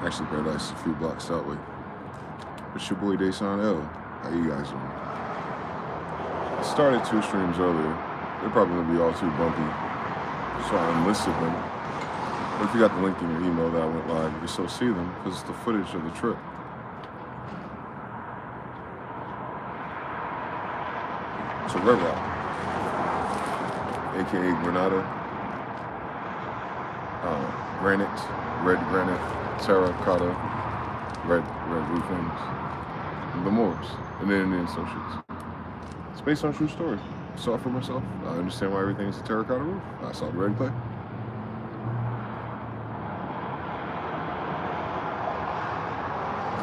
Actually, Paradise a few blocks that way. It's your boy DeyZan. How you guys doing? I started 2 streams earlier. They're probably gonna be all too bumpy, so I unlisted them. But if you got the link in your email that I went live, you can still see them because it's the footage of the trip. So Red Rock, aka Granata, granite, red granite, terracotta, red roofings, the Moors, and then the associates. It's based on a true story. I saw it for myself. I understand why everything is a terracotta roof. I saw the red clay.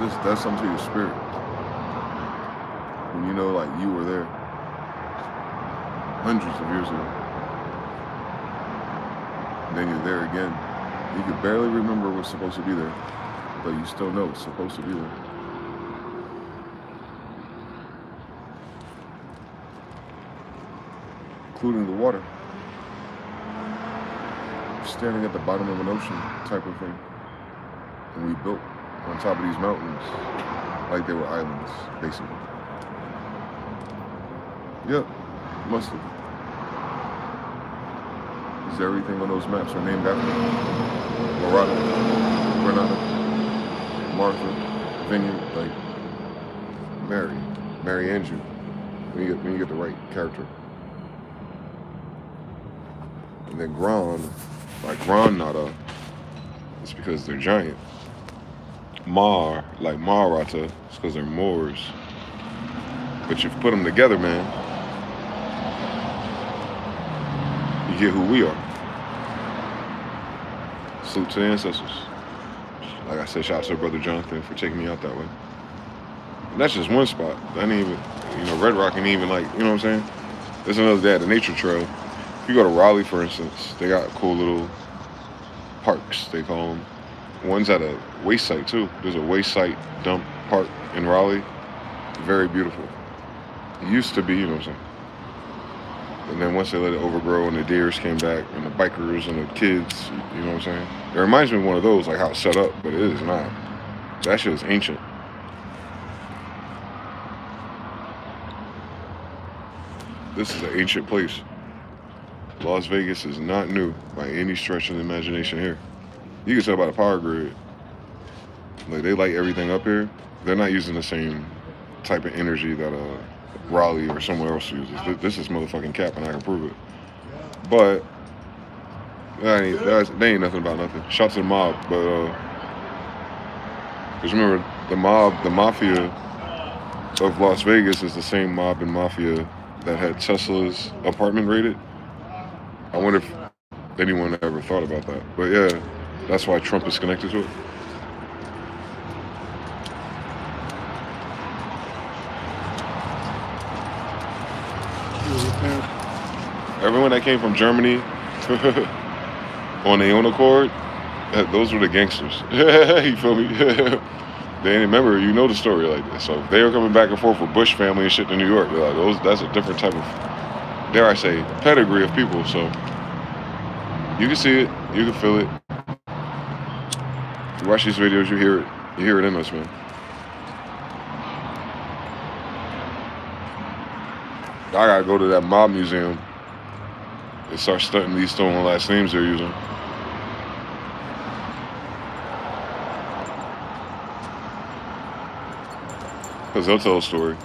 Just that's something to your spirit. When you know, like, you were there hundreds of years ago. And then you're there again. You could barely remember what's supposed to be there, but you still know it's supposed to be there. Including the water. Standing at the bottom of an ocean type of thing. And we built on top of these mountains like they were islands, basically. Yep, must have. Because everything on those maps are named after Marata, Granata, Martha, Vineyard, like Mary Andrew, when you get the right character. And then like Granata, it's because they're giant. Like Marata, it's because they're Moors. But you put them together, man, you get who we are. Salute to the ancestors. Like I said, shout out to Brother Jonathan for taking me out that way. And that's just one spot. I didn't even, Red Rock ain't even, like, you know what I'm saying? There's another day at the nature trail. If you go to Raleigh, for instance, they got cool little parks, they call them. One's at a waste site, too. There's a waste site dump park in Raleigh. Very beautiful. It used to be, you know what I'm saying? And then once they let it overgrow and the deers came back and the bikers and the kids, you know what I'm saying? It reminds me of one of those, like how it's set up, but it is not. That shit is ancient. This is an ancient place. Las Vegas is not new by any stretch of the imagination here. You can tell by the power grid. Like, they light everything up here. They're not using the same type of energy that Raleigh or somewhere else uses. This is motherfucking cap, and I can prove it. But they ain't nothing about nothing. Shout to the mob, but because remember, the mafia of Las Vegas is the same mob and mafia that had Tesla's apartment raided. I wonder if anyone ever thought about that. But yeah, that's why Trump is connected to it. Everyone that came from Germany on their own accord, those were the gangsters. You feel me? They remember, you know the story like this. So if they were coming back and forth with Bush family and shit to New York, they're like, that's a different type of, dare I say, pedigree of people. So you can see it, you can feel it. If you watch these videos, you hear it in us, man. I gotta go to that mob museum and start studying these stolen last names they're using. Because they'll tell a story.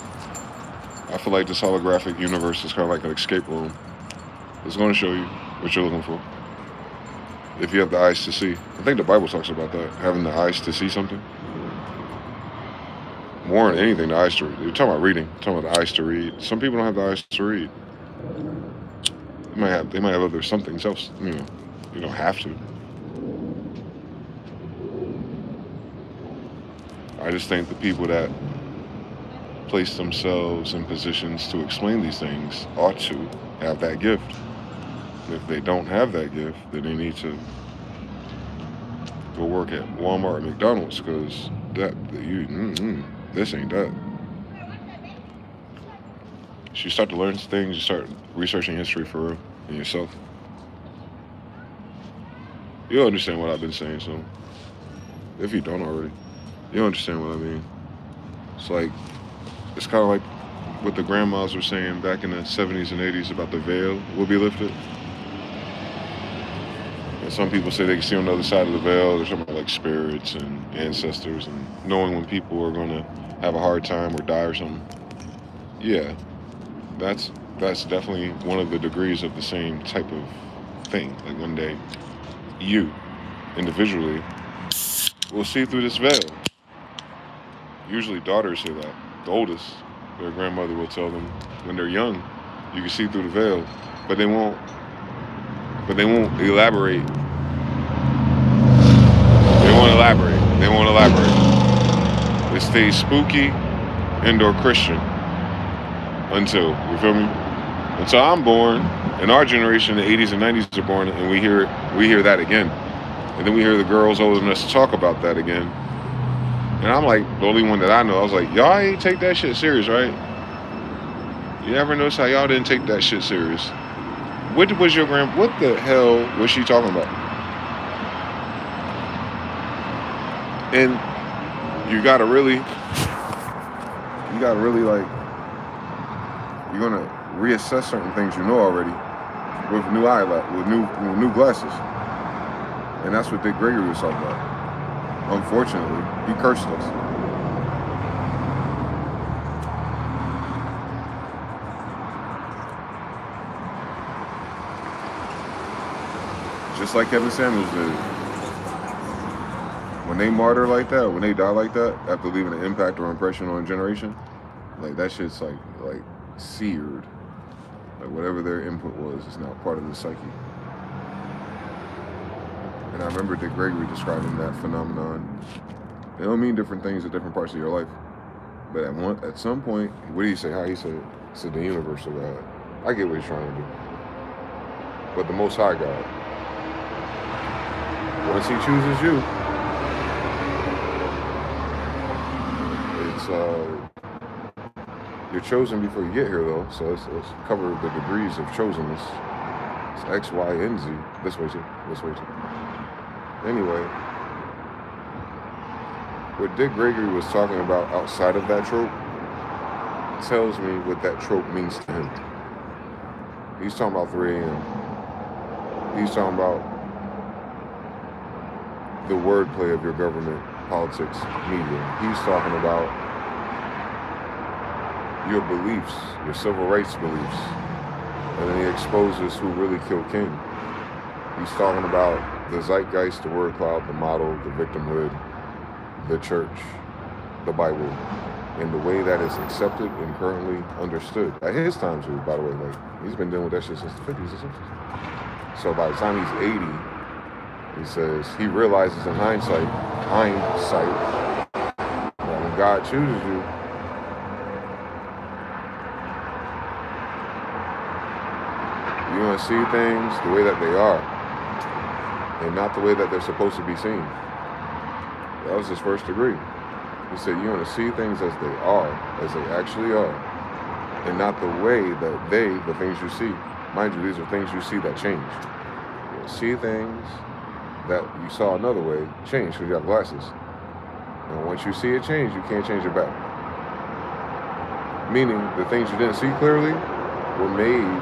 I feel like this holographic universe is kind of like an escape room. It's going to show you what you're looking for. If you have the eyes to see. I think the Bible talks about that, having the eyes to see something. More than anything, the eyes to read. You're talking about reading. You're talking about the eyes to read. Some people don't have the eyes to read. They might have other something else. You don't have to. I just think the people that place themselves in positions to explain these things ought to have that gift. And if they don't have that gift, then they need to go work at Walmart and McDonald's, because this ain't that. You start to learn things, you start researching history for real in yourself. You'll understand what I've been saying soon. if you don't already. You understand what I mean. It's like, it's kind of like what the grandmas were saying back in the 70s and 80s about the veil will be lifted. And some people say they can see on the other side of the veil. They're talking about like spirits and ancestors and knowing when people are going to have a hard time or die or something. Yeah, that's that's definitely one of the degrees of the same type of thing. Like one day, you individually will see through this veil. Usually, daughters say that. The oldest, their grandmother will tell them when they're young, you can see through the veil, but they won't. But they won't elaborate. They won't elaborate. They won't elaborate. It stays spooky and/or Christian until, you feel me? Until I'm born, and our generation, the 80s and 90s are born, and we hear that again, and then we hear the girls older than us talk about that again, and I'm like the only one that I know. I was like, y'all ain't take that shit serious, right? You ever notice how y'all didn't take that shit serious? What was your what the hell was she talking about? And you gotta really like, you're gonna reassess certain things you know already with new eyelight, with new glasses, and that's what Dick Gregory was talking about. Unfortunately, he cursed us. Just like Kevin Samuels did. When they martyr like that, when they die like that, after leaving an impact or impression on a generation, like that shit's like seared. Like whatever their input was is now part of the psyche. And I remember Dick Gregory describing that phenomenon. They don't mean different things at different parts of your life. But at some point, what did he say? How he said it? He said the universal God. I get what he's trying to do. But the Most High God, once he chooses you, you're chosen before you get here, though. So let's cover the degrees of chosenness. It's X, Y, and Z. This way too. This way too. Anyway, what Dick Gregory was talking about outside of that trope tells me what that trope means to him. He's talking about 3 a.m. He's talking about the wordplay of your government, politics, media. He's talking about your beliefs, your civil rights beliefs. And then he exposes who really killed King. He's talking about the zeitgeist, the word cloud, the model, the victimhood, the church, the Bible, and the way that is accepted and currently understood. At his time too, by the way, like he's been dealing with that shit since the 50s or 60s. So by the time he's 80, he says he realizes in hindsight, that when God chooses you, you're going to see things the way that they are and not the way that they're supposed to be seen. That was his first degree. He said you're going to see things as they are, as they actually are, and not the way that the things you see. Mind you, these are things you see that change. You'll see things that you saw another way change because you have glasses. And once you see it change, you can't change it back. Meaning the things you didn't see clearly were made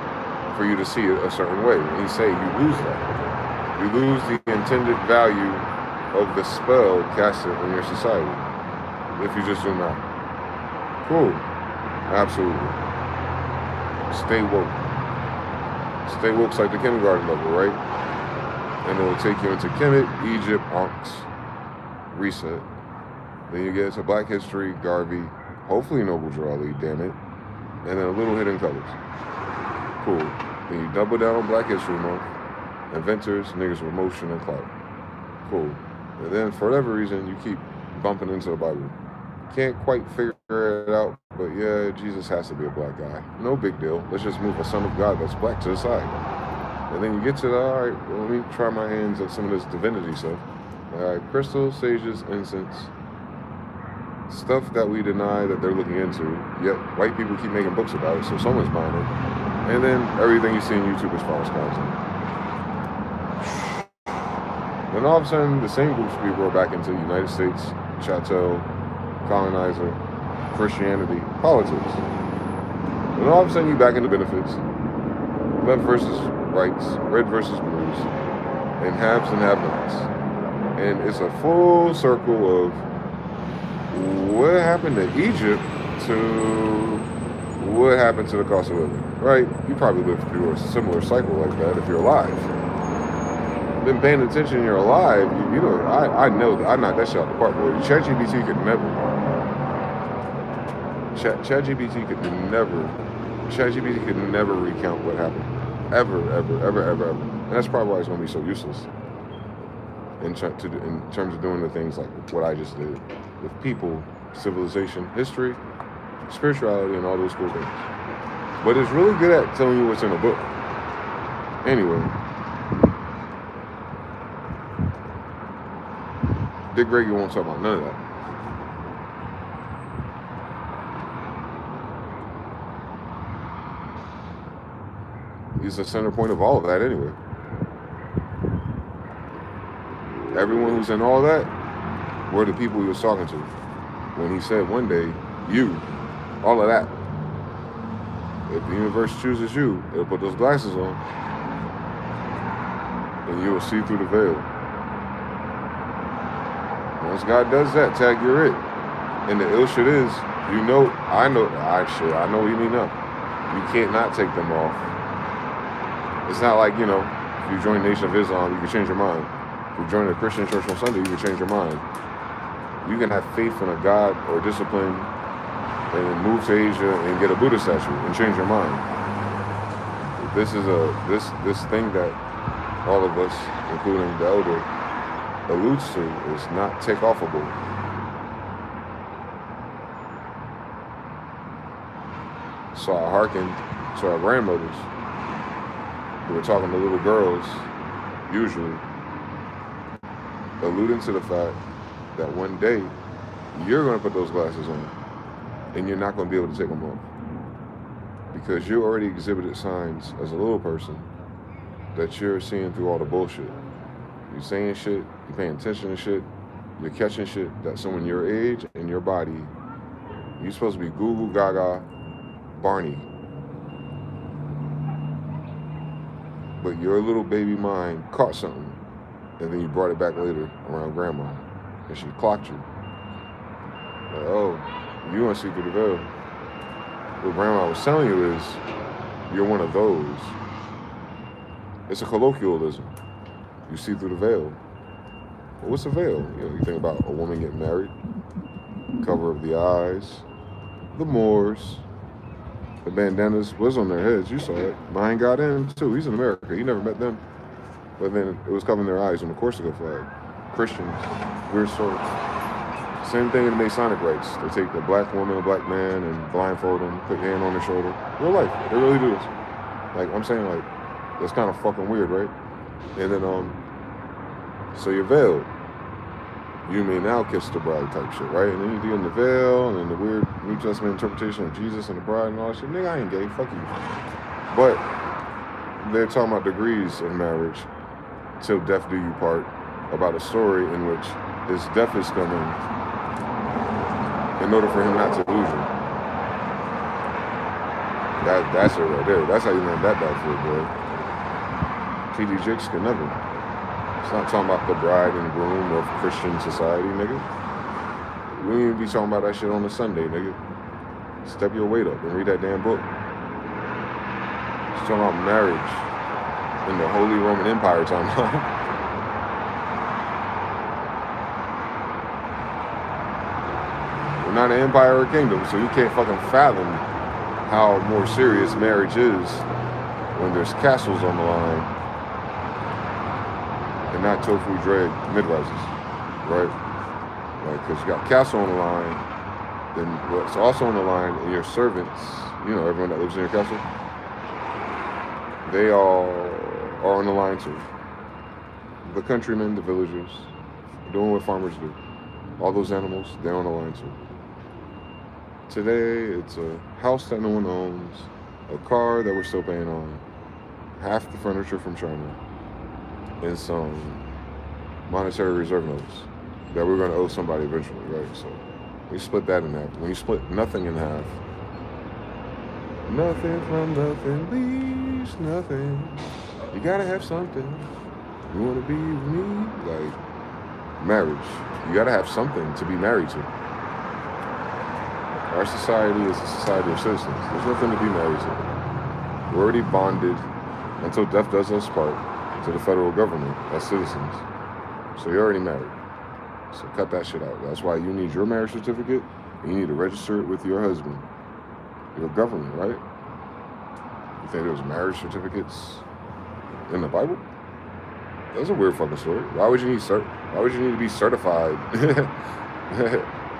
for you to see it a certain way. And he say you lose that. You lose the intended value of the spell casted in your society if you just zoom out. Cool. Absolutely. Stay woke. Stay woke's like the kindergarten level, right? And it will take you into Kemet, Egypt, Ankhs, reset. Then you get to Black History, Garvey, hopefully Noble Drew Ali, damn it, and then a little hidden colors. Cool. Then you double down on Black History Month, inventors, niggas with motion and clout. Cool. And then for whatever reason, you keep bumping into the Bible. Can't quite figure it out, but yeah, Jesus has to be a black guy. No big deal. Let's just move a son of God that's black to the side. And then you get to the, all right, well, let me try my hands at some of this divinity stuff. All right, crystals, sages, incense, stuff that we deny that they're looking into, yet white people keep making books about it, so someone's buying it. And then everything you see on YouTube is false content. Then all of a sudden, the same groups of people are back into the United States, chattel, colonizer, Christianity, politics. And all of a sudden, you're back into benefits, left versus rights, red versus blues, and haves and have-nots. And it's a full circle of what happened to Egypt to what happened to the cost of living, right? You probably lived through a similar cycle like that if you're alive. Been paying attention, you're alive. You know, I know that I knocked that shit out the park, boy. ChatGPT could never. ChatGPT could never recount what happened, ever. And that's probably why it's gonna be so useless in terms of doing the things like what I just did with people, civilization, history, spirituality, and all those cool things. But it's really good at telling you what's in a book. Anyway, Dick Gregory won't talk about none of that. He's the center point of all of that anyway. Everyone who's in all that were the people he was talking to when he said one day, you, all of that. If the universe chooses you, it'll put those glasses on and you will see through the veil. Once God does that, tag, you're it. And the ill shit is, you know, I know what you mean now. You can't not take them off. It's not like, you know, if you join Nation of Islam, you can change your mind. If you join a Christian church on Sunday, you can change your mind. You can have faith in a God or discipline and then move to Asia and get a Buddha statue and change your mind. This is this thing that all of us, including the elder, alludes to is not take-offable. So I hearken to our grandmothers who were talking to little girls, usually, alluding to the fact that one day you're going to put those glasses on and you're not going to be able to take them off because you already exhibited signs as a little person that you're seeing through all the bullshit. You're saying shit, you're paying attention to shit, you're catching shit that someone your age and your body, you're supposed to be Goo Goo Gaga Barney. But your little baby mind caught something and then you brought it back later around grandma and she clocked you. Like, oh, you want to see through the veil. What grandma was telling you is you're one of those. It's a colloquialism. You see through the veil. Well, what's a veil? You know, you think about a woman getting married, cover of the eyes, the Moors, the bandanas was on their heads. You saw it. Mine got in too. He's in America. He never met them. But then it was covering their eyes on the Corsica flag. Christians, weird sorts. Same thing in the Masonic rites. They take a black woman, a black man, and blindfold them, put your hand on their shoulder. Real life. They really do this. Like, I'm saying, like, that's kind of fucking weird, right? And then, so you're veiled. You may now kiss the bride type shit, right? And then you do in the veil, and then the weird New Testament interpretation of Jesus and the bride and all that shit. Nigga, I ain't gay. Fuck you. But they're talking about degrees of marriage. Till death do you part, about a story in which his death is coming in order for him not to lose you. That's it right there. That's how you learn that backflip, boy. T.D. Jakes can never. It's not talking about the bride and groom of Christian society, nigga. We ain't even be talking about that shit on a Sunday, nigga. Step your weight up and read that damn book. It's talking about marriage in the Holy Roman Empire timeline. We're not an empire or a kingdom, so you can't fucking fathom how more serious marriage is when there's castles on the line and not tofu dread midrises, right? Like, because you got castle on the line, then what's also on the line are your servants, you know, everyone that lives in your castle, they all are on the line too. The countrymen, the villagers, doing what farmers do. All those animals, they're on the line too. Today, it's a house that no one owns, a car that we're still paying on, half the furniture from China, and some monetary reserve notes that we're going to owe somebody eventually, right? So we split that in half. When you split nothing in half, nothing from nothing leaves nothing. You gotta have something. You want to be with me? Like marriage. You gotta have something to be married to. Our society is a society of citizens. There's nothing to be married to. We're already bonded until death does us part to the federal government as citizens. So you're already married. So cut that shit out. That's why you need your marriage certificate and you need to register it with your husband. Your government, right? You think there's marriage certificates in the Bible? That's a weird fucking story. Why would you need to be certified?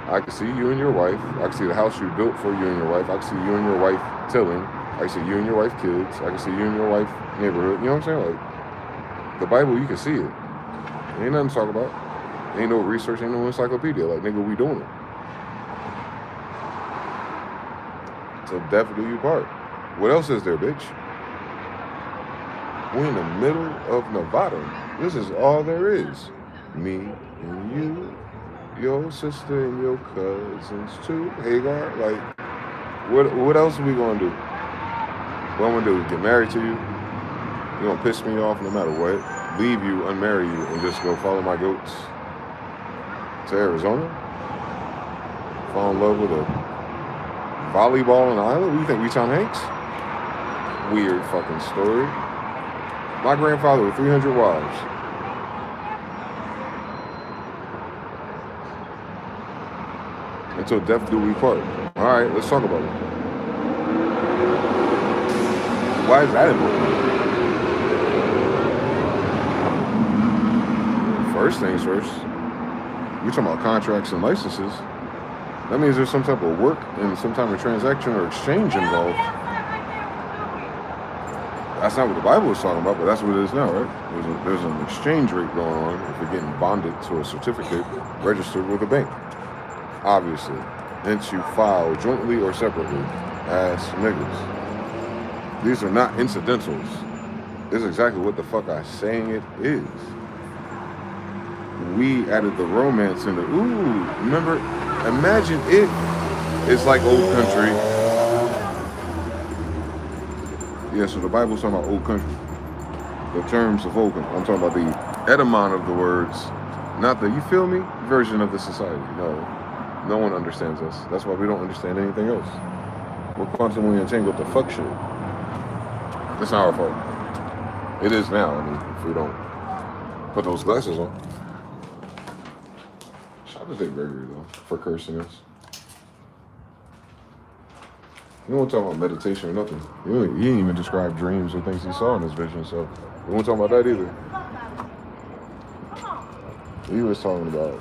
I can see you and your wife. I can see the house you built for you and your wife. I can see you and your wife tilling. I can see you and your wife kids. I can see you and your wife neighborhood. You know what I'm saying? Like the Bible, you can see it. Ain't nothing to talk about. Ain't no research, ain't no encyclopedia. Like, nigga, we doing it. So death do you part. What else is there, bitch? We in the middle of Nevada. This is all there is. Me and you, your sister and your cousins too. Hagar, like, what else are we gonna do? What I'm gonna do? Get married to you? You gonna piss me off no matter what? Leave you, unmarry you, and just go follow my goats to Arizona? Fall in love with a volleyball on the island? What do you think, we Tom Hanks? Weird fucking story. My grandfather with 300 wives. Until death do we part. All right, let's talk about it. Why is that important? First things first, we're talking about contracts and licenses. That means there's some type of work and some type of transaction or exchange involved. That's not what the Bible is talking about, but that's what it is now, right? There's an exchange rate going on if you're getting bonded to a certificate registered with a bank. Obviously. Hence you file jointly or separately as niggas. These are not incidentals. This is exactly what the fuck I'm saying it is. We added the romance in the, remember, imagine it is like old country. Yeah, so the Bible's talking about old country. The terms of old country. I'm talking about the etymon of the words, not the, you feel me, version of the society. No one understands us. That's why we don't understand anything else. We're quantumly entangled to fuck shit. It's not our fault. It is now, I mean, if we don't put those glasses on. Shout out to Gregory, though, for cursing us. We won't talk about meditation or nothing. He didn't even describe dreams or things he saw in his vision, so we won't talk about that either. He was talking about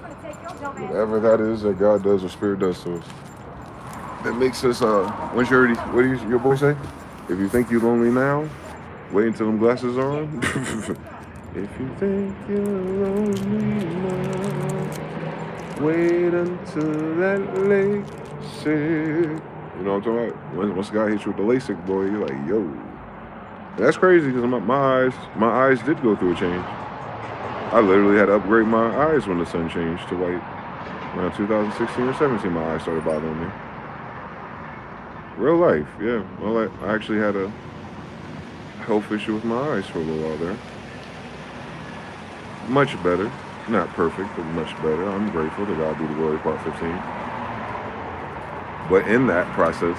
whatever that is that God does or Spirit does to us. That makes us, what do your boy say? If you think you're lonely now, wait until them glasses are on. If you think you're lonely now, wait until that LASIK. You know what I'm talking about? Once a guy hits you with the LASIK, boy, you're like, yo. And that's crazy because my eyes did go through a change. I literally had to upgrade my eyes when the sun changed to white. Around 2016 or 17, my eyes started bothering me. Real life, yeah. Well, I actually had a health issue with my eyes for a little while there. Much better. Not perfect, but much better. I'm grateful to God be the glory, part 15. But in that process,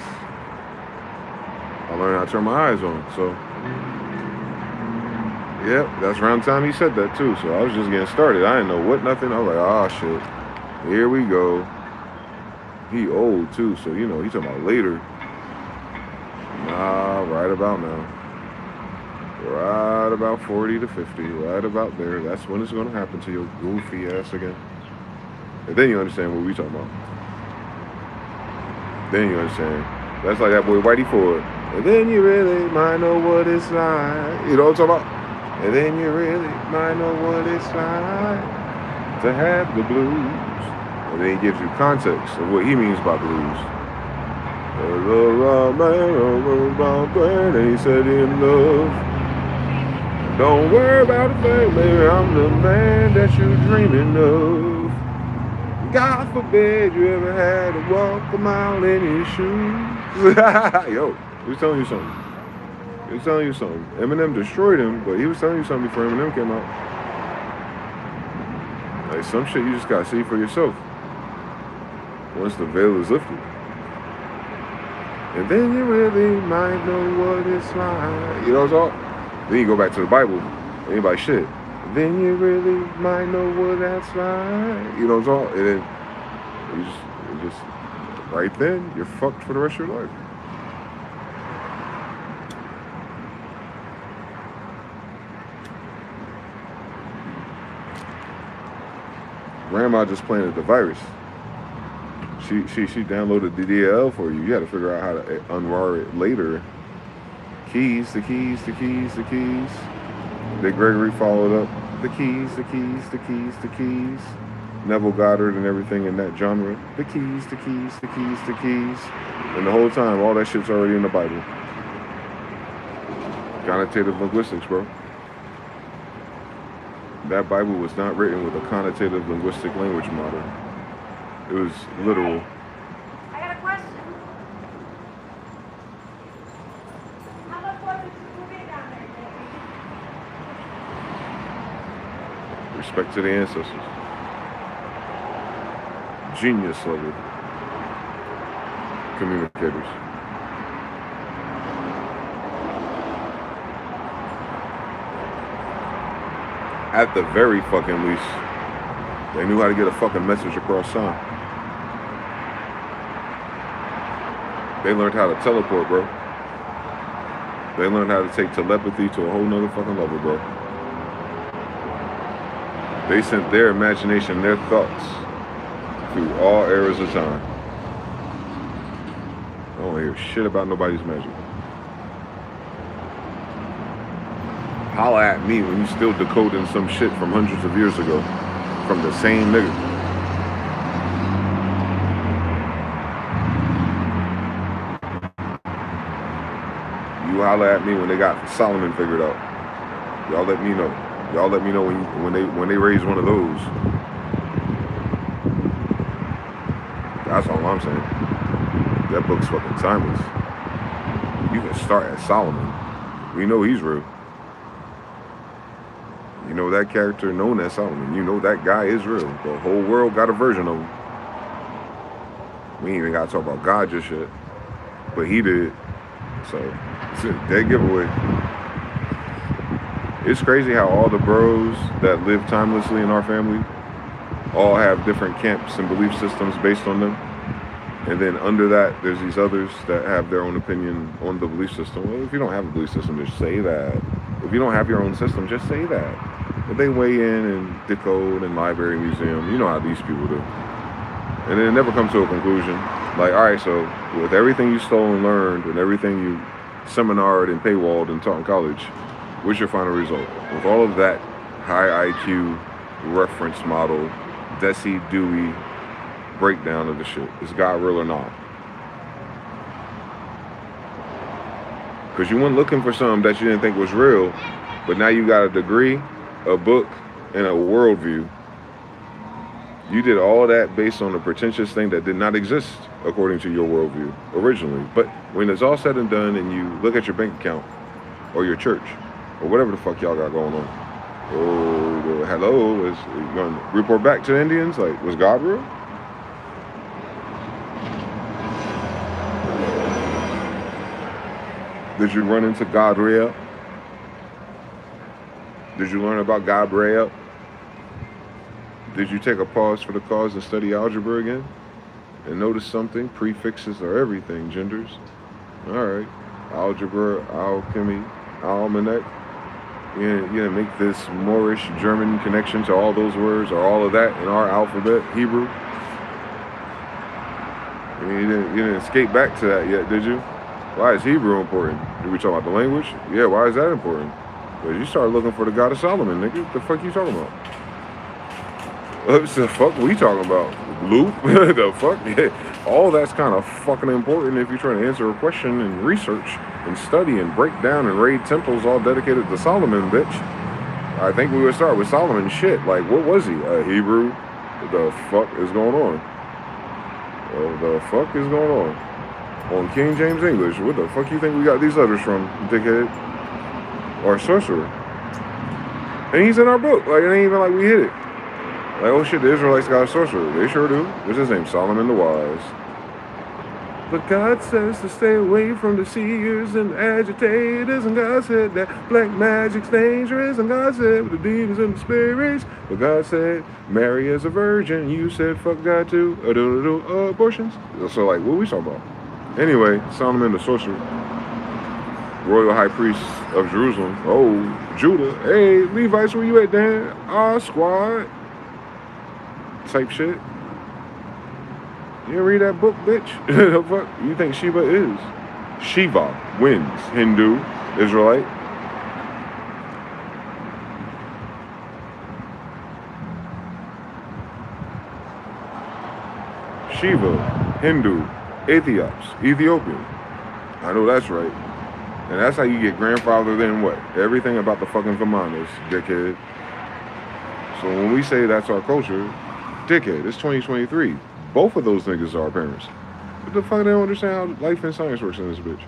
I learned how to turn my eyes on. So, yep, that's around the time he said that too. So I was just getting started. I didn't know nothing. I was like, oh shit, here we go. He old too, so he talking about later. Nah, right about now. Right about 40 to 50, right about there. That's when it's gonna happen to your goofy ass again. And then you understand what we talking about. Then you understand. That's like that boy Whitey Ford. And then you really might know what it's like. You know what I'm talking about? And then you really might know what it's like to have the blues. And then he gives you context of what he means by blues. And he said in love. Don't worry about a thing, baby. I'm the man that you're dreaming of. God forbid you ever had to walk a mile in his shoes. Yo, he was telling you something. He was telling you something. Eminem destroyed him, but he was telling you something before Eminem came out. Like some shit you just gotta see for yourself. Once the veil is lifted. And then you really might know what it's like. You know what I'm saying? Then you go back to the Bible. And you're like, shit. Then you really might know what that's like. You know what I'm saying? And then you just right then, you're fucked for the rest of your life. Grandma just planted the virus. She downloaded the DeyZan for you. You had to figure out how to unwire it later. Keys. Did Gregory followed up? The keys. Neville Goddard and everything in that genre. The keys. And the whole time, all that shit's already in the Bible. Connotative linguistics, bro. That Bible was not written with a connotative linguistic language model. It was literal. I got a question. How much was it to move in down there? Respect to the ancestors. Genius level communicators. At the very fucking least, they knew how to get a fucking message across sound. They learned how to teleport, bro. They learned how to take telepathy to a whole nother fucking level, bro. They sent their imagination, their thoughts through all eras of time. I don't hear shit about nobody's magic. Holla at me when you still decoding some shit from hundreds of years ago from the same nigga. You holla at me when they got Solomon figured out. Y'all let me know. Y'all let me know when they raise one of those. That's all I'm saying. That book's fucking timeless. You can start at Solomon. We know he's real. You know that character known as Solomon. You know that guy is real. The whole world got a version of him. We ain't even got to talk about God just yet. But he did. So, it's a dead giveaway. It's crazy how all the bros that live timelessly in our family all have different camps and belief systems based on them. And then under that, there's these others that have their own opinion on the belief system. Well, if you don't have a belief system, just say that. If you don't have your own system, just say that. But they weigh in and decode and library museum. You know how these people do. And then it never comes to a conclusion. Like, all right, so with everything you stole and learned and everything you seminared and paywalled and taught in college, what's your final result? With all of that high IQ reference model, Deci Dewey breakdown of the shit, is God real or not? Because you weren't looking for something that you didn't think was real, but now you got a degree, a book, and a worldview. You did all that based on a pretentious thing that did not exist according to your worldview originally. But when it's all said and done and you look at your bank account or your church or whatever the fuck y'all got going on, oh, hello, is you going to report back to the Indians? Like, was God real? Did you run into Gabriel? Did you learn about Gabriel? Did you take a pause for the cause and study algebra again? And notice something? Prefixes are everything, genders. All right. Algebra, alchemy, almanac. You didn't make this Moorish German connection to all those words or all of that in our alphabet, Hebrew. I mean, you didn't escape back to that yet, did you? Why is Hebrew important? Did we talk about the language? Yeah, why is that important? Because you started looking for the God of Solomon, nigga. What the fuck you talking about? What the fuck we talking about? Loop? The fuck? Yeah. All that's kind of fucking important if you're trying to answer a question and research and study and break down and raid temples all dedicated to Solomon, bitch. I think we would start with Solomon shit. Like, what was he? A Hebrew? What the fuck is going on? What the fuck is going on? On King James English, what the fuck you think we got these letters from, dickhead? Or sorcerer? And he's in our book. Like, it ain't even like we hit it. Like, oh shit, the Israelites got a sorcerer. They sure do. What's his name? Solomon the Wise. But God says to stay away from the seers and agitators. And God said that black magic's dangerous. And God said with the demons and the spirits. But God said, marry as a virgin. You said, fuck God too. Abortions. So, like, what are we talking about? Anyway, Solomon the sorcerer. Royal high priest of Jerusalem. Oh, Judah. Hey, Levites, where you at, Dan? Squad. Type shit. You didn't read that book, bitch? The fuck you think Shiva is? Shiva wins. Hindu, Israelite. Shiva, Hindu, Ethiopian. I know that's right. And that's how you get grandfathered in what? Everything about the fucking Vimanas, dickhead. So when we say that's our culture, dickhead, it's 2023. Both of those niggas are our parents. What the fuck, they don't understand how life and science works in this bitch.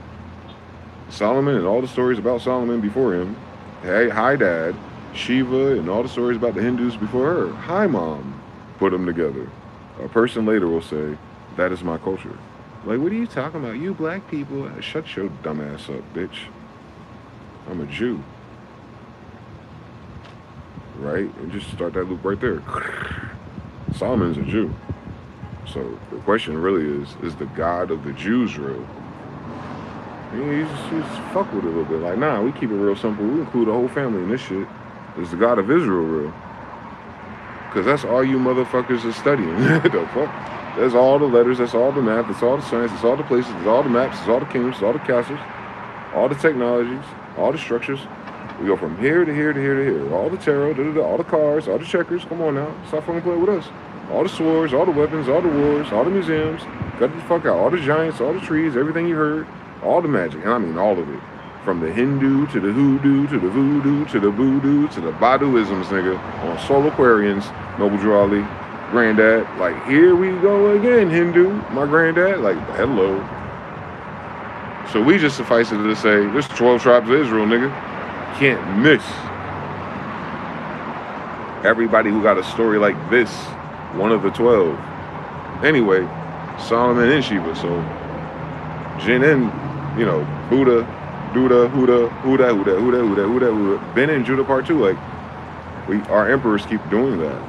Solomon and all the stories about Solomon before him. Hey, hi dad. Shiva and all the stories about the Hindus before her. Hi mom. Put them together. A person later will say, that is my culture. Like, what are you talking about? You black people. Shut your dumb ass up, bitch. I'm a Jew. Right? And just start that loop right there. Solomon's a Jew. So the question really is the God of the Jews real? You just fuck with it a little bit. Like, nah, we keep it real simple. We include the whole family in this shit. Is the God of Israel real? Because that's all you motherfuckers are studying. The fuck? That's all the letters, that's all the math, that's all the science, that's all the places, that's all the maps, that's all the kingdoms, that's all the castles, all the technologies, all the structures. We go from here to here to here to here. All the tarot, all the cards, all the checkers. Come on now. Stop fucking playing with us. All the swords, all the weapons, all the wars, all the museums. Cut the fuck out. All the giants, all the trees, everything you heard. All the magic. And I mean all of it. From the Hindu to the hoodoo to the voodoo to the voodoo to the Baduisms, nigga. On Soul Aquarians, Noble Drawley, Granddad. Like, here we go again, Hindu. My granddad. Like, hello. So we just suffice it to say, there's 12 tribes of Israel, nigga. Can't miss. Everybody who got a story like this, one of the 12. Anyway, Solomon and Shiva. So, Jin and, you know, Buddha, Duda, Huda. Ben and Judah part 2. Like, our emperors keep doing that.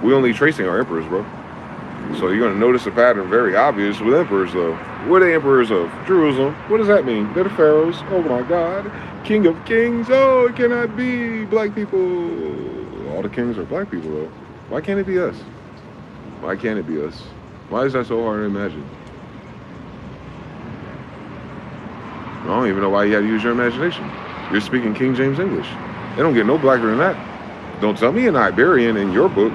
We only tracing our emperors, bro. So you're gonna notice a pattern very obvious with emperors, though. What are the emperors of? Jerusalem. What does that mean? They're the pharaohs. Oh my God. King of kings. Oh, it cannot be black people. All the kings are black people, though. Why can't it be us? Why can't it be us? Why is that so hard to imagine? I don't even know why you had to use your imagination. You're speaking King James English. They don't get no blacker than that. Don't tell me an Iberian in your book.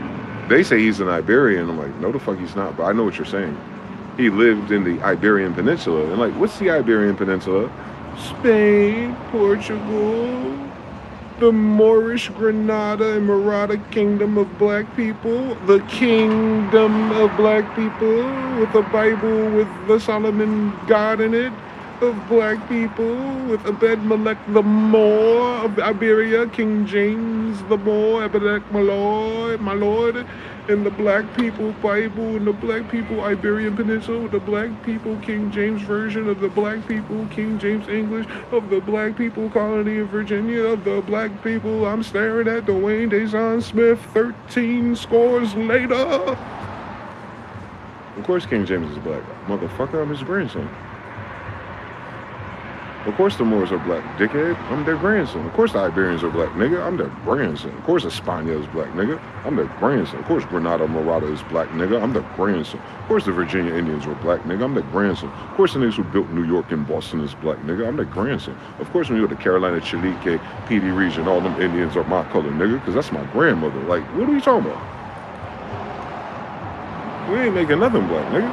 They say he's an Iberian. I'm like, no, the fuck he's not. But I know what you're saying. He lived in the Iberian Peninsula. And like, what's the Iberian Peninsula? Spain, Portugal, the Moorish Granata and Marata kingdom of black people, the kingdom of black people with a Bible with the Solomon God in it, of black people with Abed Melech the Moor of Iberia, King James the Moor, Ebedek my Lord, and the black people Bible and the black people Iberian Peninsula, the black people King James version of the black people King James English of the black people colony of Virginia of the black people I'm staring at Dwayne DeyZan Smith 13 scores later. Of course King James is black. Motherfucker, I'm his grandson. Of course the Moors are black, dickhead. I'm their grandson. Of course the Iberians are black, nigga. I'm their grandson. Of course España is black, nigga. I'm their grandson. Of course Granada, Marata is black, nigga. I'm their grandson. Of course the Virginia Indians were black, nigga. I'm their grandson. Of course the niggas who built New York and Boston is black, nigga. I'm their grandson. Of course when you go to Carolina, Chilique, PD region, all them Indians are my color, nigga, because that's my grandmother. Like, what are we talking about? We ain't making nothing black, nigga.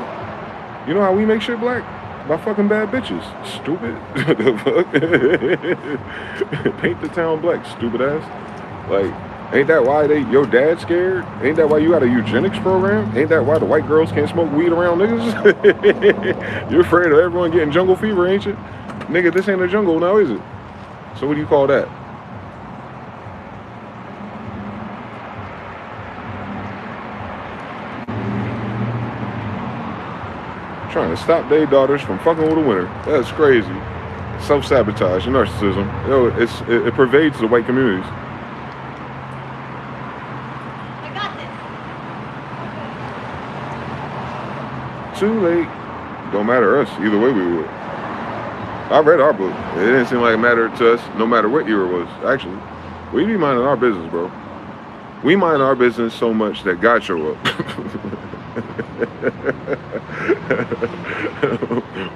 You know how we make shit black? By fucking bad bitches. Stupid. The fuck? Paint the town black, stupid ass. Like, ain't that why your dad's scared? Ain't that why you got a eugenics program? Ain't that why the white girls can't smoke weed around niggas? You're afraid of everyone getting jungle fever, ain't you? Nigga, this ain't a jungle now, is it? So what do you call that? Trying to stop their daughters from fucking with a winner. That's crazy. Self-sabotage and narcissism. Yo, it pervades the white communities. I got this. Too late. Don't matter to us. Either way we would. I read our book. It didn't seem like it mattered to us no matter what year it was, actually. We be minding our business, bro. We mind our business so much that God show up.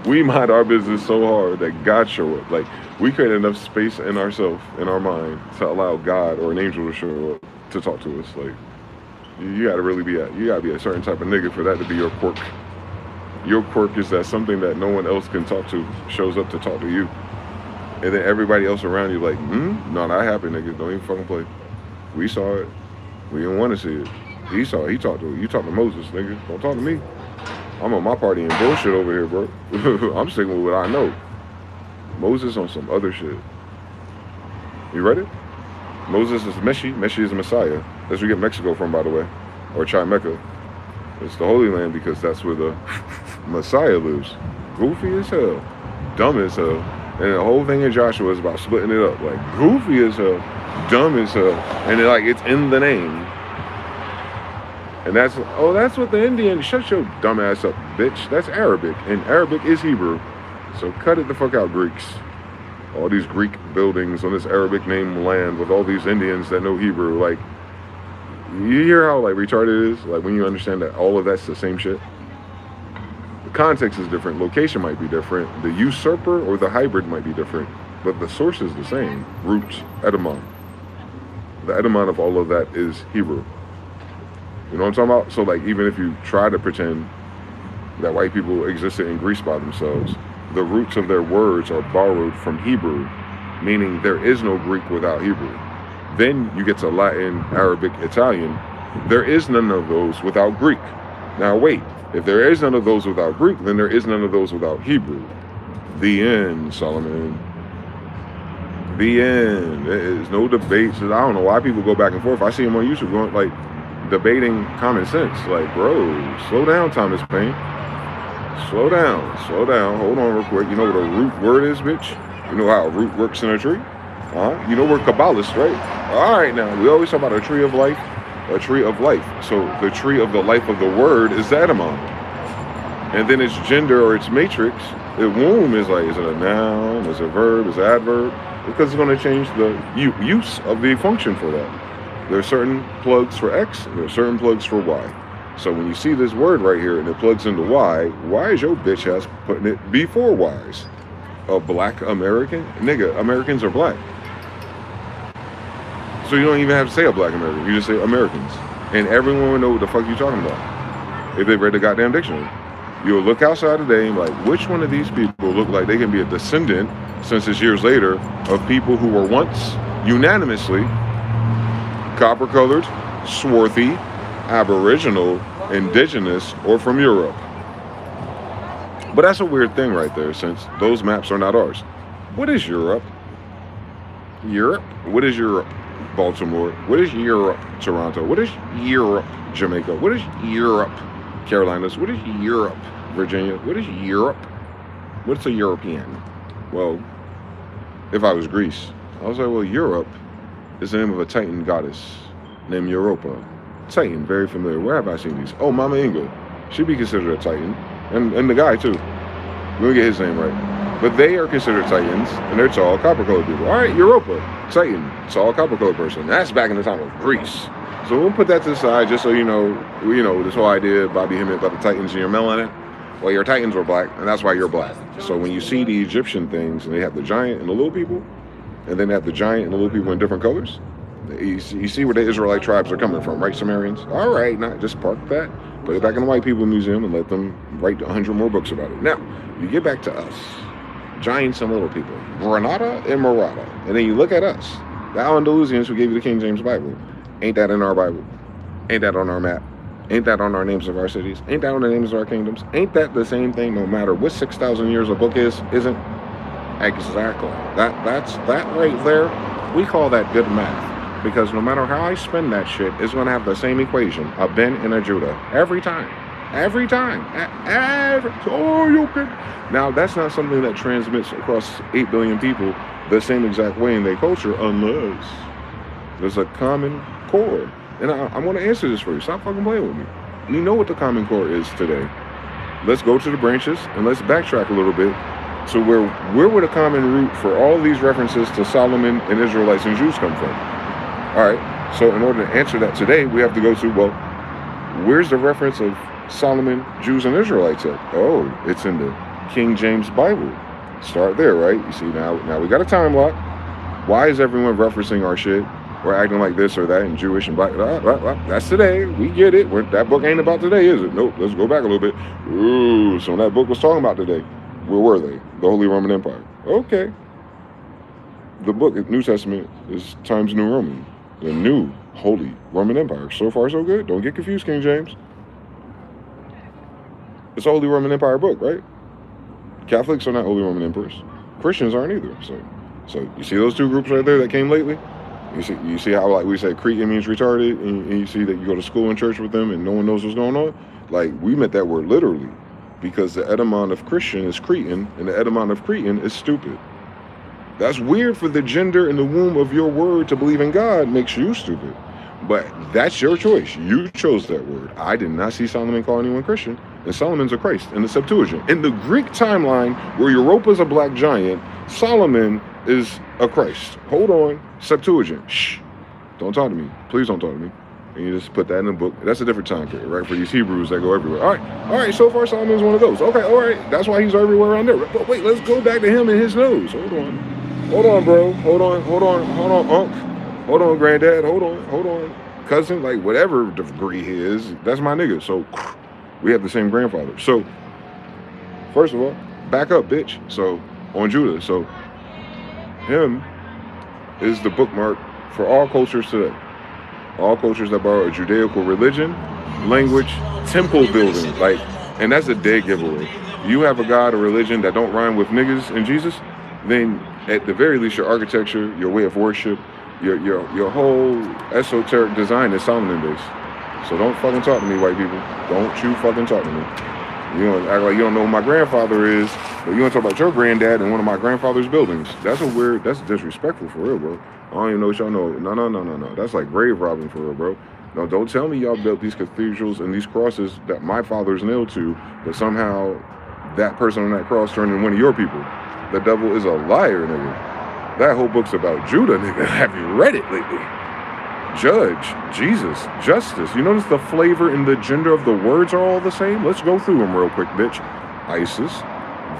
We mind our business so hard that God show up. Like, we create enough space in ourselves, in our mind, to allow God or an angel to show up to talk to us. Like, you gotta really be a certain type of nigga for that to be your quirk. Your quirk is that something that no one else can talk to shows up to talk to you. And then everybody else around you like, no, that happened, nigga. Don't even fucking play. We saw it. We didn't want to see it. He saw it. He talked to it. You talk to Moses, nigga. Don't talk to me. I'm on my party and bullshit over here, bro. I'm sticking with what I know. Moses on some other shit. You ready? Moses is Meshi. Meshi is Messiah. That's where we get Mexico from, by the way. Or Chimecca. It's the Holy Land because that's where the Messiah lives. Goofy as hell. Dumb as hell. And the whole thing in Joshua is about splitting it up. Like, goofy as hell. Dumb as hell. And it's in the name. And that's what the Indian, shut your dumb ass up, bitch. That's Arabic. And Arabic is Hebrew. So cut it the fuck out, Greeks. All these Greek buildings on this Arabic named land with all these Indians that know Hebrew. Like, you hear how like retarded it is? Like when you understand that all of that's the same shit. The context is different. Location might be different. The usurper or the hybrid might be different. But the source is the same. Root, etymon. The etymon of all of that is Hebrew. You know what I'm talking about? So like even if you try to pretend that white people existed in Greece by themselves, the roots of their words are borrowed from Hebrew, meaning there is no Greek without Hebrew. Then you get to Latin, Arabic, Italian. There is none of those without Greek. Now wait, if there is none of those without Greek, then there is none of those without Hebrew. The end, Solomon. The end. There is no debates. I don't know why people go back and forth. I see them on YouTube going like debating common sense. Like, bro, slow down, Thomas Paine. Slow down. Hold on real quick. You know what a root word is, bitch? You know how a root works in a tree? You know we're Kabbalists, right? All right, now, we always talk about a tree of life. A tree of life. So the tree of the life of the word is the etymon. And then its gender or its matrix, the womb is like, is it a noun? Is it a verb? Is it an adverb? Because it's going to change the use of the function for that. There are certain plugs for X, and there are certain plugs for Y. So when you see this word right here and it plugs into Y, why is your bitch ass putting it before Y's? A black American? Nigga, Americans are black. So you don't even have to say a black American. You just say Americans. And everyone will know what the fuck you're talking about if they read the goddamn dictionary. You'll look outside today and be like, which one of these people look like they can be a descendant, since it's years later, of people who were once unanimously copper-colored, swarthy, aboriginal, indigenous, or from Europe. But that's a weird thing right there, since those maps are not ours. What is Europe? Europe? What is Europe? Baltimore? What is Europe? Toronto? What is Europe? Jamaica? What is Europe? Carolinas? What is Europe? Virginia? What is Europe? What's a European? Well, if I was Greece, I was like, well, Europe is the name of a Titan goddess named Europa. Titan, very familiar. Where have I seen these? Oh, Mama Inga. She'd be considered a Titan. And the guy, too. We're going to get his name right. But they are considered Titans, and they're tall, copper-colored people. All right, Europa. Titan. Tall, copper-colored person. That's back in the time of Greece. So we'll put that to the side just so you know, this whole idea, Bobby Hemmett, about the Titans and your melanin. Well, your Titans were black, and that's why you're black. So when you see the Egyptian things, and they have the giant and the little people, and then they have the giant and the little people in different colors, you see where the Israelite tribes are coming from, right, Sumerians? All right, not just park that. Put it back in the white people museum and let them write 100 more books about it. Now, you get back to us, giants and little people, Granata and Marata, and then you look at us, the Al-Andalusians who gave you the King James Bible. Ain't that in our Bible? Ain't that on our map? Ain't that on our names of our cities? Ain't that on the names of our kingdoms? Ain't that the same thing no matter what 6,000 years a book is? Isn't? Exactly. That right there, we call that good math. Because no matter how I spend that shit, it's going to have the same equation, a Ben and a Judah, every time. Every time. Oh, you can. Now, that's not something that transmits across 8 billion people the same exact way in their culture, unless there's a common core. And I want to answer this for you. Stop fucking playing with me. You know what the common core is today. Let's go to the branches and let's backtrack a little bit to where would a common root for all these references to Solomon and Israelites and Jews come from? All right. So in order to answer that today, we have to go to, well, where's the reference of Solomon, Jews, and Israelites at? Oh, it's in the King James Bible. Start there, right? You see, now we got a time lock. Why is everyone referencing our shit? We're acting like this or that and Jewish and black. That's today. We get it. That book ain't about today, is it? Nope. Let's go back a little bit. Ooh, so that book was talking about today. Where were they? The Holy Roman Empire. Okay. The book, New Testament, is Times New Roman. The new Holy Roman Empire. So far, so good. Don't get confused, King James. It's a Holy Roman Empire book, right? Catholics are not Holy Roman Emperors. Christians aren't either. So you see those two groups right there that came lately? You see how, like, we say Cretan means retarded, and you see that you go to school and church with them and no one knows what's going on? Like, we meant that word literally, because the etymon of Christian is Cretan, and the etymon of Cretan is stupid. That's weird for the gender in the womb of your word to believe in God makes you stupid. But that's your choice. You chose that word. I did not see Solomon call anyone Christian, and Solomon's a Christ in the Septuagint. In the Greek timeline, where Europa's a black giant, Solomon is a Christ. Hold on. Septuagint. Shh. Don't talk to me. Please don't talk to me. And you just put that in the book. That's a different time period, right? For these Hebrews that go everywhere. All right. So far, Solomon's one of those. Okay, all right. That's why he's everywhere around there. But wait, let's go back to him and his nose. Hold on, bro. Hold on, Unc. Hold on, Granddad. Hold on. Cousin, like, whatever degree he is, that's my nigga. So, we have the same grandfather. So, first of all, back up, bitch. So, on Judah. So, him is the bookmark for all cultures today. All cultures that borrow a Judaical religion, language, temple building, like, and that's a dead giveaway. You have a God, a religion that don't rhyme with niggas and Jesus, then at the very least, your architecture, your way of worship, your whole esoteric design is Solomon based. So don't fucking talk to me, white people. Don't you fucking talk to me. You don't act like you don't know who my grandfather is, but you want to talk about your granddad in one of my grandfather's buildings. That's disrespectful for real, bro. I don't even know what y'all know. No. That's like grave robbing for real, bro. No, don't tell me y'all built these cathedrals and these crosses that my father's nailed to, but somehow that person on that cross turned into one of your people. The devil is a liar, nigga. That whole book's about Judah, nigga. Have you read it lately? Judge, Jesus, justice. You notice the flavor and the gender of the words are all the same? Let's go through them real quick, bitch. Isis,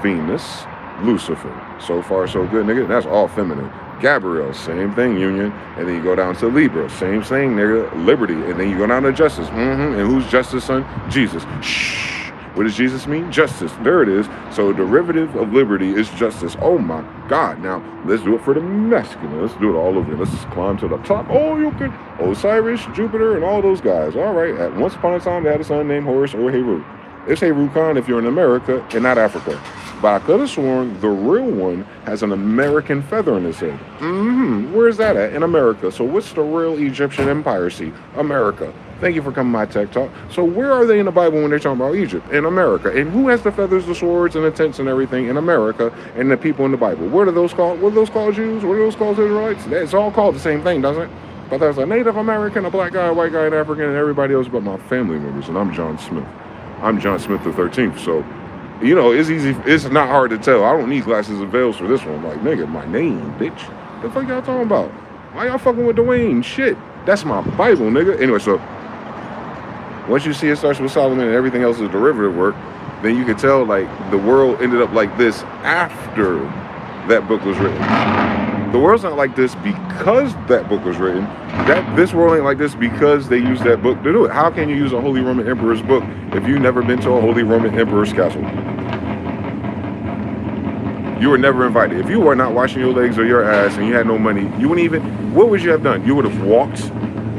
Venus, Lucifer. So far, so good, nigga. That's all feminine. Gabriel, same thing, union. And then you go down to Libra, same thing, nigga. Liberty. And then you go down to justice. And who's justice, son? Jesus. Shh. What does Jesus mean? Justice. There it is. So a derivative of liberty is justice. Oh my God. Now, let's do it for the masculine. Let's do it all over. Let's just climb to the top. Oh, you can. Osiris, Jupiter, and all those guys. All right. At once upon a time, they had a son named Horus or Heru. It's Heru Khan if you're in America and not Africa. But I could have sworn the real one has an American feather in his head. Where's that at? In America. So what's the real Egyptian empire seat? America. Thank you for coming to my tech talk. So where are they in the Bible when they're talking about Egypt? In America. And who has the feathers, the swords, and the tents and everything in America and the people in the Bible? What are those called? What are those called Jews? What are those called Israelites? It's all called the same thing, doesn't it? But there's a Native American, a black guy, a white guy, an African, and everybody else but my family members. And I'm John Smith. I'm John Smith the 13th. So, you know, it's easy. It's not hard to tell. I don't need glasses and veils for this one. Like, nigga, my name, bitch. The fuck y'all talking about? Why y'all fucking with Dwayne? Shit. That's my Bible, nigga. Anyway, so once you see it starts with Solomon and everything else is derivative work, then you can tell, like, the world ended up like this after that book was written. The world's not like this because that book was written. This world ain't like this because they used that book to do it. How can you use a Holy Roman Emperor's book if you've never been to a Holy Roman Emperor's castle? You were never invited. If you were not washing your legs or your ass and you had no money, you wouldn't even, what would you have done? You would have walked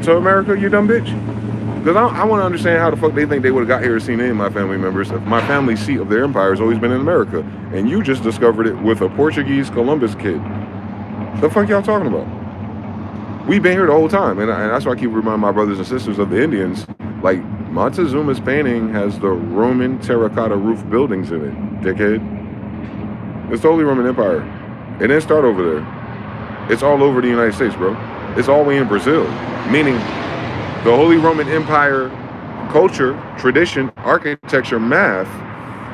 to America, you dumb bitch? Because I want to understand how the fuck they think they would have got here to see any of my family members if my family seat of their empire has always been in America. And you just discovered it with a Portuguese Columbus kid. The fuck y'all talking about? We've been here the whole time. And that's why I keep reminding my brothers and sisters of the Indians. Like, Montezuma's painting has the Roman terracotta roof buildings in it, dickhead. It's the Holy Roman Empire. It didn't start over there. It's all over the United States, bro. It's all the way in Brazil. Meaning, the Holy Roman Empire culture, tradition, architecture, math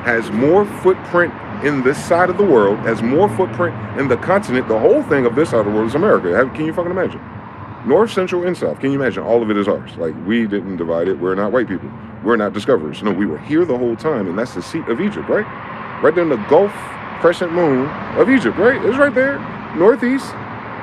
has more footprint in this side of the world, has more footprint in the continent. The whole thing of this side of the world is America. Can you fucking imagine? North, Central, and South. Can you imagine? All of it is ours. Like, we didn't divide it. We're not white people. We're not discoverers. No, we were here the whole time, and that's the seat of Egypt, right? Right there in the Gulf Crescent Moon of Egypt, right? It's right there. Northeast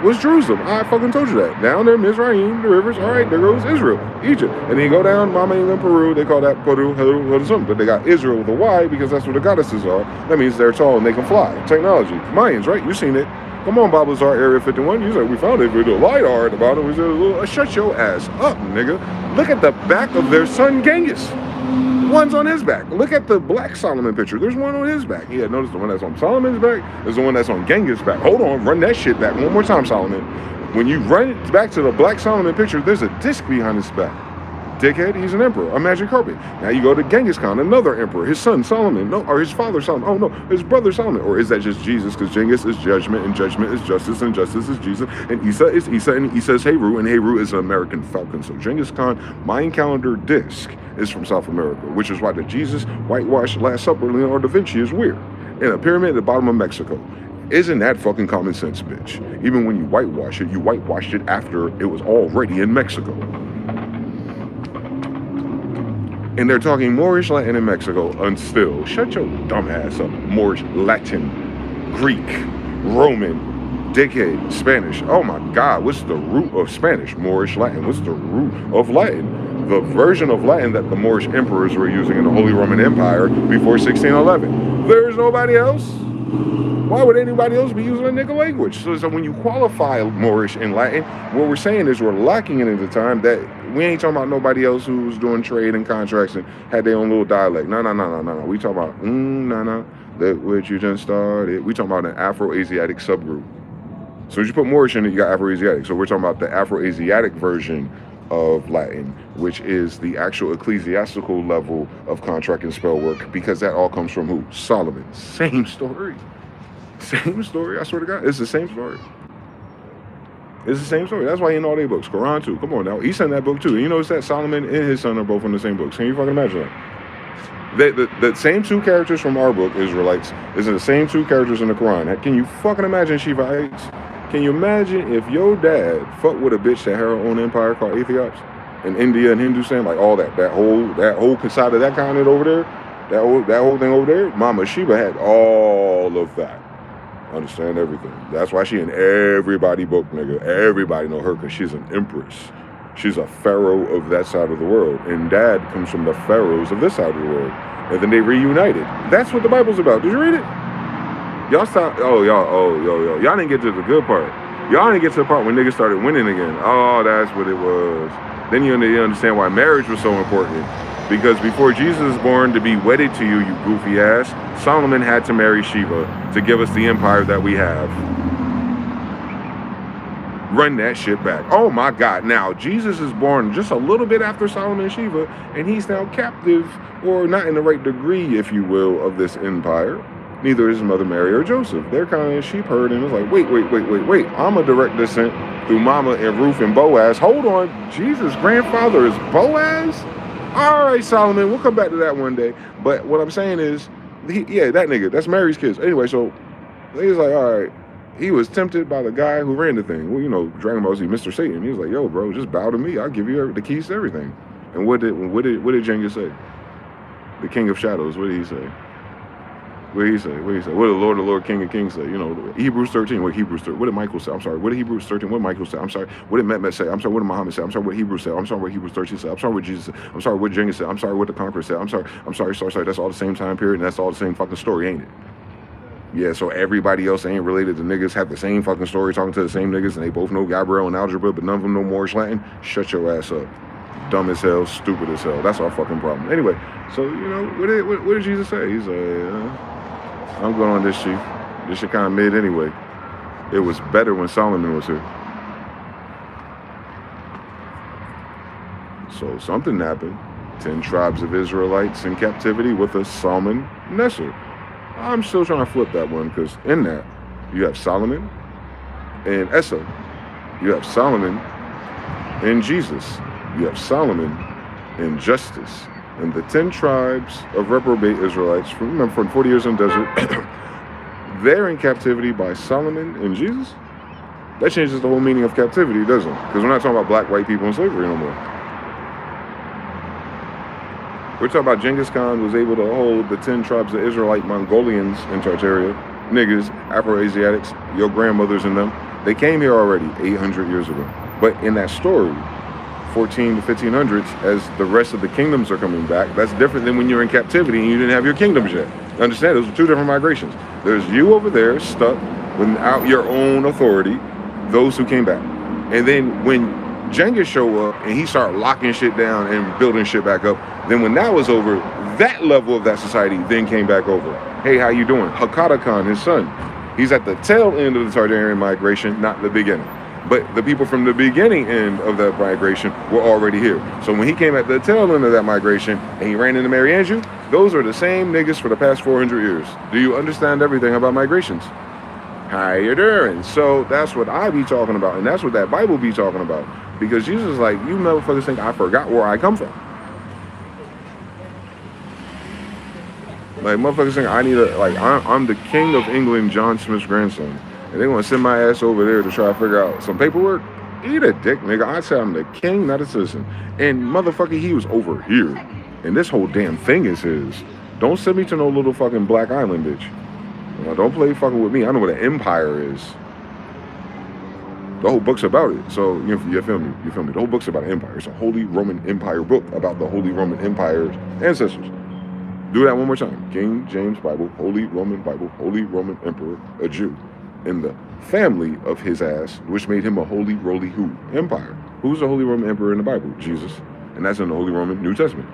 was Jerusalem. I fucking told you that. Down there, Mizraim, the rivers. All right, there goes Israel, Egypt. And then you go down, Mama England, Peru. They call that Peru, or something. But they got Israel with a Y because that's where the goddesses are. That means they're tall and they can fly. Technology. Mayans, right? You've seen it. Come on, Babylazar, Area 51. You said, we found it with a LiDAR at the bottom. We said, shut your ass up, nigga. Look at the back of their son, Genghis. One's on his back. Look at the black Solomon picture. There's one on his back. Yeah, notice the one that's on Solomon's back is the one that's on Genghis' back. Hold on, run that shit back one more time, Solomon. When you run it back to the black Solomon picture, there's a disc behind his back. Dickhead, he's an emperor, a magic carpet. Now you go to Genghis Khan, another emperor, his son Solomon, no, or his father Solomon, oh no, his brother Solomon, or is that just Jesus? Because Genghis is judgment, and judgment is justice, and justice is Jesus, and Isa is Isa, and Isa is Heru, and Heru is an American falcon. So Genghis Khan, Mayan calendar disc, is from South America, which is why the Jesus whitewashed Last Supper, Leonardo da Vinci, is weird. And a pyramid at the bottom of Mexico. Isn't that fucking common sense, bitch? Even when you whitewash it, you whitewashed it after it was already in Mexico. And they're talking Moorish Latin in Mexico, and still, shut your dumb ass up. Moorish Latin, Greek, Roman, dickhead, Spanish. Oh my God, what's the root of Spanish? Moorish Latin. What's the root of Latin? The version of Latin that the Moorish emperors were using in the Holy Roman Empire before 1611. There's nobody else. Why would anybody else be using a nigga language? So when you qualify Moorish and Latin, what we're saying is we're locking it at the time that we ain't talking about nobody else who was doing trade and contracts and had their own little dialect. No. We talking about, that what you just started. We talking about an Afro-Asiatic subgroup. So as you put Moorish in it, you got Afro-Asiatic. So we're talking about the Afro-Asiatic version of Latin, which is the actual ecclesiastical level of contract and spell work, because that all comes from who? Solomon. Same story. Same story, I swear to God. It's the same story. It's the same story. That's why he in all their books. Quran too. Come on now. He sent that book too. And you notice that Solomon and his son are both in the same books. Can you fucking imagine that? The same two characters from our book, Israelites, is the same two characters in the Quran. Can you fucking imagine Shivahites? Can you imagine if your dad fucked with a bitch that had her own empire called Ethiops in India and Hindustan, like all that whole side of that continent over there, that whole thing over there? Mama Sheba had all of that. Understand everything. That's why she in everybody book, nigga. Everybody know her because she's an empress. She's a pharaoh of that side of the world. And dad comes from the pharaohs of this side of the world. And then they reunited. That's what the Bible's about. Did you read it? Y'all stop. Y'all didn't get to the good part. Y'all didn't get to the part when niggas started winning again. Oh, that's what it was. Then you understand why marriage was so important. Because before Jesus was born to be wedded to you, you goofy ass, Solomon had to marry Sheba to give us the empire that we have. Run that shit back. Oh my God. Now, Jesus is born just a little bit after Solomon and Sheba, and he's now captive, or not in the right degree, if you will, of this empire. Neither is his mother Mary or Joseph. They're kind of sheep herd, and it's like, wait. I'm a direct descent through Mama and Ruth and Boaz. Hold on. Jesus' grandfather is Boaz? All right, Solomon, we'll come back to that one day. But what I'm saying is, that nigga, that's Mary's kids. Anyway, so he's like, all right. He was tempted by the guy who ran the thing. Well, Dragon Ball Z, Mr. Satan. He was like, yo, bro, just bow to me. I'll give you the keys to everything. And what did Jenga say? The King of Shadows, what did he say? What did he say? What did he say? What did the Lord, King of Kings say? You know, Hebrews 13. What Hebrews 13? What did Michael say? I'm sorry. What did Hebrews 13? What did Michael say? I'm sorry. What did Mehmet say? I'm sorry. What did Muhammad say? I'm sorry. What Hebrews said? I'm sorry. What Hebrews 13 said? I'm sorry. What Jesus said? I'm sorry. What Jenga said? I'm sorry. What the Conqueror said? I'm sorry. I'm sorry. Sorry. That's all the same time period, and that's all the same fucking story, ain't it? Yeah. So everybody else ain't related to niggas have the same fucking story, talking to the same niggas, and they both know Gabriel and algebra, but none of them know Moorish Latin. Shut your ass up. Dumb as hell, stupid as hell. That's our fucking problem. Anyway, so you know, what did Jesus say? He's like, I'm going on this chief. This shit kind of mid anyway. It was better when Solomon was here. So something happened. 10 tribes of Israelites in captivity with a Salman Nesser. I'm still trying to flip that one because in that, you have Solomon and Esa. You have Solomon and Jesus. You have Solomon and justice. And the 10 tribes of reprobate Israelites, from 40 years in the desert, they're in captivity by Solomon and Jesus. That changes the whole meaning of captivity, doesn't it? Because we're not talking about black, white people in slavery no more. We're talking about Genghis Khan was able to hold the 10 tribes of Israelite Mongolians in Tartaria, niggas, Afro-Asiatics, your grandmothers and them. They came here already 800 years ago. But in that story, 14 to 1500s, as the rest of the kingdoms are coming back, that's different than when you're in captivity and you didn't have your kingdoms yet. Understand? Those are two different migrations. There's you over there stuck without your own authority, those who came back. And then when Genghis show up and he start locking shit down and building shit back up, then when that was over, that level of that society then came back over. Hey, how you doing? Hakata Khan, his son, he's at the tail end of the Tartarian migration, not the beginning. But the people from the beginning end of that migration were already here. So when he came at the tail end of that migration and he ran into Mary Anjou, those are the same niggas for the past 400 years. Do you understand everything about migrations? How you doing? So that's what I be talking about, and that's what that Bible be talking about. Because Jesus is like, you motherfuckers think I forgot where I come from. Like, motherfuckers think I need I'm the king of England, John Smith's grandson. And they want to send my ass over there to try to figure out some paperwork. Eat a dick, nigga. I said I'm the king, not a citizen. And motherfucker, he was over here. And this whole damn thing is his. Don't send me to no little fucking Black Island, bitch. Don't play fucking with me. I know what an empire is. The whole book's about it. So, you feel me? You feel me? The whole book's about an empire. It's a Holy Roman Empire book about the Holy Roman Empire's ancestors. Do that one more time. King James Bible, Holy Roman Bible, Holy Roman Emperor, a Jew. In the family of his ass, which made him a holy roly who? Empire. Who's the Holy Roman Emperor in the Bible? Jesus. And that's in the Holy Roman New Testament.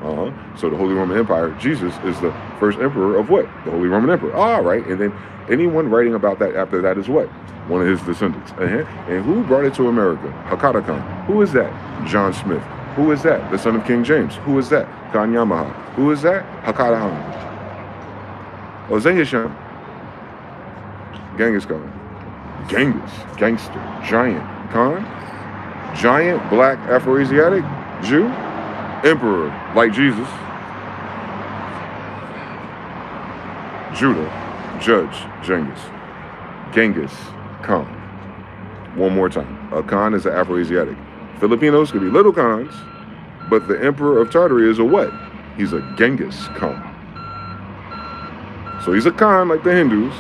So the Holy Roman Empire, Jesus is the first emperor of what? The Holy Roman Emperor. All right. And then anyone writing about that after that is what? One of his descendants. And who brought it to America? Hakata Khan. Who is that? John Smith. Who is that? The son of King James. Who is that? Khan Yamaha. Who is that? Hakata Khan. Oh, Genghis Khan. Genghis Khan. Genghis. Gangster. Giant. Khan. Giant black Afro-Asiatic Jew. Emperor like Jesus. Judah. Judge. Genghis. Genghis Khan. One more time. A Khan is an Afro-Asiatic. Filipinos could be little Khans, but the emperor of Tartary is a what? He's a Genghis Khan. So he's a Khan like the Hindus.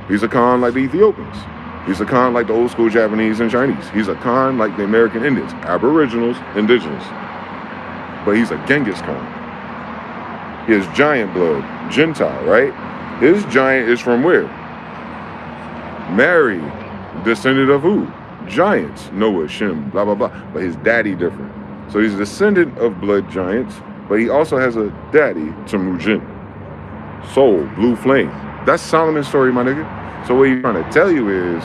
He's a Khan like the Ethiopians. He's a Khan like the old school Japanese and Chinese. He's a Khan like the American Indians, Aboriginals, indigenous. But he's a Genghis Khan. He has giant blood, Gentile, right? His giant is from where? Mary, descendant of who? Giants, Noah, Shem, blah, blah, blah. But his daddy different. So he's a descendant of blood giants, but he also has a daddy, Temujin. Soul, blue flame. That's Solomon's story, my nigga. So what he's trying to tell you is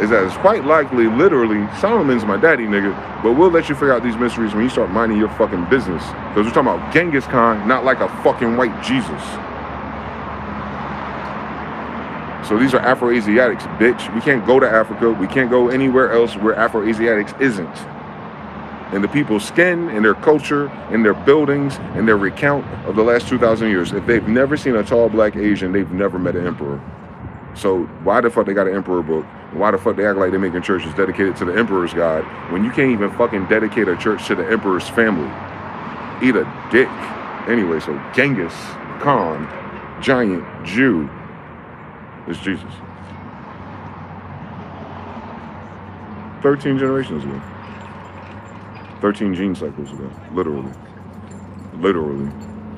that it's quite likely, literally, Solomon's my daddy, nigga, but we'll let you figure out these mysteries when you start minding your fucking business. Because we're talking about Genghis Khan, not like a fucking white Jesus. So these are Afro-Asiatics, bitch. We can't go to Africa. We can't go anywhere else where Afro-Asiatics isn't. And the people's skin and their culture and their buildings and their recount of the last 2,000 years, if they've never seen a tall black Asian, they've never met an emperor. So why the fuck they got an emperor book? Why the fuck they act like they're making churches dedicated to the emperor's god when you can't even fucking dedicate a church to the emperor's family? Eat a dick. Anyway, so Genghis Khan, giant Jew, It's Jesus. 13 generations ago. 13 gene cycles ago. Literally. Literally.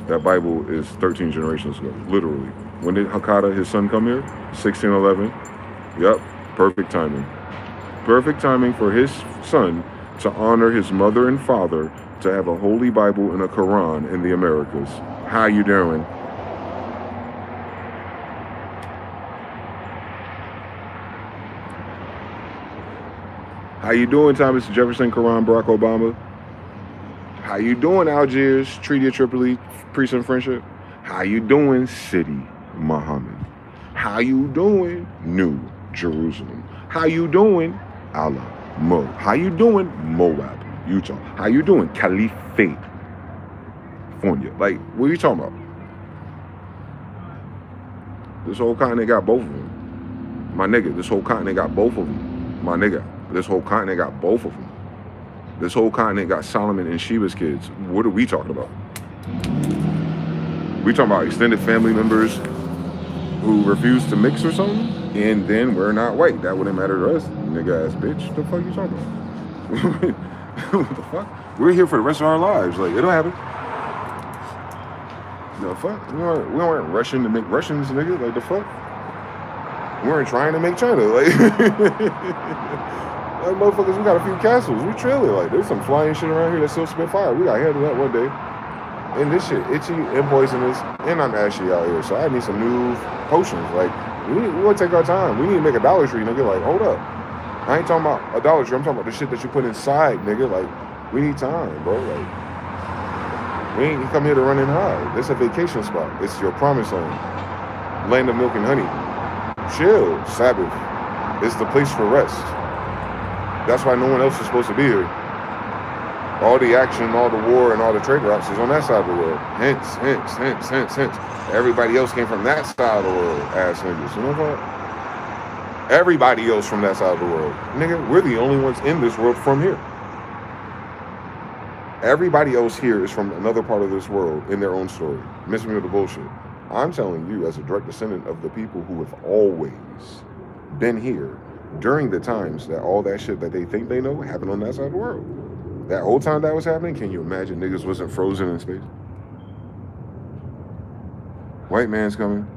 That Bible is 13 generations ago. Literally. When did Hakata, his son, come here? 1611. Yep. Perfect timing. Perfect timing for his son to honor his mother and father to have a holy Bible and a Quran in the Americas. How you doing? How you doing, Thomas Jefferson, Quran, Barack Obama? How you doing, Algiers, Treaty of Tripoli, Peace and Friendship? How you doing, City, Muhammad? How you doing, New Jerusalem? How you doing, Allah, Mo? How you doing, Moab, Utah? How you doing, Caliphate, California? Like, what are you talking about? This whole continent got both of them. My nigga, this whole continent got both of them. My nigga, this whole continent got both of them. This whole continent got Solomon and Sheba's kids. What are we talking about? We talking about extended family members who refuse to mix or something, and then we're not white. That wouldn't matter to us, nigga ass bitch. What the fuck you talking about? What the fuck? We're here for the rest of our lives. Like, it'll happen. The fuck? We weren't rushing to make Russians, nigga. Like, the fuck? We weren't trying to make China. Like, like, motherfuckers, we got a few castles. We trailing. Like, there's some flying shit around here that still spit fire. We got handled that one day. And this shit itchy and poisonous, and I'm ashy out here. So I need some new potions. Like, we want to take our time. We need to make a Dollar Tree, nigga. Like, hold up. I ain't talking about a Dollar Tree. I'm talking about the shit that you put inside, nigga. Like, we need time, bro. Like, we ain't come here to run and hide. This a vacation spot. It's your promised land. Land of milk and honey. Chill. Sabbath. It's the place for rest. That's why no one else is supposed to be here. All the action, all the war, and all the trade routes is on that side of the world. Hence. Everybody else came from that side of the world, ass niggas. You know what? Everybody else from that side of the world. Nigga, we're the only ones in this world from here. Everybody else here is from another part of this world in their own story. Miss me with the bullshit. I'm telling you, as a direct descendant of the people who have always been here during the times that all that shit that they think they know happened on that side of the world. That whole time that was happening, can you imagine niggas wasn't frozen in space? White man's coming.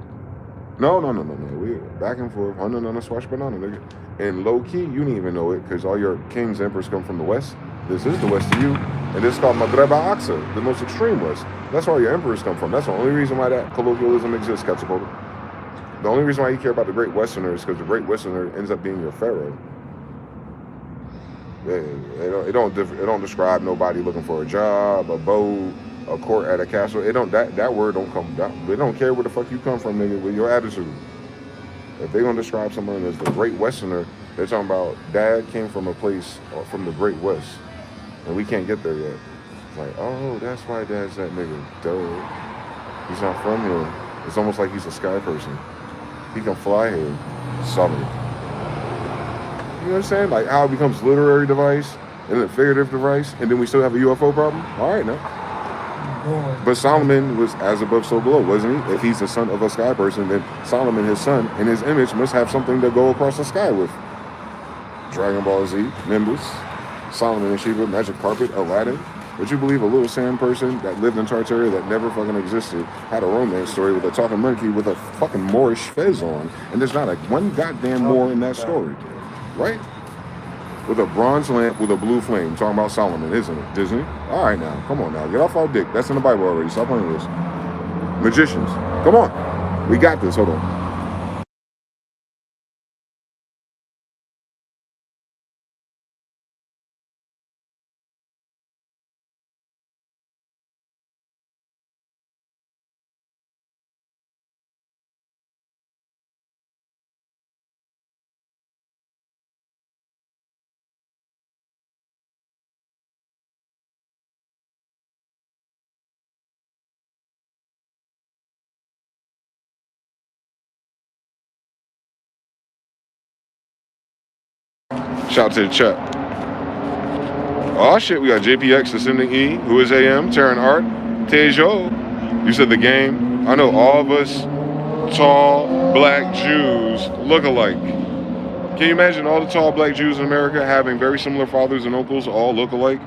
No. We back and forth. Oh, no, swash banana, nigga. And low key, you didn't even know it because all your kings, emperors come from the west. This is the west to you. And this is called Maghreb al-Aqsa, the most extreme west. That's where all your emperors come from. That's the only reason why that colloquialism exists, Quetzalcoatl. The only reason why you care about the Great Westerner is because the Great Westerner ends up being your pharaoh. It don't describe nobody looking for a job, a boat, a court at a castle. That word don't come down. They don't care where the fuck you come from, nigga, with your attitude. If they're gonna describe someone as the Great Westerner, they're talking about dad came from a place from the Great West, and we can't get there yet. It's like, oh, that's why dad's that nigga. Duh. He's not from here. It's almost like he's a sky person. He can fly here. Solid. You know what I'm saying? Like how it becomes literary device and then figurative device, and then we still have a UFO problem? All right, now. But Solomon was as above, so below, wasn't he? If he's the son of a sky person, then Solomon, his son, in his image must have something to go across the sky with. Dragon Ball Z, Nimbus, Solomon and Sheba, Magic Carpet, Aladdin. Would you believe a little sand person that lived in Tartaria that never fucking existed had a romance story with a talking monkey with a fucking Moorish fez on, and there's not one goddamn Moor in that story, right? With a bronze lamp with a blue flame, talking about Solomon, isn't it? Disney? All right now, come on now, get off our dick. That's in the Bible already. Stop playing with this. Magicians, come on, we got this. Hold on. Shout out to the chat. Oh shit, we got JPX, Ascending E, Who is AM, Terran Art, Tejo. You said the game. I know all of us tall black Jews look alike. Can you imagine all the tall black Jews in America having very similar fathers and uncles, all look alike?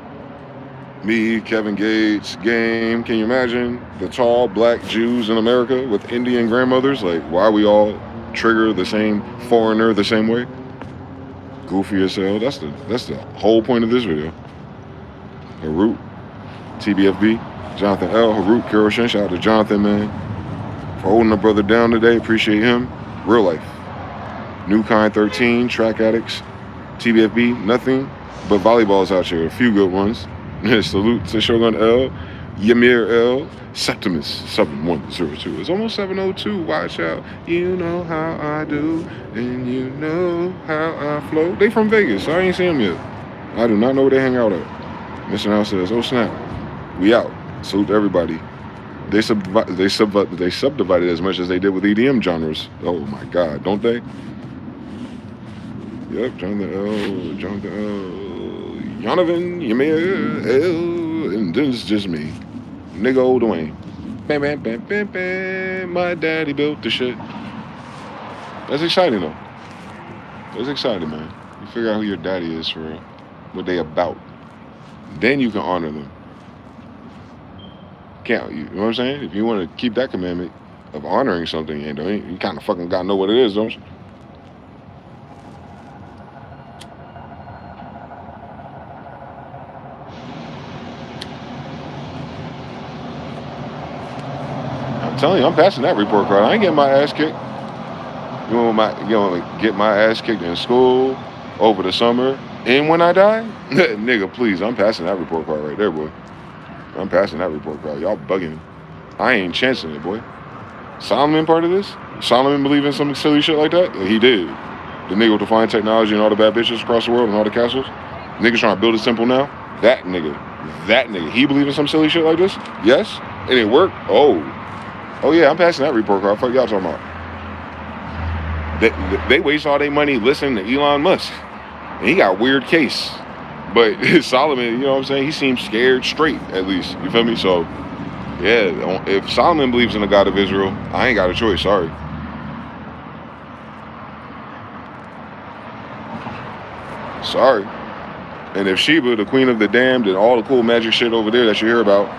Me, Kevin Gates, Game. Can you imagine the tall black Jews in America with Indian grandmothers? Like, why we all trigger the same foreigner the same way? Goofy as hell. That's the whole point of this video. Harut, TBFB, Jonathan L, Harut, Kiroshin. Shout out to Jonathan, man, for holding a brother down today. Appreciate him. Real life. New Kind 13, Track Addicts, TBFB, nothing but volleyballs out here. A few good ones. Salute to Shogun L, Ymir L, Septimus 7102. It's almost 702. Watch out. You know how I do, and you know how I flow. They from Vegas. I ain't seen them yet. I do not know where they hang out at. Mr. Now says, oh snap. We out. Salute to everybody. They subdivided as much as they did with EDM genres. Oh my God, don't they? Yep, Jonathan L, Yonovan, Ymir L, and this is just me. Nigga old Dwayne. Bam, bam, bam, bam, bam. My daddy built the shit. That's exciting though. That's exciting, man. You figure out who your daddy is for real. What they about. Then you can honor them. Can't you know what I'm saying? If you want to keep that commandment of honoring something, you kind of fucking gotta know what it is, don't you? I'm telling you, I'm passing that report card. I ain't getting my ass kicked. You want to get my ass kicked in school over the summer and when I die? Nigga, please, I'm passing that report card right there, boy. I'm passing that report card. Y'all bugging me. I ain't chancing it, boy. Solomon part of this? Solomon believe in some silly shit like that? Yeah, he did. The nigga with the fine technology and all the bad bitches across the world and all the castles. Niggas trying to build a temple now. That nigga, he believe in some silly shit like this? Yes? And it worked? Oh yeah, I'm passing that report card. Fuck y'all talking about. They waste all their money listening to Elon Musk. And he got a weird case. But Solomon, you know what I'm saying? He seems scared straight, at least. You feel me? So, yeah, if Solomon believes in the God of Israel, I ain't got a choice. Sorry. Sorry. And if Sheba, the queen of the damned, and all the cool magic shit over there that you hear about,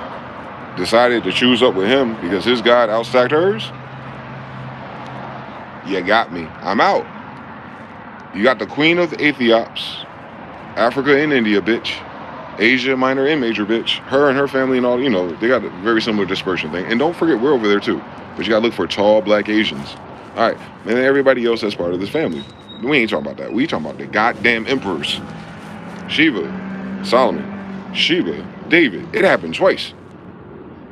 decided to choose up with him because his God outstacked hers, you got me. I'm out. You got the queen of the Ethiops, Africa and India, bitch. Asia Minor and Major, bitch. Her and her family and all, they got a very similar dispersion thing. And don't forget, we're over there too. But you gotta look for tall black Asians. All right, and then everybody else that's part of this family. We ain't talking about that. We talking about the goddamn emperors. Sheba, Solomon, Sheba, David. It happened twice.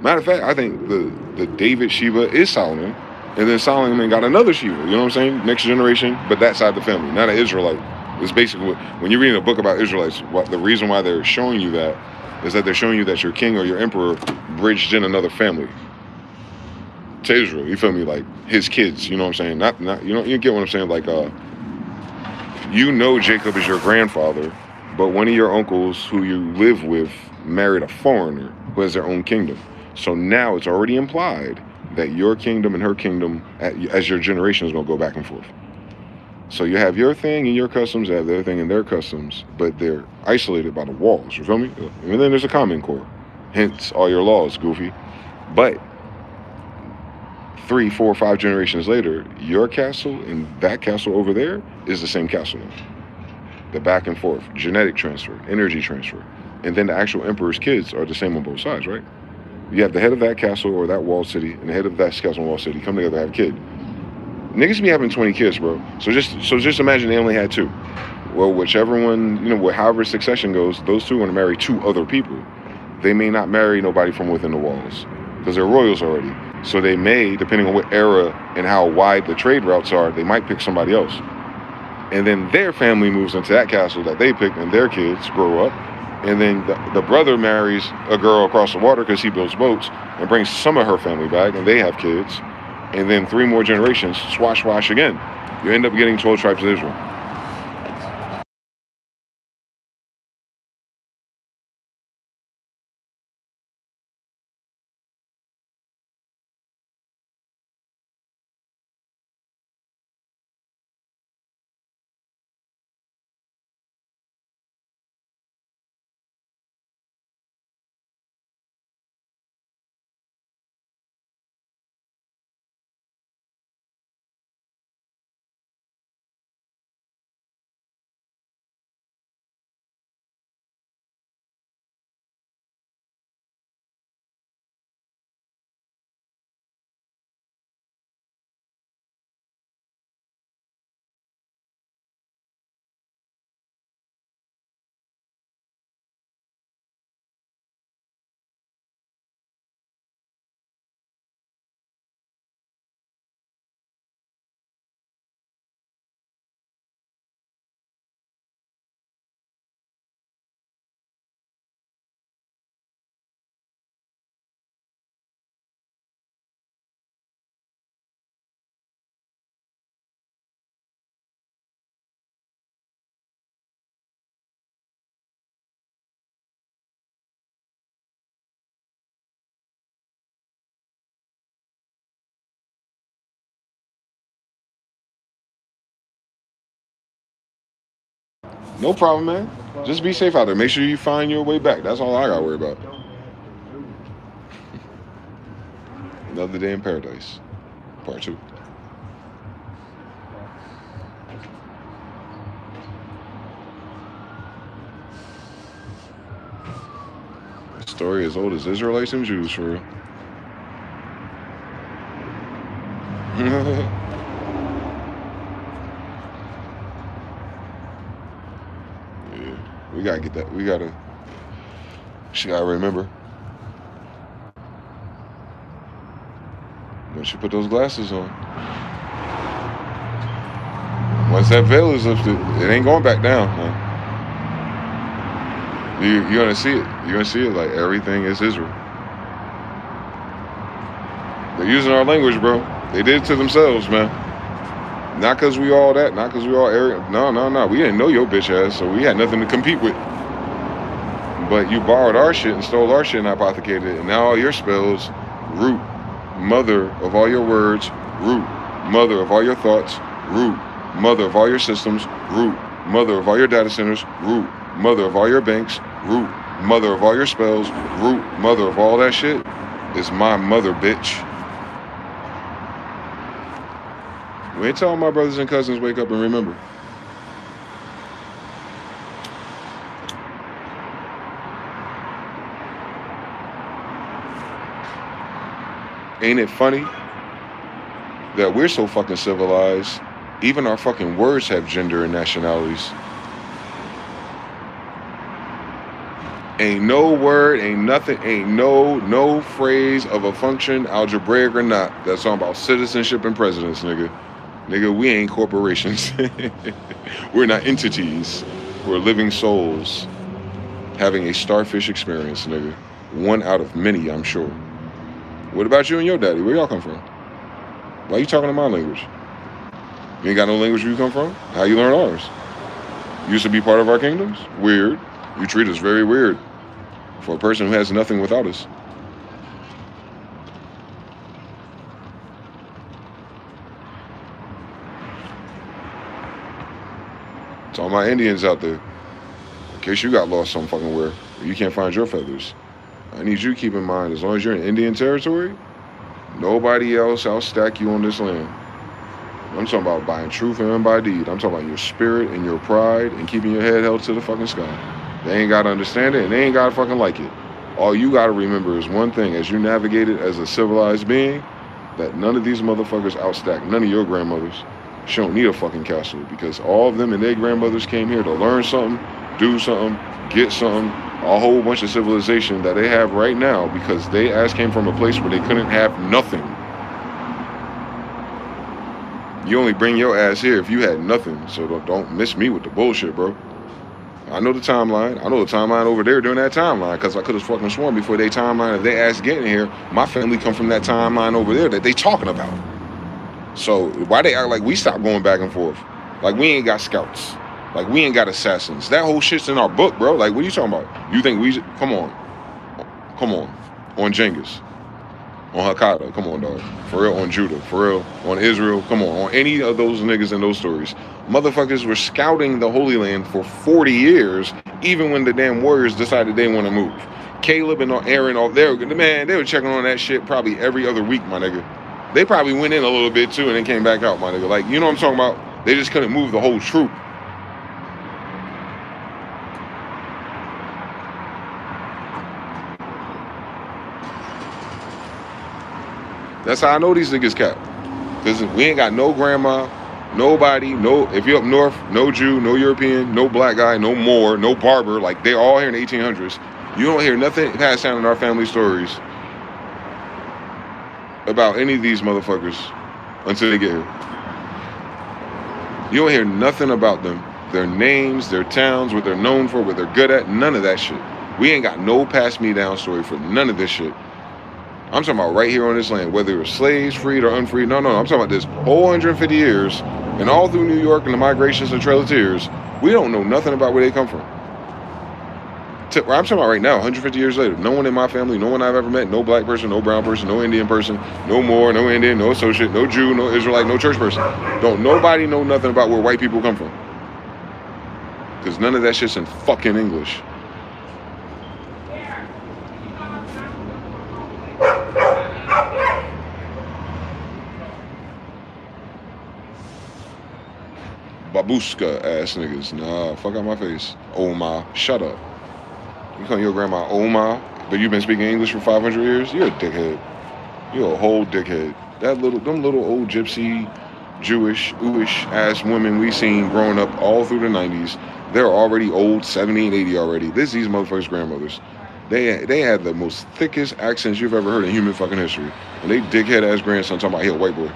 Matter of fact, I think the David Sheba is Solomon. And then Solomon got another Sheba, you know what I'm saying? Next generation, but that side of the family, not an Israelite. It's basically, when you're reading a book about Israelites, the reason why they're showing you that is that they're showing you that your king or your emperor bridged in another family to Israel. You feel me? Like his kids, you know what I'm saying? Not you get what I'm saying? Like, Jacob is your grandfather, but one of your uncles who you live with married a foreigner who has their own kingdom. So now it's already implied that your kingdom and her kingdom, as your generation, is going to go back and forth. So you have your thing and your customs, they have their thing and their customs, but they're isolated by the walls, you feel me? And then there's a common core, hence all your laws, goofy. But 3, 4, 5 generations later, your castle and that castle over there is the same castle now. The back and forth, genetic transfer, energy transfer. And then the actual emperor's kids are the same on both sides, right? You have the head of that castle or that walled city and the head of that castle and walled city come together to have a kid. Niggas be having 20 kids, bro. So just imagine they only had 2. Well, whichever one, however succession goes, those 2 are going to marry 2 other people. They may not marry nobody from within the walls because they're royals already. So they may, depending on what era and how wide the trade routes are, they might pick somebody else. And then their family moves into that castle that they picked and their kids grow up. And then the brother marries a girl across the water because he builds boats and brings some of her family back and they have kids. And then 3 more generations, swash again. You end up getting 12 tribes of Israel. No problem, man. Just be safe out there. Make sure you find your way back. That's all I gotta worry about. Another day in paradise. Part 2. Story as old as Israelites and Jews, for real. Yeah, we gotta get that. She gotta remember. When she put those glasses on, once that veil is lifted, it ain't going back down, man. You're gonna see it. You're gonna see it like everything is Israel. They're using our language, bro. They did it to themselves, man. Not because we all that, not because we all arrogant. No. We didn't know your bitch ass, so we had nothing to compete with. But you borrowed our shit and stole our shit and hypothecated it, and now all your spells, root, mother of all your words, root, mother of all your thoughts, root, mother of all your systems, root, mother of all your data centers, root, mother of all your banks, root, mother of all your spells, root, mother of all that shit is my mother, bitch. We ain't telling my brothers and cousins wake up and remember. Ain't it funny that we're so fucking civilized, even our fucking words have gender and nationalities. Ain't no word, ain't nothing, ain't no phrase of a function, algebraic or not, that's talking about citizenship and presidents, nigga. Nigga, we ain't corporations. We're not entities. We're living souls having a starfish experience, nigga. One out of many, I'm sure. What about you and your daddy? Where y'all come from? Why you talking in my language? You ain't got no language where you come from? How you learn ours? You used to be part of our kingdoms? Weird. You treat us very weird for a person who has nothing without us. To all my Indians out there, in case you got lost some fucking where, you can't find your feathers. I need you to keep in mind, as long as you're in Indian territory, nobody else outstack you on this land. I'm talking about by truth and by deed. I'm talking about your spirit and your pride and keeping your head held to the fucking sky. They ain't got to understand it and they ain't got to fucking like it. All you got to remember is one thing, as you navigate it as a civilized being, that none of these motherfuckers outstack none of your grandmothers. She don't need a fucking castle because all of them and their grandmothers came here to learn something, do something, get something, a whole bunch of civilization that they have right now because they ass came from a place where they couldn't have nothing. You only bring your ass here if you had nothing, so don't miss me with the bullshit, bro. I know the timeline. I know the timeline over there during that timeline because I could have fucking sworn before they timeline, if they ass getting here, my family come from that timeline over there that they talking about. So why they act like we stopped going back and forth? Like we ain't got scouts. Like we ain't got assassins. That whole shit's in our book, bro. Like what are you talking about? You think we, come on. On Genghis. On Hakata, come on, dog. For real, on Judah. For real, on Israel. Come on any of those niggas in those stories. Motherfuckers were scouting the Holy Land for 40 years, even when the damn warriors decided they want to move. Caleb and Aaron, they were checking on that shit probably every other week, my nigga. They probably went in a little bit too and then came back out, my nigga. Like, you know what I'm talking about? They just couldn't move the whole troop. That's how I know these niggas cap. Because we ain't got no grandma, nobody, if you're up north, no Jew, no European, no black guy, no Moor, no barber. Like, they're all here in the 1800s. You don't hear nothing passed down in our family stories about any of these motherfuckers until they get here. You don't hear nothing about them. Their names, their towns, what they're known for, what they're good at, none of that shit. We ain't got no pass me down story for none of this shit. I'm talking about right here on this land, whether it was slaves, freed or unfreed. No, I'm talking about this whole 150 years and all through New York and the migrations and Trail of Tears. We don't know nothing about where they come from. I'm talking about right now, 150 years later. No one in my family, no one I've ever met, no black person, no brown person, no Indian person, no Moor, no Indian, no associate, no Jew, no Israelite, no church person. Don't nobody know nothing about where white people come from. Because none of that shit's in fucking English. Babushka ass niggas. Nah, fuck out my face. Oma, shut up. You call your grandma Oma, but you've been speaking English for 500 years? You're a dickhead. You're a whole dickhead. Them little old gypsy, Jewish, ooish ass women we seen growing up all through the 90s, they're already old, 70 and 80 already. These motherfuckers' grandmothers. They had the most thickest accents you've ever heard in human fucking history. And they dickhead ass grandson talking about he a white boy.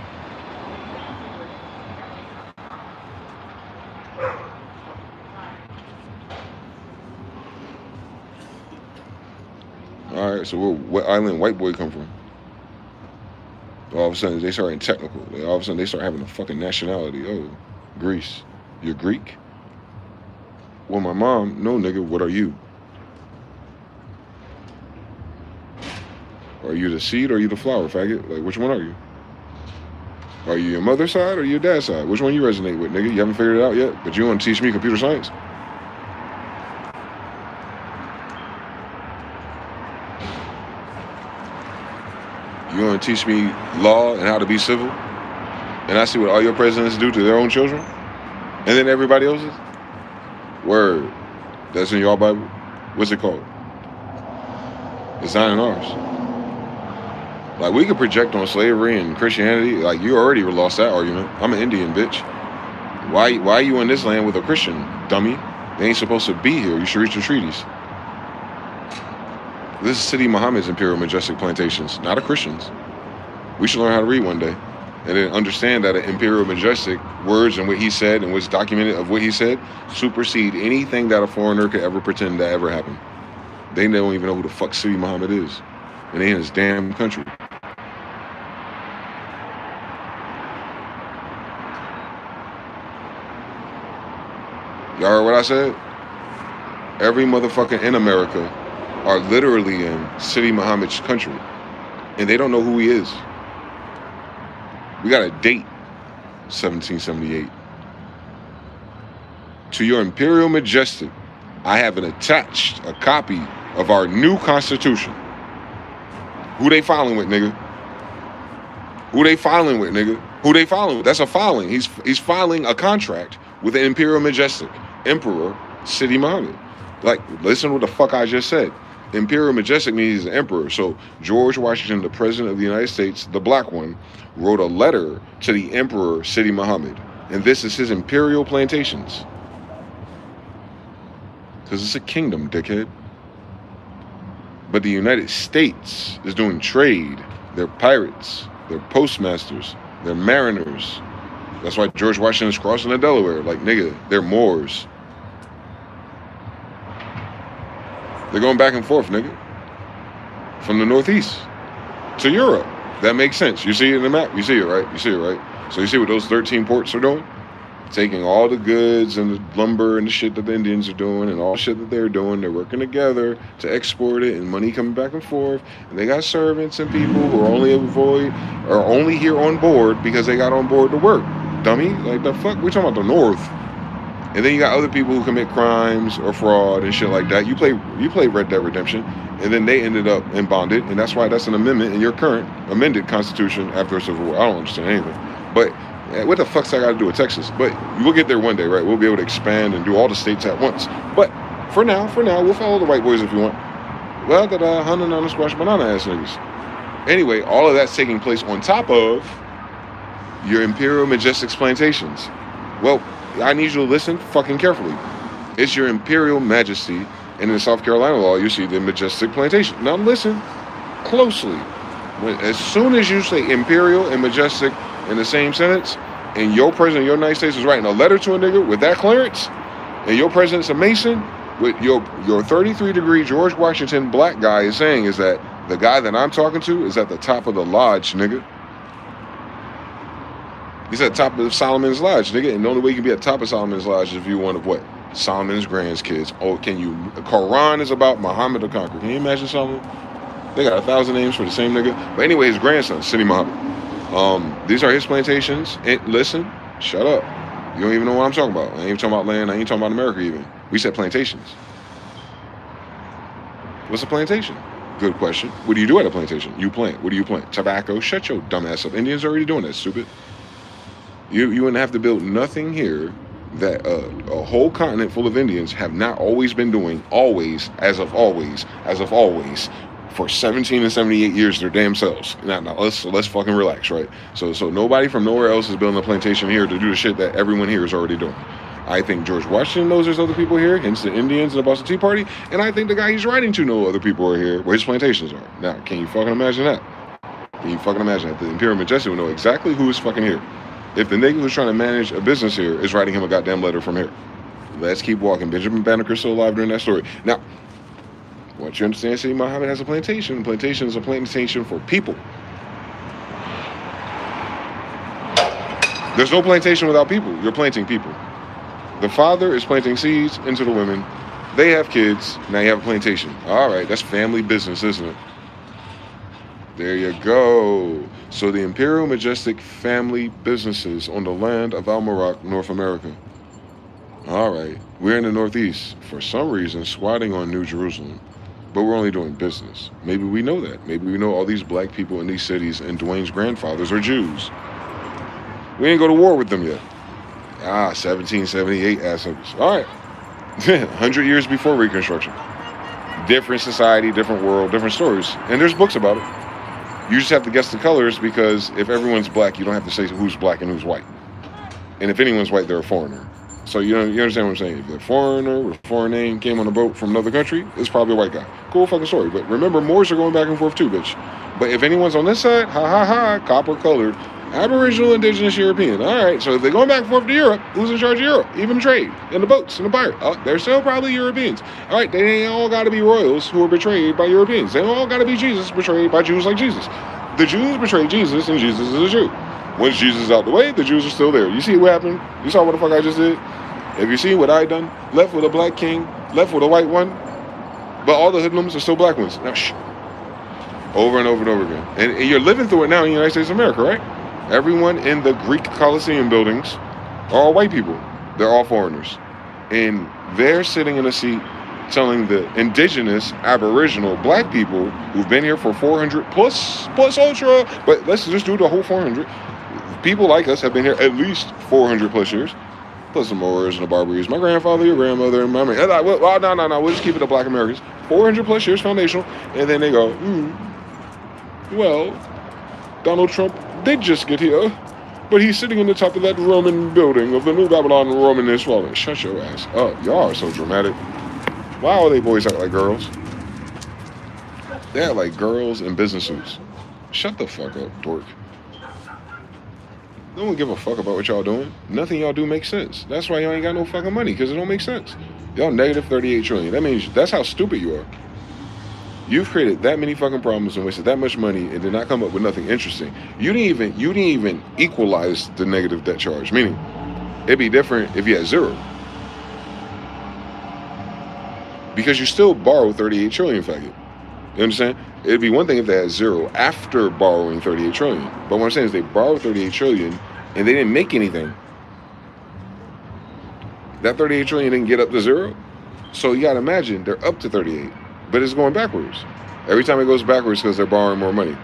All right, so what island white boy come from? All of a sudden they start getting technical. All of a sudden they start having a fucking nationality. Oh, Greece. You're Greek? Well, my mom, no nigga, what are you? Are you the seed or are you the flower, faggot? Like, which one are you? Are you your mother's side or your dad's side? Which one you resonate with, nigga? You haven't figured it out yet, but you want to teach me computer science? You want to teach me law and how to be civil? And I see what all your presidents do to their own children? And then everybody else's? Word. That's in your Bible? What's it called? It's not in ours. Like, we could project on slavery and Christianity. Like, you already lost that argument. I'm an Indian, bitch. Why are you in this land with a Christian, dummy? They ain't supposed to be here. You should read the treaties. This is Sidi Muhammad's Imperial Majestic Plantations, not a Christian's. We should learn how to read one day. And then understand that an Imperial Majestic words and what he said and what's documented of what he said supersede anything that a foreigner could ever pretend that ever happened. They don't even know who the fuck Sidi Muhammad is. And they in his damn country. Y'all heard what I said? Every motherfucker in America are literally in Sidi Muhammad's country. And they don't know who he is. We got a date, 1778. To your Imperial Majestic, I have attached a copy of our new Constitution. Who they filing with, nigga? Who they filing with, nigga? Who they filing with? That's a filing. He's filing a contract with the Imperial Majestic, Emperor Sidi Muhammad. Like, listen to what the fuck I just said. Imperial Majestic means he's an emperor. So George Washington, the president of the United States, the black one, wrote a letter to the Emperor Sidi Muhammad. And this is his imperial plantations. Because it's a kingdom, dickhead. But the United States is doing trade. They're pirates. They're postmasters. They're mariners. That's why George Washington's crossing the Delaware. Like, nigga, they're Moors. They're going back and forth, nigga. From the Northeast to Europe. That makes sense. You see it in the map? You see it, right? You see it, right? So you see what those 13 ports are doing? Taking all the goods and the lumber and the shit that the Indians are doing and all the shit that they're doing. They're working together to export it and money coming back and forth. And they got servants and people who are only here on board because they got on board to work. Dummy. Like, the fuck? We're talking about the North. And then you got other people who commit crimes or fraud and shit like that. You play Red Dead Redemption, and then they ended up in bonded, and that's why that's an amendment in your current amended Constitution after a Civil War. I don't understand anything. But what the fuck's that got to do with Texas? But we'll get there one day, right? We'll be able to expand and do all the states at once. But for now, we'll follow the white boys if you want. Well, that hunting on the squash banana ass niggas. Anyway, all of that's taking place on top of your Imperial Majestic plantations. Well, I need you to listen fucking carefully. It's your Imperial Majesty, and in the South Carolina law, you see the Majestic Plantation. Now listen closely. As soon as you say Imperial and Majestic in the same sentence, and your president of the United States is writing a letter to a nigga with that clearance, and your president's a Mason, what your 33-degree George Washington black guy is saying is that the guy that I'm talking to is at the top of the lodge, nigga. He's at the top of Solomon's Lodge, nigga. And the only way you can be at the top of Solomon's Lodge is if you're one of what? Solomon's grandkids. Oh, can you? The Quran is about Muhammad the Conqueror. Can you imagine Solomon? They got 1,000 names for the same nigga. But anyway, his grandson, Sidi Muhammad. These are his plantations. And listen, shut up. You don't even know what I'm talking about. I ain't talking about land. I ain't talking about America even. We said plantations. What's a plantation? Good question. What do you do at a plantation? You plant. What do you plant? Tobacco. Shut your dumb ass up. Indians are already doing that, stupid. You wouldn't have to build nothing here that a whole continent full of Indians have not always been doing, always, as of always, for 17 and 78 years their damn selves. Now let's fucking relax, right? So nobody from nowhere else is building a plantation here to do the shit that everyone here is already doing. I think George Washington knows there's other people here, hence the Indians and the Boston Tea Party, and I think the guy he's writing to know other people are here where his plantations are. Now, can you fucking imagine that? Can you fucking imagine that? The Imperial Majestic would know exactly who is fucking here. If the nigga who's trying to manage a business here is writing him a goddamn letter from here. Let's keep walking. Benjamin Banneker's still alive during that story. Now, once you understand, Sayyid Muhammad has a plantation. A plantation is a plantation for people. There's no plantation without people. You're planting people. The father is planting seeds into the women. They have kids. Now you have a plantation. All right, that's family business, isn't it? There you go. So the Imperial Majestic family businesses on the land of Al-Marak, North America. All right, we're in the Northeast, for some reason, squatting on New Jerusalem. But we're only doing business. Maybe we know that. Maybe we know all these black people in these cities and Dwayne's grandfathers are Jews. We ain't go to war with them yet. 1778 assholes. All right. 100 years before Reconstruction. Different society, different world, different stories. And there's books about it. You just have to guess the colors because if everyone's black, you don't have to say who's black and who's white. And if anyone's white, they're a foreigner. So you understand what I'm saying? If you're a foreigner with a foreign name came on a boat from another country, it's probably a white guy. Cool fucking story. But remember, Moors are going back and forth too, bitch. But if anyone's on this side, copper colored, Aboriginal, Indigenous, European. All right, so if they're going back and forth to Europe, who's in charge of Europe? Even trade and the boats and the pirate. They're still probably Europeans. All right, they ain't all got to be royals who were betrayed by Europeans. They all got to be Jesus betrayed by Jews like Jesus. The Jews betrayed Jesus, and Jesus is a Jew. Once Jesus is out the way, the Jews are still there. You see what happened? You saw what the fuck I just did? Have you seen what I done? Left with a black king, left with a white one, but all the hoodlums are still black ones. Now, over and over and over again. And you're living through it now in the United States of America, right? Everyone in the Greek Colosseum buildings are all white people. They're all foreigners. And they're sitting in a seat telling the indigenous, aboriginal black people who've been here for 400 plus ultra, but let's just do the whole 400. People like us have been here at least 400 plus years. Plus the Moors and the Barbaries. My grandfather, your grandmother, and my man. Well, no. We'll just keep it the black Americans. 400 plus years foundational. And then they go, well, Donald Trump did just get here, but he's sitting in the top of that Roman building of the New Babylon. Roman is falling. Shut your ass up. Y'all are so dramatic. Why all they boys act like girls? They act like girls in business suits. Shut the fuck up, dork. No one give a fuck about what y'all doing. Nothing y'all do makes sense. That's why y'all ain't got no fucking money, because it don't make sense. Y'all negative 38 trillion. That means that's how stupid you are. You've created that many fucking problems and wasted that much money and did not come up with nothing interesting. You didn't even equalize the negative debt charge. Meaning, it'd be different if you had zero. Because you still borrow 38 trillion, faggot. You understand? It'd be one thing if they had zero after borrowing 38 trillion. But what I'm saying is they borrowed 38 trillion and they didn't make anything. That 38 trillion didn't get up to zero. So you gotta imagine they're up to 38, but it's going backwards. Every time it goes backwards because they're borrowing more money.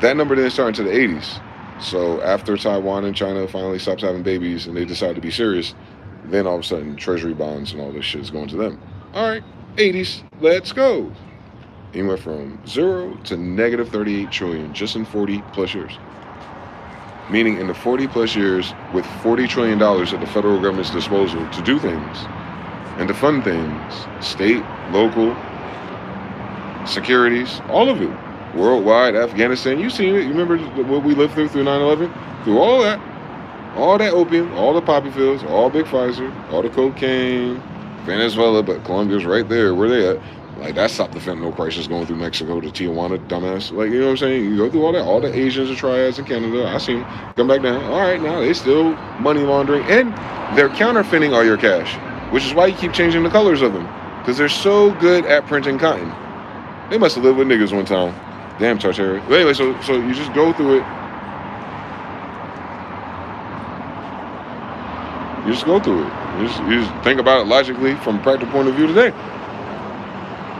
That number didn't start into the 80s. So after Taiwan and China finally stops having babies and they decide to be serious, then all of a sudden treasury bonds and all this shit is going to them. All right, 80s, let's go. He went from zero to negative 38 trillion just in 40 plus years. Meaning in the 40 plus years with $40 trillion at the federal government's disposal to do things and to fund things, state, local, securities, all of it, worldwide, Afghanistan, you've seen it. You remember what we lived through 9/11? Through all that opium, all the poppy fields, all big Pfizer, all the cocaine, Venezuela, but Colombia's right there. Where they at? Like, that stopped the fentanyl crisis going through Mexico to Tijuana, dumbass. Like, you know what I'm saying? You go through all the Asians and triads in Canada. I seen them come back down. All right, now they still money laundering. And they're counterfeiting all your cash, which is why you keep changing the colors of them. Because they're so good at printing cotton. They must have lived with niggas one time. Damn, Tartaria. But anyway, so you just go through it. You just go through it. You just think about it logically from a practical point of view today.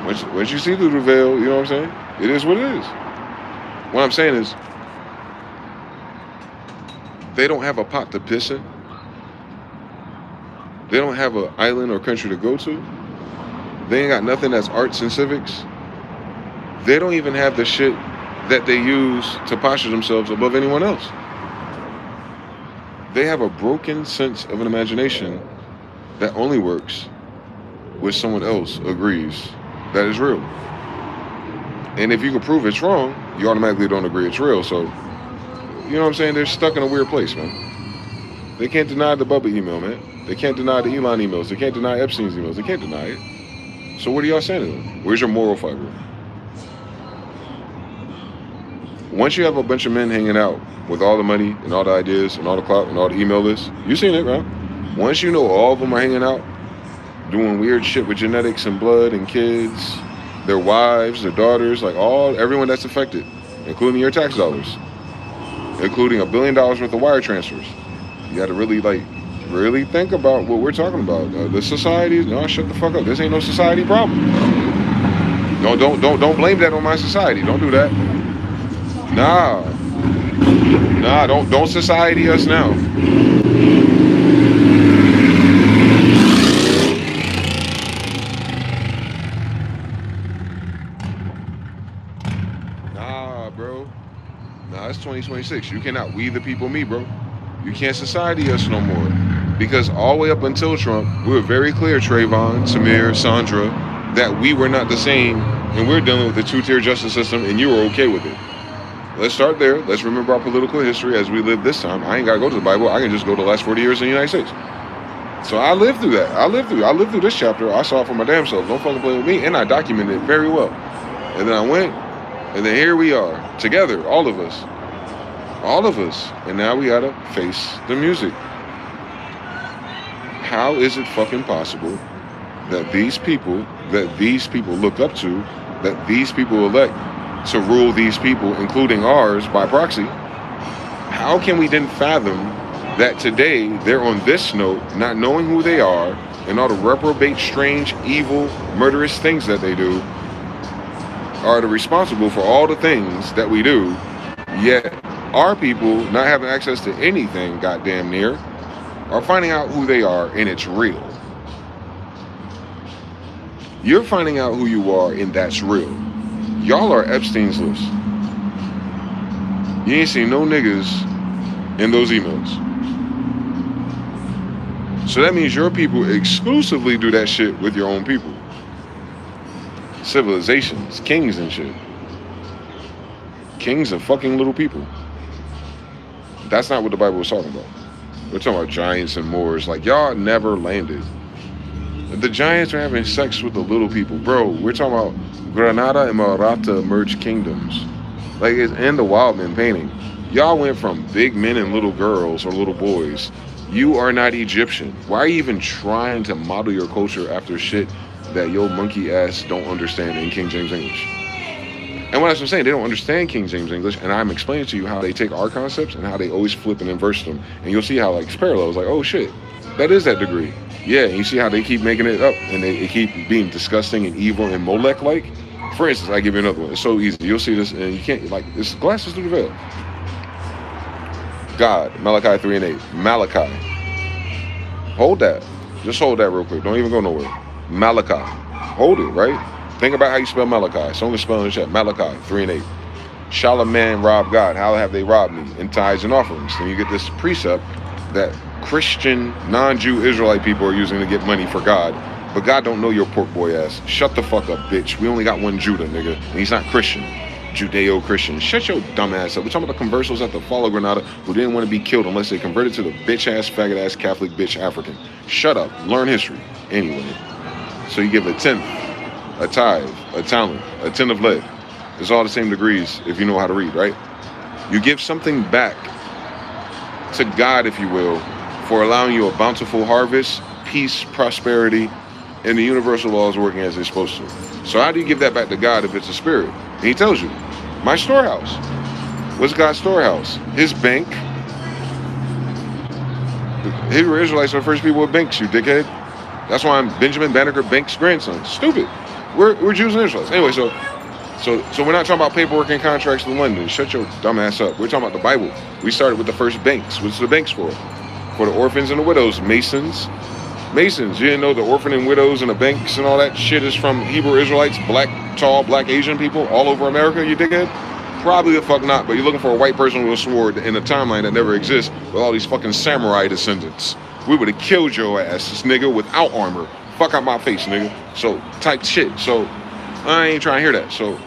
Once you see through the veil, you know what I'm saying? It is what it is. What I'm saying is, they don't have a pot to piss in. They don't have an island or country to go to. They ain't got nothing that's arts and civics. They don't even have the shit that they use to posture themselves above anyone else. They have a broken sense of an imagination that only works when someone else agrees that it's real. And if you can prove it's wrong, you automatically don't agree it's real. So, you know what I'm saying? They're stuck in a weird place, man. They can't deny the Bubba email, man. They can't deny the Elon emails. They can't deny Epstein's emails. They can't deny it. So what are y'all saying to them? Where's your moral fiber? Once you have a bunch of men hanging out with all the money and all the ideas and all the clout and all the email lists, you seen it, right? Once you know all of them are hanging out, doing weird shit with genetics and blood and kids, their wives, their daughters, like everyone that's affected, including your tax dollars, including $1 billion worth of wire transfers. You got to really think about what we're talking about. The society, no, shut the fuck up. This ain't no society problem. Don't blame that on my society. Don't do that. Nah, don't society us now. Nah, bro. Nah, it's 2026. You cannot we the people me, bro. You can't society us no more. Because all the way up until Trump, we were very clear, Trayvon, Samir, Sandra, that we were not the same, and we're dealing with a two-tier justice system, and you were okay with it. Let's start there. Let's remember our political history as we live this time. I ain't got to go to the Bible. I can just go to the last 40 years in the United States. So I lived through that. I lived through this chapter. I saw it for my damn self. Don't fucking play with me. And I documented it very well. And then I went, and then here we are, together, all of us. All of us. And now we got to face the music. How is it fucking possible that these people look up to, that these people elect to rule these people, including ours, by proxy? How can we then fathom that today they're on this note, not knowing who they are, and all the reprobate, strange, evil, murderous things that they do, are the responsible for all the things that we do, yet our people, not having access to anything goddamn near, are finding out who they are, and it's real. You're finding out who you are, and that's real. Y'all are Epstein's list. You ain't seen no niggas in those emails. So that means your people exclusively do that shit with your own people. Civilizations, kings and shit. Kings of fucking little people. That's not what the Bible was talking about. We're talking about giants and Moors. Like, y'all never landed. The giants are having sex with the little people. Bro, we're talking about Granata and Marata merged kingdoms. Like, it's in the Wildman painting. Y'all went from big men and little girls or little boys. You are not Egyptian. Why are you even trying to model your culture after shit that your monkey ass don't understand in King James English? And what I'm saying, they don't understand King James English, and I'm explaining to you how they take our concepts and how they always flip and inverse them. And you'll see how, like, it's parallels. Like, oh shit, that is that degree. Yeah, and you see how they keep making it up, and they keep being disgusting and evil and Molech-like. For instance, I give you another one. It's so easy. You'll see this, and you can't, like, it's glasses through the veil. God, Malachi 3 and 8. Malachi. Hold that. Just hold that real quick. Don't even go nowhere. Malachi. Hold it, right? Think about how you spell Malachi. Someone spell in the chat. Malachi 3 and 8. Shall a man rob God? How have they robbed me? In tithes and offerings. And you get this precept that Christian, non-Jew Israelite people are using to get money for God. But God don't know your pork boy ass. Shut the fuck up, bitch. We only got one Judah, nigga. And he's not Christian. Judeo-Christian. Shut your dumb ass up. We're talking about the conversos at the fall of Granada who didn't want to be killed unless they converted to the bitch-ass, faggot-ass, Catholic bitch African. Shut up. Learn history. Anyway. So you give a tenth, a tithe, a talent, a tin of lead. It's all the same degrees if you know how to read, right? You give something back to God, if you will, for allowing you a bountiful harvest, peace, prosperity, and the universal laws working as they're supposed to. So how do you give that back to God if it's a spirit? And he tells you, my storehouse. What's God's storehouse? His bank. The Hebrew Israelites are the first people with banks, you dickhead. That's why I'm Benjamin Banneker Banks' grandson. Stupid. We're Jews and Israelites. Anyway, so we're not talking about paperwork and contracts in London. Shut your dumb ass up. We're talking about the Bible. We started with the first banks. What's the banks for? For the orphans and the widows. Masons. You didn't know the orphan and widows and the banks and all that shit is from Hebrew Israelites, tall, black Asian people all over America, you dickhead? Probably the fuck not, but you're looking for a white person with a sword in a timeline that never exists with all these fucking samurai descendants. We would have killed your ass, this nigga, without armor. Fuck out my face, nigga. So, type shit. So, I ain't trying to hear that. So,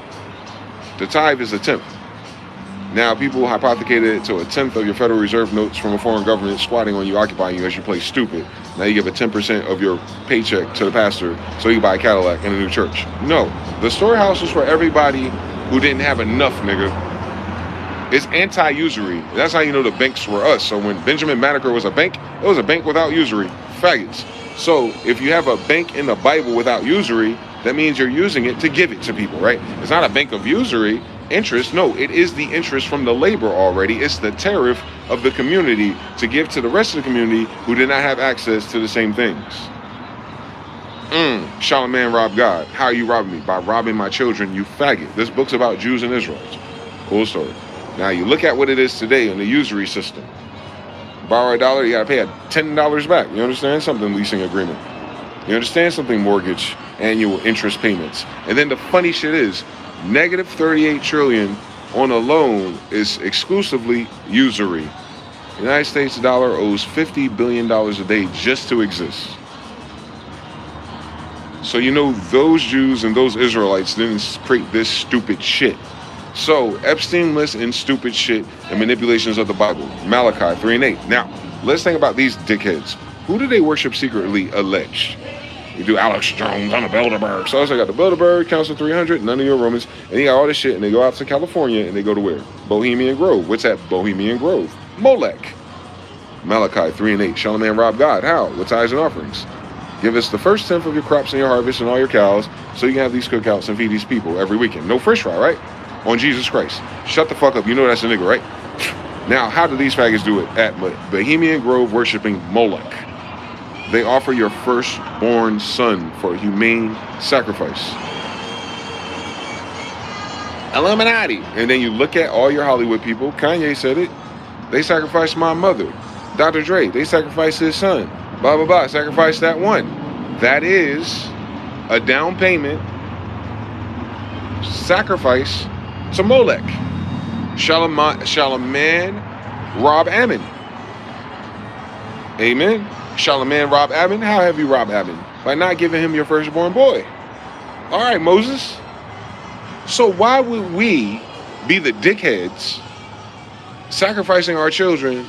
the tithe is a tenth. Now, people hypothecated it to a tenth of your Federal Reserve notes from a foreign government squatting on you, occupying you as you play stupid. Now you give a 10% of your paycheck to the pastor so you can buy a Cadillac and a new church. No, the storehouse was for everybody who didn't have enough, nigga. It's anti-usury. That's how you know the banks were us. So when Benjamin Banneker was a bank, it was a bank without usury. Faggots. So if you have a bank in the Bible without usury, that means you're using it to give it to people, right? It's not a bank of usury. Interest, no, it is the interest from the labor already. It's the tariff of the community to give to the rest of the community who did not have access to the same things. Charlemagne robbed God. How are you robbing me? By robbing my children, you faggot. This book's about Jews and Israelites. Cool story. Now you look at what it is today in the usury system. Borrow $1, you gotta pay $10 back. You understand? Something leasing agreement. You understand? Something mortgage, annual interest payments. And then the funny shit is, negative 38 trillion on a loan is exclusively usury. The United States dollar owes $50 billion a day just to exist. So you know those Jews and those Israelites didn't create this stupid shit. So Epstein lists in stupid shit and manipulations of the Bible. Malachi 3 and 8. Now, let's think about these dickheads. Who do they worship secretly alleged? You do Alex Jones on the Bilderberg. So I got the Bilderberg, Council 300, none of your Romans. And you got all this shit, and they go out to California, and they go to where? Bohemian Grove. What's that Bohemian Grove? Molech. Malachi 3 and 8. Charlemagne robbed God. How? With tithes and offerings. Give us the first tenth of your crops and your harvest and all your cows, so you can have these cookouts and feed these people every weekend. No fish fry, right? On Jesus Christ. Shut the fuck up. You know that's a nigga, right? Now, how do these faggots do it? At Bohemian Grove worshiping Molech. They offer your firstborn son for a humane sacrifice. Illuminati. And then you look at all your Hollywood people. Kanye said it. They sacrificed my mother. Dr. Dre, they sacrificed his son. Blah, blah, blah. Sacrifice that one. That is a down payment sacrifice to Molech. Charlemagne rob Ammon. Amen. Charlemagne robbed Ammon. How have you robbed Ammon? By not giving him your firstborn boy. All right, Moses. So why would we be the dickheads sacrificing our children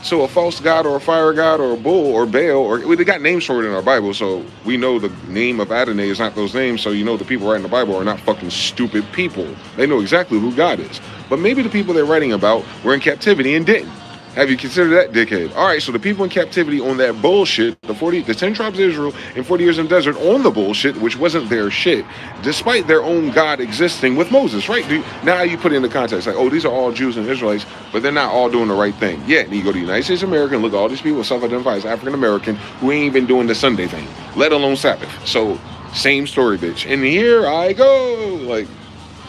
to a false god or a fire god or a bull or Baal? Or they got names for it in our Bible, so we know the name of Adonai is not those names, so you know the people writing the Bible are not fucking stupid people. They know exactly who God is. But maybe the people they're writing about were in captivity and didn't. Have you considered that, dickhead? All right, so the people in captivity on that bullshit, the 10 tribes of Israel in 40 years in the desert on the bullshit, which wasn't their shit, despite their own God existing with Moses, right? Now you put it into context, like, oh, these are all Jews and Israelites, but they're not all doing the right thing. Yeah, and you go to the United States of America and look at all these people self-identify as African-American who ain't even doing the Sunday thing, let alone Sabbath. So, same story, bitch. And here I go, like,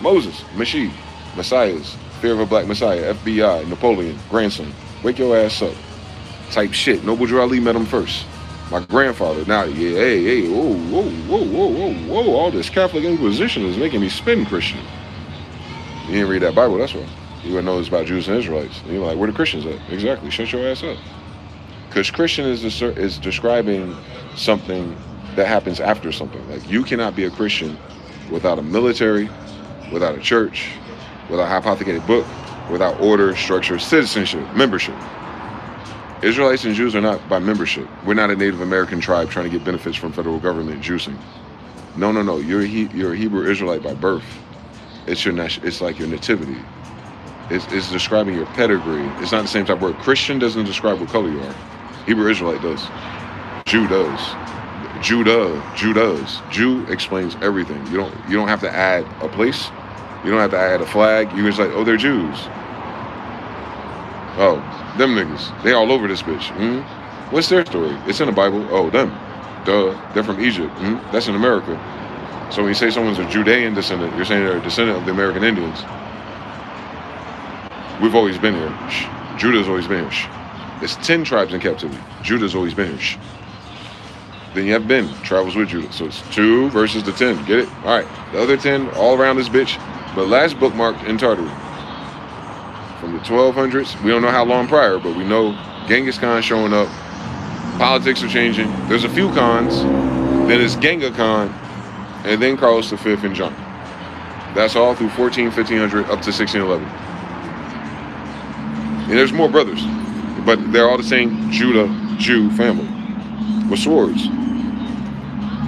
Moses, Mashiach, Messiahs, Fear of a Black Messiah, FBI, Napoleon, grandson. Wake your ass up. Type shit. Noble Drew Ali met him first. My grandfather. Now, yeah, hey, whoa. All this Catholic Inquisition is making me spin Christian. You didn't read that Bible, that's why. You wouldn't know it's about Jews and Israelites. And you're like, where the Christians at? Exactly. Shut your ass up. Because Christian is describing something that happens after something. Like, you cannot be a Christian without a military, without a church, without a hypothecated book, without order, structure, citizenship, membership. Israelites and Jews are not by membership. We're not a Native American tribe trying to get benefits from federal government juicing. No. You're a Hebrew Israelite by birth. It's like your nativity. It's describing your pedigree. It's not the same type of word. Christian doesn't describe what color you are. Hebrew Israelite does. Jew does. Jew does. Jew explains everything. You don't have to add a place. You don't have to add a flag. You just like, oh, they're Jews. Oh, them niggas. They all over this bitch. What's their story? It's in the Bible. Oh, them. Duh. They're from Egypt. That's in America. So when you say someone's a Judean descendant, you're saying they're a descendant of the American Indians. We've always been here. Shh. Judah's always been here. Shh. It's 10 tribes in captivity. Judah's always been here. Shh. Then you have Ben, travels with Judah. So it's 2 versus the 10. Get it? All right. The other 10 all around this bitch. But last bookmarked in Tartary. From the 1200s. We don't know how long prior, but we know Genghis Khan showing up. Politics are changing. There's a few Khans. Then it's Genghis Khan. And then Carlos V and John. That's all through 1500 up to 1611. And there's more brothers. But they're all the same Judah, Jew family. With swords.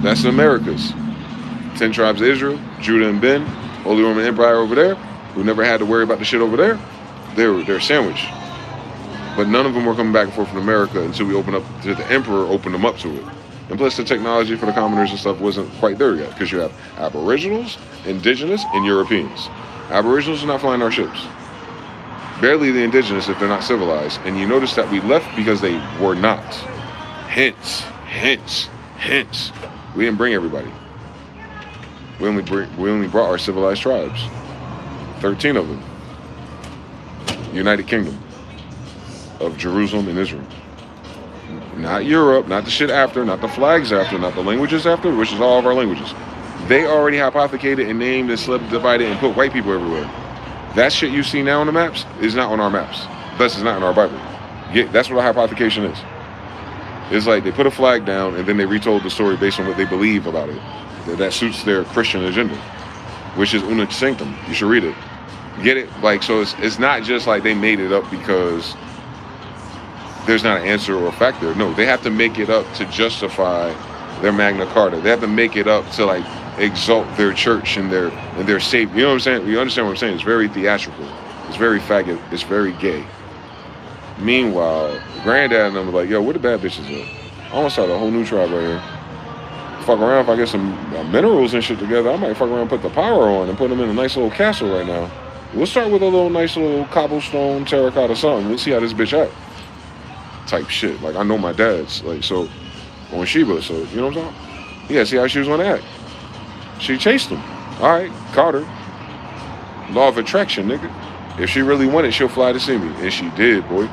That's the Americas. 10 tribes of Israel, Judah and Ben, Holy Roman Empire over there, who never had to worry about the shit over there. They're sandwiched. But none of them were coming back and forth from America until we opened up to the emperor, opened them up to it. And plus the technology for the commoners and stuff wasn't quite there yet, because you have aboriginals, indigenous, and Europeans. Aboriginals are not flying our ships. Barely the indigenous if they're not civilized. And you notice that we left because they were not. Hence. We didn't bring everybody. We only brought our civilized tribes. 13 of them. United Kingdom of Jerusalem and Israel. Not Europe, not the shit after, not the flags after, not the languages after, which is all of our languages. They already hypothecated and named and subdivided and put white people everywhere. That shit you see now on the maps is not on our maps. Thus, it's not in our Bible. That's what a hypothecation is. It's like they put a flag down and then they retold the story based on what they believe about it. That suits their Christian agenda, which is una sanctum. You should read it. Get it? Like, so it's not just like they made it up because there's not an answer or a fact there. No, they have to make it up to justify their Magna Carta. They have to make it up to like exalt their church and their savior. You know what I'm saying? You understand what I'm saying? It's very theatrical. It's very faggot. It's very gay. Meanwhile, Granddad and them were like, yo, where the bad bitches at? I almost started a whole new tribe right here. Fuck around if I get some minerals and shit together. I might fuck around and put the power on and put them in a nice little castle right now. We'll start with a little nice little cobblestone terracotta something. We'll see how this bitch act. Type shit. Like, I know my dad's. Like, so, on Sheba. So, you know what I'm saying? Yeah, see how she was going to act. She chased him. All right, caught her. Law of attraction, nigga. If she really wanted, she'll fly to see me. And she did, boy.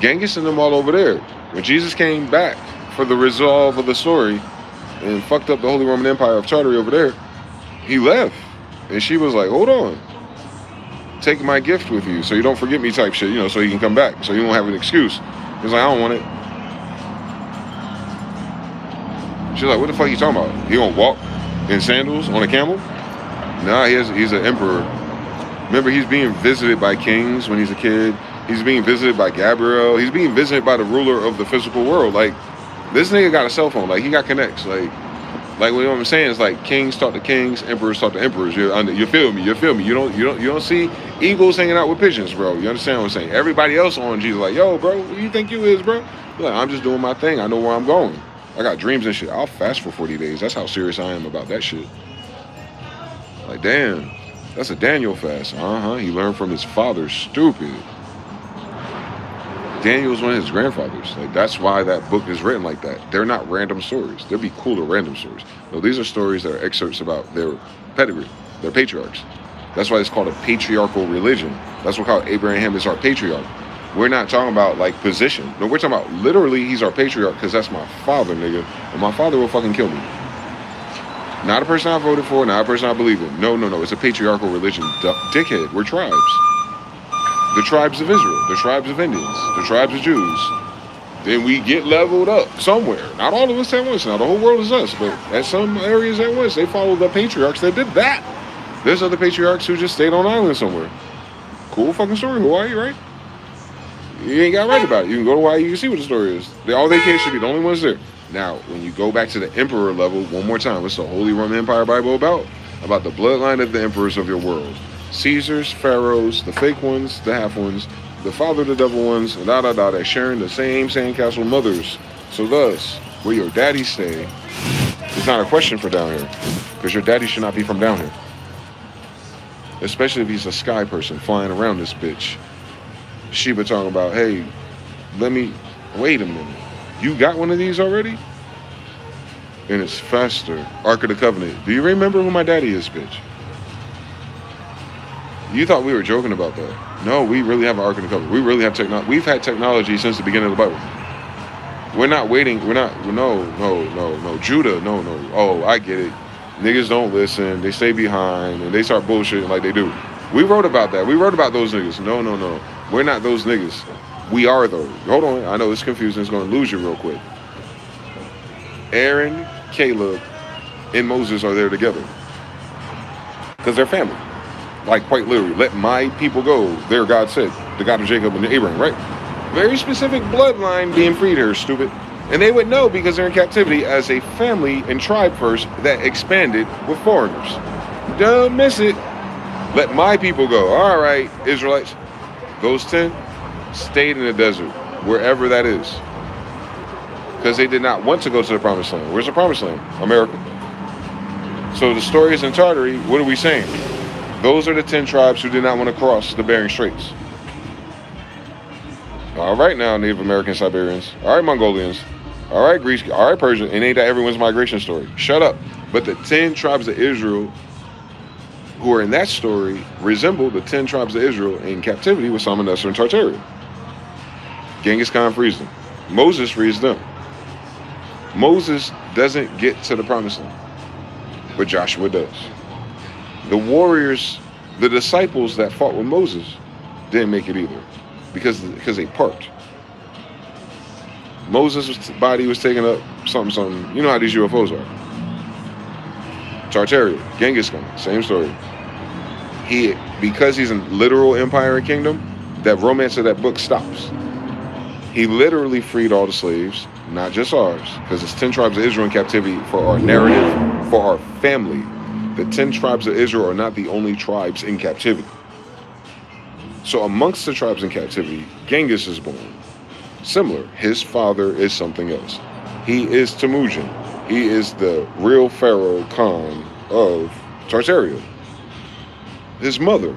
Genghis and them all over there. When Jesus came back for the resolve of the story and fucked up the Holy Roman Empire of Tartary over there, he left. And she was like, hold on. Take my gift with you so you don't forget me type shit, you know, so you can come back. So you won't have an excuse. He's like, I don't want it. She's like, what the fuck are you talking about? He gonna walk in sandals on a camel? Nah, he's an emperor. Remember, he's being visited by kings when he's a kid. He's being visited by Gabriel. He's being visited by the ruler of the physical world. Like, this nigga got a cell phone. Like, he got connects. Like what I'm saying is, like, kings talk to kings, emperors talk to emperors. You feel me? You don't see eagles hanging out with pigeons, bro. You understand what I'm saying? Everybody else on Jesus like, yo, bro, who you think you is, bro? You're like, I'm just doing my thing. I know where I'm going. I got dreams and shit. I'll fast for 40 days. That's how serious I am about that shit. Like, damn, that's a Daniel fast. He learned from his father. Stupid. Daniel's one of his grandfathers. Like, that's why that book is written like that. They're not random stories. There'd be cooler random stories. No, these are stories that are excerpts about their pedigree, their patriarchs. That's why it's called a patriarchal religion. That's what called Abraham is our patriarch. We're not talking about like position. No, we're talking about literally he's our patriarch because that's my father, nigga. And my father will fucking kill me. Not a person I voted for, not a person I believe in. No. It's a patriarchal religion. Dickhead. We're tribes. The tribes of Israel, the tribes of Indians, the tribes of Jews. Then we get leveled up somewhere. Not all of us at once. Now the whole world is us, but at some areas at once, they follow the patriarchs that did that. There's other patriarchs who just stayed on island somewhere. Cool fucking story, Hawaii, right? You ain't got to write about it. You can go to Hawaii, you can see what the story is. All they can should be the only ones there. Now, when you go back to the emperor level, one more time, what's the Holy Roman Empire Bible about? About the bloodline of the emperors of your world. Caesars, pharaohs, the fake ones, the half ones, the father, the devil ones, and they're sharing the same sandcastle mothers. So thus, where your daddy stay is not a question for down here, because your daddy should not be from down here. especially if he's a sky person flying around this bitch. Sheba talking about, hey, wait a minute. You got one of these already? And it's faster. Ark of the Covenant. Do you remember who my daddy is, bitch? You thought we were joking about that. No, we really have an Ark of the Covenant. We really have technology. We've had technology since the beginning of the Bible. We're not waiting. No. Judah, no. Oh, I get it. Niggas don't listen. They stay behind and they start bullshitting like they do. We wrote about that. We wrote about those niggas. No. We're not those niggas. We are those. Hold on. I know it's confusing. It's going to lose you real quick. Aaron, Caleb, and Moses are there together. Because they're family. Like, quite literally. Let my people go. There, God said. The God of Jacob and Abraham, right? Very specific bloodline being freed here, stupid. And they would know because they're in captivity as a family and tribe first that expanded with foreigners. Don't miss it. Let my people go. All right, Israelites. Those 10 stayed in the desert, wherever that is. Because they did not want to go to the promised land. Where's the promised land? America. So the story is in Tartary. What are we saying? Those are the 10 tribes who did not want to cross the Bering Straits. All right now, Native American Siberians. All right, Mongolians. All right, Greece. All right, Persian. And ain't that everyone's migration story? Shut up. But the 10 tribes of Israel who are in that story resemble the 10 tribes of Israel in captivity with Salmanassar and Tartaria. Genghis Khan frees them. Moses frees them. Moses doesn't get to the promised land, but Joshua does. The warriors, the disciples that fought with Moses didn't make it either because they parked. Moses' body was taken up something. You know how these UFOs are. Tartaria, Genghis Khan, same story. Because he's in literal empire and kingdom, that romance of that book stops. He literally freed all the slaves, not just ours, because it's 10 tribes of Israel in captivity for our narrative, for our family. The 10 tribes of Israel are not the only tribes in captivity. So amongst the tribes in captivity, Genghis is born. Similar, his father is something else. He is Temujin. He is the real Pharaoh Khan of Tartaria. His mother,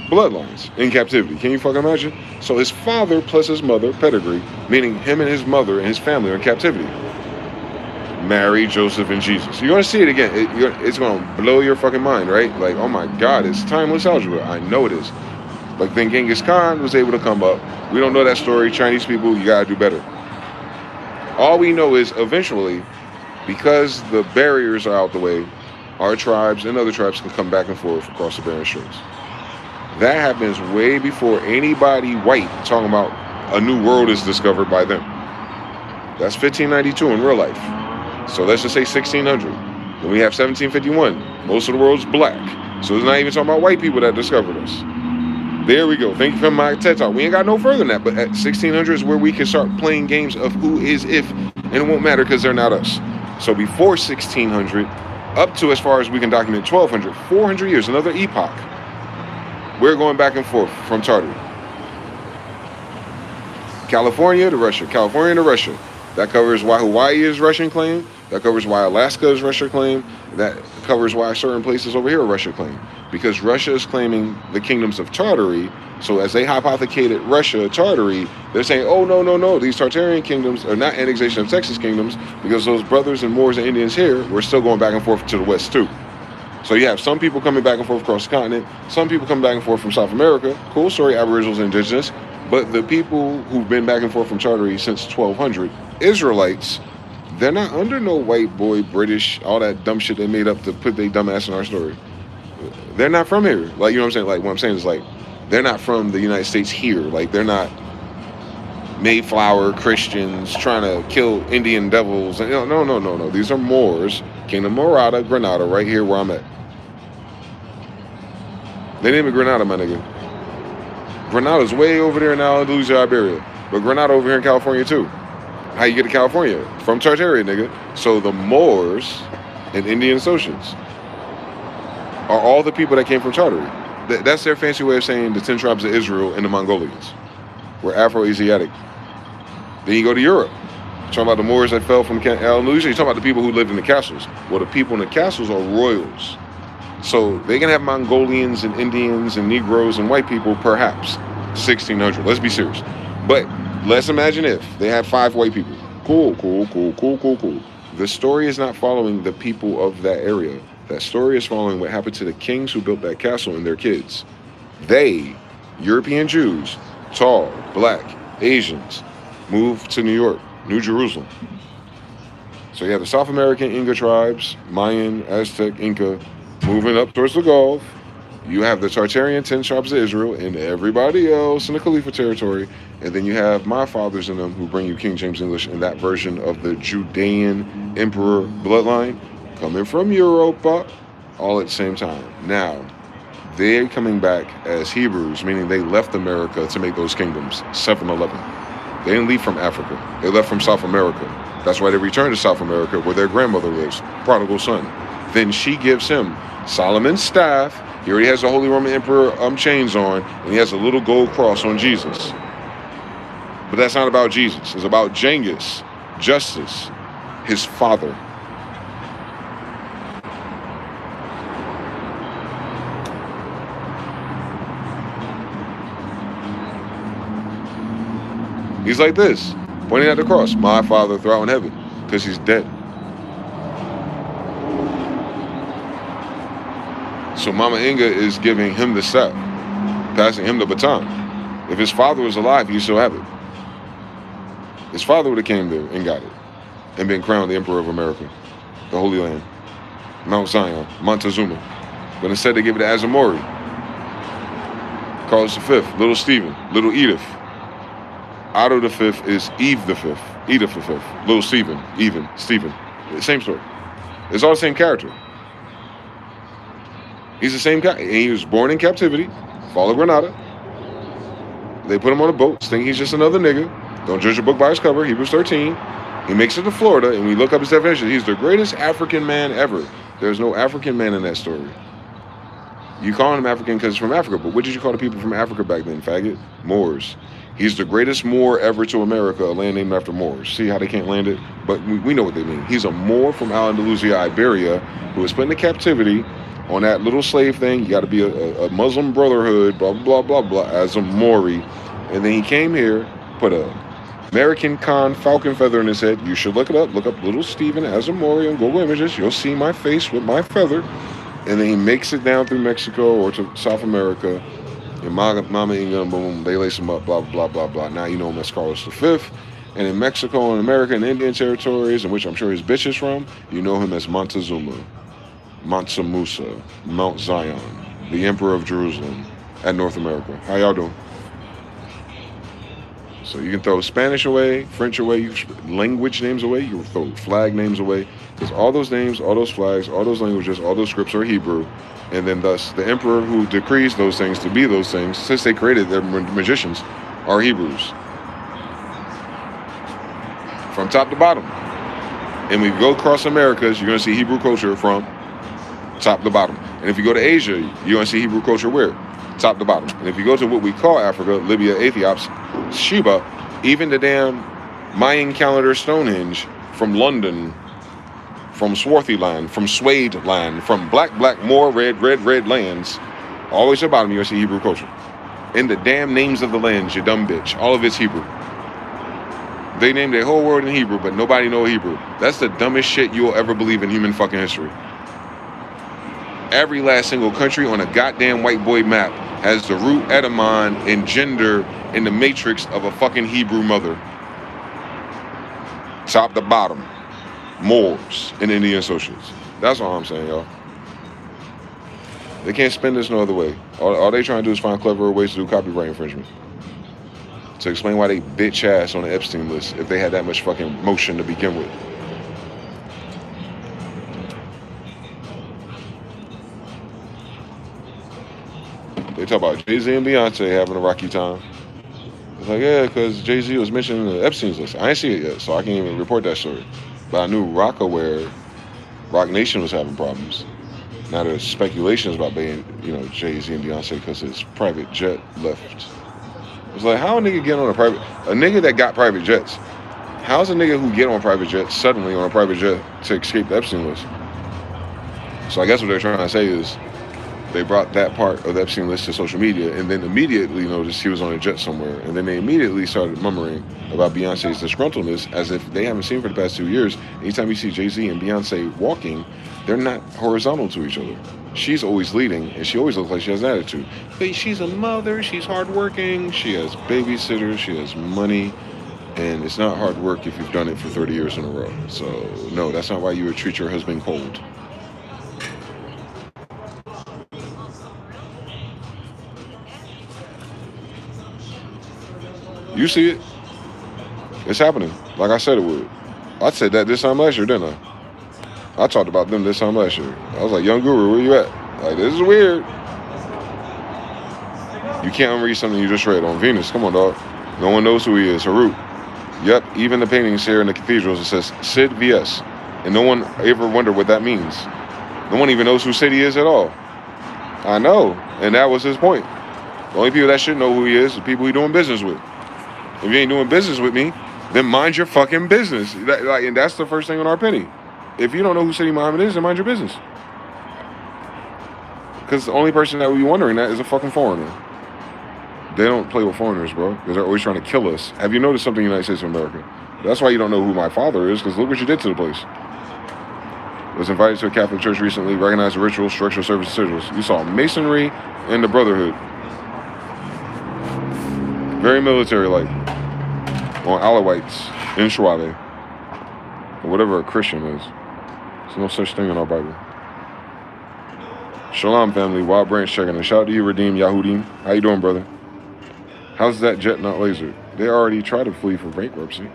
bloodlines in captivity. Can you fucking imagine? So his father plus his mother, pedigree, meaning him and his mother and his family are in captivity. Mary, Joseph, and Jesus. You're going to see it again. It's going to blow your fucking mind, right? Like, oh my God, it's timeless algebra. I know it is. But then Genghis Khan was able to come up. We don't know that story. Chinese people, you got to do better. All we know is eventually, because the barriers are out the way, our tribes and other tribes can come back and forth across the Bering Straits. That happens way before anybody white talking about a new world is discovered by them. That's 1592 in real life. So let's just say 1600. Then we have 1751. Most of the world's black. So it's not even talking about white people that discovered us. There we go. Thank you for my TED Talk. We ain't got no further than that. But at 1600 is where we can start playing games of who is if. And it won't matter because they're not us. So before 1600, up to as far as we can document 1200, 400 years, another epoch. We're going back and forth from Tartary. California to Russia. California to Russia. That covers why Hawaii is Russian claim. That covers why Alaska is Russian claim. That covers why certain places over here are Russian claim. Because Russia is claiming the kingdoms of Tartary. So as they hypothecated Russia, Tartary, they're saying, oh, no. These Tartarian kingdoms are not annexation of Texas kingdoms because those brothers and Moors and Indians here were still going back and forth to the west too. So you have some people coming back and forth across the continent. Some people coming back and forth from South America. Cool story, Aboriginals and Indigenous. But the people who've been back and forth from Tartary since 1200, Israelites, they're not under no white boy, British, all that dumb shit they made up to put their dumb ass in our story. They're not from here. Like, you know what I'm saying? Like, what I'm saying is, like, they're not from the United States here. Like, they're not Mayflower Christians trying to kill Indian devils. No. These are Moors. Kingdom Marata, Granata, right here where I'm at. They name it Granata, my nigga. Granada's way over there in Andalusia, Iberia. But Granada over here in California, too. How you get to California? From Tartaria, nigga. So the Moors and Indian Socians are all the people that came from Tartary. That's their fancy way of saying the 10 tribes of Israel and the Mongolians. We're Afro-Asiatic. Then you go to Europe. You're talking about the Moors that fell from Andalusia. You're talking about the people who lived in the castles. Well, the people in the castles are royals. So they can have Mongolians and Indians and Negroes and white people, perhaps 1600. Let's be serious. But let's imagine if they had 5 white people. Cool. The story is not following the people of that area. That story is following what happened to the kings who built that castle and their kids. They, European Jews, tall, black, Asians, moved to New York, New Jerusalem. So you have the South American Inca tribes, Mayan, Aztec, Inca, moving up towards the Gulf. You have the Tartarian 10 tribes of Israel and everybody else in the Khalifa territory. And then you have my fathers in them who bring you King James English and that version of the Judean emperor bloodline coming from Europa all at the same time. Now, they're coming back as Hebrews, meaning they left America to make those kingdoms, 7-11. They didn't leave from Africa. They left from South America. That's why they returned to South America where their grandmother lives, prodigal son. Then she gives him Solomon's staff. He already has the Holy Roman Emperor chains on, and he has a little gold cross on Jesus. But that's not about Jesus. It's about Genghis, Justice, his father. He's like this, pointing at the cross. My Father throughout in heaven, because he's dead. So Mama Inga is giving him the staff, passing him the baton. If his father was alive, he'd still have it. His father would have came there and got it, and been crowned the Emperor of America, the Holy Land, Mount Zion, Montezuma. But instead they give it to Azamori, Carlos V, Little Stephen, Little Edith. Otto V is Eve V, Edith V, Little Stephen, even, Stephen. Same story. It's all the same character. He's the same guy. He was born in captivity, fall of Granata. They put him on a boat, think he's just another nigga. Don't judge a book by its cover, Hebrews 13. He makes it to Florida, and we look up his definition. He's the greatest African man ever. There's no African man in that story. You call him African because he's from Africa, but what did you call the people from Africa back then, faggot? Moors. He's the greatest Moor ever to America, a land named after Moors. See how they can't land it? But we know what they mean. He's a Moor from Al-Andalusia, Iberia, who was put into captivity on that little slave thing. You got to be a Muslim brotherhood, blah, blah, blah, blah, as a Mori. And then he came here, put a American Khan falcon feather in his head. You should look it up. Look up Little Stephen as a Mori on Google Images. You'll see my face with my feather. And then he makes it down through Mexico or to South America. And Mama Inga, boom, they lace him up, blah, blah, blah, blah. Now you know him as Carlos V. And in Mexico and America and Indian territories, in which I'm sure his bitch is from, you know him as Montezuma, Mansa Musa, Mount Zion, the Emperor of Jerusalem, and North America. How y'all doing? So you can throw Spanish away, French away, language names away, you can throw flag names away, because all those names, all those flags, all those languages, all those scripts are Hebrew, and then thus the emperor who decrees those things to be those things, since they created their magicians, are Hebrews. From top to bottom. And when you go across Americas, you're going to see Hebrew culture from top to bottom. And if you go to Asia, you're going to see Hebrew culture where? Top to bottom. And if you go to what we call Africa, Libya, Ethiopia, Sheba, even the damn Mayan calendar Stonehenge from London, from Swarthyland, from Swadeland, from black, more red lands, always at the bottom, you're going to see Hebrew culture. And the damn names of the lands, you dumb bitch. All of it's Hebrew. They named their whole world in Hebrew, but nobody knows Hebrew. That's the dumbest shit you'll ever believe in human fucking history. Every last single country on a goddamn white boy map has the root etymon and gender in the matrix of a fucking Hebrew mother. Top to bottom. Moors and Indian associates. That's all I'm saying, y'all. They can't spin this no other way. All they trying to do is find cleverer ways to do copyright infringement. To explain why they bitch ass on the Epstein list if they had that much fucking motion to begin with. They talk about Jay-Z and Beyonce having a rocky time. It's like, yeah, because Jay-Z was mentioned in the Epstein's list. I ain't see it yet, so I can't even report that story. But I knew Rock Nation was having problems. Now there's speculations about being, Jay-Z and Beyonce because his private jet left. It's like, how a nigga get on a nigga that got private jets, how's a nigga who get on a private jet suddenly on a private jet to escape the Epstein list? So I guess what they're trying to say is they brought that part of the Epstein list to social media, and then immediately noticed he was on a jet somewhere, and then they immediately started murmuring about Beyonce's disgruntledness as if they haven't seen for the past 2 years. Anytime you see Jay-Z and Beyonce walking, they're not horizontal to each other. She's always leading, and she always looks like she has an attitude. But she's a mother, she's hardworking, she has babysitters, she has money, and it's not hard work if you've done it for 30 years in a row. So, no, that's not why you would treat your husband cold. You see it. It's happening. Like I said it would. I said that this time last year, didn't I? I talked about them this time last year. I was like, Young Guru, where you at? Like, this is weird. You can't unread something you just read on Venus. Come on, dog. No one knows who he is. Harut. Yep, even the paintings here in the cathedrals, it says Sid VS. And no one ever wondered what that means. No one even knows who Sid he is at all. I know. And that was his point. The only people that should know who he is people he's doing business with. If you ain't doing business with me, then mind your fucking business. And that's the first thing on our penny. If you don't know who City Muhammad is, then mind your business. Because the only person that would be wondering that is a fucking foreigner. They don't play with foreigners, bro, because they're always trying to kill us. Have you noticed something in the United States of America? That's why you don't know who my father is, because look what you did to the place. Was invited to a Catholic church recently, recognized the ritual, structural service sigils. You saw masonry and the brotherhood. Very military-like. On Alawites in Schwabe. Or whatever a Christian is. There's no such thing in our Bible. Shalom, family. Wild Branch checking in. Shout out to you, Redeem Yahudim. How you doing, brother? How's that jet not lasered? They already tried to flee for bankruptcy.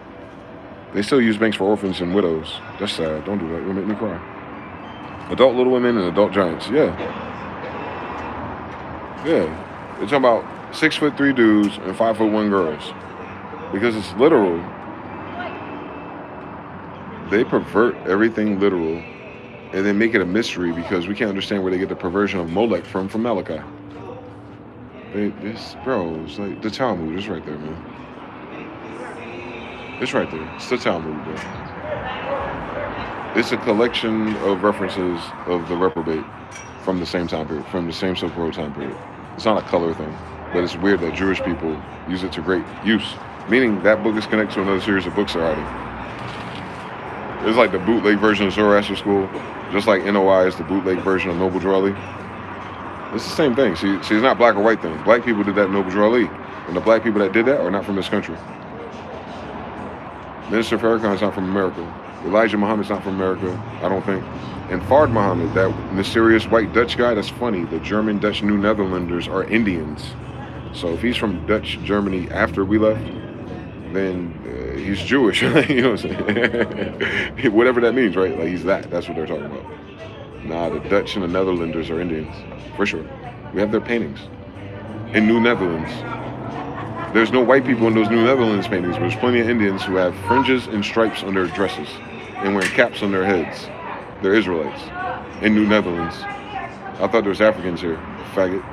They still use banks for orphans and widows. That's sad. Don't do that. You'll make me cry. Adult Little Women and Adult Giants. Yeah. Yeah. They're talking about 6'3" dudes and 5'1" girls. Because it's literal. They pervert everything literal and then make it a mystery because we can't understand where they get the perversion of Molech from Malachi. It's like the Talmud. It's right there, man. It's right there. It's the Talmud, bro. It's a collection of references of the reprobate from the same time period, from the same Silk Road time period. It's not a color thing, but it's weird that Jewish people use it to great use. Meaning that book is connected to another series of books they're hiding. It's like the bootleg version of Zoroaster School, just like NOI is the bootleg version of Noble Drew Ali. It's the same thing. See, it's not black or white thing. Black people did that in Noble Drew Ali, and the black people that did that are not from this country. Minister Farrakhan's not from America. Elijah Muhammad's not from America, I don't think. And Fard Muhammad, that mysterious white Dutch guy, that's funny. The German, Dutch, New Netherlanders are Indians. So if he's from Dutch Germany after we left, then he's Jewish. You know what I'm saying? Whatever that means, right? Like he's that. That's what they're talking about. Nah, the Dutch and the Netherlanders are Indians, for sure. We have their paintings in New Netherlands. There's no white people in those New Netherlands paintings, but there's plenty of Indians who have fringes and stripes on their dresses and wearing caps on their heads. They're Israelites in New Netherlands. I thought there was Africans here, faggot.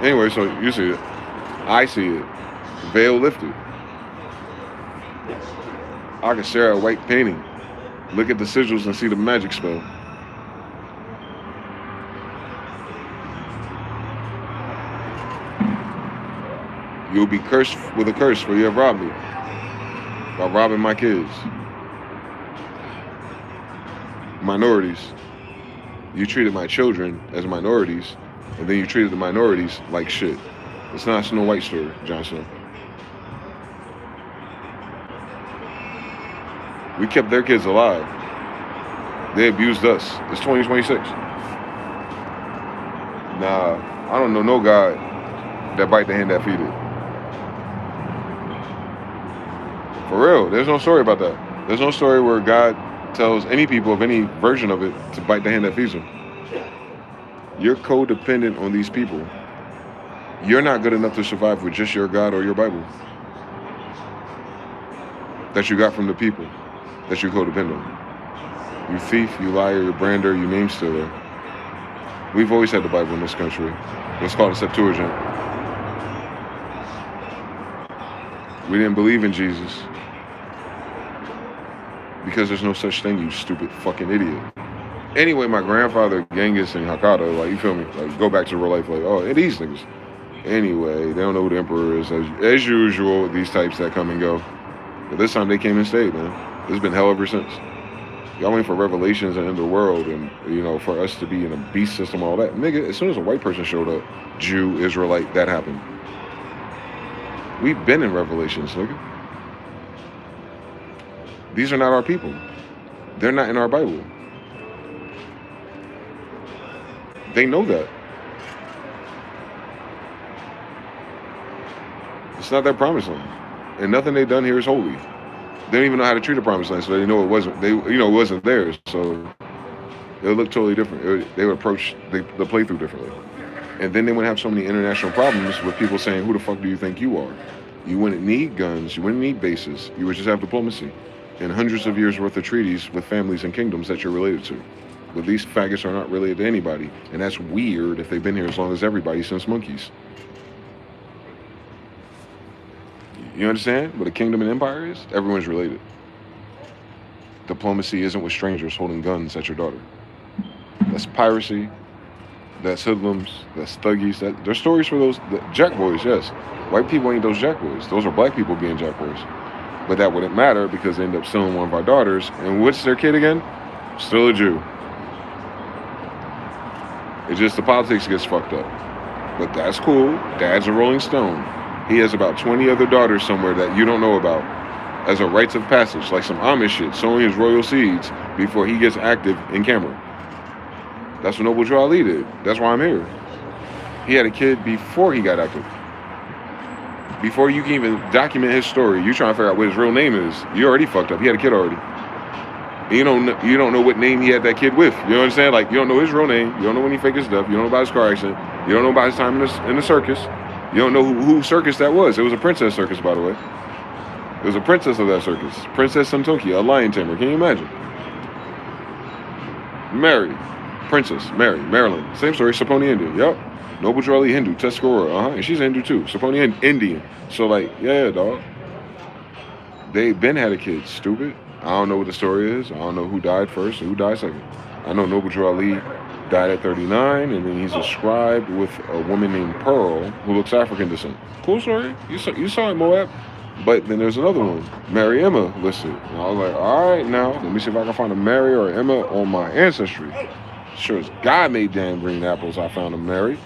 Anyway, so you see it. I see it. Veil lifted. I can stare at a white painting, look at the sigils and see the magic spell. You'll be cursed with a curse for you have robbed me by robbing my kids. Minorities. You treated my children as minorities, and then you treated the minorities like shit. It's not a Snow White story, Jon Snow. We kept their kids alive. They abused us. It's 2026. Nah, I don't know no God that bite the hand that feed it. For real, there's no story about that. There's no story where God tells any people of any version of it to bite the hand that feeds them. You're codependent on these people. You're not good enough to survive with just your God or your Bible that you got from the people that you codepend on. You thief, you liar, you brander, you name stealer. We've always had the Bible in this country. It's called a Septuagint. We didn't believe in Jesus because there's no such thing, you stupid fucking idiot. Anyway, my grandfather, Genghis and Hakata, like, you feel me? Like, go back to real life, like, oh, and these niggas. Anyway, they don't know who the emperor is, as usual with these types that come and go. But this time they came and stayed, man. It's been hell ever since. Y'all waiting for revelations and end the world and, you know, for us to be in a beast system, all that. Nigga, as soon as a white person showed up, Jew, Israelite, that happened. We've been in revelations, nigga. These are not our people. They're not in our Bible. They know that. It's not their promised land. And nothing they've done here is holy. They don't even know how to treat a promised land, so they know it wasn't. It wasn't theirs. So it would look totally different. They would approach the playthrough differently, and then they would have so many international problems with people saying, "Who the fuck do you think you are? You wouldn't need guns. You wouldn't need bases. You would just have diplomacy, and hundreds of years worth of treaties with families and kingdoms that you're related to." But these faggots are not related to anybody, and that's weird if they've been here as long as everybody since monkeys. You understand what a kingdom and empire is? Everyone's related. Diplomacy isn't with strangers holding guns at your daughter. That's piracy. That's hoodlums. That's thuggies. There's stories for those jack boys, yes. White people ain't those jack boys. Those are black people being jack boys. But that wouldn't matter because they end up stealing one of our daughters. And what's their kid again? Still a Jew. It's just the politics gets fucked up. But that's cool. Dad's a Rolling Stone. He has about 20 other daughters somewhere that you don't know about as a rites of passage, like some Amish shit, sowing his royal seeds before he gets active in camera. That's what Noble Drew Ali did. That's why I'm here. He had a kid before he got active. Before you can even document his story, you trying to figure out what his real name is. You already fucked up. He had a kid already. And you don't know what name he had that kid with. You understand? Like, you don't know his real name. You don't know when he faked his stuff. You don't know about his car accident. You don't know about his time in the circus. You don't know who circus that was. It was a princess circus, by the way. It was a princess of that circus. Princess Santoki, a lion tamer. Can you imagine? Mary. Princess. Mary. Maryland. Same story. Saponi Indian. Yep. Noble Drew Ali Hindu. Tuscarora. And she's a Hindu too. Saponi Indian. So, like, yeah, dog. They been had a kid. Stupid. I don't know what the story is. I don't know who died first or who died second. I know Noble Drew Ali died at 39, and then he's a scribe with a woman named Pearl who looks African descent. Cool story. You saw it, Moab. But then there's another one, Mary Emma listed. And I was like, all right, now let me see if I can find a Mary or Emma on my ancestry. Sure as God made damn green apples, I found a Mary.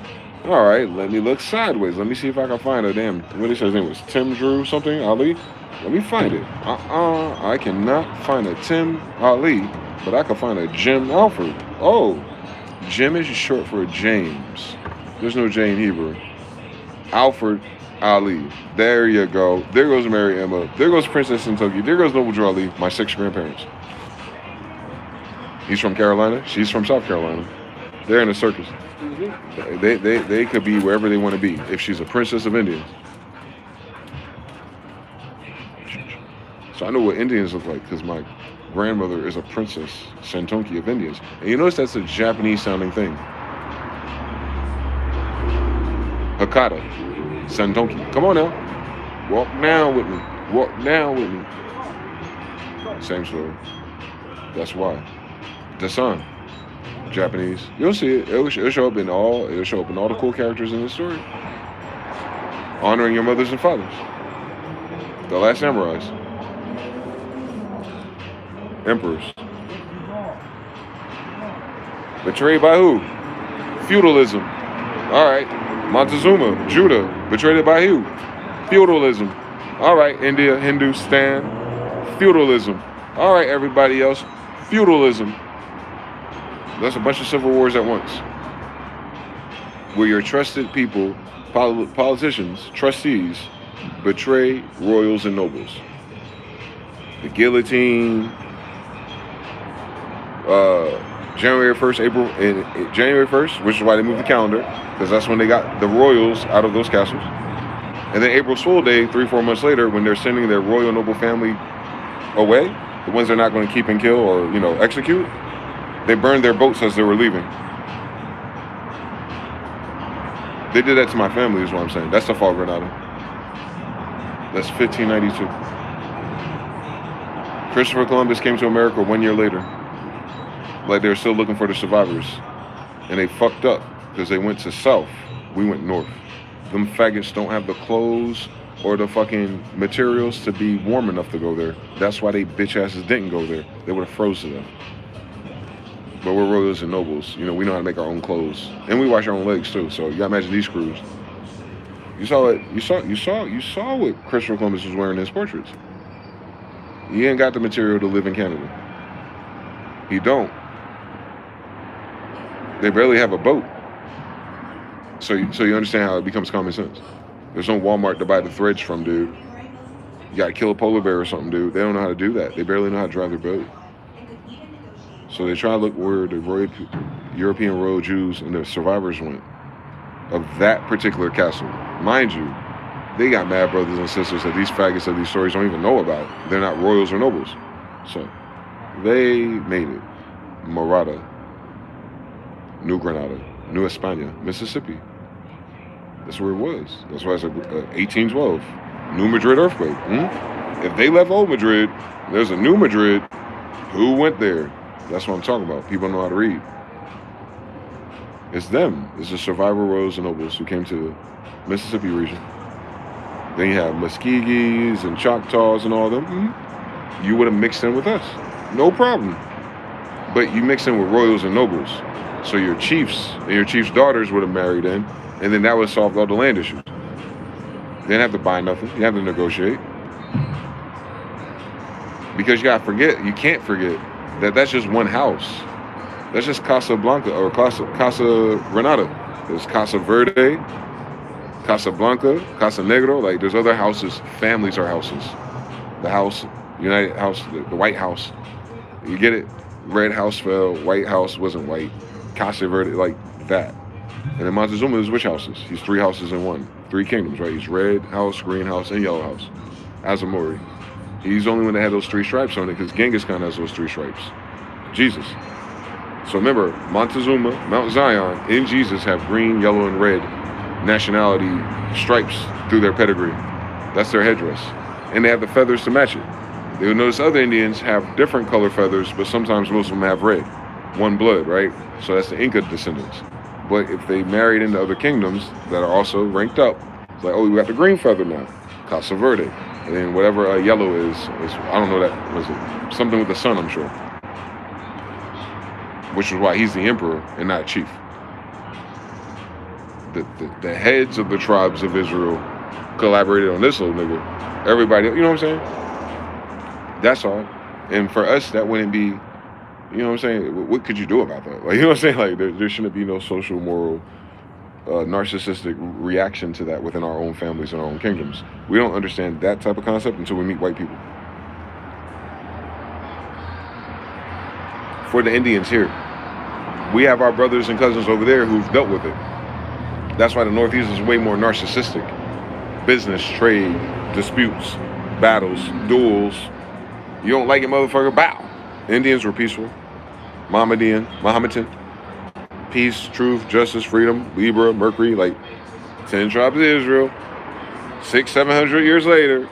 All right, let me look sideways. Let me see if I can find a damn, what did he say his name was? Tim Drew something, Ali? Let me find it. I cannot find a Tim Ali, but I can find a Jim Alfred. Oh, Jim is short for James. There's no J in Hebrew. Alfred Ali. There you go. There goes Mary Emma. There goes Princess Santoki. There goes Noble Drew Ali, my 6 grandparents. He's from Carolina. She's from South Carolina. They're in a circus. They could be wherever they want to be if she's a princess of Indians. So I know what Indians look like because my grandmother is a princess Santonki of Indians. And you notice that's a Japanese sounding thing. Hakata, Santonki. Come on now. Walk down with me. Walk down with me. Same story. That's why. DeyZan, Japanese. You'll see it. It'll show up in all the cool characters in the story. Honoring your mothers and fathers. The last samurais. Emperors. Betrayed by who? Feudalism. All right. Montezuma, Judah. Betrayed by who? Feudalism. All right. India, Hindustan. Feudalism. All right, everybody else. Feudalism. That's a bunch of civil wars at once. Where your trusted people, politicians, trustees, betray royals and nobles. The guillotine, January 1st, which is why they moved the calendar, because that's when they got the royals out of those castles. And then April Fool's Day, 3-4 months later, when they're sending their royal noble family away, the ones they're not going to keep and kill or, execute, they burned their boats as they were leaving. They did that to my family, is what I'm saying. That's the fall of Granata. That's 1592. Christopher Columbus came to America 1 year later. Like they're still looking for the survivors. And they fucked up because they went to south. We went north. Them faggots don't have the clothes or the fucking materials to be warm enough to go there. That's why they bitch asses didn't go there. They would have froze to them. But we're royals and nobles. You know, we know how to make our own clothes. And we wash our own legs too. So you gotta imagine these crews. You saw it. You saw what Christopher Columbus was wearing in his portraits. He ain't got the material to live in Canada. He don't. They barely have a boat. So you understand how it becomes common sense. There's no Walmart to buy the threads from, dude. You gotta kill a polar bear or something, dude. They don't know how to do that. They barely know how to drive their boat. So they try to look where the European royal Jews and the survivors went of that particular castle. Mind you, they got mad brothers and sisters that these faggots of these stories don't even know about. They're not royals or nobles. So they made it. Marata, New Granata, New España, Mississippi. That's where it was. That's why it's 1812. New Madrid earthquake. If they left old Madrid, there's a new Madrid. Who went there? That's what I'm talking about. People know how to read. It's them. It's the survivor royals and nobles who came to the Mississippi region. Then you have Muskegees and Choctaws and all them. You would have mixed in with us. No problem. But you mix in with royals and nobles. So your chiefs and your chiefs' daughters would have married in, and then that would solve all the land issues. You didn't have to buy nothing. You have to negotiate. Because you can't forget that that's just one house. That's just Casa Blanca or Casa Granata. There's Casa Verde, Casa Blanca, Casa Negro. Like there's other houses. Families are houses. The house, United House, the White House. You get it? Red House fell. White House wasn't white. Casa Verde, like that. And then Montezuma is which houses? He's 3 houses in one. 3 kingdoms, right? He's red house, green house, and yellow house. Azamori. He's the only one that had those 3 stripes on it because Genghis Khan has those 3 stripes. Jesus. So remember, Montezuma, Mount Zion, and Jesus have green, yellow, and red nationality stripes through their pedigree. That's their headdress. And they have the feathers to match it. You'll notice other Indians have different color feathers, but sometimes most of them have red. One blood, right? So that's the Inca descendants. But if they married into other kingdoms that are also ranked up, it's like, oh, we got the green feather now, Casa Verde. And then whatever yellow is, I don't know that, was it something with the sun, I'm sure. Which is why he's the emperor and not chief. The heads of the tribes of Israel collaborated on this little nigga. Everybody, you know what I'm saying? That's all. And for us, that wouldn't be, you know what I'm saying? What could you do about that? Like, you know what I'm saying? Like, there shouldn't be no social, moral, narcissistic reaction to that within our own families and our own kingdoms. We don't understand that type of concept until we meet white people. For the Indians here, we have our brothers and cousins over there who've dealt with it. That's why the Northeast is way more narcissistic. Business, trade, disputes, battles, duels. You don't like it, motherfucker? Bow. Indians were peaceful. Mohammedan. Peace, truth, justice, freedom, Libra, Mercury, like 10 tribes of Israel. 600-700 years later,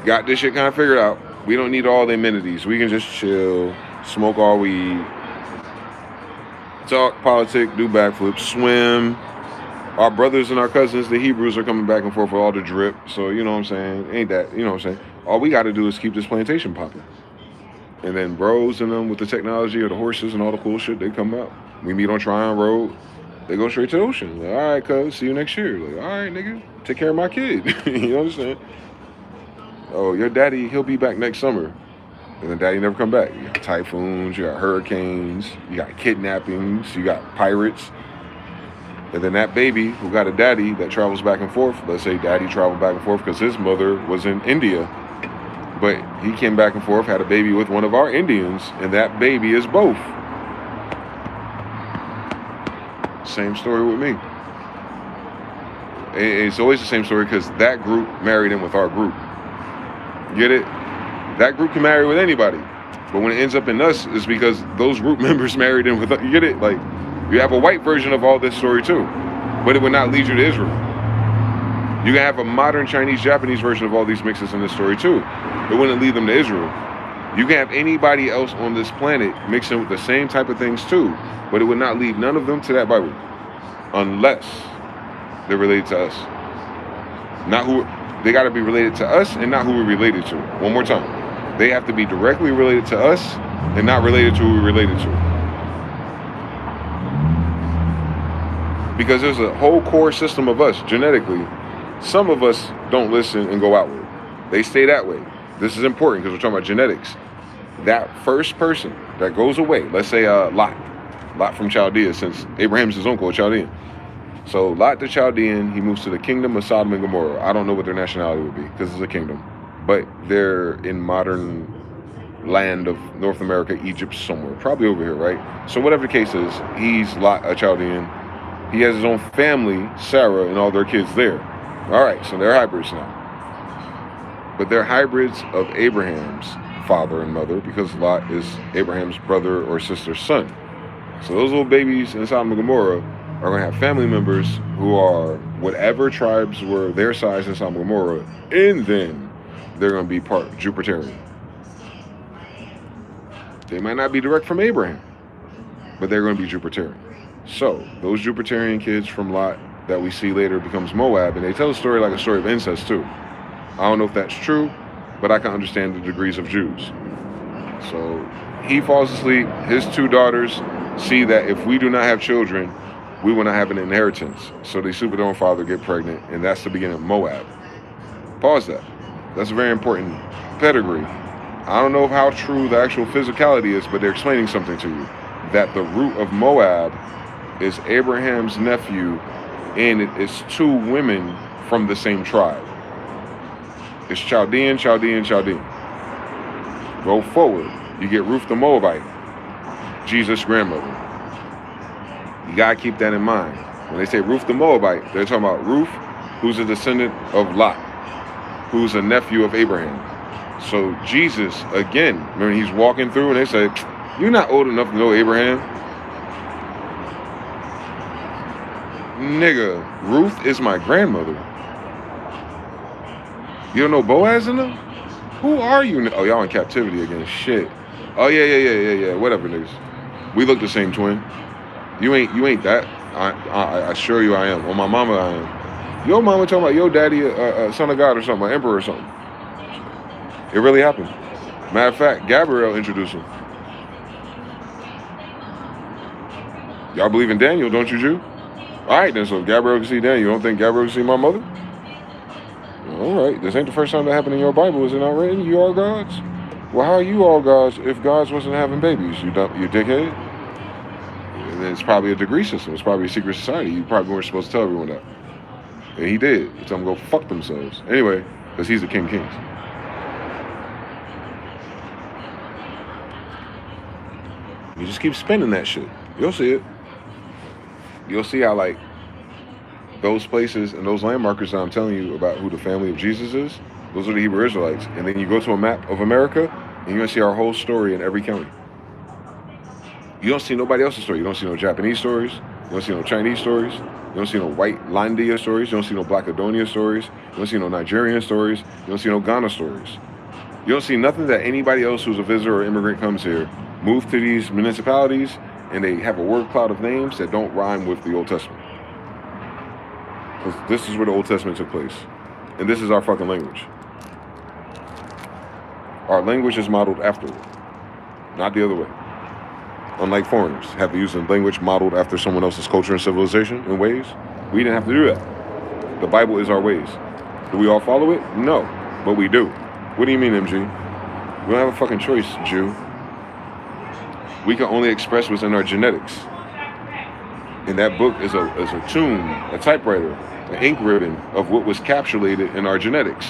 got this shit kind of figured out. We don't need all the amenities. We can just chill, smoke our weed, talk politics, do backflips, swim. Our brothers and our cousins, the Hebrews, are coming back and forth with all the drip. So, you know what I'm saying? Ain't that, you know what I'm saying? All we got to do is keep this plantation popping. And then bros and them with the technology of the horses and all the cool shit, they come out. We meet on Tryon Road. They go straight to the ocean. Like, all right, cuz, see you next year. Like, all right, nigga, take care of my kid. You know what I'm saying? Oh, your daddy, he'll be back next summer. And then daddy never come back. You got typhoons, you got hurricanes, you got kidnappings, you got pirates. And then that baby who got a daddy that travels back and forth, let's say daddy traveled back and forth because his mother was in India. But he came back and forth, had a baby with one of our Indians, and that baby is both. Same story with me. It's always the same story because that group married in with our group. Get it? That group can marry with anybody. But when it ends up in us, it's because those group members married in with us. You get it? Like, you have a white version of all this story too. But it would not lead you to Israel. You can have a modern Chinese, Japanese version of all these mixes in this story too. It wouldn't lead them to Israel. You can have anybody else on this planet mixing with the same type of things too, but it would not lead none of them to that Bible unless they're related to us. Not who they got to be related to us and not who we're related to. One more time. They have to be directly related to us and not related to who we're related to. Because there's a whole core system of us genetically. Some of us don't listen and go outward. They stay that way. This is important because we're talking about genetics. That first person that goes away, let's say Lot from Chaldea, since Abraham's his uncle, a Chaldean. So Lot the Chaldean, he moves to the kingdom of Sodom and Gomorrah. I don't know what their nationality would be because it's a kingdom. But they're in modern land of North America, Egypt somewhere. Probably over here, right? So whatever the case is, he's Lot, a Chaldean. He has his own family, Sarah, and all their kids there. All right, so they're hybrids now. But they're hybrids of Abraham's father and mother because Lot is Abraham's brother or sister's son. So those little babies in Sodom and Gomorrah are going to have family members who are whatever tribes were their size in Sodom and Gomorrah, and then they're going to be part Jupiterian. They might not be direct from Abraham, but they're going to be Jupiterian. So those Jupiterian kids from Lot that we see later becomes Moab, and they tell the story like a story of incest too. I don't know if that's true, but I can understand the degrees of Jews. So he falls asleep. His two daughters see that if we do not have children, we will not have an inheritance. So they sleep with their own father, get pregnant, and that's the beginning of Moab. Pause that. That's a very important pedigree. I don't know how true the actual physicality is, but they're explaining something to you. That the root of Moab is Abraham's nephew, and it is two women from the same tribe. It's Chaldean. Go forward. You get Ruth the Moabite, Jesus' grandmother. You gotta keep that in mind. When they say Ruth the Moabite, they're talking about Ruth, who's a descendant of Lot, who's a nephew of Abraham. So Jesus, again, remember he's walking through and they say, you're not old enough to know Abraham. Nigga, Ruth is my grandmother. You don't know Boaz in them? Who are you? Oh, y'all in captivity again. Shit. Oh, yeah. Whatever, niggas. We look the same, twin. You ain't that. I assure you I am. On my mama, I am. Your mama talking about your daddy, son of God or something, an emperor or something. It really happened. Matter of fact, Gabriel introduced him. Y'all believe in Daniel, don't you, Jew? All right, then, so if Gabriel can see Daniel, you don't think Gabriel can see my mother? All right, this ain't the first time that happened in your Bible. Is it not written? You are gods? Well, how are you all gods if gods wasn't having babies? You dickhead? And it's probably a degree system. It's probably a secret society. You probably weren't supposed to tell everyone that. And he did. He told them to go fuck themselves. Anyway, because he's the King of Kings. You just keep spinning that shit. You'll see it. You'll see how, like, those places and those landmarkers that I'm telling you about who the family of Jesus is, those are the Hebrew Israelites. And then you go to a map of America, and you're going to see our whole story in every county. You don't see nobody else's story. You don't see no Japanese stories. You don't see no Chinese stories. You don't see no white Landia stories. You don't see no Black Adonia stories. You don't see no Nigerian stories. You don't see no Ghana stories. You don't see nothing that anybody else who's a visitor or immigrant comes here, move to these municipalities, and they have a word cloud of names that don't rhyme with the Old Testament. Because this is where the Old Testament took place. And this is our fucking language. Our language is modeled afterward, not the other way. Unlike foreigners, have to use a language modeled after someone else's culture and civilization and ways. We didn't have to do that. The Bible is our ways. Do we all follow it? No, but we do. What do you mean, MG? We don't have a fucking choice, Jew. We can only express what's in our genetics. And that book is a tune, a typewriter, an ink ribbon of what was capsulated in our genetics,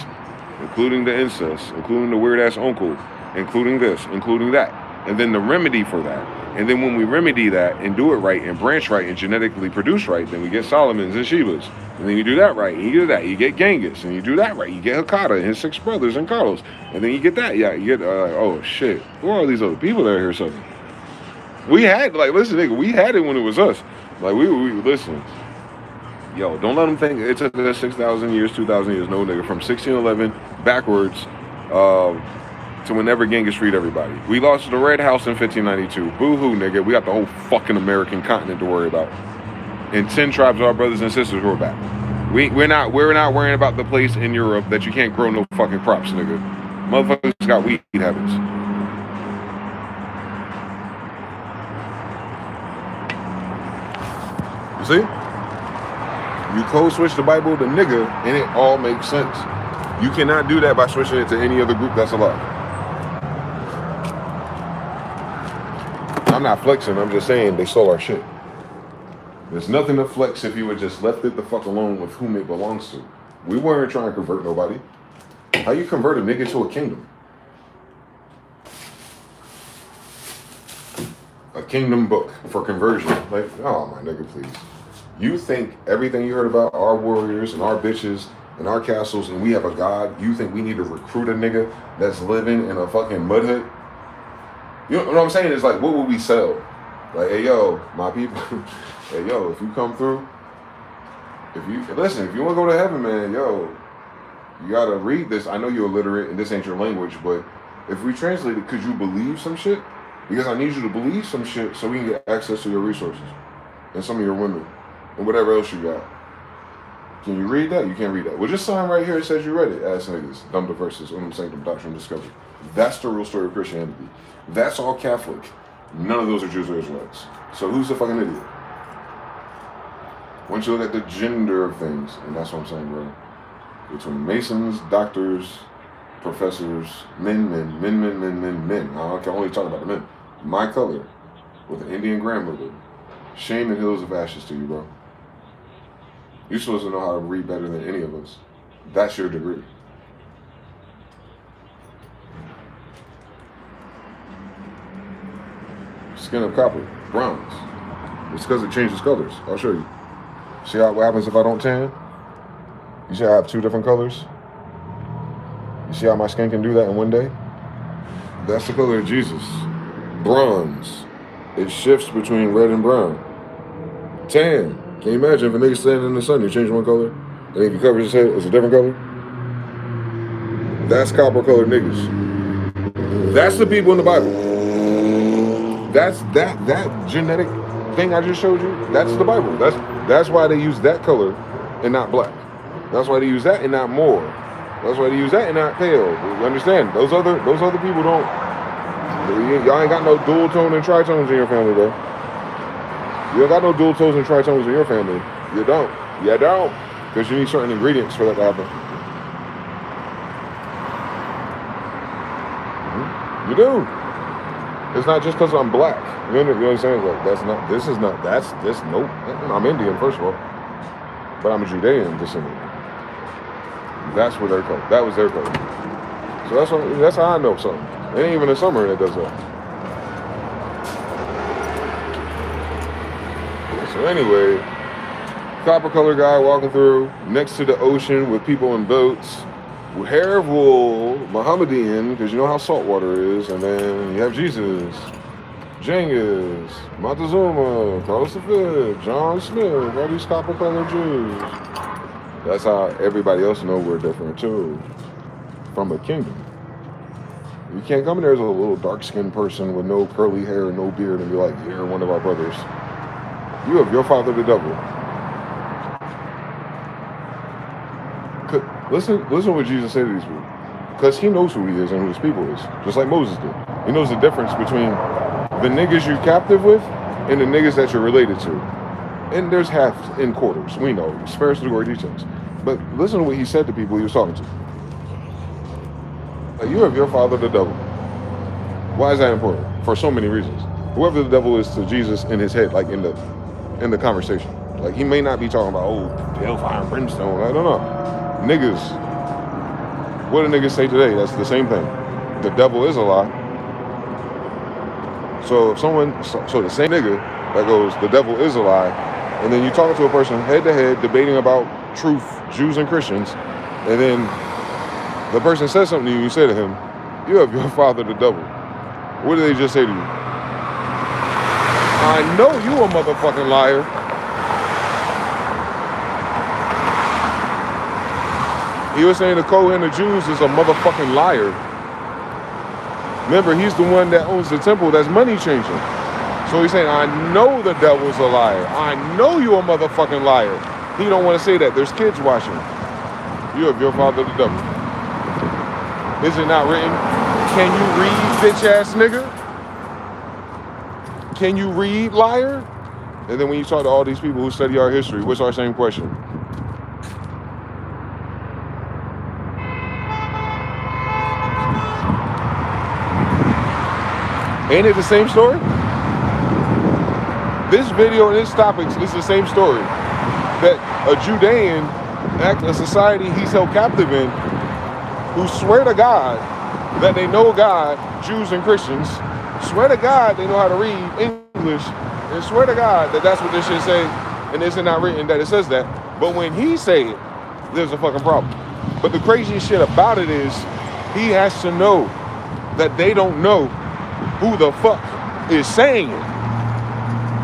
including the incest, including the weird-ass uncle, including this, including that. And then the remedy for that. And then when we remedy that and do it right and branch right and genetically produce right, then we get Solomons and Shebas. And then you do that right, and you do that. You get Genghis, and you do that right. You get Hakata and his 6 brothers and Carlos. And then you get that. Yeah, you get, oh shit, who are all these other people that are here suddenly? We had, like, listen, nigga, we had it when it was us. Like, we listen. Yo, don't let them think it took us 6,000 years, 2,000 years. No, nigga, from 1611 backwards, to whenever Genghis freed everybody. We lost the Red House in 1592. Boo-hoo, nigga. We got the whole fucking American continent to worry about. And 10 tribes of our brothers and sisters who are back. We're not worrying about the place in Europe that you can't grow no fucking crops, nigga. Motherfuckers got weed habits. You see? You code switch the Bible to nigga and it all makes sense. You cannot do that by switching it to any other group that's alive. I'm not flexing, I'm just saying they stole our shit. There's nothing to flex if you would just left it the fuck alone with whom it belongs to. We weren't trying to convert nobody. How you convert a nigga to a kingdom? A kingdom book for conversion. Like, oh my nigga, please. You think everything you heard about our warriors and our bitches and our castles and we have a god, you think we need to recruit a nigga that's living in a fucking mud hut? You know what I'm saying? It's like, what would we sell? Like, hey, yo, my people, hey, yo, if you come through, if you want to go to heaven, man, yo, you got to read this. I know you're illiterate and this ain't your language, but if we translate it, could you believe some shit? Because I need you to believe some shit so we can get access to your resources and some of your women and whatever else you got. Can you read that? You can't read that. Well, just sign right here. It says you read it. Ass niggas. Dumb the verses. Unum sanctum doctrine discovered. That's the real story of Christianity. That's all Catholic. None of those are Jews or Israelites. So who's the fucking idiot? Once you look at the gender of things, and that's what I'm saying, bro. Between Masons, doctors, professors, men. I can only talk about the men. My color, with an Indian grandmother. Shame and hills of ashes to you, bro. You're supposed to know how to read better than any of us. That's your degree. Skin of copper, bronze. It's because it changes colors. I'll show you. See what happens if I don't tan? You see how I have two different colors? You see how my skin can do that in one day? That's the color of Jesus. Bronze. It shifts between red and brown. Tan. Can you imagine if a nigga standing in the sun, you change one color, and if you cover his head, it's a different color? That's copper colored niggas. That's the people in the Bible. That's that genetic thing I just showed you. That's the Bible. That's why they use that color and not black. That's why they use that and not more. That's why they use that and not pale. You understand? Those other people don't. Y'all ain't got no dual tone and tritones in your family, bro. You don't got no dual tones and tritones in your family. You don't. You don't. Because you need certain ingredients for that to happen. You do. It's not just because I'm black. You know what I'm saying? Like, nope. I'm Indian, first of all. But I'm a Judean descendant. That's what their color. That was their color. So that's how I know something. It ain't even the summer that does that. So anyway, copper color guy walking through next to the ocean with people in boats, hair of wool, Mohammedan, because you know how salt water is, and then you have Jesus, Genghis, Montezuma, Carlos V, John Smith, all these copper colored Jews. That's how everybody else knows we're different too, from a kingdom. You can't come in there as a little dark-skinned person with no curly hair and no beard and be like, you're one of our brothers. You have your father the devil. Listen to what Jesus said to these people. Because he knows who he is and who his people is. Just like Moses did. He knows the difference between the niggas you're captive with and the niggas that you're related to. And there's halves and quarters. We know. Spare us the glory details. But listen to what he said to people he was talking to. Like, you have your father the devil. Why is that important? For so many reasons. Whoever the devil is to Jesus in his head, like in the conversation. Like, he may not be talking about, oh, hellfire and brimstone. I don't know. Niggas. What do niggas say today? That's the same thing. The devil is a lie. So if so the same nigga that goes, the devil is a lie, and then you talk to a person head to head debating about truth, Jews and Christians, and then the person says something to you, you say to him, you have your father the devil. What did they just say to you? I know you a motherfucking liar. He was saying the Kohen, the Jews, is a motherfucking liar. Remember, he's the one that owns the temple that's money changing. So he's saying, I know the devil's a liar. I know you're a motherfucking liar. He don't want to say that. There's kids watching. You have your father the devil. Is it not written? Can you read, bitch ass nigga? Can you read, liar? And then when you talk to all these people who study our history, what's our same question? Ain't it the same story? This video and this topic is the same story. That a Judean, a society he's held captive in, who swear to God that they know God, Jews and Christians, swear to God they know how to read English, and swear to God that that's what this shit say, and it's not written that it says that. But when he say it, there's a fucking problem. But the craziest shit about it is he has to know that they don't know who the fuck is saying it.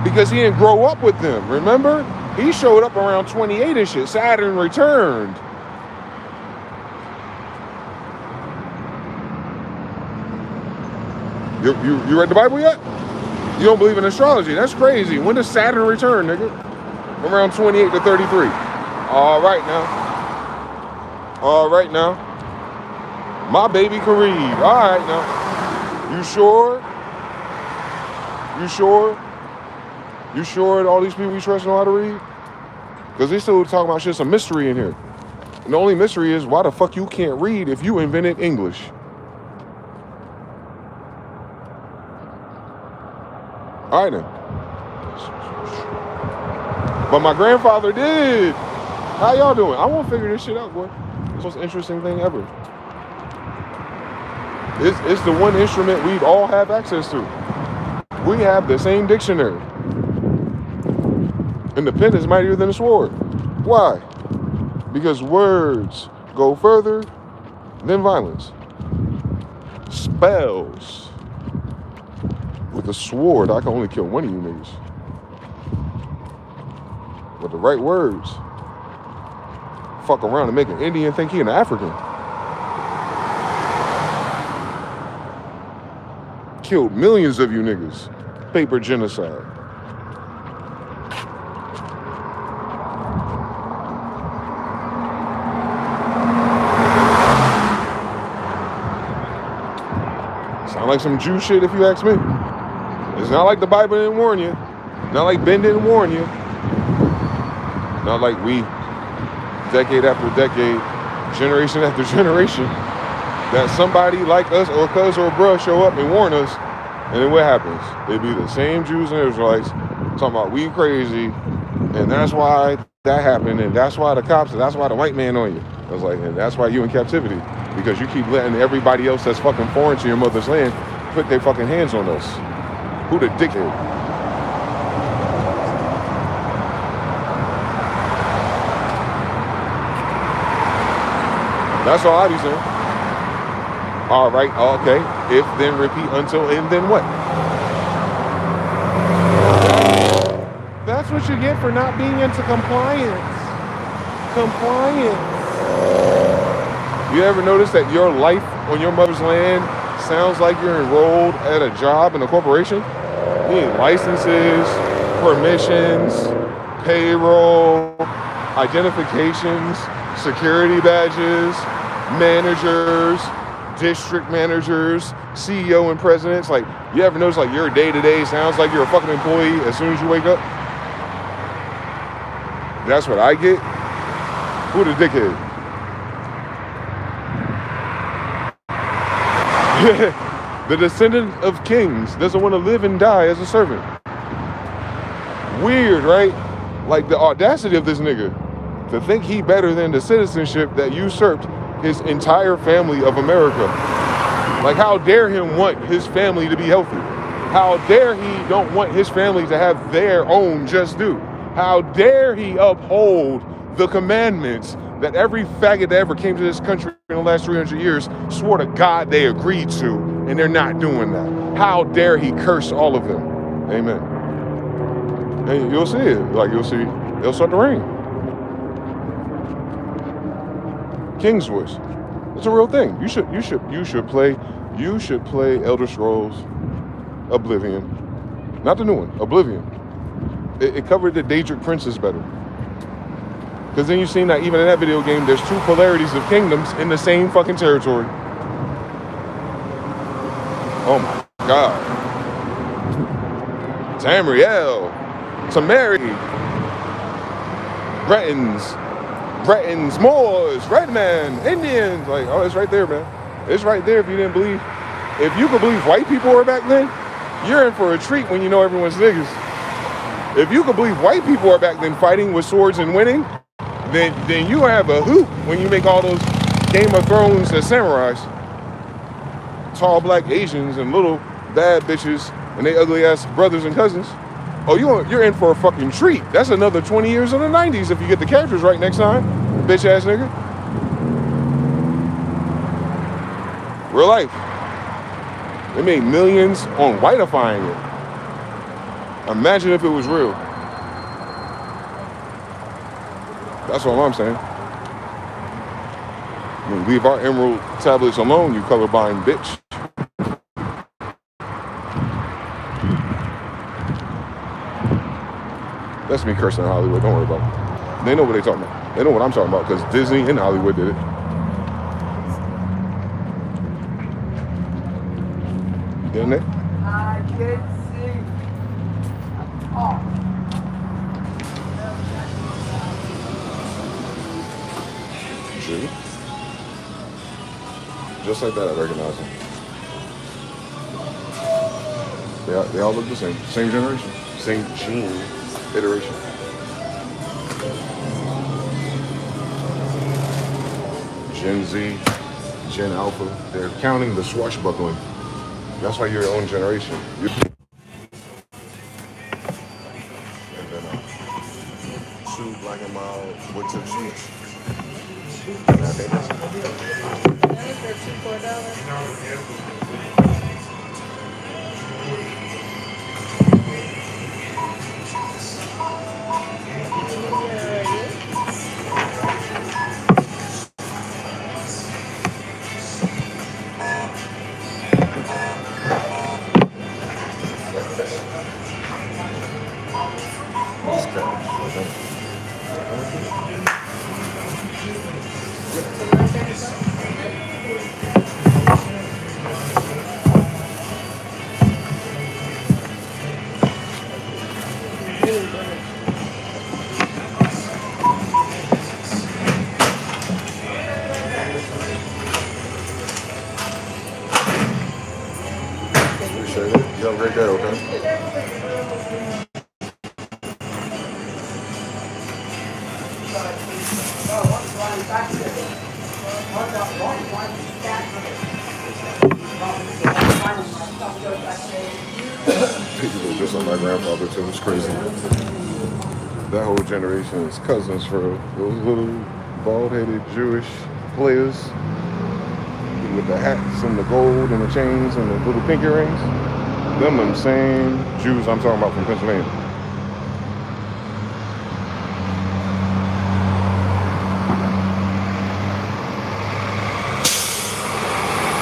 Because he didn't grow up with them, remember? He showed up around 28 and shit. Saturn returned. You read the Bible yet? You don't believe in astrology. That's crazy. When does Saturn return, nigga? Around 28 to 33. All right now. All right now. My baby can read. All right now. You sure? You sure? You sure that all these people you trust know how to read? Because they still talking about shit, some mystery in here. And the only mystery is why the fuck you can't read if you invented English. All right then. But my grandfather did. How y'all doing? I want to figure this shit out, boy. It's the most interesting thing ever. It's the one instrument we all have access to. We have the same dictionary. And the pen is mightier than the sword. Why? Because words go further than violence. Spells. With a sword, I can only kill one of you niggas. With the right words, fuck around and make an Indian think he an African. Killed millions of you niggas. Paper genocide. Sound like some Jew shit if you ask me. It's not like the Bible didn't warn you. Not like Ben didn't warn you. Not like we, decade after decade, generation after generation, that somebody like us or cuz or bruh show up and warn us, and then what happens? It be the same Jews and Israelites talking about we crazy, and that's why that happened, and that's why the cops, and that's why the white man on you. I was like, and that's why you in captivity, because you keep letting everybody else that's fucking foreign to your mother's land put their fucking hands on us. Who the dickhead? That's all I be saying. All right, okay. If, then, repeat, until, and then what? That's what you get for not being into compliance. Compliance. You ever notice that your life on your mother's land sounds like you're enrolled at a job in a corporation? You need licenses, permissions, payroll, identifications, security badges, managers, district managers, CEO and presidents. Like, you ever notice like your day-to-day sounds like you're a fucking employee as soon as you wake up? That's what I get. Who the dickhead? The descendant of kings doesn't want to live and die as a servant. Weird, right? Like the audacity of this nigga to think he better than the citizenship that usurped his entire family of America. Like, how dare him want his family to be healthy? How dare he don't want his family to have their own just due? How dare he uphold the commandments that every faggot that ever came to this country in the last 300 years swore to God they agreed to, and they're not doing that. How dare he curse all of them? Amen. And you'll see it. Like, you'll see, it'll start to rain. King's voice. It's a real thing. You should play You should play Elder Scrolls Oblivion. Not the new one, Oblivion. It covered the Daedric Princess better. Because then you've seen that even in that video game, there's two polarities of kingdoms in the same fucking territory. Oh my God. Tamriel, Tamari, Bretons, Moors, Redmen, Indians. Like, oh, it's right there, man. It's right there if you didn't believe. If you could believe white people were back then, you're in for a treat when you know everyone's niggas. If you could believe white people are back then fighting with swords and winning, then you have a hoop when you make all those Game of Thrones as samurais. Tall black Asians and little bad bitches and they ugly ass brothers and cousins. Oh, you're in for a fucking treat. That's another 20 years of the 90s if you get the characters right next time, bitch ass nigga. Real life. They made millions on whiteifying it. Imagine if it was real. That's all I'm saying. I mean, leave our emerald tablets alone, you colorblind bitch. That's me cursing in Hollywood. Don't worry about it. They know what they're talking about. They know what I'm talking about because Disney and Hollywood did it. Didn't they? I can see. Oh. True. Just like that, I recognize them. They all look the same. Same generation. Same gene iteration. Gen Z, Gen Alpha. They're counting the swashbuckling. That's why you're your own generation. And then, two black and mild wood tip sheets. And I think that's appreciate it. You have a great day, okay? People are just like my grandfather too. It's crazy. That whole generation is cousins for those little bald-headed Jewish players with the hats and the gold and the chains and the little pinky rings. Them same Jews I'm talking about from Pennsylvania.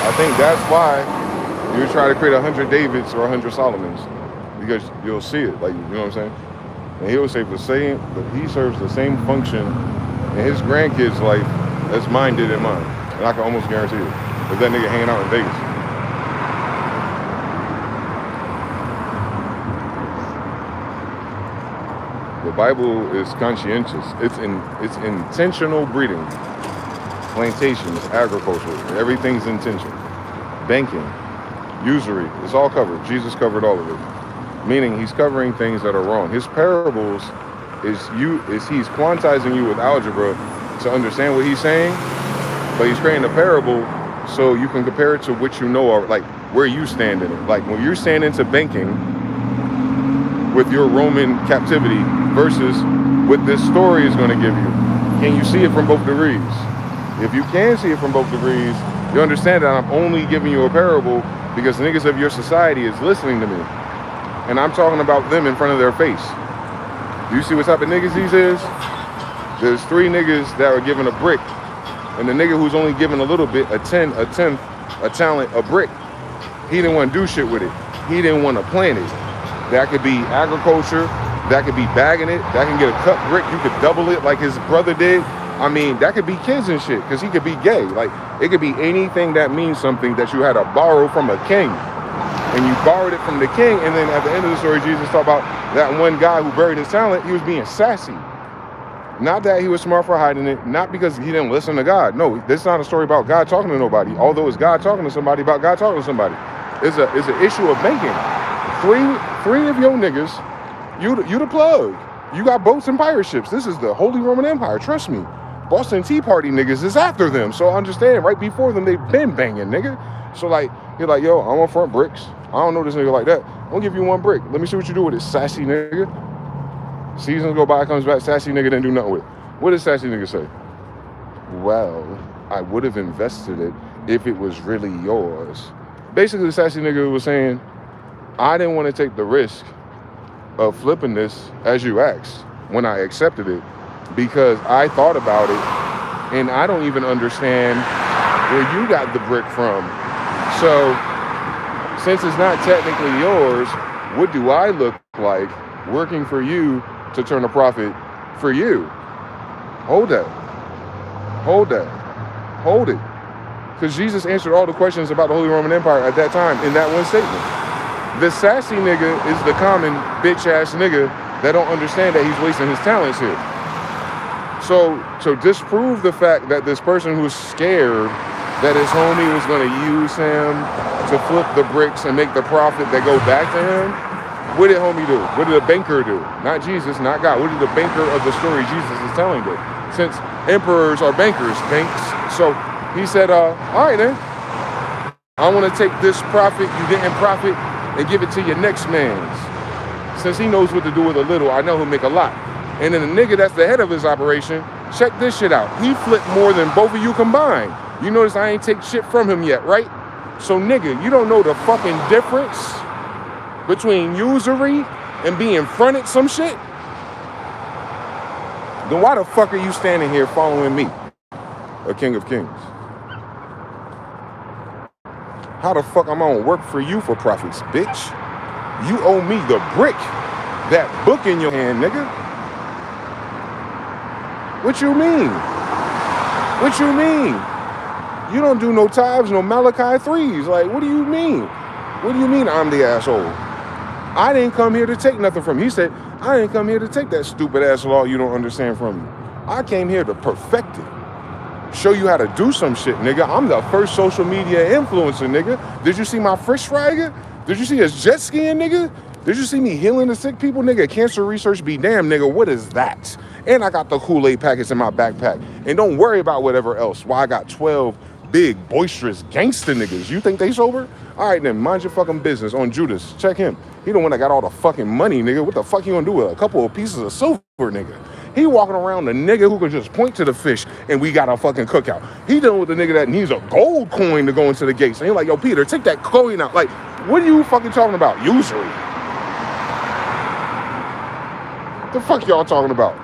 I think that's why you try to create 100 Davids or 100 Solomons, because you'll see it, like, you know what I'm saying? And he will say the same, but he serves the same function in his grandkids' life as mine did in mine. And I can almost guarantee it. If that nigga hanging out in Vegas. The Bible is conscientious. It's intentional breeding. Plantations, agriculture, everything's intention. Banking, usury, it's all covered. Jesus covered all of it. Meaning he's covering things that are wrong. His parables is he's quantizing you with algebra to understand what he's saying, but he's creating a parable so you can compare it to what you know, or like where you stand in it. Like when you're standing into banking with your Roman captivity versus what this story is going to give you. Can you see it from both degrees? If you can see it from both degrees, you understand that I'm only giving you a parable because the niggas of your society is listening to me. And I'm talking about them in front of their face. Do you see what type of niggas these is? There's 3 niggas that are given a brick. And the nigga who's only given a little bit, a tenth, a talent, a brick, He didn't want to do shit with it. He didn't want to plant it. That could be agriculture. That could be bagging it. That can get a cut brick. You could double it like his brother did. I mean, that could be kids and shit, because he could be gay. Like, it could be anything that means something that you had to borrow from a king. And you borrowed it from the king, and then at the end of the story, Jesus talked about that one guy who buried his talent. He was being sassy. Not that he was smart for hiding it, not because he didn't listen to God. No, this is not a story about God talking to nobody, although it's God talking to somebody about God talking to somebody. It's an issue of banking. Three of your niggas, you the plug. You got boats and pirate ships. This is the Holy Roman Empire, trust me. Boston Tea Party niggas is after them, so understand, right before them, they've been banging, nigga. So like, you're like, yo, I want front bricks. I don't know this nigga like that. I'm gonna give you one brick. Let me see what you do with it, sassy nigga. Seasons go by, comes back, sassy nigga didn't do nothing with it. What does sassy nigga say? Well, I would have invested it if it was really yours. Basically, the sassy nigga was saying, I didn't want to take the risk of flipping this as you asked when I accepted it, because I thought about it and I don't even understand where you got the brick from. So since it's not technically yours, what do I look like working for you to turn a profit for you? Hold that. Hold that. Hold it. Because Jesus answered all the questions about the Holy Roman Empire at that time in that one statement. The sassy nigga is the common bitch ass nigga that don't understand that he's wasting his talents here. So to disprove the fact that this person who's scared that his homie was going to use him to flip the bricks and make the profit that go back to him, what did homie do? What did the banker do? Not Jesus, not God. What did the banker of the story Jesus is telling do? Since emperors are bankers, banks. So he said, all right then, I want to take this profit you didn't profit and give it to your next man's. Since he knows what to do with a little, I know he'll make a lot. And then the nigga that's the head of his operation, check this shit out. He flipped more than both of you combined. You notice I ain't take shit from him yet, right? So nigga, you don't know the fucking difference between usury and being fronted some shit? Then why the fuck are you standing here following me, a king of kings? How the fuck am I gonna work for you for profits, bitch? You owe me the brick, that book in your hand, nigga. What you mean? What you mean? You don't do no tithes, no Malachi 3s. Like, what do you mean? What do you mean I'm the asshole? I didn't come here to take nothing from you. He said, I didn't come here to take that stupid ass law you don't understand from you. I came here to perfect it. Show you how to do some shit, nigga. I'm the first social media influencer, nigga. Did you see my fish fry, nigga? Did you see us jet skiing, nigga? Did you see me healing the sick people, nigga? Cancer research be damn, nigga. What is that? And I got the Kool-Aid packets in my backpack. And don't worry about whatever else. Why I got 12 big, boisterous gangster niggas. You think they sober? All right, then, mind your fucking business on Judas. Check him. He the one that got all the fucking money, nigga. What the fuck you gonna do with a couple of pieces of silver, nigga? He walking around the nigga who can just point to the fish and we got a fucking cookout. He dealing with the nigga that needs a gold coin to go into the gates. And he like, yo, Peter, take that coin out. Like, what are you fucking talking about? Usury. What the fuck y'all talking about?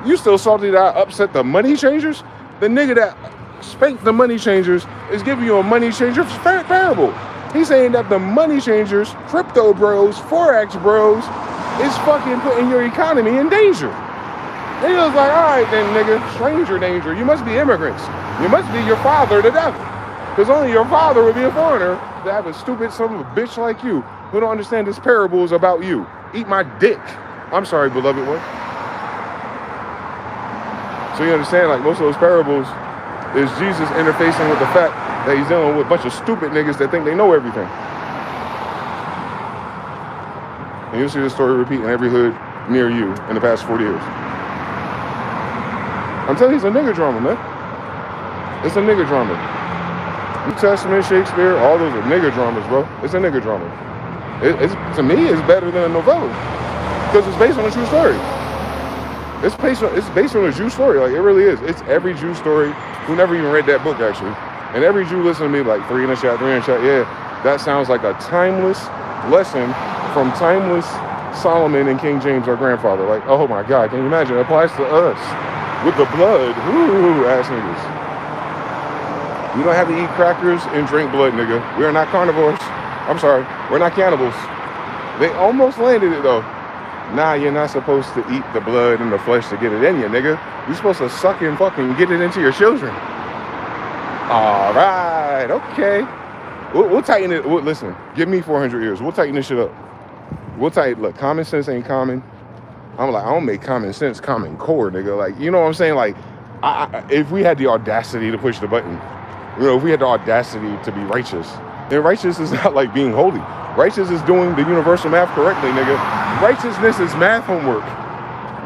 You still salty that I upset the money changers? The nigga that spanked the money changers is giving you a money changer parable. He's saying that the money changers, crypto bros, forex bros, is fucking putting your economy in danger. And he was like, all right then, nigga, stranger danger. You must be immigrants. You must be your father, the devil. Because only your father would be a foreigner to have a stupid son of a bitch like you who don't understand this parable is about you. Eat my dick. I'm sorry, beloved one. So you understand, like, most of those parables is Jesus interfacing with the fact that he's dealing with a bunch of stupid niggas that think they know everything. And you'll see this story repeat in every hood near you in the past 40 years. I'm telling you, it's a nigga drama, man. It's a nigga drama. New Testament, Shakespeare, all those are nigga dramas, bro. It's a nigga drama. To me, it's better than a novella because it's based on a true story. It's based on a Jew story. Like, it really is. It's every Jew story who never even read that book, actually. And every Jew listening to me like, 3 in a shot. Yeah, that sounds like a timeless lesson from timeless Solomon and King James, our grandfather. Like, oh my God, can you imagine? It applies to us with the blood. Ooh, ass niggas. You don't have to eat crackers and drink blood, nigga. We are not carnivores. I'm sorry. We're not cannibals. They almost landed it though. Nah, you're not supposed to eat the blood and the flesh to get it in you, nigga. You're supposed to suck and fucking get it into your children. All right, okay. We'll tighten it. Listen, give me 400 years. We'll tighten this shit up. We'll tighten. Look, common sense ain't common. I'm like, I don't make common sense common core, nigga. Like, you know what I'm saying? Like, if we had the audacity to push the button, you know, if we had the audacity to be righteous, then righteous is not like being holy. Righteous is doing the universal math correctly, nigga. Righteousness is math homework.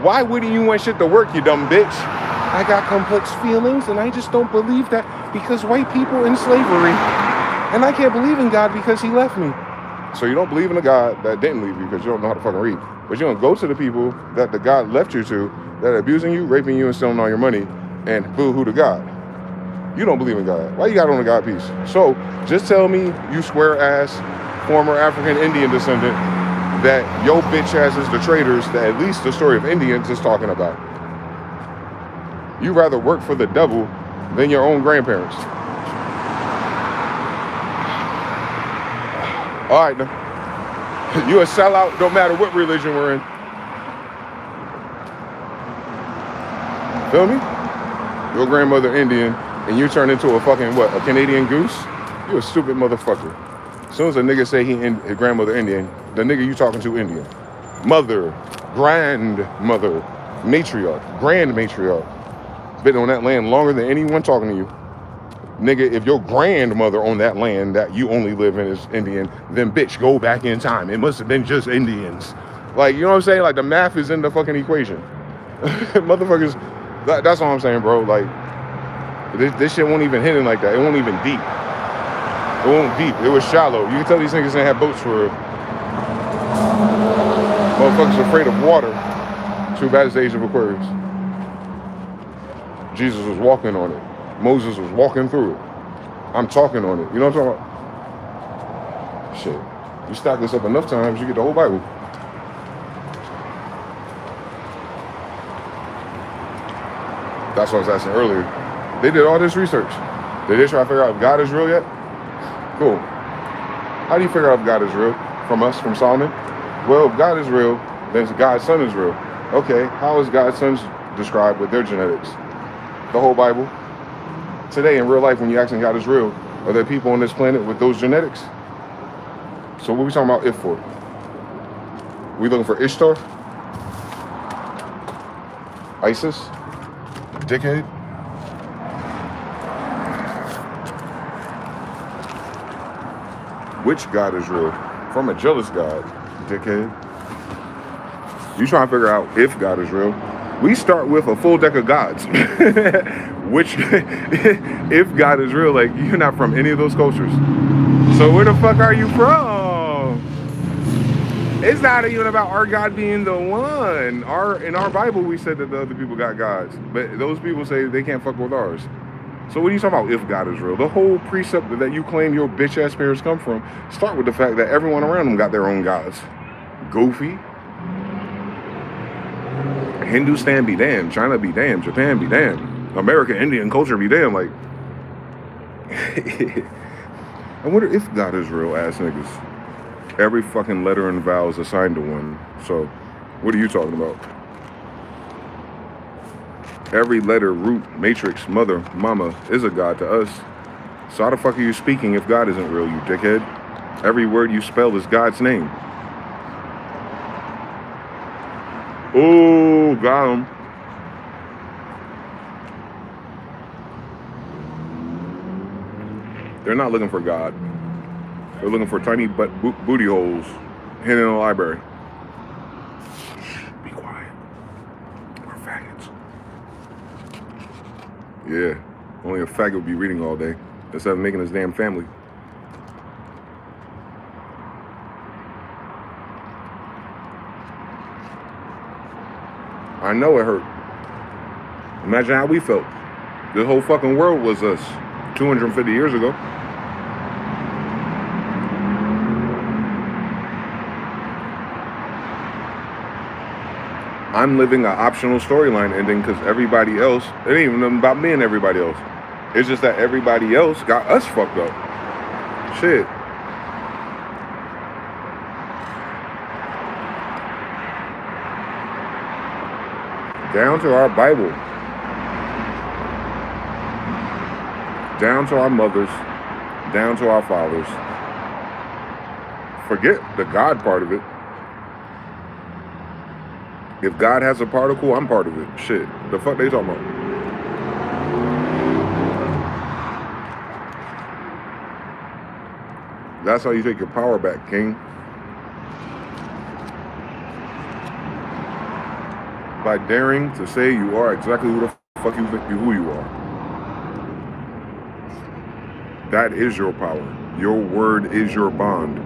Why wouldn't you want shit to work, you dumb bitch? I got complex feelings, and I just don't believe that because white people in slavery. And I can't believe in God because he left me. So you don't believe in a God that didn't leave you because you don't know how to fucking read. But you don't go to the people that the God left you to, that are abusing you, raping you, and stealing all your money, and boo-hoo to God. You don't believe in God. Why you got on a God piece? So just tell me, you square ass former African Indian descendant, that your bitch ass is the traitors that at least the story of Indians is talking about. You rather work for the devil than your own grandparents. All right, now. You a sellout, no matter what religion we're in. Feel me? Your grandmother Indian, and you turn into a fucking, what, a Canadian goose? You a stupid motherfucker. As soon as a nigga say his grandmother Indian, the nigga you talking to Indian. Mother, grandmother, matriarch, grand matriarch. Been on that land longer than anyone talking to you. Nigga, if your grandmother on that land that you only live in is Indian, then bitch, go back in time. It must have been just Indians. Like, you know what I'm saying? Like, the math is in the fucking equation. Motherfuckers, that's all I'm saying, bro. Like, this shit won't even hit in like that. It won't even deep. It won't deep. It was shallow. You can tell these niggas didn't have boats for real. Motherfuckers afraid of water. Too bad it's the age of Aquarius. Jesus was walking on it. Moses was walking through it. I'm talking on it. You know what I'm talking about? Shit. You stack this up enough times, you get the whole Bible. That's what I was asking earlier. They did all this research. Did they try to figure out if God is real yet? Cool. How do you figure out if God is real? From us, from Solomon? Well, if God is real, then God's son is real. Okay, how is God's sons described with their genetics? The whole Bible. Today, in real life, when you're asking God is real, are there people on this planet with those genetics? So what are we talking about if for? We looking for Ishtar? ISIS? Dickhead? Which God is real? From a jealous God, dickhead. You trying to figure out if God is real. We start with a full deck of gods. Which, if God is real, like, you're not from any of those cultures. So where the fuck are you from? It's not even about our God being the one. In our Bible, we said that the other people got gods. But those people say they can't fuck with ours. So what are you talking about if God is real? The whole precept that you claim your bitch-ass parents come from start with the fact that everyone around them got their own gods. Goofy. Hindustan be damned. China be damned. Japan be damned. American Indian culture be damned. Like, I wonder if God is real, ass niggas. Every fucking letter and vowel is assigned to one. So, what are you talking about? Every letter, root, matrix, mother, mama is a God to us. So how the fuck are you speaking if God isn't real, you dickhead? Every word you spell is God's name. Oh, got him. They're not looking for God. They're looking for tiny booty holes hidden in a library. Shh, be quiet. We're faggots. Yeah, only a faggot would be reading all day instead of making his damn family. I know it hurt. Imagine how we felt. The whole fucking world was us 250 years ago. I'm living an optional storyline ending because everybody else, it ain't even about me and everybody else. It's just that everybody else got us fucked up. Shit. down to our Bible, down to our mothers, down to our fathers. Forget the God part of it. If God has a particle, I'm part of it. Shit, the fuck they talking about? That's how you take your power back, King. By daring to say you are exactly who the fuck you think who you are. That is your power. Your word is your bond.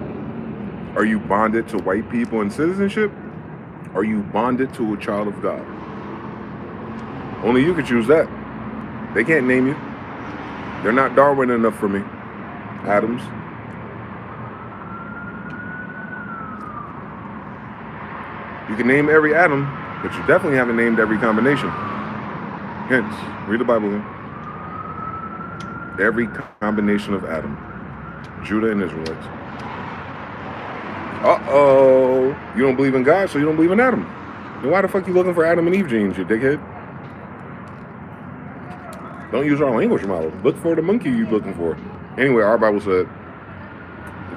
Are you bonded to white people and citizenship? Are you bonded to a child of God? Only you can choose that. They can't name you. They're not Darwin enough for me. Adams. You can name every atom, but you definitely haven't named every combination. Hence, read the Bible here. Every combination of Adam. Judah and Israelites. Uh-oh. You don't believe in God, so you don't believe in Adam. Then why the fuck you looking for Adam and Eve genes, you dickhead? Don't use our language model. Look for the monkey you're looking for. Anyway, our Bible said,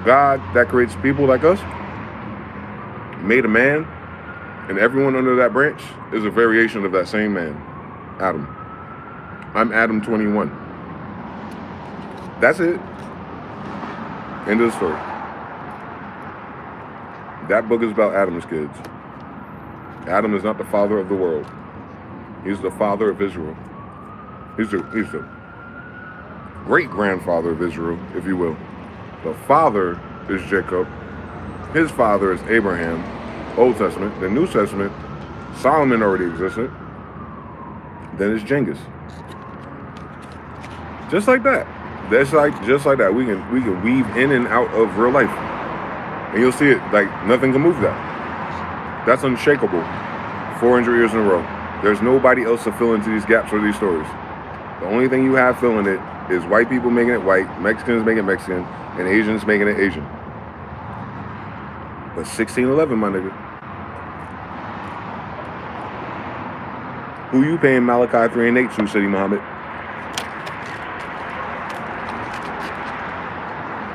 God that creates people like us made a man, and everyone under that branch is a variation of that same man, Adam. I'm Adam 21. That's it. End of the story. That book is about Adam's kids. Adam is not the father of the world. He's the father of Israel. He's the great-grandfather of Israel, if you will. The father is Jacob. His father is Abraham, Old Testament. The New Testament, Solomon already existed. Then it's Genghis. Just like that. Just like that. We can weave in and out of real life. And you'll see it, like nothing can move that. That's unshakable. 400 years in a row. There's nobody else to fill into these gaps or these stories. The only thing you have filling it is white people making it white, Mexicans making it Mexican, and Asians making it Asian. But 1611, my nigga. Who you paying Malachi 3 and 8 to, City Muhammad?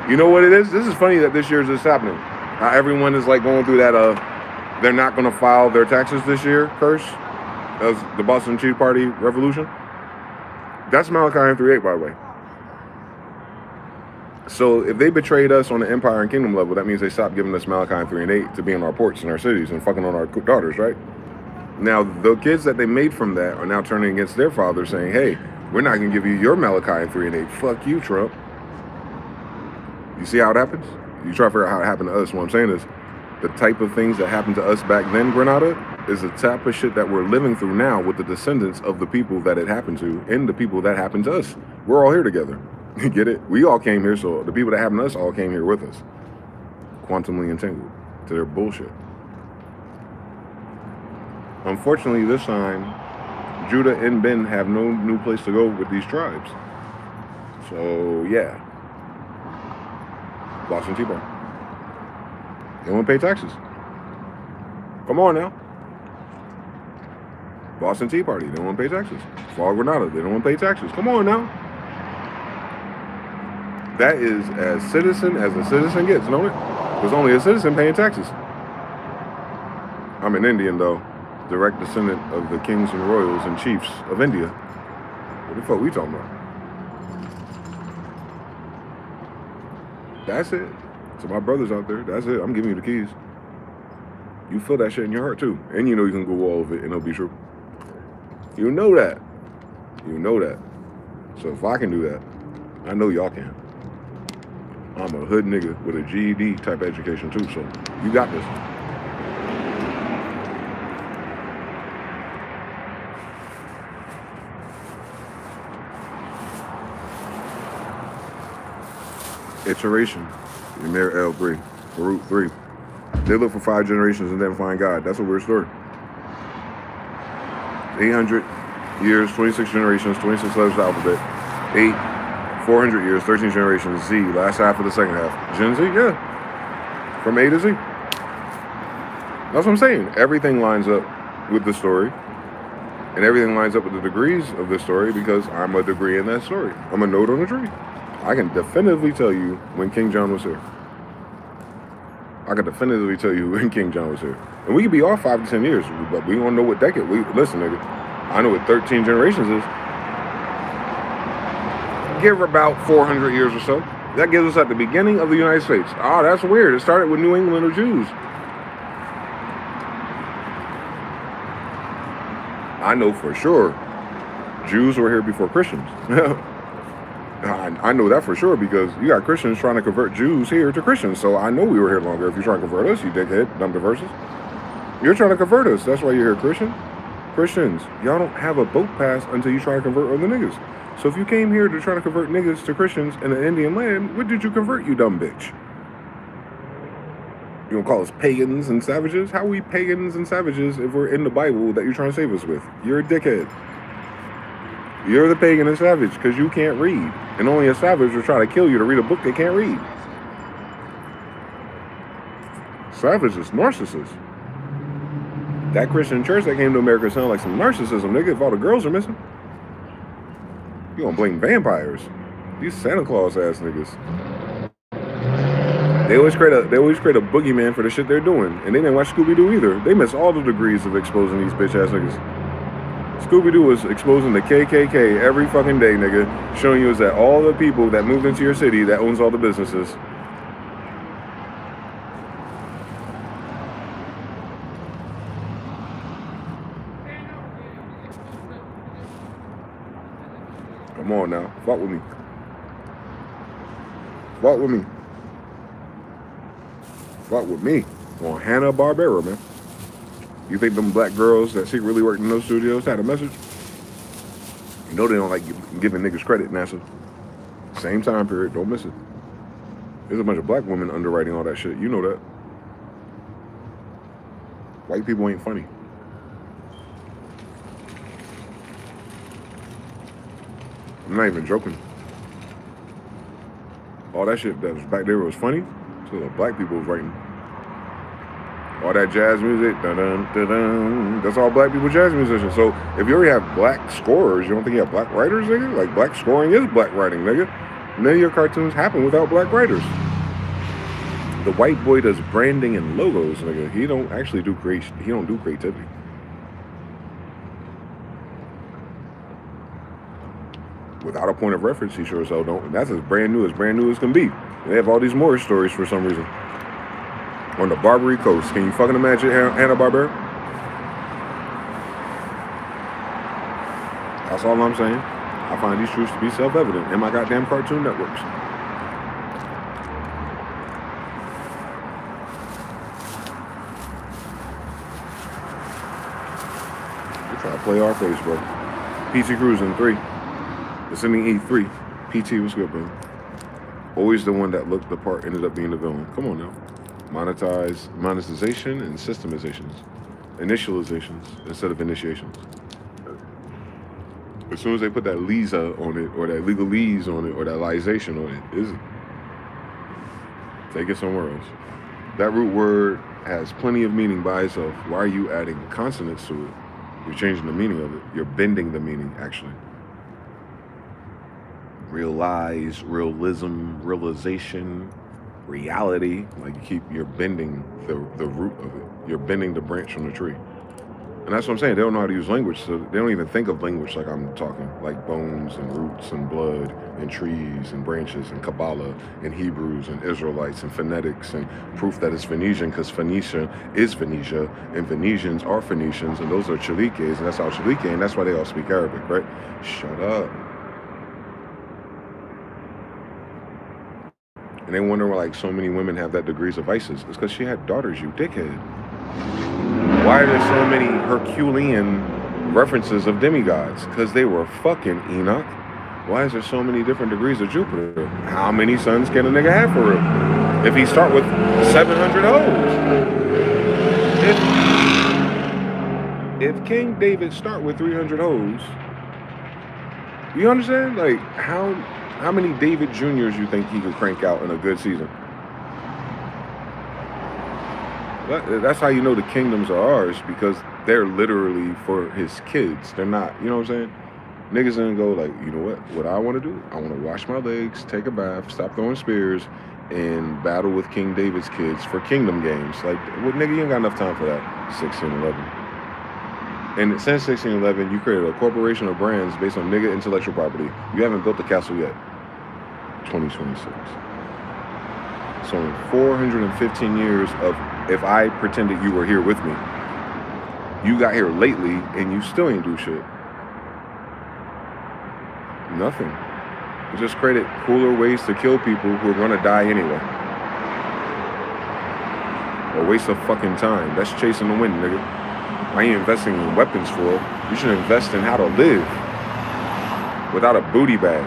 You know what it is? This is funny that this year is this happening. How everyone is like going through that, they're not going to file their taxes this year curse as the Boston Tea Party revolution. That's Malachi 3:8, by the way. So if they betrayed us on the empire and kingdom level, that means they stopped giving us Malachi 3 and 8 to be in our ports and our cities and fucking on our daughters, right? Now, the kids that they made from that are now turning against their father saying, hey, we're not going to give you your Malachi 3 and 8. Fuck you, Trump. You see how it happens? You try to figure out how it happened to us. What I'm saying is the type of things that happened to us back then, Granata, is the type of shit that we're living through now with the descendants of the people that it happened to and the people that happened to us. We're all here together. You get it? We all came here, so the people that happened to us all came here with us. Quantumly entangled to their bullshit. Unfortunately, this time, Judah and Ben have no new place to go with these tribes. So, yeah. Boston Tea Party. They won't pay taxes. Come on now. Boston Tea Party, they don't want to pay taxes. Fall Granada, they don't want to pay taxes. Come on now. That is as citizen as a citizen gets, don't it? There's only a citizen paying taxes. I'm an Indian, though. Direct descendant of the kings and royals and chiefs of India. What the fuck we talking about? That's it. To my brothers out there, that's it. I'm giving you the keys. You feel that shit in your heart, too. And you know you can go all of it and it'll be true. You know that. You know that. So if I can do that, I know y'all can. I'm a hood nigga with a GED type education, too, so you got this. Iteration, Smyth-EL 3, root 3. They look for 5 generations and then find God. That's a weird story. 800 years, 26 generations, 26 letters of the alphabet. 400 years, 13 generations, Z, last half of the second half. Gen Z, yeah. From A to Z. That's what I'm saying. Everything lines up with the story. And everything lines up with the degrees of this story because I'm a degree in that story. I'm a node on a tree. I can definitively tell you when King John was here. I can definitively tell you when King John was here. And we could be off 5 to 10 years, but we don't know what decade. Listen, nigga, I know what 13 generations is. Give about 400 years or so. That gives us at the beginning of the United States. Ah, that's weird. It started with New England or Jews. I know for sure Jews were here before Christians. I know that for sure because you got Christians trying to convert Jews here to Christians. So I know we were here longer. If you're trying to convert us, you dickhead, dumb diverses. You're trying to convert us. That's why you're here, Christian. Christians, y'all don't have a boat pass until you try to convert other niggas. So if you came here to try to convert niggas to Christians in an Indian land, what did you convert, you dumb bitch? You gonna call us pagans and savages? How are we pagans and savages if we're in the Bible that you're trying to save us with? You're a dickhead. You're the pagan and savage because you can't read. And only a savage will try to kill you to read a book they can't read. Savage is narcissists. That Christian church that came to America sounded like some narcissism, nigga, if all the girls are missing. You gonna blame vampires. These Santa Claus ass niggas. They always create a boogeyman for the shit they're doing. And they didn't watch Scooby-Doo either. They miss all the degrees of exposing these bitch ass niggas. Scooby-Doo was exposing the KKK every fucking day, nigga. Showing you is that all the people that moved into your city that owns all the businesses. Come on now. Fuck with me. Fuck with me. Fuck with me. On Hanna-Barbera, man. You think them black girls that secretly worked in those studios had a message? You know they don't like giving niggas credit, NASA. Same time period, don't miss it. There's a bunch of black women underwriting all that shit. You know that. White people ain't funny. I'm not even joking. All that shit that was back there was funny. So the black people was writing. All that jazz music, dun-dun, dun-dun, that's all black people jazz musicians. So if you already have black scorers, you don't think you have black writers, nigga? Like black scoring is black writing, nigga. None of your cartoons happen without black writers. The white boy does branding and logos, nigga. He don't actually do creation. He don't do creativity. Without a point of reference, he sure as hell don't. And that's as brand new as can be. They have all these Moorish stories for some reason. On the Barbary Coast. Can you fucking imagine Hanna-Barbera? That's all I'm saying. I find these truths to be self-evident in my goddamn Cartoon Networks. We're trying to play our face, bro. PT Cruising 3. Ascending E3. PT was good, bro. Always the one that looked the part ended up being the villain. Come on now. Monetization and systemizations. Initializations instead of initiations. As soon as they put that Lisa on it, or that legalese on it, or that lisation on it, take it somewhere else. That root word has plenty of meaning by itself. Why are you adding consonants to it? You're changing the meaning of it. You're bending the meaning, actually. Realize, realism, realization, reality. Like you're bending the root of it. You're bending the branch from the tree. And that's what I'm saying. They don't know how to use language, so they don't even think of language like I'm talking, like bones and roots and blood and trees and branches and Kabbalah and Hebrews and Israelites and phonetics and proof that it's Phoenician because Phoenicia is Phoenicia and Phoenicians are Phoenicians and those are Chiliques and that's how Chilique and that's why they all speak Arabic, right? Shut up. And they wonder why like so many women have that degrees of ISIS. It's because she had daughters, you dickhead. Why are there so many Herculean references of demigods? Because they were fucking Enoch. Why is there so many different degrees of Jupiter? How many sons can a nigga have for real? If he start with 700 hoes. If King David start with 300 hoes, you understand? Like, how many David Juniors you think he could crank out in a good season? That's how you know the kingdoms are ours, because they're literally for his kids. They're not, you know what I'm saying? Niggas didn't go like, you know what I want to do? I want to wash my legs, take a bath, stop throwing spears, and battle with King David's kids for kingdom games. Like, well, nigga, you ain't got enough time for that. 1611. And since 1611, you created a corporation of brands based on nigga intellectual property. You haven't built the castle yet. 2026. So in 415 years of, if I pretended you were here with me, you got here lately and you still ain't do shit. Nothing. You just created cooler ways to kill people who are gonna die anyway. A waste of fucking time. That's chasing the wind, nigga. I ain't investing in weapons for it. You should invest in how to live without a booty bag.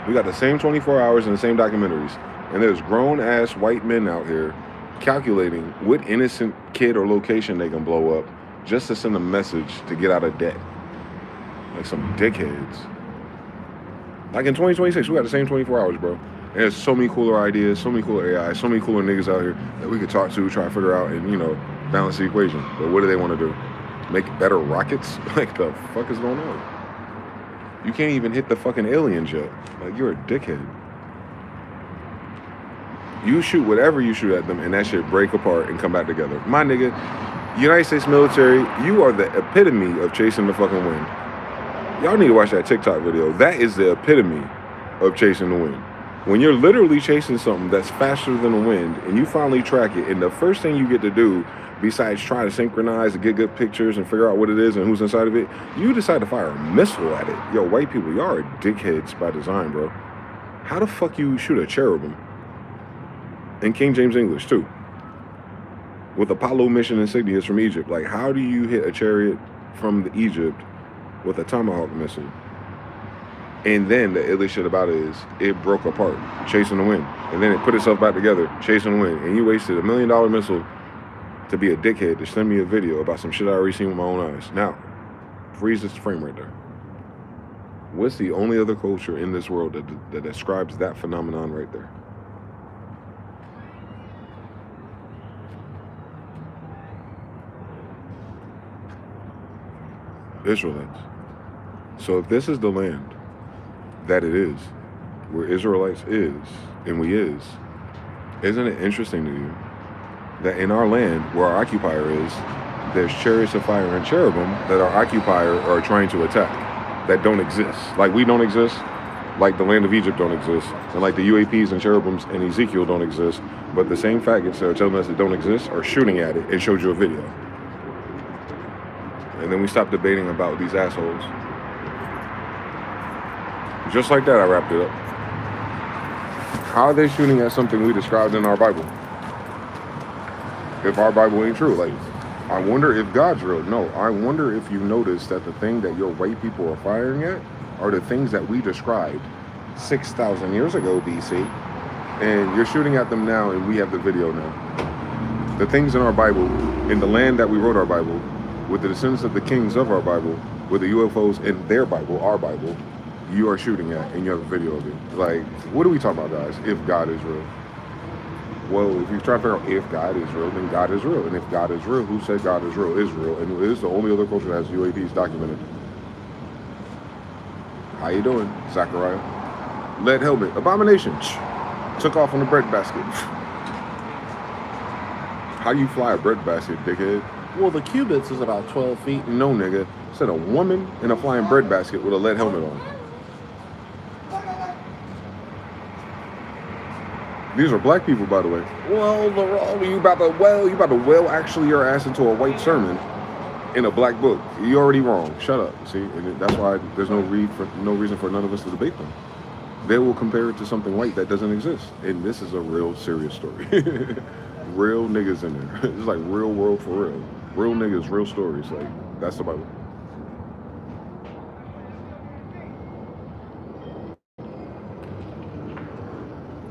We got the same 24 hours and the same documentaries. And there's grown-ass white men out here calculating what innocent kid or location they can blow up just to send a message to get out of debt. Like some dickheads. Like in 2026, we got the same 24 hours, bro. And there's so many cooler ideas, so many cooler AI, so many cooler niggas out here that we could talk to, try to figure out, and, you know, balance the equation. But what do they want to do? Make better rockets? Like, the fuck is going on? You can't even hit the fucking aliens yet. Like, you're a dickhead. You shoot whatever you shoot at them, and that shit break apart and come back together. My nigga, United States military, you are the epitome of chasing the fucking wind. Y'all need to watch that TikTok video. That is the epitome of chasing the wind. When you're literally chasing something that's faster than the wind, and you finally track it, and the first thing you get to do, besides trying to synchronize and get good pictures and figure out what it is and who's inside of it, you decide to fire a missile at it. Yo, white people, y'all are dickheads by design, bro. How the fuck you shoot a cherubim? In King James English, too. With Apollo mission insignias from Egypt. Like, how do you hit a chariot from Egypt with a tomahawk missile? And then the illest shit about it is it broke apart, chasing the wind. And then it put itself back together, chasing the wind. And you wasted $1 million missile to be a dickhead to send me a video about some shit I already seen with my own eyes. Now, freeze this frame right there. What's the only other culture in this world that describes that phenomenon right there? Israelites. So if this is the land that it is, where Israelites is, and we is, isn't it interesting to you that in our land, where our occupier is, there's chariots of fire and cherubim that our occupier are trying to attack, that don't exist. Like we don't exist, like the land of Egypt don't exist, and like the UAPs and cherubims and Ezekiel don't exist, but the same faggots that are telling us it don't exist are shooting at it and showed you a video. And then we stopped debating about these assholes. Just like that, I wrapped it up. How are they shooting at something we described in our Bible? If our Bible ain't true, like, I wonder if God's real. No, I wonder if you notice that the thing that your white people are firing at are the things that we described 6,000 years ago, BC. And you're shooting at them now, and we have the video now. The things in our Bible, in the land that we wrote our Bible, with the descendants of the kings of our Bible, with the UFOs in their Bible, our Bible, you are shooting at, and you have a video of it. Like, what are we talking about, guys? If God is real. Well, if you try to figure out if God is real, then God is real. And if God is real, who said God is real? Israel. And it is the only other culture that has UAPs documented. How you doing, Zachariah? Lead helmet. Abomination. Took off on the bread basket. How you fly a bread basket, dickhead? Well, the cubits is about 12 feet. No, nigga. Said a woman in a flying bread basket with a lead helmet on. These are black people, by the way. Well, you about to well actually your ass into a white sermon in a black book. You already wrong. Shut up. See, and that's why there's no reason for none of us to debate them. They will compare it to something white that doesn't exist, and this is a real serious story. Real niggas in there. It's like real world for real. Real niggas, real stories. Like, that's the Bible.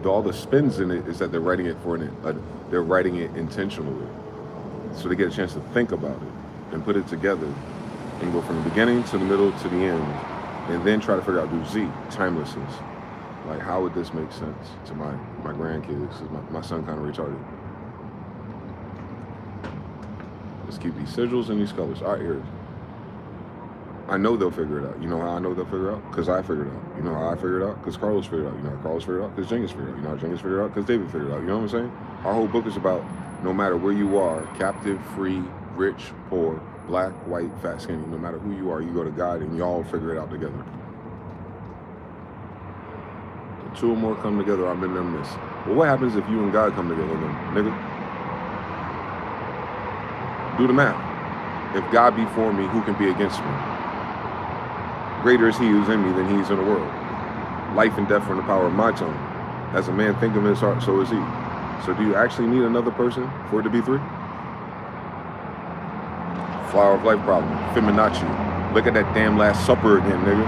All the spins in it is that they're writing it they're writing it intentionally, so they get a chance to think about it and put it together and go from the beginning to the middle to the end and then try to figure out, do Z, timelessness. Like, how would this make sense to my grandkids? Because my son kind of retarded. Let's keep these sigils and these colors. All right, here it is. I know they'll figure it out. You know how I know they'll figure it out? Because I figured it out. You know how I figured it out? Because Carlos figured it out. You know how Carlos figured it out? Because Jenkins figured it out. You know how Jenkins figured it out? Because David figured it out. You know what I'm saying? Our whole book is about no matter where you are, captive, free, rich, poor, black, white, fat, skinny, no matter who you are, you go to God and y'all figure it out together. The two or more come together, I'm in their midst. Well, what happens if you and God come together then, nigga? Do the math. If God be for me, who can be against me? Greater is he who's in me than he is in the world. Life and death are in the power of my tongue. As a man thinketh in his heart, so is he. So do you actually need another person for it to be three? Flower of life problem, Fibonacci. Look at that damn Last Supper again, nigga.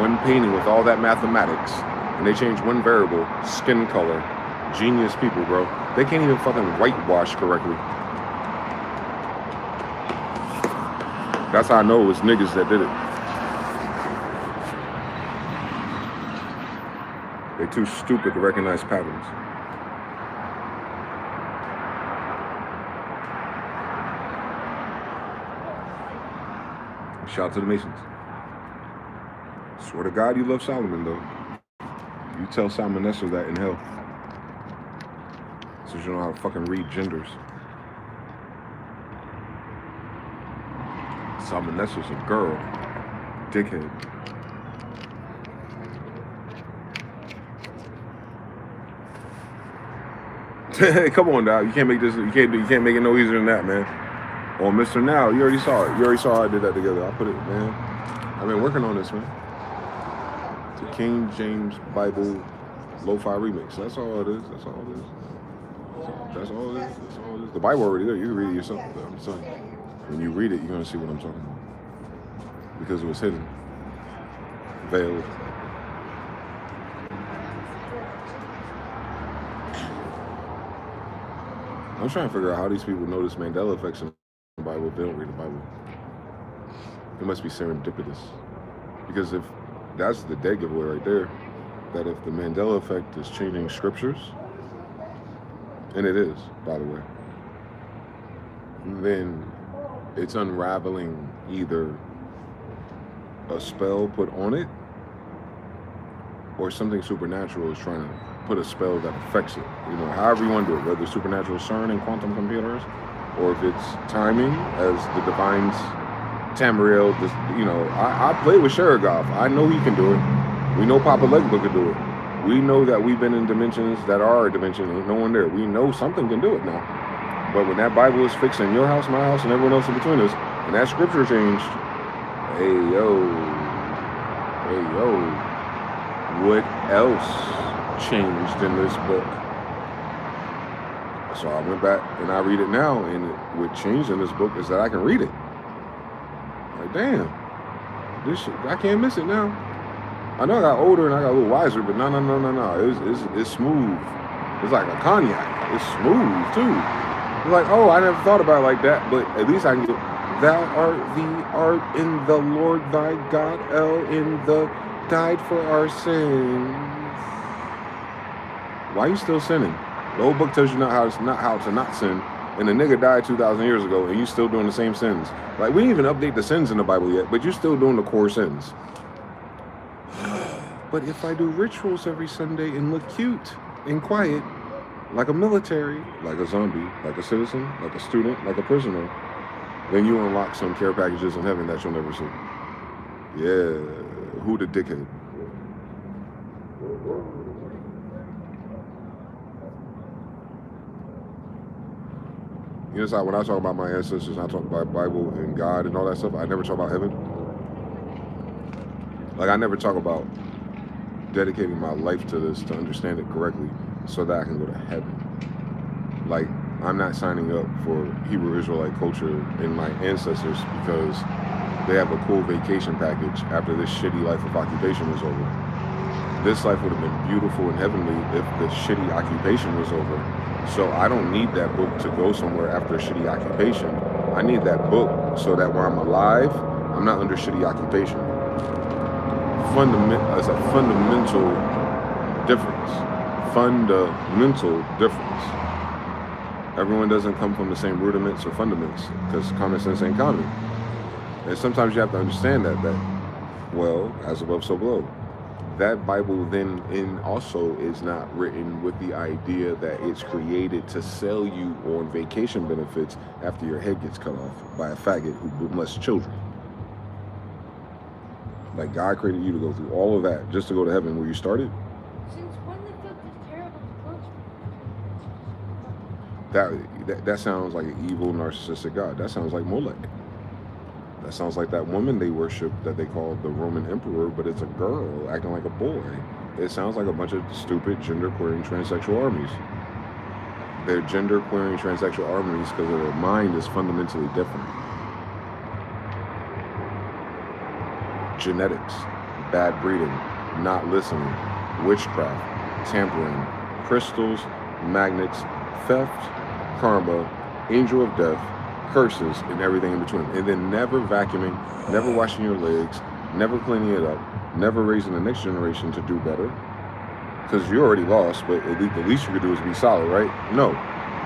One painting with all that mathematics, and they change one variable, skin color. Genius people, bro. They can't even fucking whitewash correctly. That's how I know it was niggas that did it. They're too stupid to recognize patterns. Shout out to the Masons. Swear to God you love Solomon, though. You tell Salmon Esther that in hell. So you know how to fucking read genders. Salmon Esther's a girl. Dickhead. Come on now, you can't make this. You can't make it no easier than that, man. Oh, Mr. Now, you already saw it. You already saw how I did that together. I put it, man. I've been working on this, man. It's a King James Bible lo-fi remix. That's all it is. That's all it is. That's all it is. That's all it is. The Bible already there. You can read it yourself. I'm just telling you. When you read it, you're gonna see what I'm talking about. Because it was hidden, veiled. I'm trying to figure out how these people know this Mandela effect in the Bible if they don't read the Bible. It must be serendipitous. Because if that's the dead giveaway right there, that if the Mandela effect is changing scriptures, and it is, by the way, then it's unraveling either a spell put on it or something supernatural is trying to put a spell that affects it. You know, however you want to do it, whether it's supernatural CERN and quantum computers, or if it's timing as the divines, Tamriel, just, you know, I play with Sharagoff. I know he can do it. We know Papa Legba can do it. We know that we've been in dimensions that are a dimension, ain't no one there. We know something can do it now. But when that Bible is fixed in your house, my house, and everyone else in between us, and that scripture changed, hey yo, what else changed in this book? So I went back and I read it now, and what changed in this book is that I can read it. Like, damn, this shit, I can't miss it now. I know I got older and I got a little wiser, but no. It's smooth. It's like a cognac. It's smooth too. It's like, oh, I never thought about it like that, but at least I can get, thou art in the Lord thy God, in the died for our sins. Why are you still sinning? The old book tells you not how to not sin, and the nigga died 2,000 years ago, and you still doing the same sins. Like, we didn't even update the sins in the Bible yet, but you're still doing the core sins. But if I do rituals every Sunday and look cute and quiet, like a military, like a zombie, like a citizen, like a student, like a prisoner, then you unlock some care packages in heaven that you'll never see. Yeah, who the dickhead? You know, when I talk about my ancestors, I talk about Bible and God and all that stuff, I never talk about heaven. Like, I never talk about dedicating my life to this to understand it correctly so that I can go to heaven. Like, I'm not signing up for Hebrew Israelite culture and my ancestors because they have a cool vacation package after this shitty life of occupation is over. This life would have been beautiful and heavenly if the shitty occupation was over. So I don't need that book to go somewhere after a shitty occupation. I need that book so that when I'm alive, I'm not under shitty occupation. It's a fundamental difference. Fundamental difference. Everyone doesn't come from the same rudiments or fundaments because common sense ain't common. And sometimes you have to understand that well, as above, so below. That Bible then also is not written with the idea that it's created to sell you on vacation benefits after your head gets cut off by a faggot who molests children. Like God created you to go through all of that just to go to heaven where you started. Since when the fuck is terrible close? That sounds like an evil, narcissistic God. That sounds like Molech. That sounds like that woman they worship that they call the Roman emperor, but it's a girl acting like a boy. It sounds like a bunch of stupid gender-queering transsexual armies. They're gender-queering transsexual armies because their mind is fundamentally different. Genetics, bad breeding, not listening, witchcraft, tampering, crystals, magnets, theft, karma, angel of death, curses, and everything in between. And then never vacuuming, never washing your legs, never cleaning it up, never raising the next generation to do better. Because you're already lost, but at least the least you could do is be solid, right? No.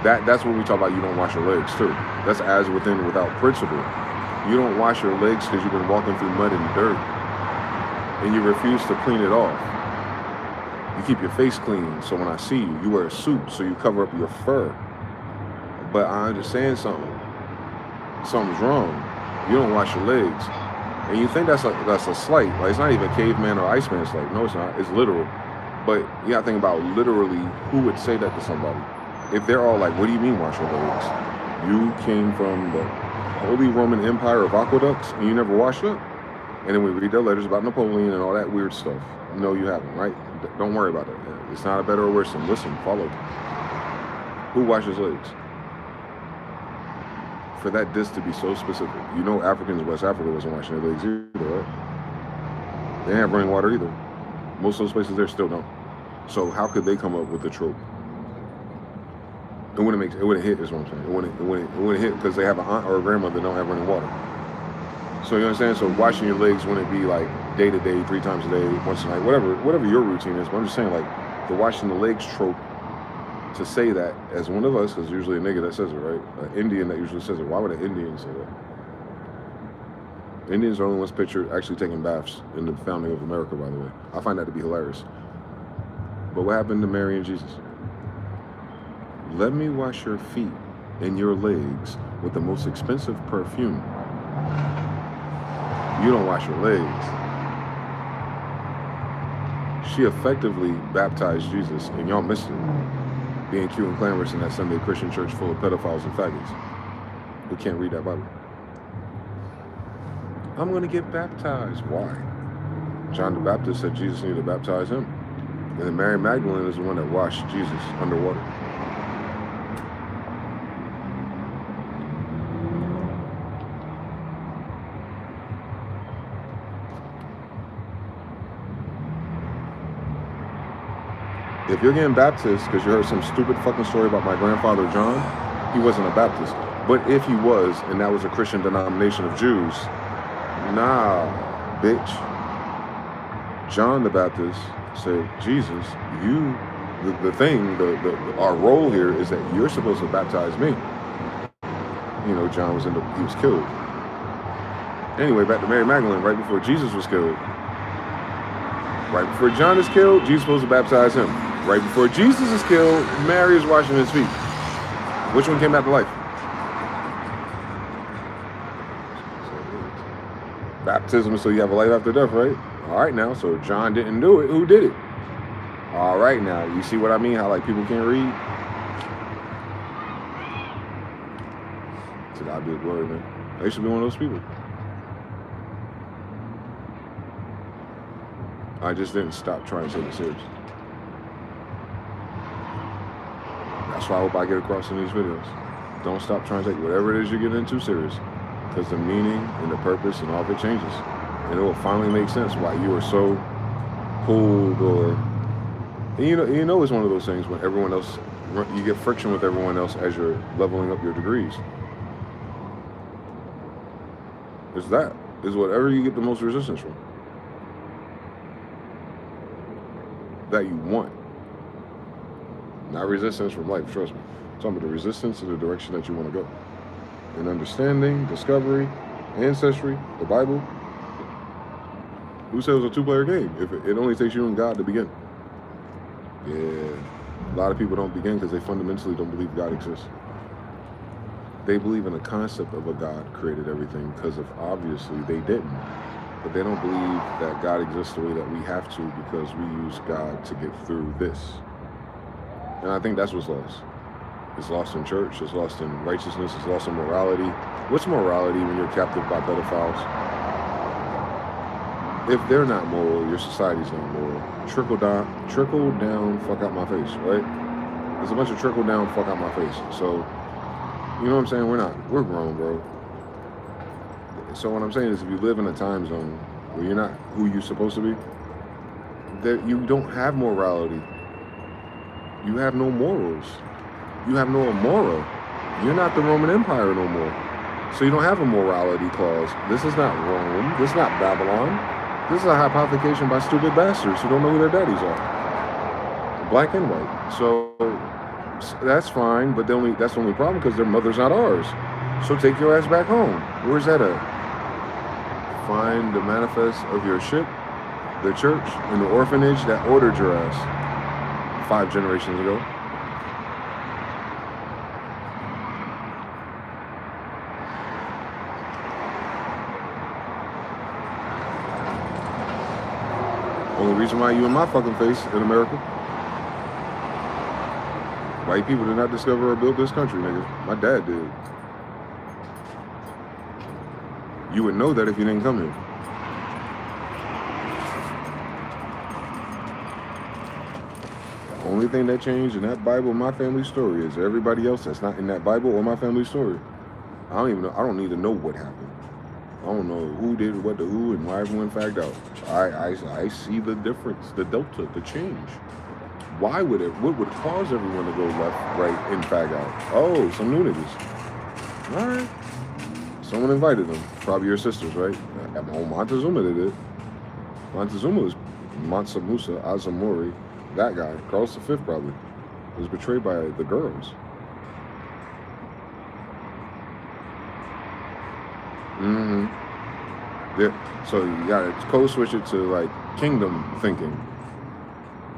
That's what we talk about. You don't wash your legs too. That's as within without principle. You don't wash your legs because you've been walking through mud and dirt and you refuse to clean it off. You keep your face clean, so when I see you, you wear a suit, so you cover up your fur. But I understand something's wrong. You don't wash your legs. And you think that's a slight. Like, it's not even caveman or Iceman slight. No, it's not. It's literal. But you gotta think about literally who would say that to somebody. If they're all like, what do you mean wash your legs? You came from the Holy Roman Empire of aqueducts and you never washed up? And then we read their letters about Napoleon and all that weird stuff. No, you haven't, right? Don't worry about it. It's not a better or worse thing. Listen, follow. Who washes legs? For that diss to be so specific. You know Africans in West Africa wasn't washing their legs either, right? They didn't have running water either. Most of those places there still don't. So how could they come up with the trope? It wouldn't hit is what I'm saying. It wouldn't hit because they have an aunt or a grandmother that don't have running water. So you understand? So washing your legs wouldn't be like day to day, 3 times a day, once a night, whatever your routine is. But I'm just saying, like, the washing the legs trope, to say that as one of us, because usually a nigga that says it, right? An Indian that usually says it. Why would an Indian say that? Indians are the only ones pictured actually taking baths in the founding of America, by the way. I find that to be hilarious. But what happened to Mary and Jesus? Let me wash your feet and your legs with the most expensive perfume. You don't wash your legs. She effectively baptized Jesus, and y'all missed it. Being cute and clamorous in that Sunday Christian church full of pedophiles and faggots. We can't read that Bible. I'm going to get baptized. Why? John the Baptist said Jesus needed to baptize him. And then Mary Magdalene is the one that washed Jesus underwater. If you're getting Baptist because you heard some stupid fucking story about my grandfather John, he wasn't a Baptist. But if he was, and that was a Christian denomination of Jews, nah, bitch. John the Baptist said, Jesus, our role here is that you're supposed to baptize me. You know, John he was killed. Anyway, back to Mary Magdalene, right before Jesus was killed. Right before John is killed, Jesus is supposed to baptize him. Right before Jesus is killed, Mary is washing his feet. Which one came back to life? Baptism, so you have a life after death, right? All right now, so John didn't do it. Who did it? All right now, you see what I mean? How like people can't read? To God be the glory, man. I used to be one of those people. I just didn't stop trying to take it serious. That's why I hope I get across in these videos. Don't stop trying to take whatever it is you get into serious, because the meaning and the purpose and all of it changes. And it will finally make sense why you are so pulled or... And you know it's one of those things when everyone else... You get friction with everyone else as you're leveling up your degrees. It's that. It's whatever you get the most resistance from. that you want. Not resistance from life, trust me. I'm talking about the resistance to the direction that you want to go. And understanding, discovery, ancestry, the Bible. Who said it was a 2-player game? If it only takes you and God to begin. Yeah. A lot of people don't begin because they fundamentally don't believe God exists. They believe in the concept of a God created everything because of obviously they didn't. But they don't believe that God exists the way that we have to because we use God to get through this. And I think that's what's lost. It's lost in church, it's lost in righteousness, it's lost in morality. What's morality when you're captive by pedophiles? If they're not moral, your society's not moral. Trickle down, fuck out my face, right? There's a bunch of trickle down, fuck out my face. So, you know what I'm saying? We're grown, bro. So what I'm saying is if you live in a time zone where you're not who you're supposed to be, that you don't have morality. You have no morals. You have no amora. You're not the Roman Empire no more. So you don't have a morality clause. This is not Rome. This is not Babylon. This is a hypothecation by stupid bastards who don't know who their daddies are. Black and white. So that's fine, but that's the only problem because their mother's not ours. So take your ass back home. Where's that at? Find the manifest of your ship, the church, and the orphanage that ordered your ass 5 generations ago. Only reason why you in my fucking face in America. White people did not discover or build this country, nigga. My dad did. You would know that if you didn't come here. Only thing that changed in that Bible, my family story, is everybody else that's not in that Bible or my family story. I don't even know. I don't need to know what happened. I don't know who did what to who and why everyone fagged out. I see the difference, the delta, the change. Why would it? What would cause everyone to go left, right, and fag out? Oh, some new niggas. All right. Someone invited them. Probably your sisters, right? Montezuma did it. Montezuma was Mansa Musa Azamori. That guy, Carlos V, probably was betrayed by the girls. Yeah. So you gotta code switch it to like kingdom thinking.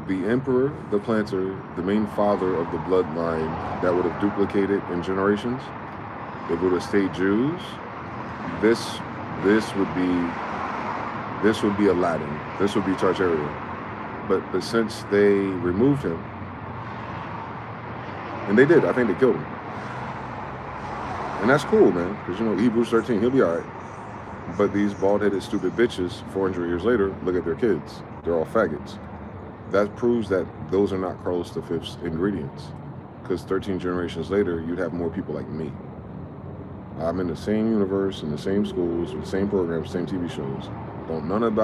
The emperor, the planter, the main father of the bloodline that would have duplicated in generations, they would have stayed Jews. This would be Aladdin. This would be Tartarian. But since they removed him, and they did, I think they killed him. And that's cool, man, because you know Hebrews 13, he'll be all right. But these bald-headed, stupid bitches, 400 years later, look at their kids. They're all faggots. That proves that those are not Carlos V's ingredients. Because 13 generations later, you'd have more people like me. I'm in the same universe, in the same schools, with the same programs, same TV shows. None of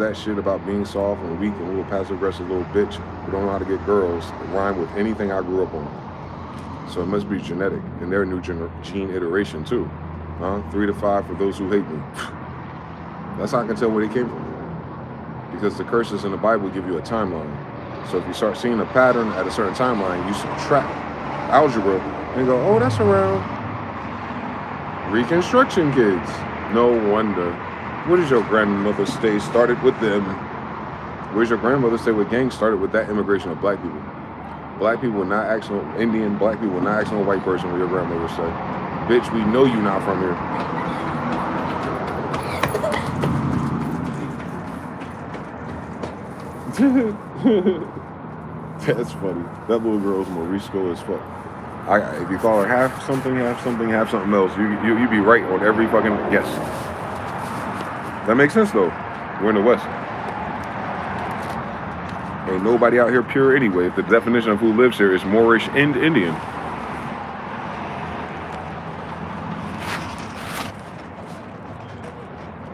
that shit about being soft and weak and a little passive-aggressive little bitch who don't know how to get girls rhyme with anything I grew up on. So it must be genetic, and they're a new gene iteration too. 3 to 5 for those who hate me. That's how I can tell where they came from. Because the curses in the Bible give you a timeline. So if you start seeing a pattern at a certain timeline, you subtract algebra and go, oh, that's around Reconstruction kids. No wonder. Where does your grandmother stay? Started with them. Where's your grandmother stay with gangs? Started with that immigration of black people. Black people will not ask no Indian, black people will not ask no white person where your grandmother stay. Bitch, we know you not from here. That's funny. That little girl's Morisco as fuck. If you call her half something else, you be right on every fucking guess. That makes sense though. We're in the West. Ain't nobody out here pure anyway. If the definition of who lives here is Moorish and Indian.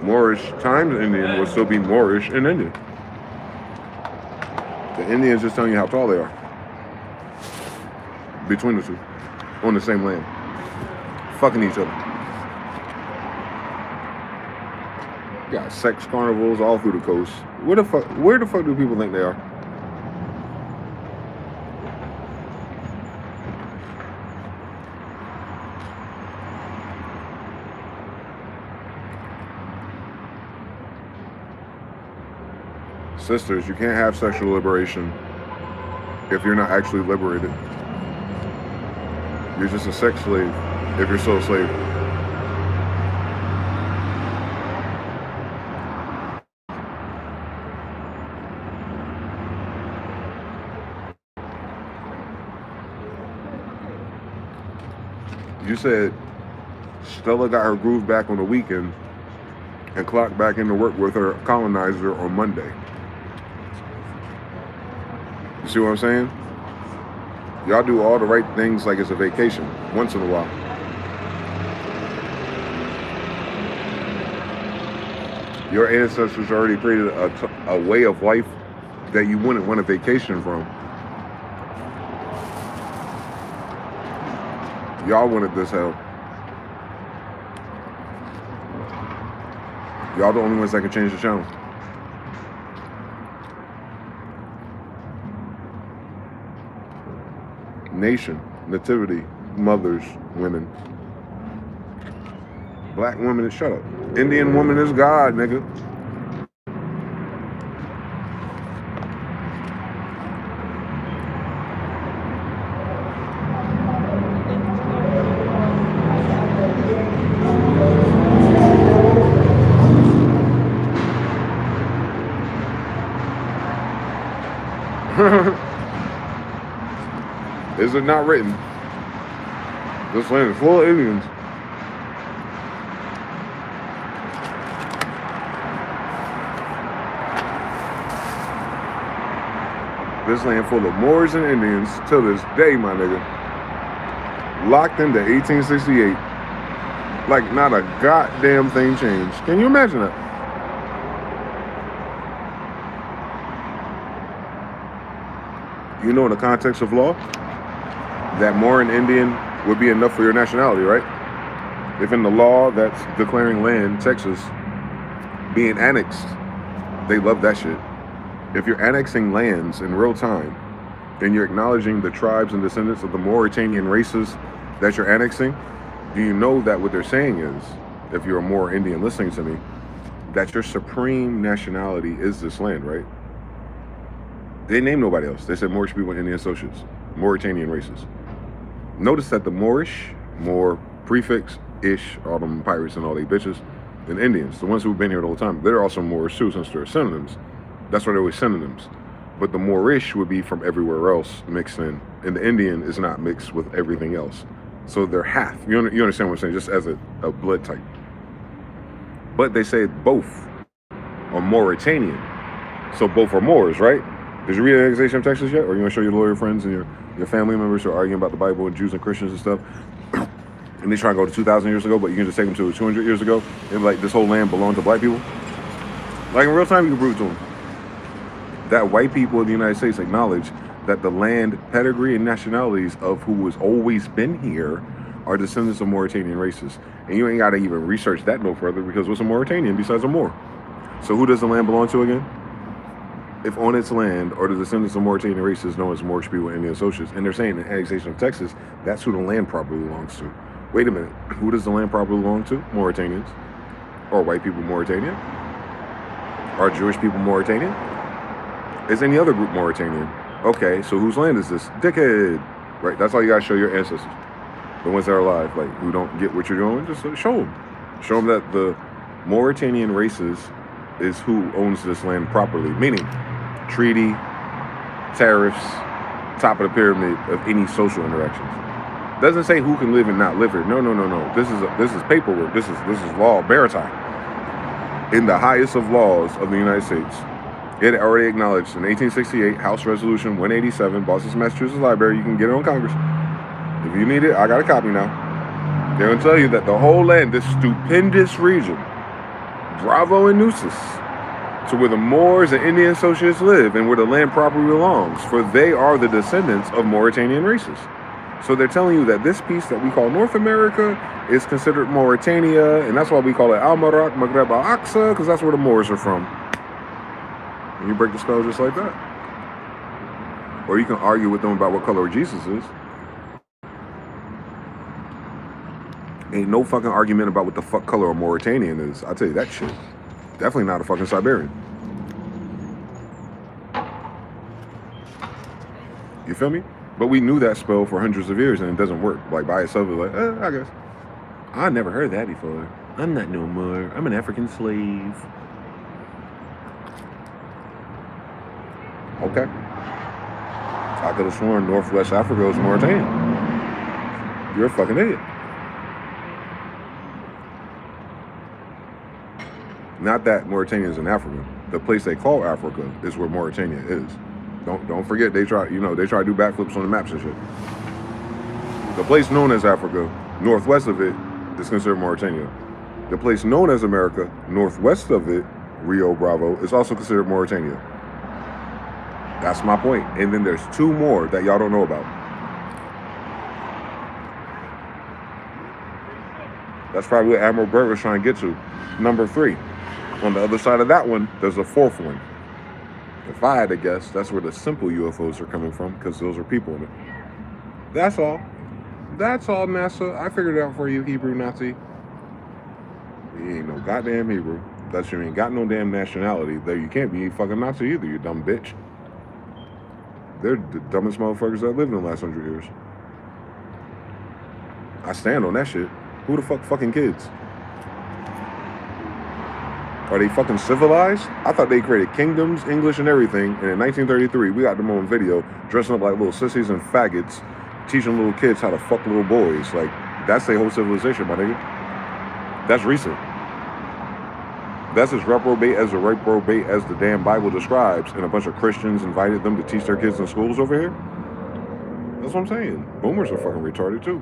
Moorish times Indian will still be Moorish and Indian. The Indians just telling you how tall they are. Between the two. On the same land. Fucking each other. Got sex carnivals all through the coast. Where the fuck do people think they are? Sisters, you can't have sexual liberation if you're not actually liberated. You're just a sex slave if you're still a slave. You said Stella got her groove back on the weekend and clocked back into work with her colonizer on Monday. You see what I'm saying? Y'all do all the right things like it's a vacation once in a while. Your ancestors already created a way of life that you wouldn't want a vacation from. Y'all wanted this hell. Y'all the only ones that can change the channel. Nation, nativity, mothers, women. Black woman is shut up. Indian woman is God, nigga. Is it not written? This land is full of Indians. This land full of Moors and Indians till this day, my nigga. Locked into 1868. Like not a goddamn thing changed. Can you imagine that? You know, in the context of law, that Moor and Indian would be enough for your nationality, right? If in the law that's declaring land, Texas, being annexed, they love that shit. If you're annexing lands in real time, and you're acknowledging the tribes and descendants of the Mauritanian races that you're annexing, do you know that what they're saying is, if you're a Moor Indian listening to me, that your supreme nationality is this land, right? They named nobody else. They said Moorish people and Indian associates, Mauritanian races. Notice that the Moorish, Moor, prefix, ish, all them pirates and all they bitches, and Indians, the ones who've been here the whole time, they're also Moorish too, since they're synonyms. That's why they're always synonyms. But the Moorish would be from everywhere else mixed in, and the Indian is not mixed with everything else. So they're half. You understand what I'm saying? Just as a blood type. But they say both are Mauritanian. So both are Moors, right? Did you read the annexation of Texas yet? Or you want to show your lawyer friends and your family members who are arguing about the Bible and Jews and Christians and stuff? And they try to go to 2,000 years ago, but you can just take them to 200 years ago and like this whole land belonged to black people? Like in real time, you can prove it to them. That white people in the United States acknowledge that the land, pedigree, and nationalities of who has always been here are descendants of Mauritanian races. And you ain't got to even research that no further because what's a Mauritanian besides a Moor? So who does the land belong to again? If on its land are the descendants of Mauritanian races known as Moorish people and Indian associates, and they're saying the annexation of Texas, that's who the land properly belongs to. Wait a minute, who does the land properly belong to? Mauritanians. Are white people Mauritanian? Are Jewish people Mauritanian? Is any other group Mauritanian? Okay, so whose land is this? Dickhead. Right, that's all you gotta show your ancestors. The ones that are alive, like who don't get what you're doing, just show them. Show them that the Mauritanian races is who owns this land properly, meaning treaty, tariffs, top of the pyramid of any social interactions. Doesn't say who can live and not live here. No. This is paperwork. This is law, maritime. In the highest of laws of the United States, it already acknowledged in 1868 House Resolution 187, Boston, Massachusetts Library. You can get it on Congress. If you need it, I got a copy now. They're gonna tell you that the whole land, this stupendous region, Bravo and Nueces, to where the Moors and Indian associates live and where the land properly belongs, for they are the descendants of Mauritanian races. So they're telling you that this piece that we call North America is considered Mauritania, and that's why we call it Al-Marat, Maghreb, Al-Aqsa, because that's where the Moors are from. And you break the spell just like that. Or you can argue with them about what color Jesus is. Ain't no fucking argument about what the fuck color a Mauritanian is. I'll tell you that shit. Definitely not a fucking Siberian. You feel me? But we knew that spell for hundreds of years and it doesn't work. Like by itself, it's like, I guess. I never heard that before. I'm not no more. I'm an African slave. Okay. I could have sworn Northwest Africa was Mauritania. You're a fucking idiot. Not that Mauritania is in Africa. The place they call Africa is where Mauritania is. Don't forget they try to do backflips on the maps and shit. The place known as Africa, northwest of it, is considered Mauritania. The place known as America, northwest of it, Rio Bravo, is also considered Mauritania. That's my point. And then there's two more that y'all don't know about. That's probably what Admiral Byrd was trying to get to. Number 3. On the other side of that one, there's a 4th one. If I had to guess, that's where the simple UFOs are coming from, because those are people in it. That's all. That's all, NASA. I figured it out for you, Hebrew Nazi. You ain't no goddamn Hebrew. That you ain't got no damn nationality. Though you can't be fucking Nazi either, you dumb bitch. They're the dumbest motherfuckers that lived in the last 100 years. I stand on that shit. Who the fucking kids? Are they fucking civilized? I thought they created kingdoms, English, and everything. And in 1933, we got them on video dressing up like little sissies and faggots, teaching little kids how to fuck little boys. Like, that's their whole civilization, my nigga. That's recent. That's as reprobate as the damn Bible describes, and a bunch of Christians invited them to teach their kids in schools over here. That's what I'm saying. Boomers are fucking retarded too.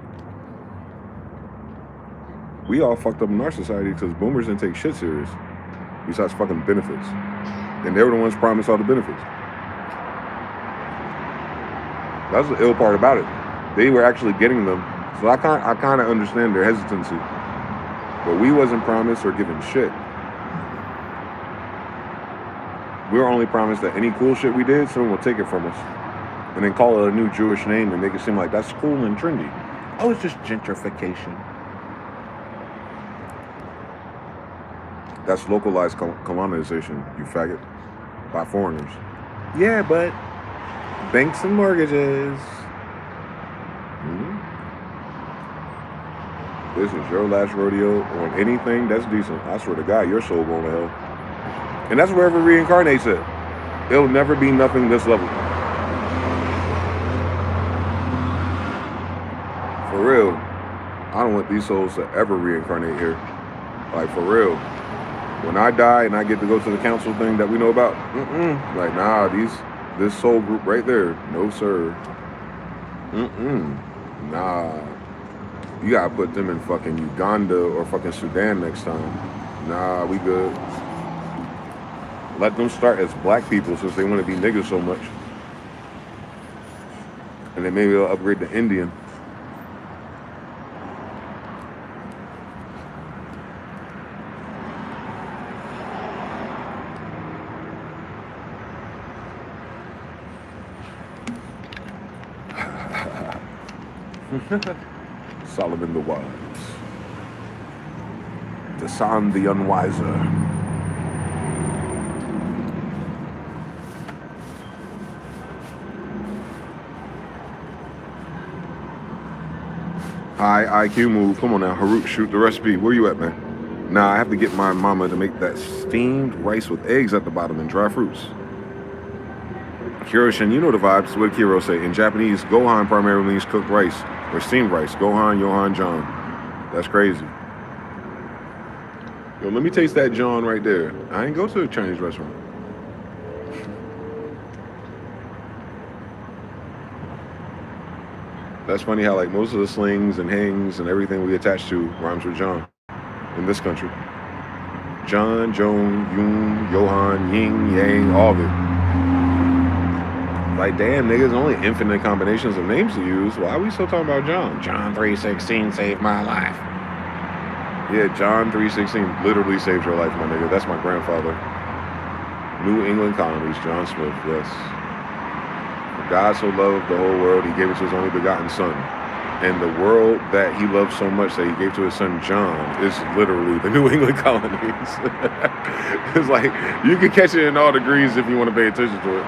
We all fucked up in our society because boomers didn't take shit serious. Besides fucking benefits. And they were the ones promised all the benefits. That's the ill part about it. They were actually getting them. So I kind of understand their hesitancy. But we wasn't promised or given shit. We were only promised that any cool shit we did, someone will take it from us. And then call it a new Jewish name and make it seem like that's cool and trendy. Oh, it's just gentrification. That's localized colonization, you faggot. By foreigners. Yeah, but banks and mortgages. This is your last rodeo on anything that's decent. I swear to God, your soul going to hell. And that's wherever it reincarnates at. It'll never be nothing this level. For real. I don't want these souls to ever reincarnate here. Like, for real. When I die and I get to go to the council thing that we know about, like, nah, this soul group right there, no sir. Nah. You gotta put them in fucking Uganda or fucking Sudan next time. Nah, we good. Let them start as black people since they want to be niggas so much. And then maybe they'll upgrade to Indian. Solomon the Wise. DeyZan the Unwiser. High IQ move. Come on now, Harut, shoot the recipe. Where you at, man? Nah, I have to get my mama to make that steamed rice with eggs at the bottom and dry fruits. Kiroshin, you know the vibes. What did Kiro say? In Japanese, Gohan primarily means cooked rice or steamed rice. Gohan, Johan, John. That's crazy. Yo, let me taste that John right there. I ain't go to a Chinese restaurant. That's funny how like most of the slings and hangs and everything we attach to rhymes with John in this country. John, Joan, Yoon, Johan, Ying, Yang, all of it. Like, damn, niggas, only infinite combinations of names to use. Why are we still talking about John? John 3:16 saved my life. Yeah, John 3:16 literally saved your life, my nigga. That's my grandfather. New England colonies, John Smith, yes. For God so loved the whole world, he gave it to his only begotten son. And the world that he loved so much that he gave to his son John is literally the New England colonies. It's like, you can catch it in all degrees if you want to pay attention to it.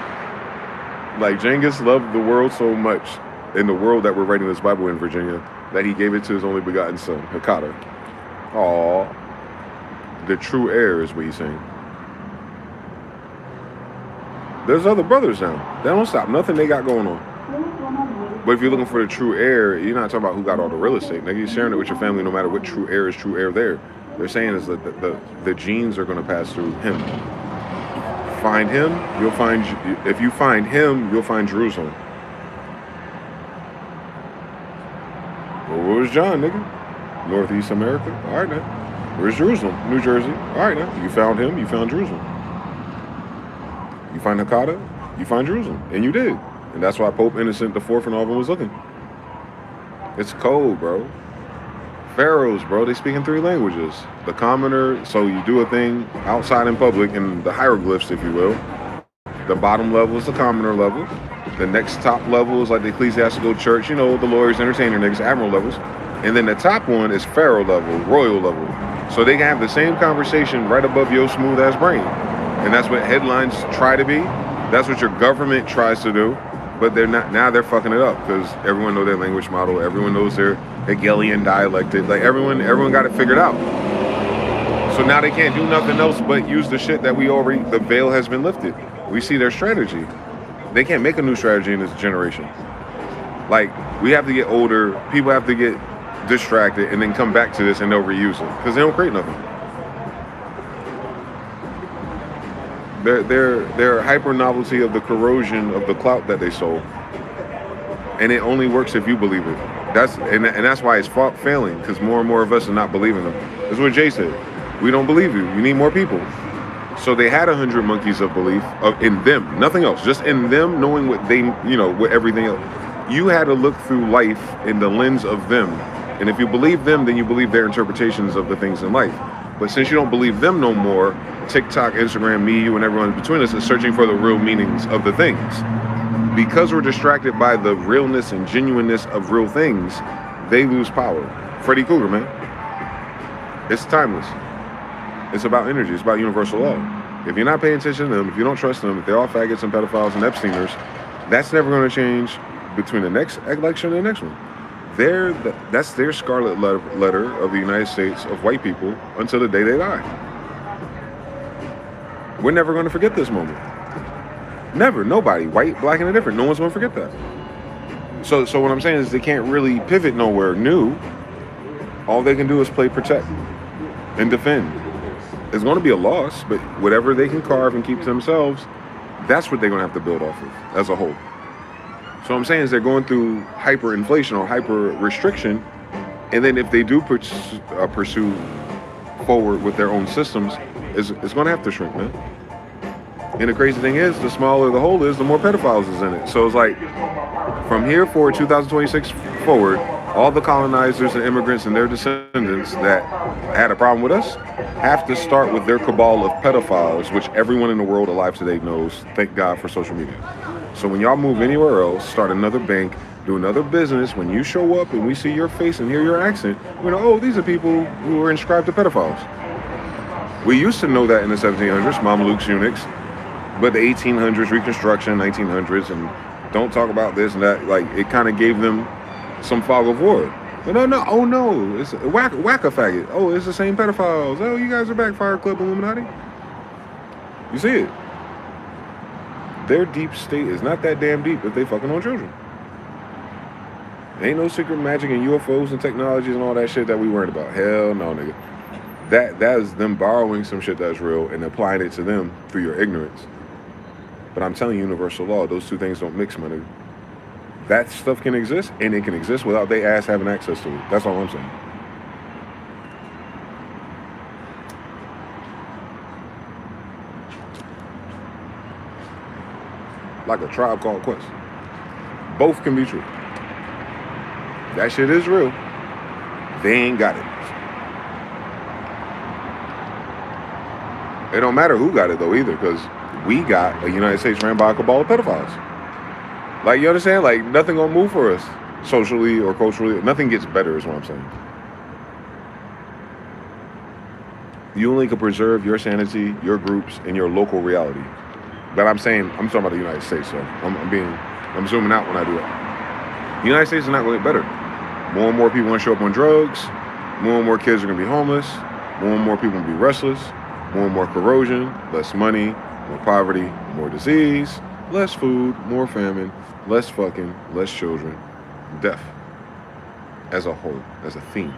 Like Genghis loved the world so much, in the world that we're writing this Bible in Virginia, that he gave it to his only begotten son, Hakata. Aw, the true heir is what he's saying. There's other brothers now. They don't stop nothing they got going on. But if you're looking for the true heir, you're not talking about who got all the real estate. Nigga, you're sharing it with your family no matter what true heir is true heir there. They're saying is that the genes are going to pass through him. Find him, you'll find, if you find him, you'll find Jerusalem. Well, where's John, nigga? Northeast America? All right, now. Where's Jerusalem? New Jersey? All right, now. You found him, you found Jerusalem. You find Hakata, you find Jerusalem. And you did. And that's why Pope Innocent IV and all of them was looking. It's cold, bro. Pharaohs, bro, they speak in 3 languages. The commoner, so you do a thing outside in public in the hieroglyphs, if you will. The bottom level is the commoner level. The next top level is like the ecclesiastical church, you know, the lawyers, entertainer niggas, admiral levels. And then the top one is pharaoh level, royal level. So they can have the same conversation right above your smooth ass brain. And that's what headlines try to be. That's what your government tries to do. But they're not, now they're fucking it up because everyone knows their language model. Everyone knows their Hegelian dialectic. Like everyone got it figured out. So now they can't do nothing else but use the shit that we already, the veil has been lifted. We see their strategy. They can't make a new strategy in this generation. Like, we have to get older, people have to get distracted and then come back to this and they'll reuse it because they don't create nothing. They're hyper novelty of the corrosion of the clout that they sold, and it only works if you believe it. That's why it's failing, because more and more of us are not believing them. That's what Jay said. We don't believe you. You need more people. So they had 100 monkeys of belief in them, nothing else, just in them knowing what they, you know, what everything else. You had to look through life in the lens of them, and if you believe them, then you believe their interpretations of the things in life. But since you don't believe them no more, TikTok, Instagram, me, you, and everyone between us is searching for the real meanings of the things. Because we're distracted by the realness and genuineness of real things, they lose power. Freddy Krueger, man. It's timeless. It's about energy. It's about universal law. If you're not paying attention to them, if you don't trust them, if they're all faggots and pedophiles and Epsteiners, that's never going to change between the next election and the next one. That's their scarlet letter of the United States of white people until the day they die. We're never going to forget this moment. Never. Nobody. White, black, and indifferent. No one's going to forget that. So what I'm saying is they can't really pivot nowhere new. All they can do is play protect and defend. It's going to be a loss, but whatever they can carve and keep to themselves, that's what they're going to have to build off of as a whole. So what I'm saying is they're going through hyperinflation or hyper restriction, and then if they do pursue forward with their own systems, it's going to have to shrink, man. And the crazy thing is, the smaller the hole is, the more pedophiles is in it. So it's like, from here forward, 2026 forward, all the colonizers and immigrants and their descendants that had a problem with us have to start with their cabal of pedophiles, which everyone in the world alive today knows. Thank God for social media. So when y'all move anywhere else, start another bank, do another business, when you show up and we see your face and hear your accent, we know, oh, these are people who are inscribed to pedophiles. We used to know that in the 1700s, Mamelukes, eunuchs, but the 1800s, Reconstruction, 1900s, and don't talk about this and that, like, it kind of gave them some fog of war. But no, oh no, it's whack a faggot. Oh, it's the same pedophiles. Oh, you guys are back, Fire Club Illuminati. You see it. Their deep state is not that damn deep if they fucking on children. Ain't no secret magic and UFOs and technologies and all that shit that we worried about. Hell no, nigga. That is them borrowing some shit that's real and applying it to them through your ignorance. But I'm telling you, universal law, those two things don't mix, my nigga. That stuff can exist, and it can exist without they ass having access to it. That's all I'm saying. Like a Tribe Called Quest. Both can be true. That shit is real. They ain't got it. It don't matter who got it though either, because we got a United States ran by a cabal of pedophiles. Like, you understand? Like, nothing gonna move for us socially or culturally. Nothing gets better is what I'm saying. You only can preserve your sanity, your groups, and your local reality. But I'm talking about the United States, so I'm zooming out when I do that. The United States is not going to get better. More and more people want to show up on drugs. More and more kids are going to be homeless. More and more people will be restless. More and more corrosion, less money, more poverty, more disease, less food, more famine, less fucking, less children, death as a whole, as a theme.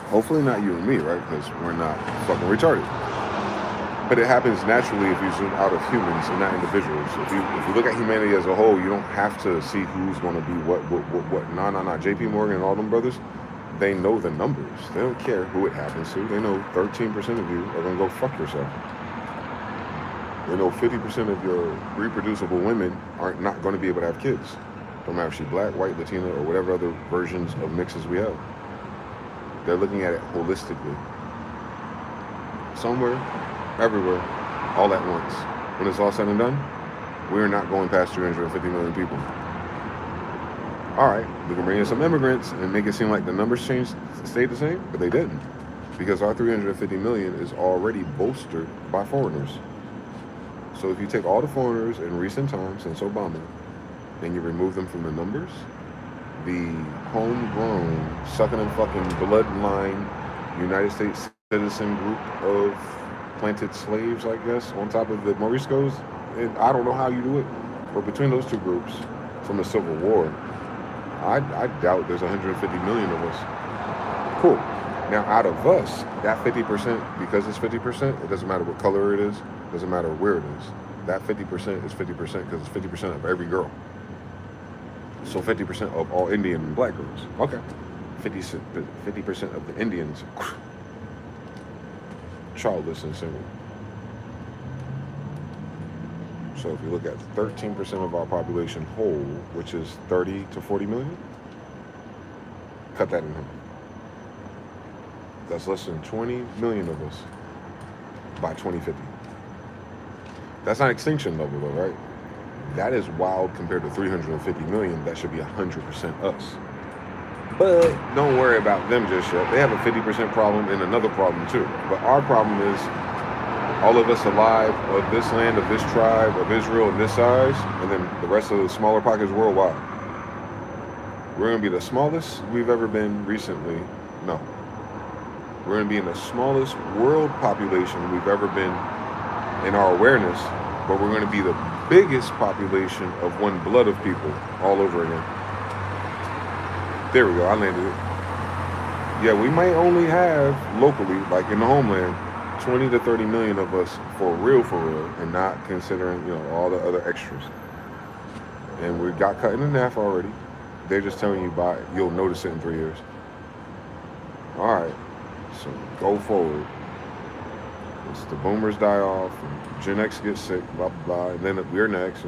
Hopefully not you and me, right? Because we're not fucking retarded. But it happens naturally if you zoom out of humans and not individuals. If you look at humanity as a whole, you don't have to see who's going to be what. Nah. JP Morgan and all them brothers, they know the numbers. They don't care who it happens to. They know 13% of you are going to go fuck yourself. They know 50% of your reproducible women aren't not going to be able to have kids. Don't matter if she's black, white, Latina, or whatever other versions of mixes we have. They're looking at it holistically. Somewhere, everywhere, all at once. When it's all said and done, we're not going past 350 million people. All right, we can bring in some immigrants and make it seem like the numbers stayed the same, but they didn't. Because our 350 million is already bolstered by foreigners. So if you take all the foreigners in recent times since Obama, and you remove them from the numbers, the homegrown, sucking and fucking bloodline United States citizen group of planted slaves, I guess, on top of the Moriscos, and I don't know how you do it, but between those two groups from the Civil War, I doubt there's 150 million of us. Cool. Now, out of us, that 50%, because it's 50%, it doesn't matter what color it is, doesn't matter where it is. That 50% is 50% because it's 50% of every girl. So 50% of all Indian and black girls. Okay. 50% of the Indians, childless and single. So if you look at 13% of our population whole, which is 30 to 40 million, cut that in half. That's less than 20 million of us by 2050. That's not extinction level though, right? That is wild compared to 350 million. That should be 100% us. But don't worry about them just yet. They have a 50% problem and another problem too. But our problem is all of us alive of this land, of this tribe, of Israel, in this size, and then the rest of the smaller pockets worldwide. We're going to be the smallest we've ever been recently. No. We're going to be in the smallest world population we've ever been in our awareness, but we're going to be the biggest population of one blood of people all over again. There we go, I landed it. Yeah, we might only have locally, like in the homeland, 20 to 30 million of us for real, and not considering, all the other extras. And we got cut in half already. They're just telling you you'll notice it in 3 years. All right, so go forward. It's the boomers die off, and Gen X gets sick, blah, blah, blah, and then we're next,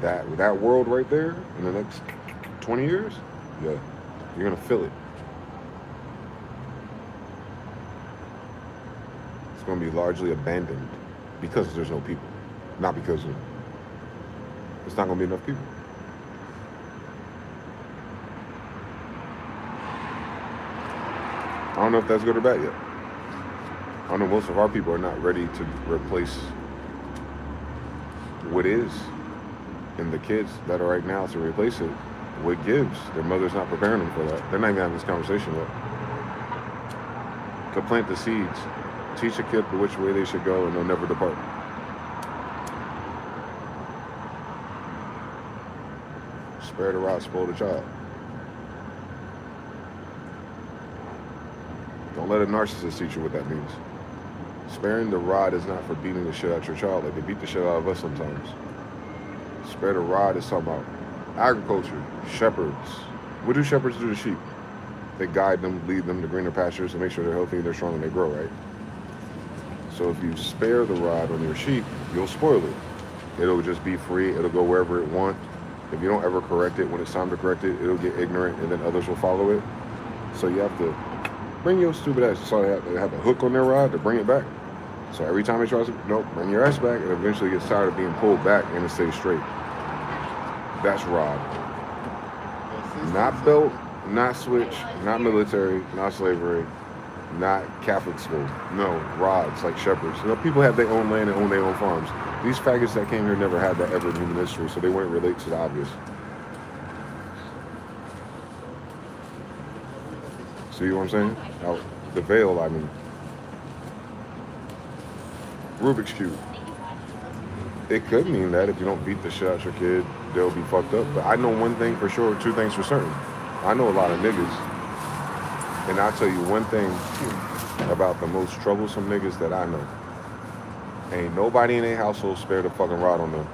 That world right there in the next 20 years, yeah, you're gonna feel it. It's gonna be largely abandoned because there's no people, not because it's not gonna be enough people. I don't know if that's good or bad yet. I know most of our people are not ready to replace what is, and the kids that are right now to replace it, what gives. Their mother's not preparing them for that. They're not even having this conversation yet. To plant the seeds, teach a kid which way they should go, and they'll never depart. Spare the rod, spoil the child. Don't let a narcissist teach you what that means. Sparing the rod is not for beating the shit out your child like they beat the shit out of us sometimes. Spare the rod is talking about agriculture, shepherds. What do shepherds do to sheep? They guide them, lead them to greener pastures and make sure they're healthy, they're strong, and they grow, right? So if you spare the rod on your sheep, you'll spoil it. It'll just be free, it'll go wherever it wants. If you don't ever correct it, when it's time to correct it, it'll get ignorant and then others will follow it. So you have to bring your stupid ass. So they have a hook on their rod to bring it back. So every time it tries to, bring your ass back, it eventually gets tired of being pulled back and it stays straight. That's rod. Not belt, not switch, not military, not slavery. not Catholic school. No, rods like shepherds. You know, people have their own land and own their own farms. These faggots that came here never had that ever in human history, so they wouldn't relate to the obvious. See what I'm saying? Now, the veil, I mean. Rubik's Cube. It could mean that if you don't beat the shit out your kid, they'll be fucked up. But I know one thing for sure, two things for certain. I know a lot of niggas, and I'll tell you one thing about the most troublesome niggas that I know. Ain't nobody in their household spared a fucking rod on them.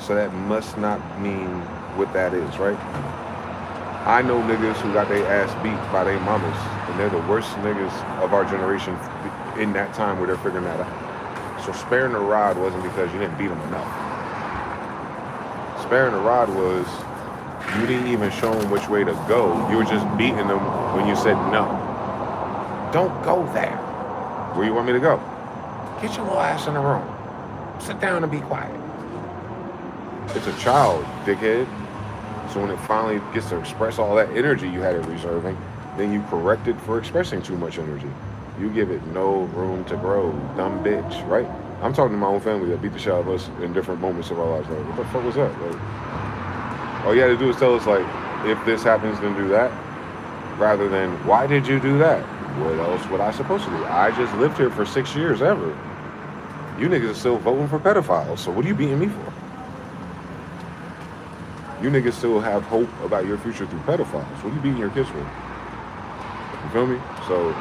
So that must not mean what that is, right? I know niggas who got their ass beat by their mamas, and they're the worst niggas of our generation in that time where they're figuring that out. So sparing the rod wasn't because you didn't beat them enough. Sparing the rod was you didn't even show them which way to go. You were just beating them when you said no. Don't go there. Where you want me to go? Get your little ass in the room. Sit down and be quiet. It's a child, dickhead. So when it finally gets to express all that energy you had it reserving, then you correct it for expressing too much energy. You give it no room to grow, dumb bitch, right? I'm talking to my own family that beat the shit out of us in different moments of our lives. Like, what the fuck was that? Like, all you had to do is tell us, like, if this happens, then do that. Rather than, why did you do that? What else was I supposed to do? I just lived here for 6 years ever. You niggas are still voting for pedophiles, so what are you beating me for? You niggas still have hope about your future through pedophiles. What are you beating your kids for? You feel me? So,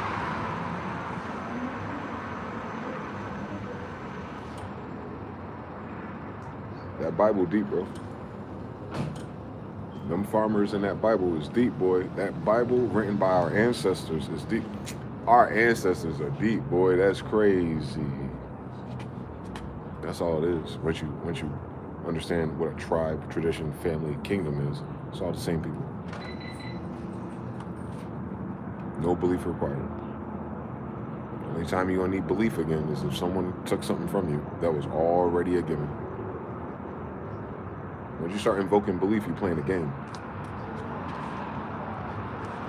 that Bible deep, bro. Them farmers in that Bible is deep, boy. That Bible written by our ancestors is deep. Our ancestors are deep, boy. That's crazy. That's all it is. Once you understand what a tribe, tradition, family, kingdom is, it's all the same people. No belief required. The only time you're gonna need belief again is if someone took something from you that was already a given. Once you start invoking belief, you're playing a game.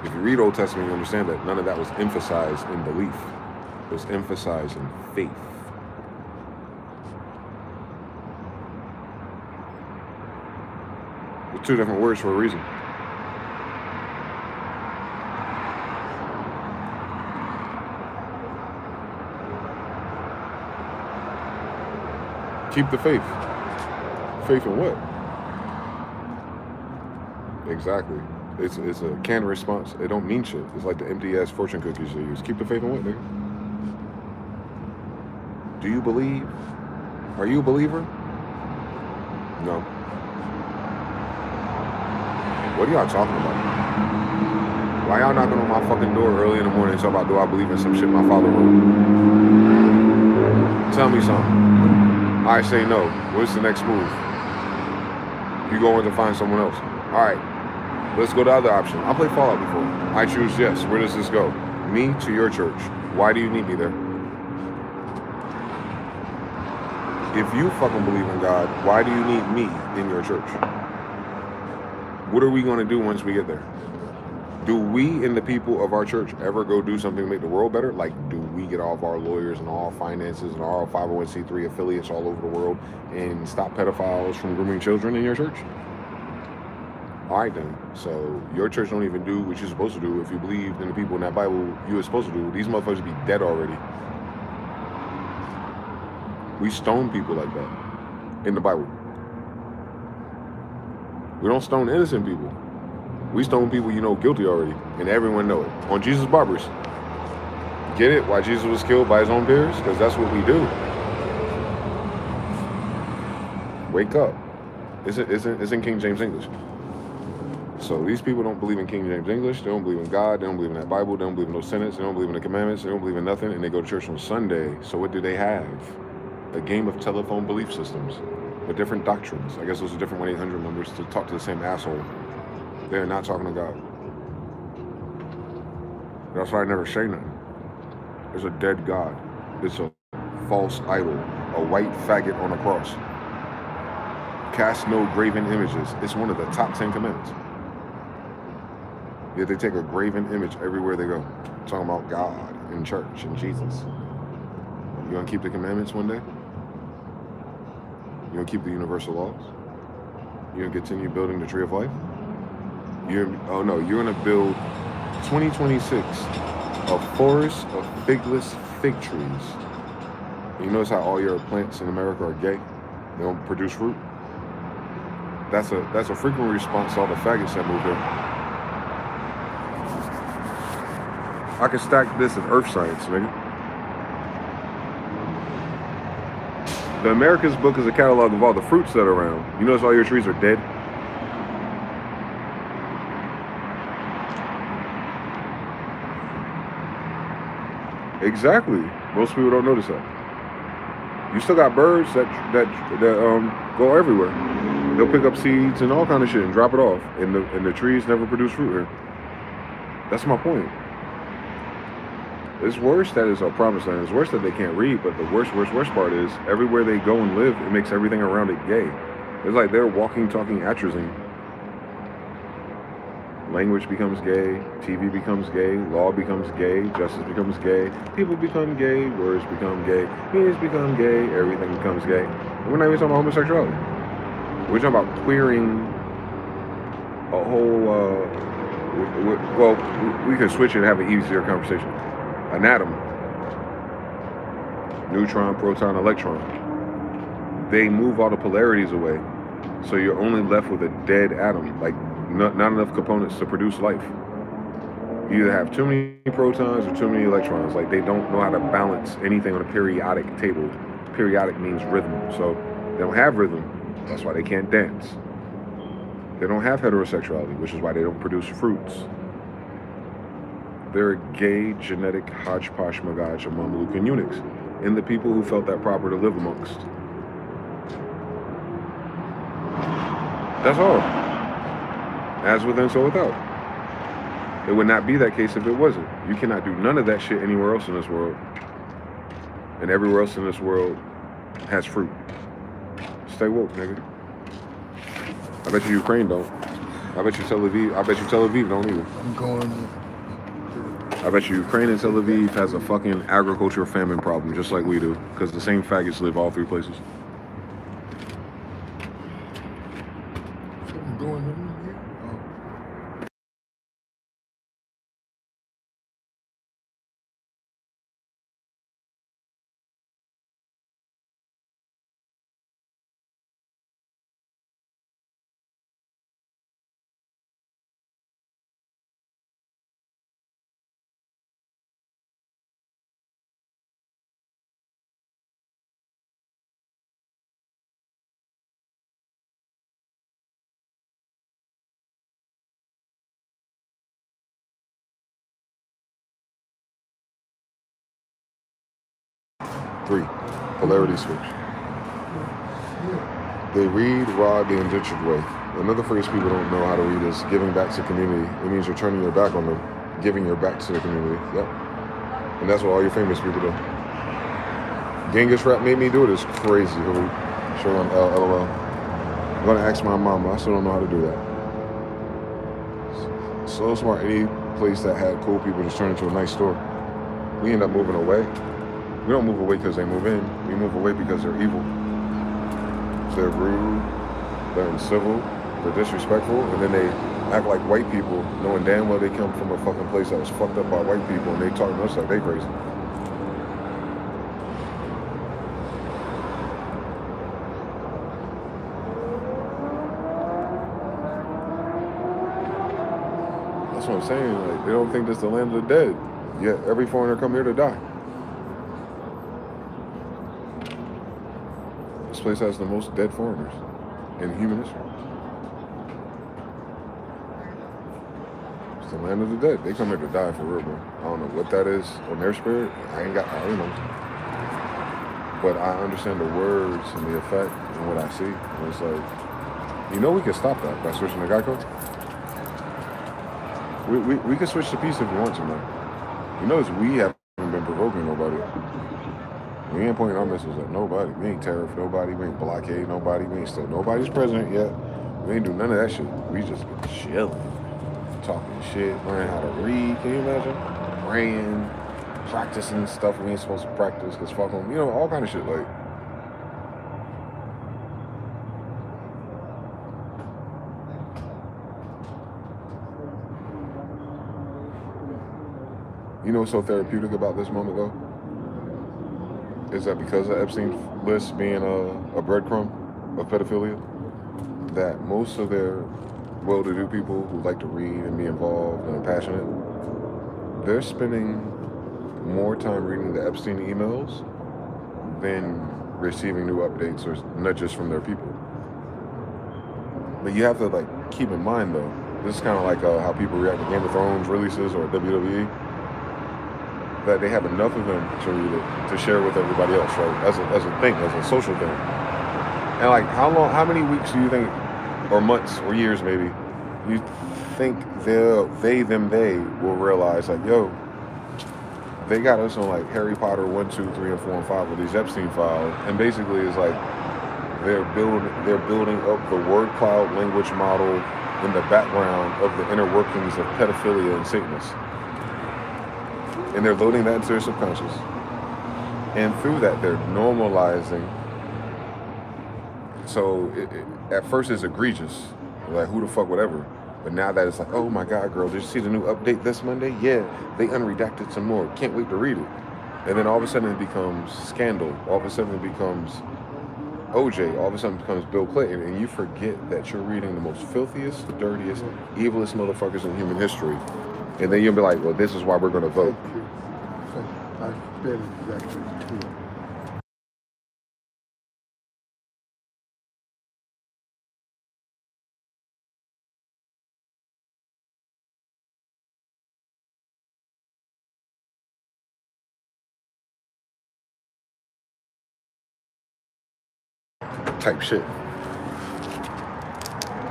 If you read Old Testament, you understand that none of that was emphasized in belief. It was emphasized in faith. They're two different words for a reason. Keep the faith. Faith in what? Exactly. It's a canned response. It don't mean shit. It's like the empty ass fortune cookies they use. Keep the faith in what, nigga? Do you believe? Are you a believer? No. What are y'all talking about? Why y'all knocking on my fucking door early in the morning and talking about do I believe in some shit my father wrote? Tell me something. I say no. What's the next move? You going to find someone else. All right. Let's go to the other option. I played Fallout before. I choose yes. Where does this go? Me to your church. Why do you need me there? If you fucking believe in God, why do you need me in your church? What are we going to do once we get there? Do we and the people of our church ever go do something to make the world better? Like, do we get all of our lawyers and all our finances and all our 501c3 affiliates all over the world and stop pedophiles from grooming children in your church? All right then. So your church don't even do what you're supposed to do. If you believe in the people in that Bible you were supposed to do, these motherfuckers would be dead already. We stone people like that in the Bible. We don't stone innocent people. We stone people you know guilty already, and everyone know it. On Jesus' barbers. Get it? Why Jesus was killed by his own peers? Because that's what we do. Wake up. It's in King James English. So these people don't believe in King James English. They don't believe in God. They don't believe in that Bible. They don't believe in those tenets. They don't believe in the commandments. They don't believe in nothing. And they go to church on Sunday. So what do they have? A game of telephone belief systems with different doctrines. I guess those are different 1-800 numbers to talk to the same asshole. They're not talking to God. That's why I never say nothing. There's a dead God. It's a false idol. A white faggot on a cross. Cast no graven images. It's one of the top 10 commandments. Yet they take a graven image everywhere they go, talking about God and church and Jesus. You gonna keep the commandments one day? You gonna keep the universal laws? You gonna continue building the tree of life? Oh no, you're gonna build 2026 a forest of figless fig trees. And you notice how all your plants in America are gay? They don't produce fruit. That's a frequent response to all the faggots that move here. I can stack this in earth science, nigga. The America's Book is a catalog of all the fruits that are around. You notice all your trees are dead? Exactly. Most people don't notice that. You still got birds that go everywhere. They'll pick up seeds and all kind of shit and drop it off, and the trees never produce fruit here. That's my point. It's worse that it's a promised land. It's worse that they can't read, but the worst part is everywhere they go and live, it makes everything around it gay. It's like they're walking, talking atrazine. Language becomes gay, TV becomes gay, law becomes gay, justice becomes gay, people become gay, words become gay, meanings become gay, everything becomes gay. And we're not even talking about homosexuality. We're talking about queering a whole, we can switch it and have an easier conversation. An atom, neutron, proton, electron, they move all the polarities away. So you're only left with a dead atom, like not enough components to produce life. You either have too many protons or too many electrons. Like they don't know how to balance anything on a periodic table. Periodic means rhythm. So they don't have rhythm. That's why they can't dance. They don't have heterosexuality, which is why they don't produce fruits. They're a gay, genetic hodgepodge magaj of Mamelucan eunuchs, and the people who felt that proper to live amongst. That's all. As within, so without. It would not be that case if it wasn't. You cannot do none of that shit anywhere else in this world. And everywhere else in this world has fruit. Stay woke, nigga. I bet you Ukraine don't. I bet you Tel Aviv don't either. I'm going. I bet you Ukraine and Tel Aviv has a fucking agricultural famine problem just like we do, because the same faggots live all three places. I'm going over here. Three, polarity switch. They read, rob the indentured way. Another phrase people don't know how to read is giving back to community. It means you're turning your back on them, giving your back to the community. Yep. And that's what all your famous people do. Genghis Rap made me do it. It's crazy. Show on LOL. I'm gonna ask my mama. I still don't know how to do that. So smart. Any place that had cool people just turned into a nice store. We end up moving away. We don't move away because they move in. We move away because they're evil. They're rude, they're uncivil, they're disrespectful, and then they act like white people, knowing damn well they come from a fucking place that was fucked up by white people, and they talk to us like they crazy. That's what I'm saying. Like, they don't think this is the land of the dead. Yet every foreigner come here to die. This place has the most dead foreigners in human history. It's the land of the dead. They come here to die for real, bro. I don't know what that is on their spirit. I don't know. But I understand the words and the effect and what I see. And it's like, we can stop that by switching to Geico. We can switch to peace if we want to, man. We haven't been provoking nobody. We ain't pointing our missiles at nobody. We ain't tariff nobody. We ain't blockade nobody. We ain't still nobody's president yet. We ain't do none of that shit. We just been chilling. talking shit, learning how to read. Can you imagine? Praying, practicing stuff we ain't supposed to practice because fuck them. You know, all kind of shit. Like, you know what's so therapeutic about this moment though? Is that because of Epstein's list being a breadcrumb of pedophilia, that most of their well-to-do people who like to read and be involved and are passionate, they're spending more time reading the Epstein emails than receiving new updates or nudges from their people. But you have to like keep in mind though, this is kind of like how people react to Game of Thrones releases or WWE, that they have enough of them to read it, to share with everybody else, right? As a thing, as a social thing. And like, how many weeks do you think, or months, or years maybe, you think they will realize like, yo, they got us on like Harry Potter 1, 2, 3, and 4, and 5 with these Epstein files, and basically it's like they're building up the word cloud language model in the background of the inner workings of pedophilia and Satanists. And they're loading that into their subconscious. And through that, they're normalizing. So at first it's egregious, like who the fuck, whatever. But now that it's like, oh my God, girl, did you see the new update this Monday? Yeah, they unredacted some more. Can't wait to read it. And then all of a sudden it becomes Scandal. All of a sudden it becomes OJ. All of a sudden it becomes Bill Clinton. And you forget that you're reading the most filthiest, dirtiest, evilest motherfuckers in human history. And then you'll be like, well, this is why we're going to vote. I've been exactly too. Type shit.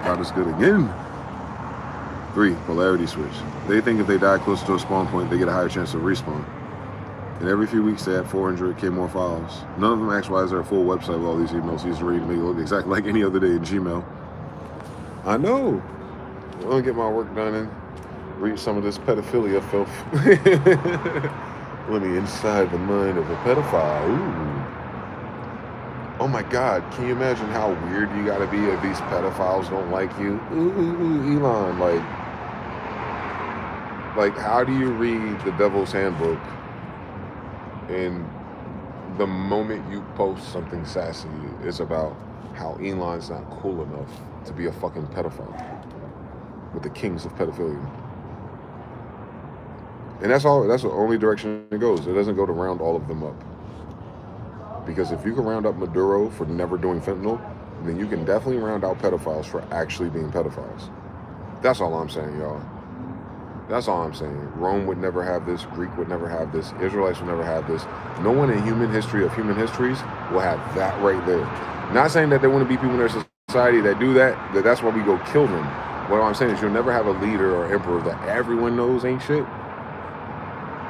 Got us good again. 3, polarity switch. They think if they die close to a spawn point, they get a higher chance of respawn. And every few weeks they add 400k more files. None of them ask why is there a full website with all these emails used to read to make it look exactly like any other day in Gmail. I know. I'm gonna get my work done and read some of this pedophilia filth. Let me inside the mind of a pedophile. Ooh. Oh my God, can you imagine how weird you gotta be if these pedophiles don't like you? Ooh, Elon, like how do you read the Devil's Handbook and the moment you post something sassy is about how Elon's not cool enough to be a fucking pedophile with the kings of pedophilia? And that's the only direction it goes. It doesn't go to round all of them up. Because if you can round up Maduro for never doing fentanyl, then you can definitely round out pedophiles for actually being pedophiles. That's all I'm saying, y'all. That's all I'm saying. Rome would never have this. Greek would never have this. Israelites would never have this. No one in human history of human histories will have that right there. Not saying that there wouldn't be people in their society that do that, that's why we go kill them. What I'm saying is you'll never have a leader or emperor that everyone knows ain't shit.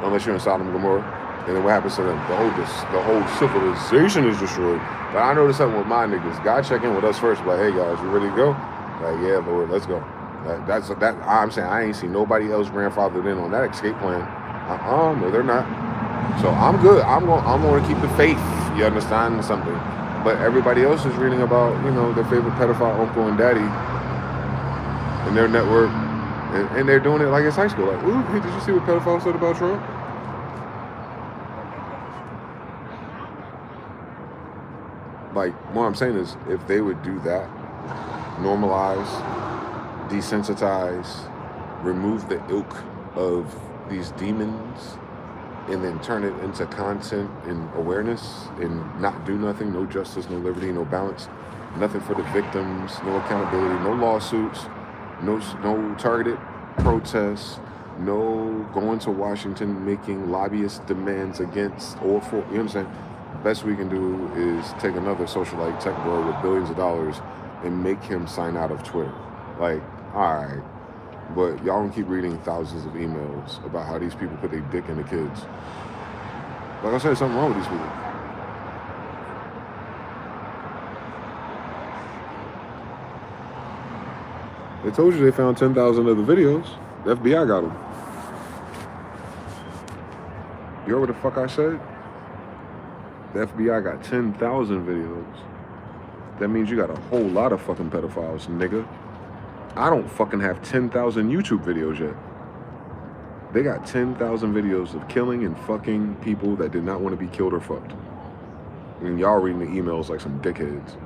Unless you're in Sodom and Gomorrah. And then what happens to them? The whole civilization is destroyed. But I noticed something with my niggas. God check in with us first. Like, hey guys, you ready to go? Like, yeah, Lord, let's go. That's I'm saying I ain't seen nobody else grandfathered in on that escape plan. No, they're not. So I'm good. I'm going to keep the faith. You understand something? But everybody else is reading about, you know, their favorite pedophile uncle and daddy and their network, and they're doing it like it's high school. Like, ooh, hey, did you see what pedophiles said about Trump? Like, what I'm saying is, if they would do that, normalize, desensitize, remove the ilk of these demons, and then turn it into content and awareness, and not do nothing, no justice, no liberty, no balance, nothing for the victims, no accountability, no lawsuits, no targeted protests, no going to Washington making lobbyist demands against or for, you know what I'm saying? Best we can do is take another socialite tech bro with billions of dollars and make him sign out of Twitter. Like, all right, but y'all can keep reading thousands of emails about how these people put their dick in the kids. Like I said, something wrong with these people. They told you they found 10,000 other videos. The FBI got him. You heard what the fuck I said? The FBI got 10,000 videos. That means you got a whole lot of fucking pedophiles, nigga. I don't fucking have 10,000 YouTube videos yet. They got 10,000 videos of killing and fucking people that did not want to be killed or fucked. And y'all reading the emails like some dickheads.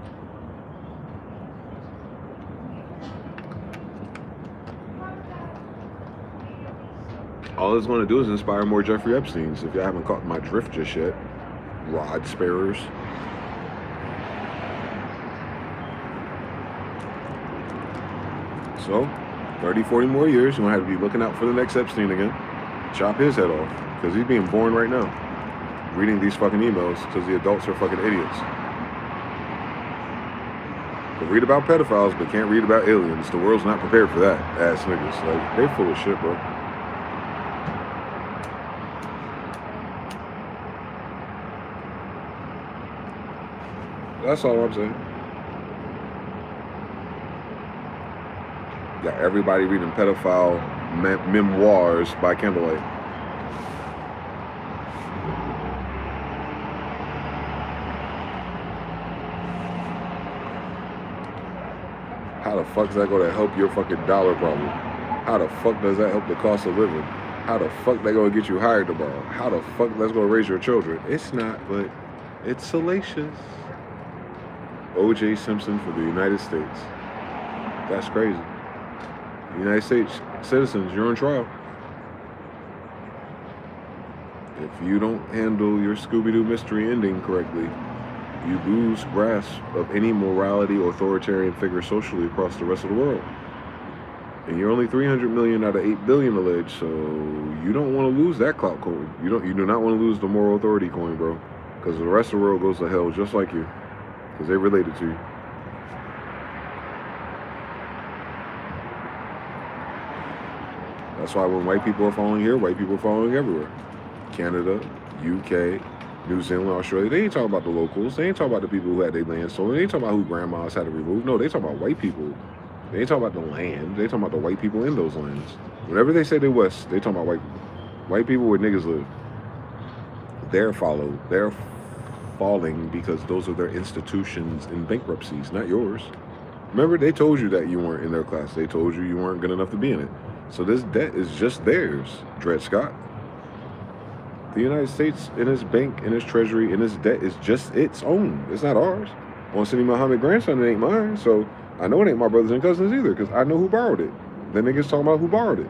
All it's going to do is inspire more Jeffrey Epsteins. If y'all haven't caught my drift just yet. Rod sparers. So, 30, 40 more years, you're going to have to be looking out for the next Epstein again. Chop his head off. Because he's being born right now. Reading these fucking emails because the adults are fucking idiots. They read about pedophiles but can't read about aliens. The world's not prepared for that, ass niggas. Like, they're full of shit, bro. That's all I'm saying. Got everybody reading pedophile memoirs by candlelight. How the fuck does that go to help your fucking dollar problem? How the fuck does that help the cost of living? How the fuck that gonna get you hired tomorrow? How the fuck that's gonna raise your children? It's not, but it's salacious. O.J. Simpson for the United States. That's crazy. United States citizens, you're on trial. If you don't handle your Scooby-Doo mystery ending correctly, you lose grasp of any morality or authoritarian figure socially across the rest of the world. And you're only 300 million out of 8 billion alleged, so you don't want to lose that clout coin. You do not want to lose the moral authority coin, bro. Because the rest of the world goes to hell just like you. Because they related to you. That's why when white people are following here, white people are following everywhere. Canada, UK, New Zealand, Australia. They ain't talking about the locals. They ain't talking about the people who had their land stolen. They ain't talking about who grandmas had to remove. No, they talking about white people. They ain't talking about the land. They talking about the white people in those lands. Whenever they say they West, they talking about white people. White people where niggas live. They're followed. They're falling because those are their institutions in bankruptcies, not yours. Remember, they told you that you weren't in their class. They told you weren't good enough to be in it. So this debt is just theirs, Dred Scott. The United States and its bank and its treasury and its debt is just its own. It's not ours. On Sidi Muhammad grandson, it ain't mine. So I know it ain't my brothers and cousins either because I know who borrowed it. The niggas talking about who borrowed it.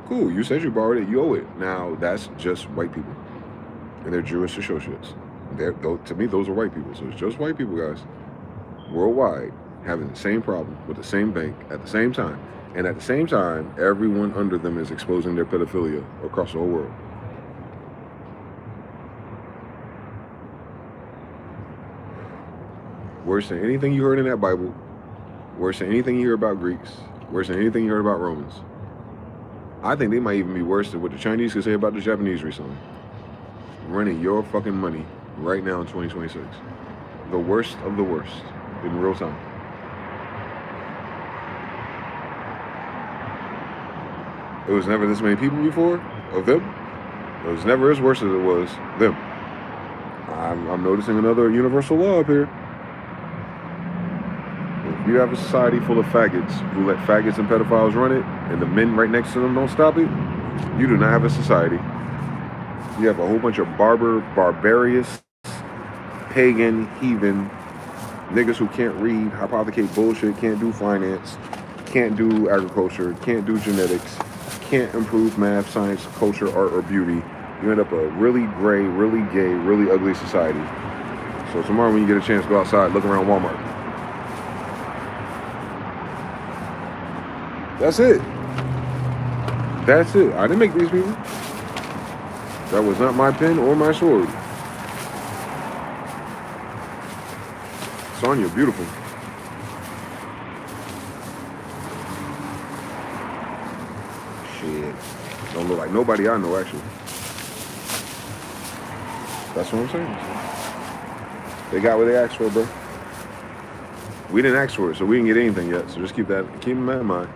Cool, you said you borrowed it, you owe it. Now, that's just white people. And they're Jewish associates. To me, those are white people. So it's just white people, guys, worldwide, having the same problem with the same bank at the same time. And at the same time, everyone under them is exposing their pedophilia across the whole world. Worse than anything you heard in that Bible. Worse than anything you hear about Greeks. Worse than anything you heard about Romans. I think they might even be worse than what the Chinese could say about the Japanese recently. Running your fucking money right now in 2026. The worst of the worst in real time. It was never this many people before of them. It was never as worse as it was them. I'm noticing another universal law up here. If you have a society full of faggots who let faggots and pedophiles run it, and the men right next to them don't stop it, you do not have a society. You have a whole bunch of barbarous, pagan, heathen, niggas who can't read, hypothecate bullshit, can't do finance, can't do agriculture, can't do genetics, can't improve math, science, culture, art, or beauty. You end up a really gray, really gay, really ugly society. So tomorrow when you get a chance, go outside, look around Walmart. That's it. That's it. I didn't make these people. That was not my pen or my sword. Sonya, beautiful. Shit. Don't look like nobody I know, actually. That's what I'm saying. They got what they asked for, bro. We didn't ask for it, so we didn't get anything yet. So just keep that in mind.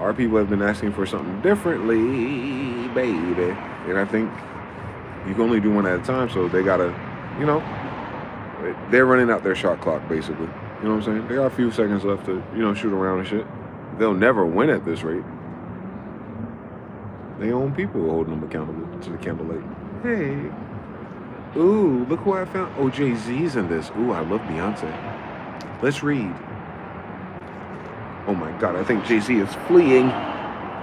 our people have been asking for something differently, baby. And I think you can only do one at a time, so they gotta, you know, they're running out their shot clock, basically. You know what I'm saying? They got a few seconds left to, you know, shoot around and shit. They'll never win at this rate. They own people holding them accountable to the candlelight. Hey. Ooh, look who I found. Oh, Jay-Z's in this. Ooh, I love Beyonce. Let's read. Oh my God, I think Jay-Z is fleeing.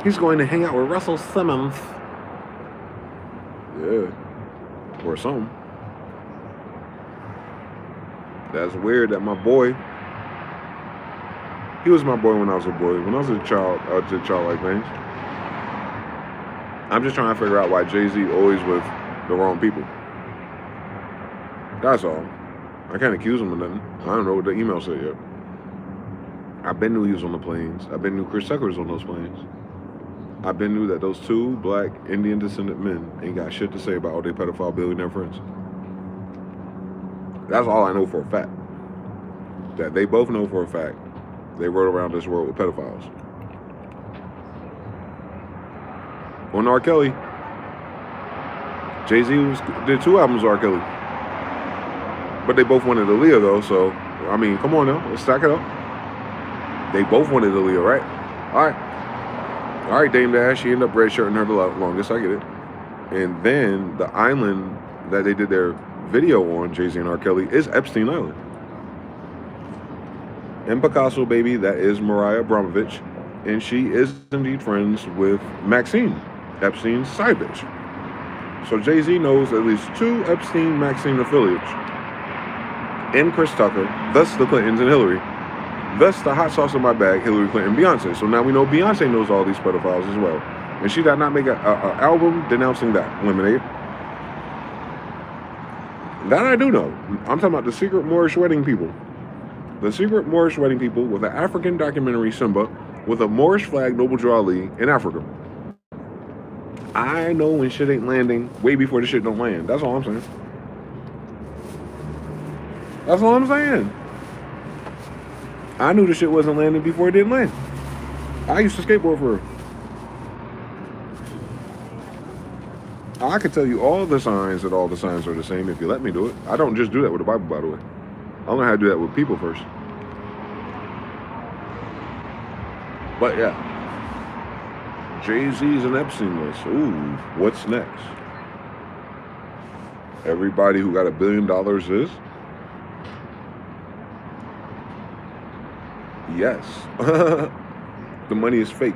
He's going to hang out with Russell Simmons. Yeah. Or something. That's weird that my boy, he was my boy when I was a boy. When I was a child, I did childlike things. I'm just trying to figure out why Jay-Z always with the wrong people. That's all. I can't accuse him of nothing. I don't know what the email said yet. I've been knew he was on the planes. I've been knew Chris Tucker was on those planes. I've been knew that those two black Indian descendant men ain't got shit to say about all their pedophile billionaire friends. That's all I know for a fact. That they both know for a fact they rode around this world with pedophiles. On R. Kelly, Jay-Z did 2 albums with R. Kelly. But they both wanted Aaliyah though, so, I mean, come on now, let's stack it up. They both wanted Aaliyah, right? All right, Dame Dash, she ended up red shirting her the longest, I get it. And then the island that they did their video on, Jay-Z and R. Kelly, is Epstein Island. In Picasso, baby, that is Mariah Abramovich, and she is indeed friends with Maxine, Epstein's side bitch. So Jay-Z knows at least 2 Epstein-Maxine affiliates. And Chris Tucker, thus the Clintons and Hillary. Thus the hot sauce in my bag, Hillary Clinton, Beyonce. So now we know Beyonce knows all these pedophiles as well. And she did not make an album denouncing that, Lemonade. That I do know. I'm talking about the secret Moorish wedding people. The secret Moorish wedding people with an African documentary Simba with a Moorish flag Noble Drew Ali in Africa. I know when shit ain't landing way before the shit don't land. That's all I'm saying. That's all I'm saying. I knew the shit wasn't landing before it didn't land. I used to skateboard for real. I could tell you all the signs that all the signs are the same if you let me do it. I don't just do that with the Bible, by the way. I learned how to do that with people first. But yeah. Jay-Z's an Epstein list. Ooh, what's next? Everybody who got $1 billion is? Yes. The money is fake.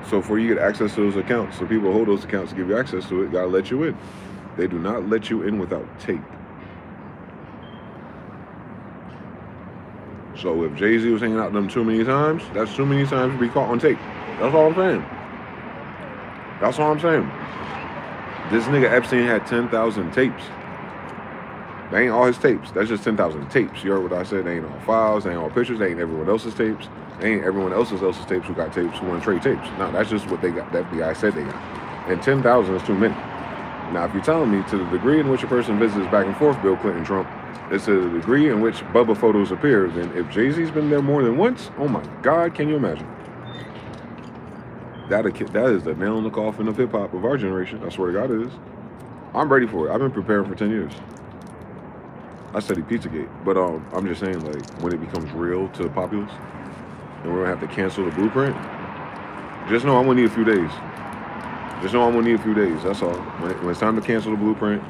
So before you get access to those accounts, so people hold those accounts to give you access to it, gotta let you in. They do not let you in without tape. So if Jay-Z was hanging out with them too many times, that's too many times to be caught on tape. That's all I'm saying. That's all I'm saying. This nigga Epstein had 10,000 tapes. That ain't all his tapes. That's just 10,000 tapes. You heard what I said? They ain't all files. They ain't all pictures. They ain't everyone else's tapes. They ain't everyone else's tapes who got tapes who want to trade tapes. No, that's just what they got. The FBI said they got. And 10,000 is too many. Now, if you're telling me to the degree in which a person visits back and forth Bill Clinton, Trump, it's to the degree in which Bubba photos appears. And if Jay-Z's been there more than once, oh my God, can you imagine? That is the nail in the coffin of hip-hop of our generation. I swear to God it is. I'm ready for it. I've been preparing for 10 years. I studied Pizzagate, but I'm just saying, like, when it becomes real to the populace, and we're gonna have to cancel the blueprint, just know I'm gonna need a few days. Just know I'm gonna need a few days. That's all. When it's time to cancel the blueprint,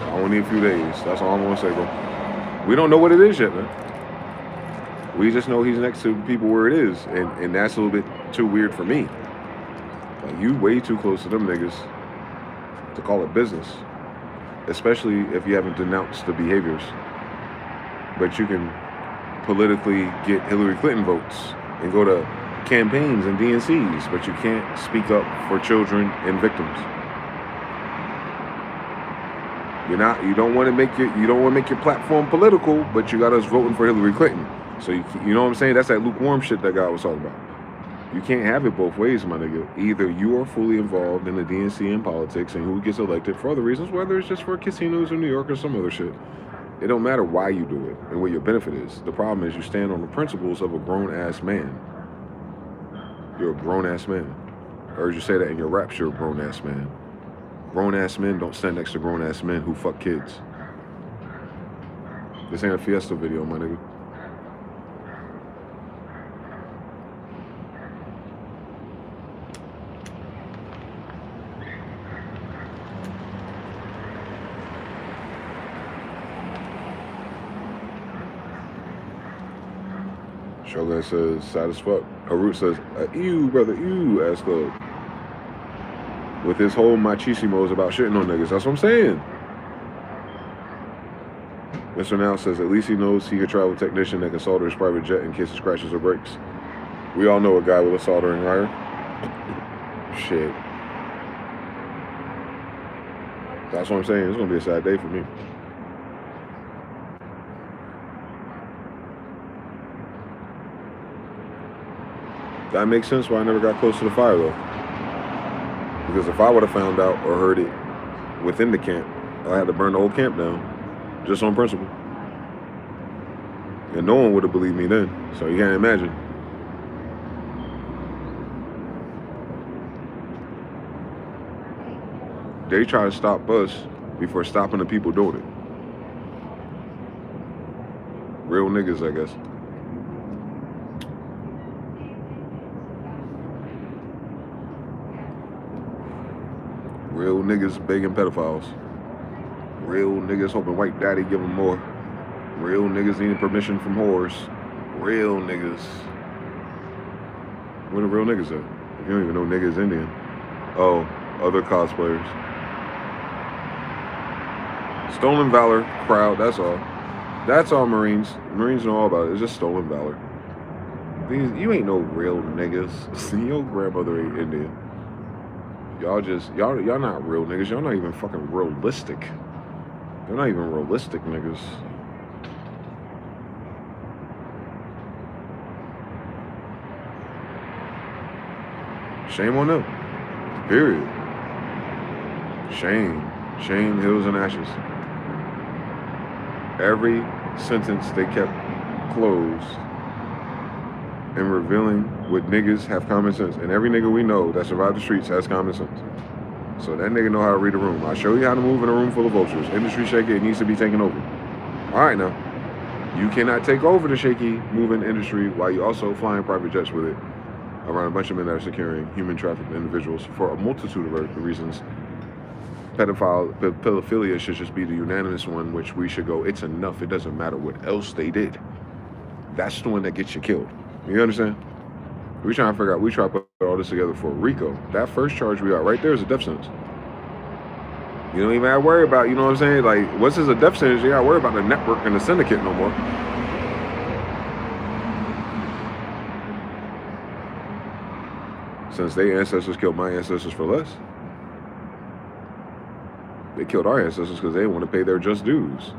I'm gonna need a few days. That's all I'm gonna say, bro. We don't know what it is yet, man. We just know he's next to people where it is, and that's a little bit too weird for me. Like, you way too close to them niggas to call it business. Especially if you haven't denounced the behaviors. But you can politically get Hillary Clinton votes and go to campaigns and DNCs, but you can't speak up for children and victims. You don't want to make your platform political, but you got us voting for Hillary Clinton. So you know what I'm saying? That's that lukewarm shit that guy was talking about. You can't have it both ways, my nigga. Either you are fully involved in the DNC and politics and who gets elected for other reasons, whether it's just for casinos in New York or some other shit, It don't matter why you do it and what your benefit is. The problem is you stand on the principles of a grown-ass man. You're a grown-ass man. I heard you say that in your raps, you're a grown-ass man. Grown-ass men don't stand next to grown-ass men who fuck kids. This ain't a Fiesta video, my nigga. Shogun says, sad as fuck. Harut says, ew, brother, ew, ass club. With his whole machismos about shitting on niggas. That's what I'm saying. Mr. Now says, at least he knows he a travel technician that can solder his private jet in case it crashes or breaks. We all know a guy with a soldering iron. Shit. That's what I'm saying. It's going to be a sad day for me. That makes sense why I never got close to the fire, though. Because if I would have found out or heard it within the camp, I had to burn the whole camp down, just on principle. And no one would have believed me then, so you can't imagine. They try to stop us before stopping the people doing it. Real niggas, I guess. Real niggas begging pedophiles. Real niggas hoping white daddy give them more. Real niggas needing permission from whores. Real niggas. Where the real niggas at? You don't even know niggas Indian. Oh, other cosplayers. Stolen Valor crowd, that's all. That's all Marines. Marines know all about it. It's just stolen valor. You ain't no real niggas. Your grandmother ain't Indian. Y'all not real niggas. Y'all not even fucking realistic. They're not even realistic niggas. Shame on them. Period. Shame. Shame, hills, and ashes. Every sentence they kept closed and revealing what niggas have common sense. And every nigga we know that survived the streets has common sense. So that nigga know how to read a room. I show you how to move in a room full of vultures. Industry shaky, it needs to be taken over. All right now. You cannot take over the shaky moving industry while you also flying private jets with it around a bunch of men that are securing human trafficked individuals for a multitude of reasons. Pedophilia should just be the unanimous one, which we should go, it's enough. It doesn't matter what else they did. That's the one that gets you killed. You understand? We try to put all this together for RICO. That first charge we got right there is a death sentence. You don't even have to worry about, you know what I'm saying? Like, what's this a death sentence? You got to worry about the network and the syndicate no more. Since their ancestors killed my ancestors for less. They killed our ancestors because they didn't want to pay their just dues.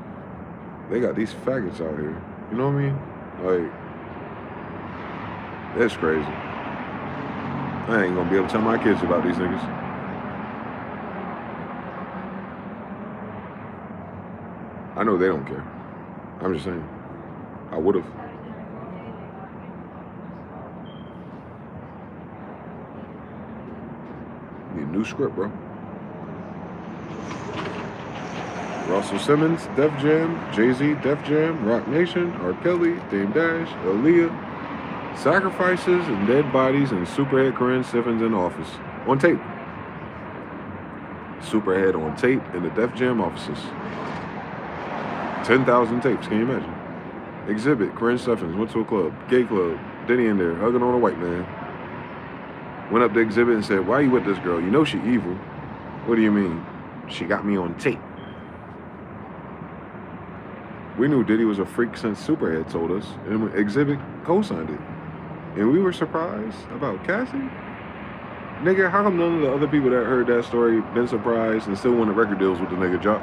They got these faggots out here. You know what I mean? Like, that's crazy. I ain't gonna be able to tell my kids about these niggas. I know they don't care. I'm just saying. I would've. Need a new script, bro. Russell Simmons, Def Jam, Jay-Z, Def Jam, Rock Nation, R. Kelly, Dame Dash, Aaliyah, sacrifices and dead bodies, and Superhead Corinne Stephens in office. On tape. Superhead on tape in the Def Jam offices. 10,000 tapes, can you imagine? Exhibit, Corinne Stephens, went to a club, gay club, Diddy in there, hugging on a white man. Went up to Exhibit and said, why you with this girl? You know she evil. What do you mean? She got me on tape. We knew Diddy was a freak since Superhead told us, and Exhibit co-signed it. And we were surprised about Cassie. Nigga, how come none of the other people that heard that story been surprised and still wanted record deals with the nigga Jock?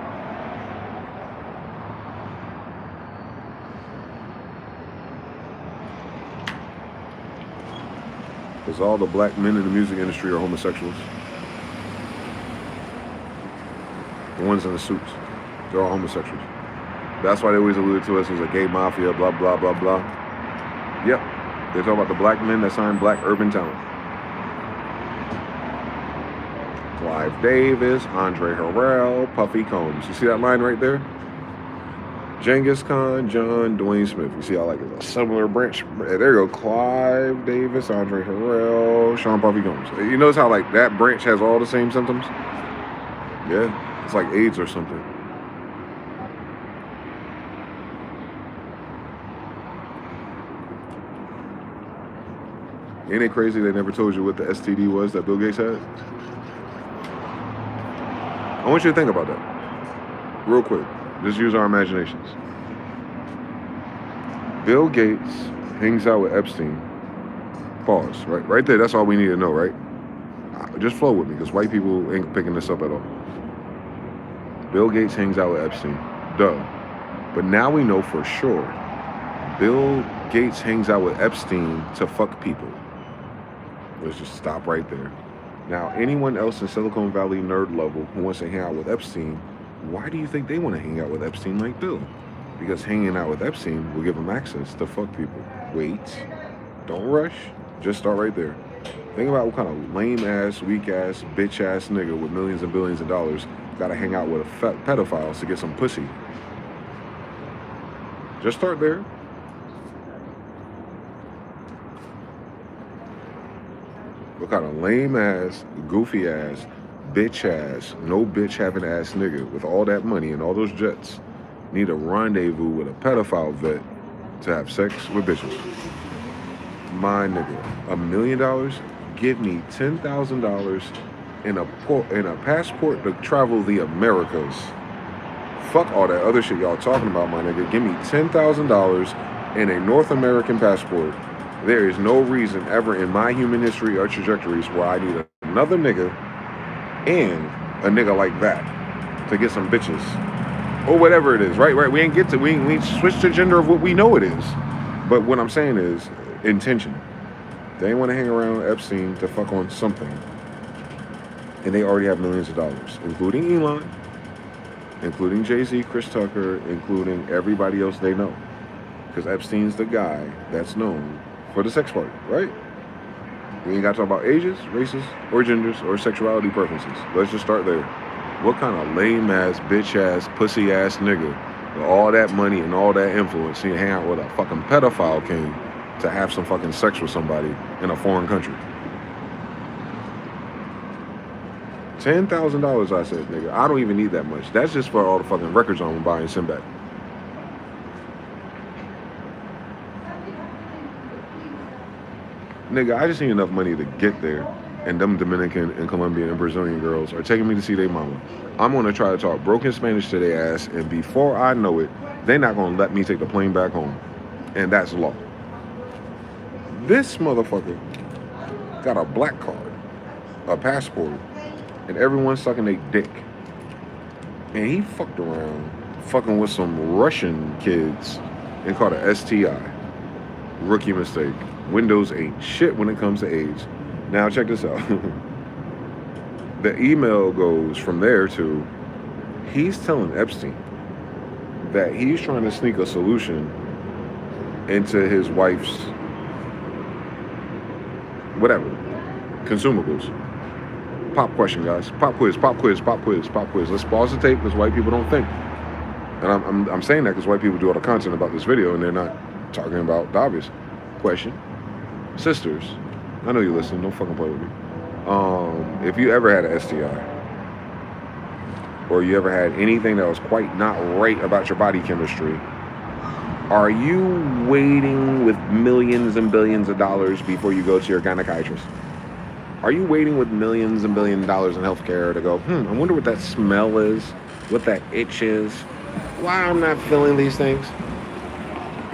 Because all the black men in the music industry are homosexuals. The ones in the suits, they're all homosexuals. That's why they always alluded to us as a gay mafia, blah, blah, blah, blah. Yep. They talk about the black men that signed black urban talent. Clive Davis, Andre Harrell, Puffy Combs. You see that line right there? Genghis Khan, John, Dwayne Smith. You see how like it's a similar branch? There you go. Clive Davis, Andre Harrell, Sean Puffy Combs. You notice how like that branch has all the same symptoms? Yeah. It's like AIDS or something. Ain't it crazy they never told you what the STD was that Bill Gates had? I want you to think about that. Real quick. Just use our imaginations. Bill Gates hangs out with Epstein. Pause. Right there. That's all we need to know, right? Just flow with me, because white people ain't picking this up at all. Bill Gates hangs out with Epstein. Duh. But now we know for sure. Bill Gates hangs out with Epstein to fuck people. Let's just stop right there. Now, anyone else in Silicon Valley nerd level who wants to hang out with Epstein, why do you think they want to hang out with Epstein like Bill? Because hanging out with Epstein will give them access to fuck people. Wait. Don't rush. Just start right there. Think about what kind of lame-ass, weak-ass, bitch-ass nigga with millions and billions of dollars got to hang out with a pedophile to get some pussy. Just start there. What kind of lame-ass, goofy-ass, bitch-ass, no bitch-having-ass nigga with all that money and all those jets need a rendezvous with a pedophile vet to have sex with bitches? My nigga, $1 million? Give me $10,000 in a passport to travel the Americas. Fuck all that other shit y'all talking about, my nigga. Give me $10,000 in a North American passport. There is no reason ever in my human history or trajectories where I need another nigga and a nigga like that to get some bitches. Or whatever it is, right? We ain't switched the gender of what we know it is. But what I'm saying is intention. They ain't want to hang around Epstein to fuck on something. And they already have millions of dollars, including Elon, including Jay-Z, Chris Tucker, including everybody else they know. Because Epstein's the guy that's known for the sex part, right? We ain't got to talk about ages, races, or genders, or sexuality preferences. Let's just start there. What kind of lame-ass, bitch-ass, pussy-ass nigga with all that money and all that influence and you hang out with a fucking pedophile king to have some fucking sex with somebody in a foreign country? $10,000, I said, nigga. I don't even need that much. That's just for all the fucking records I'm gonna buy and send back. Nigga, I just need enough money to get there, and them Dominican and Colombian and Brazilian girls are taking me to see their mama. I'm gonna try to talk broken Spanish to their ass, and before I know it, they're not gonna let me take the plane back home. And that's law. This motherfucker got a black card, a passport, and everyone's sucking their dick. And he fucked around, fucking with some Russian kids and caught a STI. Rookie mistake. Windows ain't shit when it comes to age. Now check this out. The email goes from there to, he's telling Epstein that he's trying to sneak a solution into his wife's whatever, consumables. Pop question, guys. Pop quiz, pop quiz, pop quiz, pop quiz. Let's pause the tape because white people don't think. And I'm saying that because white people do all the content about this video and they're not talking about the obvious. Question. Sisters, I know you listen, don't fucking play with me. If you ever had an STI, or you ever had anything that was quite not right about your body chemistry, are you waiting with millions and billions of dollars before you go to your gynecologist? Are you waiting with millions and billions of dollars in healthcare to go, I wonder what that smell is, what that itch is, why I'm not feeling these things?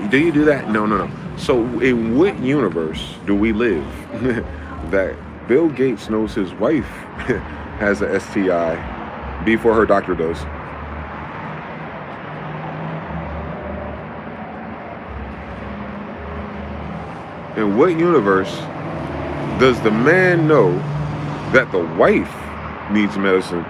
Do you do that? No. So in what universe do we live that Bill Gates knows his wife has a STI before her doctor does? In what universe does the man know that the wife needs medicine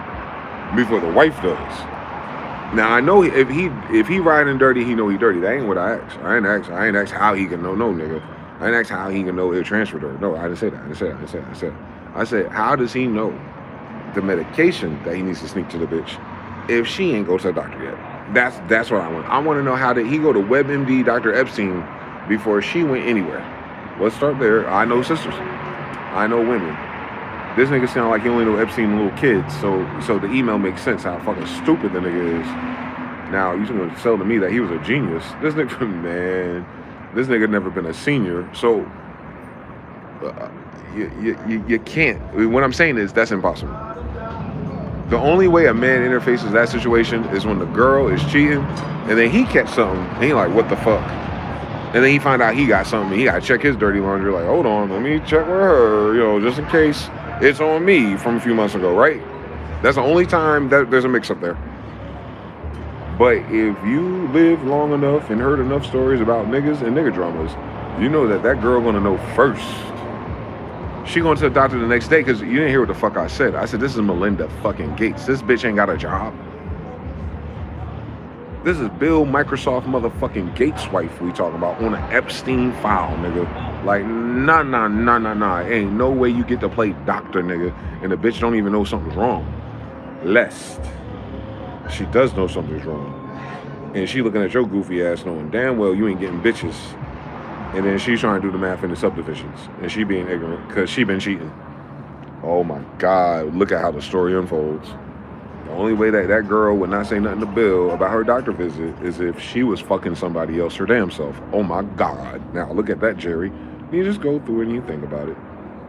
before the wife does? Now I know if he riding dirty, he know he dirty. That ain't what I asked. I ain't asked how he can know no nigga. I ain't asked how he can know it transferred her. No, I didn't say that. I said how does he know the medication that he needs to sneak to the bitch if she ain't go to the doctor yet? That's what I want. I want to know how did he go to WebMD Dr. Epstein before she went anywhere. Let's start there. I know sisters. I know women. This nigga sound like he only know Epstein and little kids, so the email makes sense how fucking stupid the nigga is. Now, you gonna tell to me that he was a genius. This nigga, man, this nigga never been a senior, so you can't. I mean, what I'm saying is that's impossible. The only way a man interfaces that situation is when the girl is cheating, and then he catch something, and he like, what the fuck? And then he find out he got something, he gotta check his dirty laundry, like, hold on, let me check with her, just in case it's on me from a few months ago, right? That's the only time that there's a mix-up there. But if you live long enough and heard enough stories about niggas and nigga dramas, you know that girl gonna know first. She going to the doctor the next day, because you didn't hear what the fuck I said. I said, this is Melinda fucking Gates. This bitch ain't got a job. This is Bill Microsoft motherfucking Gates' wife we talking about on an Epstein file, nigga. Like, nah. Ain't no way you get to play doctor, nigga, and the bitch don't even know something's wrong. Lest she does know something's wrong. And she looking at your goofy ass knowing damn well you ain't getting bitches. And then she's trying to do the math in the subdivisions. And she being ignorant because she been cheating. Oh my God, look at how the story unfolds. The only way that girl would not say nothing to Bill about her doctor visit is if she was fucking somebody else her damn self. Oh my God. Now look at that, Jerry. You just go through it and you think about it.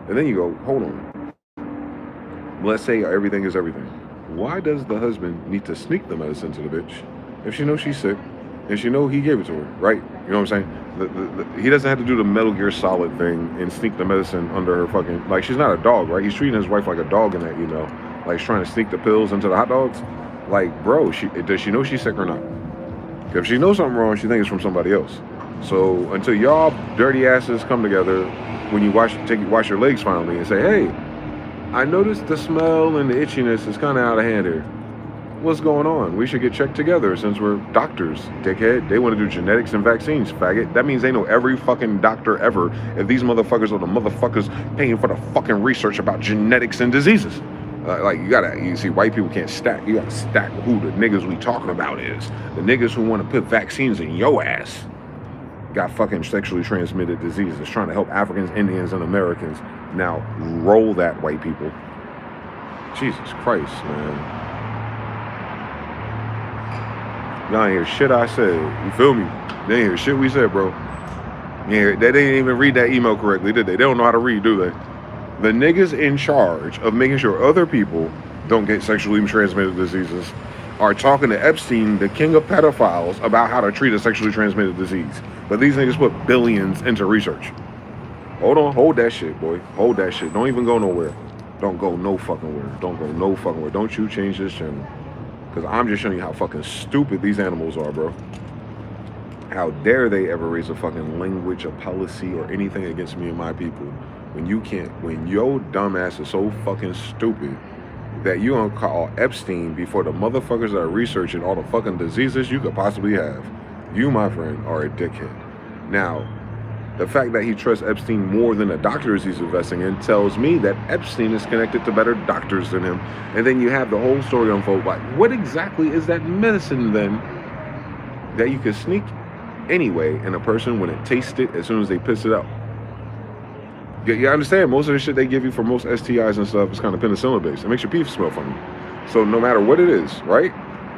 And then you go, hold on. Let's say everything is everything. Why does the husband need to sneak the medicine to the bitch if she knows she's sick and she know he gave it to her, right? You know what I'm saying? He doesn't have to do the Metal Gear Solid thing and sneak the medicine under her fucking, like, she's not a dog, right? He's treating his wife like a dog in that email. Like, she's trying to sneak the pills into the hot dogs. Like, bro, does she know she's sick or not? If she knows something wrong, she thinks it's from somebody else. So until y'all dirty asses come together when you wash your legs finally and say, hey, I noticed the smell and the itchiness is kind of out of hand here. What's going on? We should get checked together since we're doctors, dickhead. They want to do genetics and vaccines, faggot. That means they know every fucking doctor ever. If these motherfuckers are the motherfuckers paying for the fucking research about genetics and diseases. Like, you see, white people can't stack. You gotta stack who the niggas we talking about is. The niggas who want to put vaccines in your ass got fucking sexually transmitted diseases, trying to help Africans, Indians, and Americans. Now, roll that, white people. Jesus Christ, man. Y'all ain't hear shit I said. You feel me? They ain't hear shit we said, bro. Yeah, they didn't even read that email correctly, did they? They don't know how to read, do they? The niggas in charge of making sure other people don't get sexually transmitted diseases are talking to Epstein, the king of pedophiles, about how to treat a sexually transmitted disease. But these niggas put billions into research. Hold on, hold that shit, boy. Hold that shit. Don't even go nowhere. Don't go no fucking where. Don't go no fucking where. Don't you change this channel. Because I'm just showing you how fucking stupid these animals are, bro. How dare they ever raise a fucking language, a policy, or anything against me and my people when you can't, when your dumb ass is so fucking stupid that you don't call Epstein before the motherfuckers that are researching all the fucking diseases you could possibly have. You, my friend, are a dickhead. Now, the fact that he trusts Epstein more than the doctors he's investing in tells me that Epstein is connected to better doctors than him. And then you have the whole story unfold. Like, what exactly is that medicine then that you can sneak anyway in a person when it tastes it as soon as they piss it out? You understand, most of the shit they give you for most STIs and stuff is kind of penicillin based. It makes your teeth smell funny. So no matter what it is, right?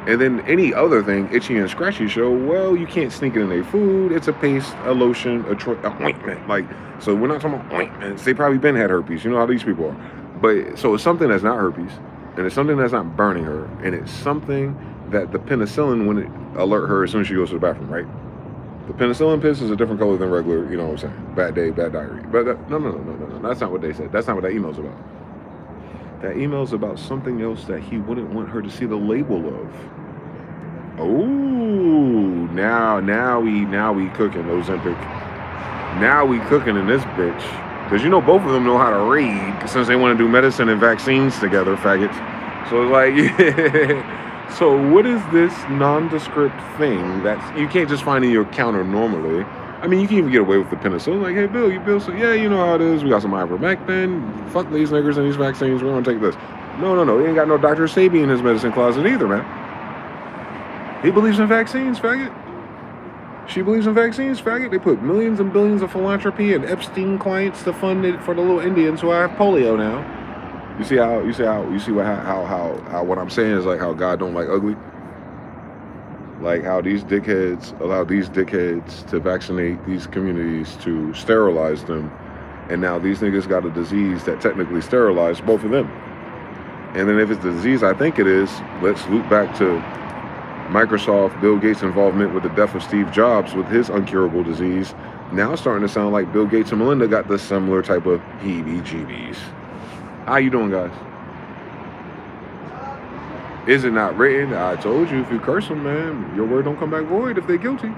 And then any other thing, itchy and scratchy show, well, you can't sneak it in their food. It's a paste, a lotion, a ointment. Like, so we're not talking about ointments. They probably been had herpes. You know how these people are. But so it's something that's not herpes, and it's something that's not burning her, and it's something that the penicillin wouldn't alert her as soon as she goes to the bathroom, right? The penicillin piss is a different color than regular, you know what I'm saying? Bad day, bad diarrhea. But no. That's not what they said. That's not what that email's about. That email's about something else that he wouldn't want her to see the label of. Oh, now we cooking, Ozempic. Now we cooking in this bitch. Because you know both of them know how to read since they want to do medicine and vaccines together, faggots. So it's like, So what is this nondescript thing that you can't just find in your counter normally? I mean, you can even get away with the penicillin. Like, hey, Bill, you Bill, so yeah, you know how it is. We got some ivermectin. Fuck these niggers and these vaccines. We're gonna take this. No. He ain't got no Dr. Sabi in his medicine closet either, man. He believes in vaccines, faggot. She believes in vaccines, faggot. They put millions and billions of philanthropy and Epstein clients to fund it for the little Indians who have polio now. You see what I'm saying is like how God don't like ugly. Like how these dickheads allow these dickheads to vaccinate these communities to sterilize them, and now these niggas got a disease that technically sterilized both of them. And then if it's the disease I think it is, let's loop back to Microsoft, Bill Gates' involvement with the death of Steve Jobs with his uncurable disease. Now it's starting to sound like Bill Gates and Melinda got the similar type of heebie-jeebies. How you doing, guys? Is it not written? I told you, if you curse them, man, your word don't come back void if they're guilty.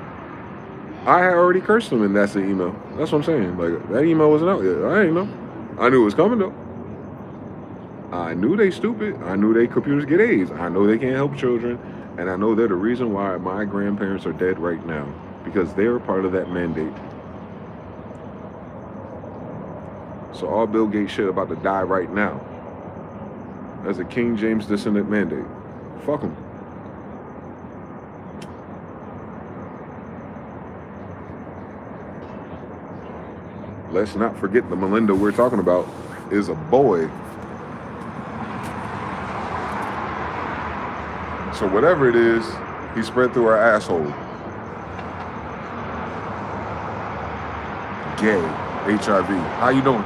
I had already cursed them, and that's the email. That's what I'm saying. Like, that email wasn't out yet. I ain't know. I knew it was coming, though. I knew they stupid. I knew they computers get A's. I know they can't help children. And I know they're the reason why my grandparents are dead right now. Because they're part of that mandate. So all Bill Gates shit about to die right now. As a King James descendant mandate. Fuck them. Let's not forget the Melinda we're talking about is a boy. So whatever it is, he spread through our asshole. Gay. HIV. How you doing?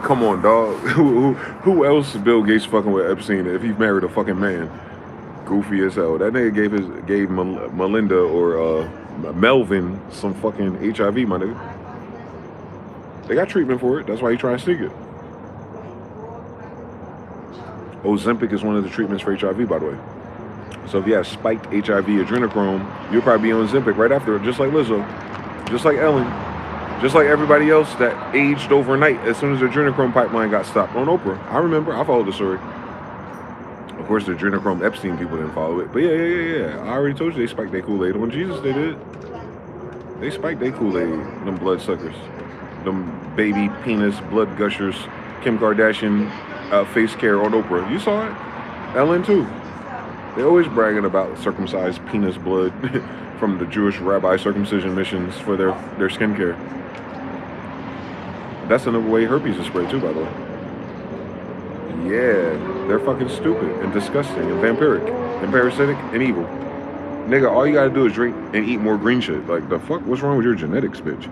Come on, dog. Who else is Bill Gates fucking with Epstein if he married a fucking man? Goofy as hell. That nigga gave Melinda or Melvin some fucking HIV, my nigga. They got treatment for it. That's why he trying to sneak it. Ozempic is one of the treatments for HIV, by the way. So if you have spiked HIV adrenochrome, you'll probably be on Ozempic right after it, just like Lizzo, just like Ellen, just like everybody else that aged overnight as soon as the adrenochrome pipeline got stopped on Oprah. I remember. I followed the story. Of course, the adrenochrome Epstein people didn't follow it. But yeah. I already told you they spiked their Kool-Aid. On Jesus, they did. They spiked their Kool-Aid, them bloodsuckers. Them baby penis blood gushers, Kim Kardashian face care on Oprah. You saw it. Ellen, too. They always bragging about circumcised penis blood from the Jewish rabbi circumcision missions for their skincare. That's another way herpes is spread, too, by the way. Yeah, they're fucking stupid and disgusting and vampiric and parasitic and evil. Nigga, all you gotta do is drink and eat more green shit. Like, the fuck? What's wrong with your genetics, bitch?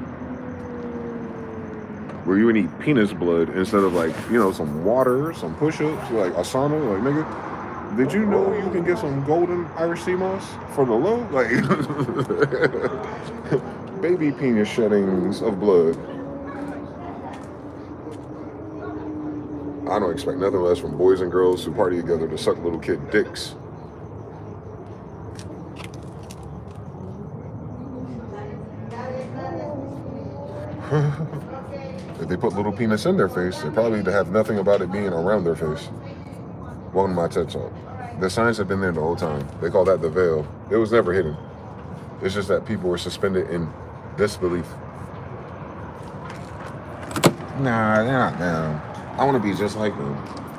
Where you would eat penis blood instead of, like, you know, some water, some push-ups, like a sauna. Like, nigga, did you know you can get some golden Irish sea moss for the low? Like, baby penis sheddings of blood. I don't expect nothing less from boys and girls who party together to suck little kid dicks. If they put little penis in their face, they probably have nothing about it being around their face. Welcome to my TED Talk. The signs have been there the whole time. They call that the veil. It was never hidden. It's just that people were suspended in disbelief. Nah, they're not them. I want to be just like them.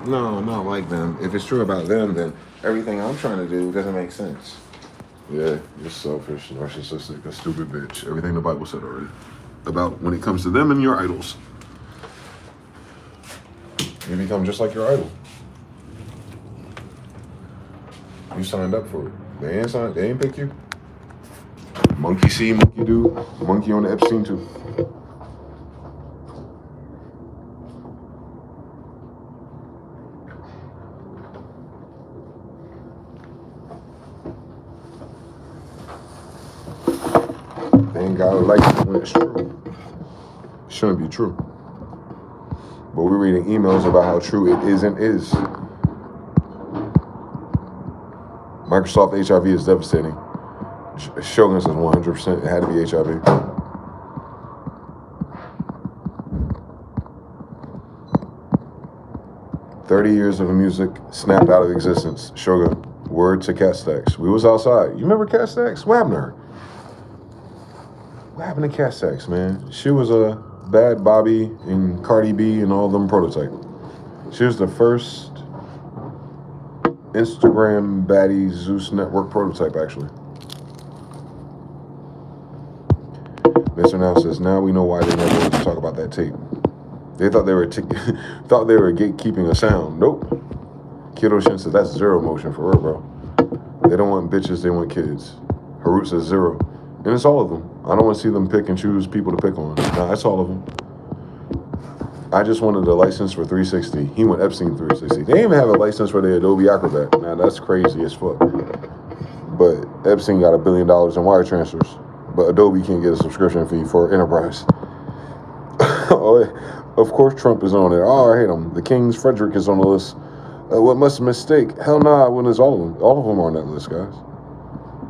No, I'm not like them. If it's true about them, then everything I'm trying to do doesn't make sense. Yeah, you're selfish, narcissistic, a stupid bitch. Everything the Bible said already. About when it comes to them and your idols. You become just like your idol. You signed up for it. They ain't pick you. Monkey see, monkey do. Monkey on the Epstein too. They ain't gotta like it when it's true. It shouldn't be true. But we're reading emails about how true it is and is. Microsoft HIV is devastating. Shogun says 100% it had to be HIV. 30 years of music snapped out of existence. Shogun, word to Cat Stacks. We was outside. You remember Cat Stacks? What happened to her? What happened to Cat Stacks, man? She was a Bad Bobby and Cardi B and all them prototype. She was the first Instagram baddie Zeus Network prototype, actually. Mr. Now says, now we know why they never wanted to talk about that tape. They thought they were thought they were gatekeeping a sound. Nope. Kiddo Shin says, that's zero motion for real, bro. They don't want bitches, they want kids. Harut says zero. And it's all of them. I don't want to see them pick and choose people to pick on. Nah, that's all of them. I just wanted a license for 360. He went Epstein 360. They didn't even have a license for the Adobe Acrobat. Now, that's crazy as fuck. But Epstein got $1 billion in wire transfers. But Adobe can't get a subscription fee for enterprise. Of course Trump is on there. Oh, I hate him. The King's Frederick is on the list. What must a mistake? Hell nah, when is all of them? All of them are on that list, guys.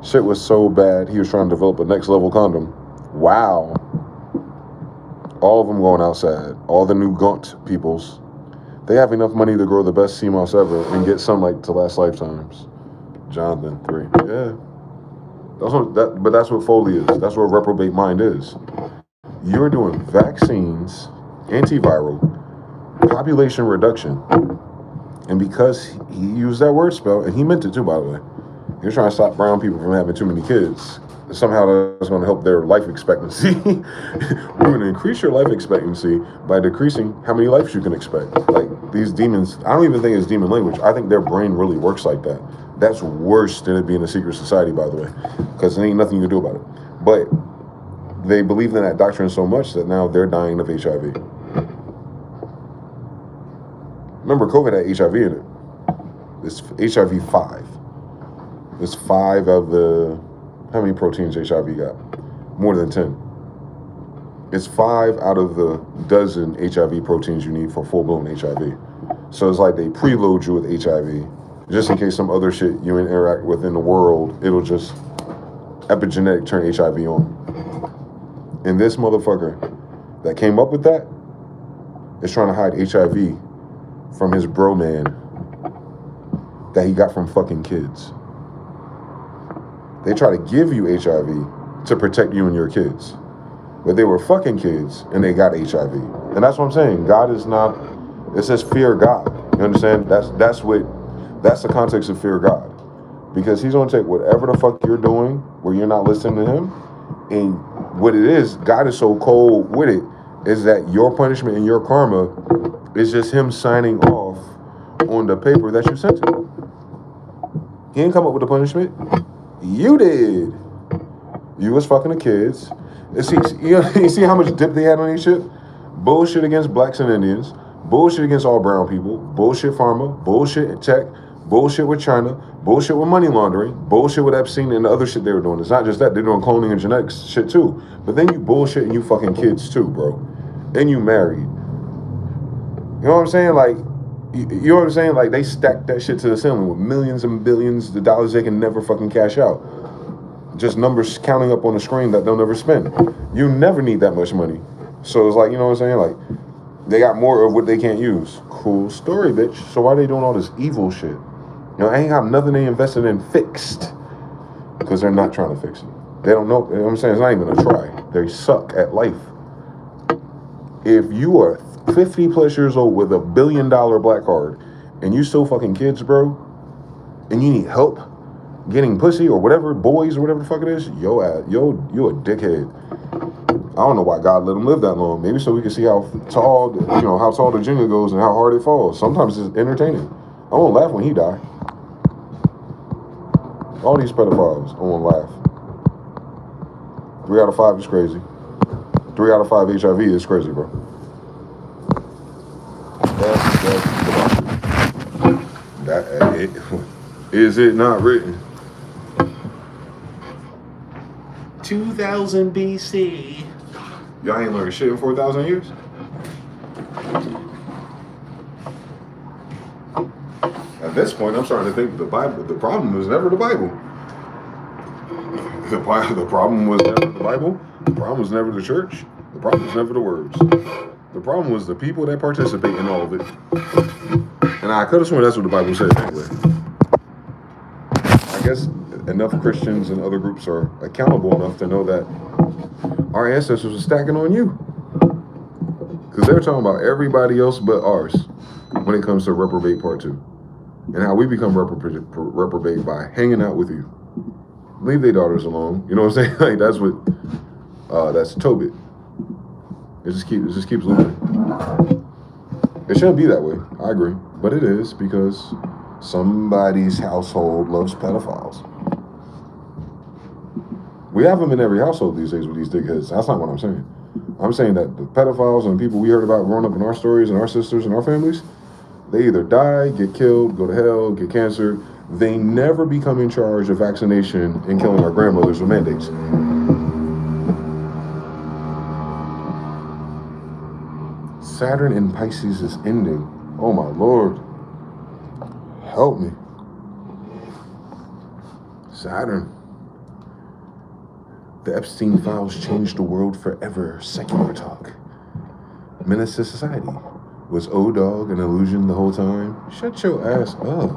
Shit was so bad, he was trying to develop a next level condom. Wow. All of them going outside. All the new Gaunt peoples. They have enough money to grow the best sea moss ever and get sunlight to last lifetimes. Jonathan 3. Yeah. But that's what Foley is. That's what reprobate mind is. You're doing vaccines, antiviral, population reduction. And because he used that word spell, and he meant it too, by the way. You're trying to stop brown people from having too many kids. Somehow that's going to help their life expectancy. We're going to increase your life expectancy by decreasing how many lives you can expect. Like these demons, I don't even think it's demon language. I think their brain really works like that. That's worse than it being a secret society, by the way, because there ain't nothing you can do about it. But they believe in that doctrine so much that now they're dying of HIV. Remember, COVID had HIV in it. It's HIV 5. It's 5 of the, how many proteins HIV got? More than 10. It's 5 out of the dozen HIV proteins you need for full-blown HIV. So it's like they preload you with HIV, just in case some other shit you interact with in the world, it'll just epigenetic turn HIV on. And this motherfucker that came up with that is trying to hide HIV from his bro man that he got from fucking kids. They try to give you HIV to protect you and your kids. But they were fucking kids and they got HIV. And that's what I'm saying. God is not, it says fear God. You understand? That's the context of fear God. Because he's gonna take whatever the fuck you're doing where you're not listening to him, and what it is, God is so cold with it, is that your punishment and your karma is just him signing off on the paper that you sent him. He didn't come up with the punishment. You did. You was fucking the kids. You see how much dip they had on each shit? Bullshit against blacks and Indians. Bullshit against all brown people. Bullshit pharma. Bullshit tech. Bullshit with China. Bullshit with money laundering. Bullshit with Epstein and the other shit they were doing. It's not just that. They're doing cloning and genetics shit too. But then you bullshit and you fucking kids too, bro. And you married. You know what I'm saying? Like, you know what I'm saying? Like, they stacked that shit to the ceiling with millions and billions of dollars they can never fucking cash out. Just numbers counting up on the screen that they'll never spend. You never need that much money. So it's like, you know what I'm saying? Like, they got more of what they can't use. Cool story, bitch. So why are they doing all this evil shit? You know, I ain't got nothing they invested in fixed. Because they're not trying to fix it. They don't know. You know what I'm saying? It's not even a try. They suck at life. If you are 50 plus years old with $1 billion black card and you still fucking kids, bro, and you need help getting pussy or whatever, boys or whatever the fuck it is, you a dickhead. I don't know why God let him live that long. Maybe so we can see how tall the Jenga goes and how hard it falls. Sometimes it's entertaining. I won't laugh when he die. All these pedophiles, I won't laugh. 3 out of 5 is crazy. 3 out of 5 HIV is crazy, bro. Is it not written? 2000 BC. Y'all ain't learned shit in 4,000 years? At this point, I'm starting to think the problem was never the Bible. The problem was never the Bible. The problem was never the church. The problem was never the words. The problem was the people that participate in all of it. And I could have sworn that's what the Bible said anyway. I guess enough Christians and other groups are accountable enough to know that our ancestors were stacking on you. Because they're talking about everybody else but ours when it comes to reprobate part 2. And how we become reprobate by hanging out with you. Leave their daughters alone. You know what I'm saying? Like that's what that's Tobit. It just keeps looping. It shouldn't be that way. I agree. But it is because somebody's household loves pedophiles. We have them in every household these days with these dickheads. That's not what I'm saying. I'm saying that the pedophiles and the people we heard about growing up in our stories and our sisters and our families, they either die, get killed, go to hell, get cancer. They never become in charge of vaccination and killing our grandmothers with mandates. Saturn in Pisces is ending. Oh my Lord. Help me. Saturn. The Epstein files changed the world forever. Secular talk. Menace to society. Was O-Dog an illusion the whole time? Shut your ass up.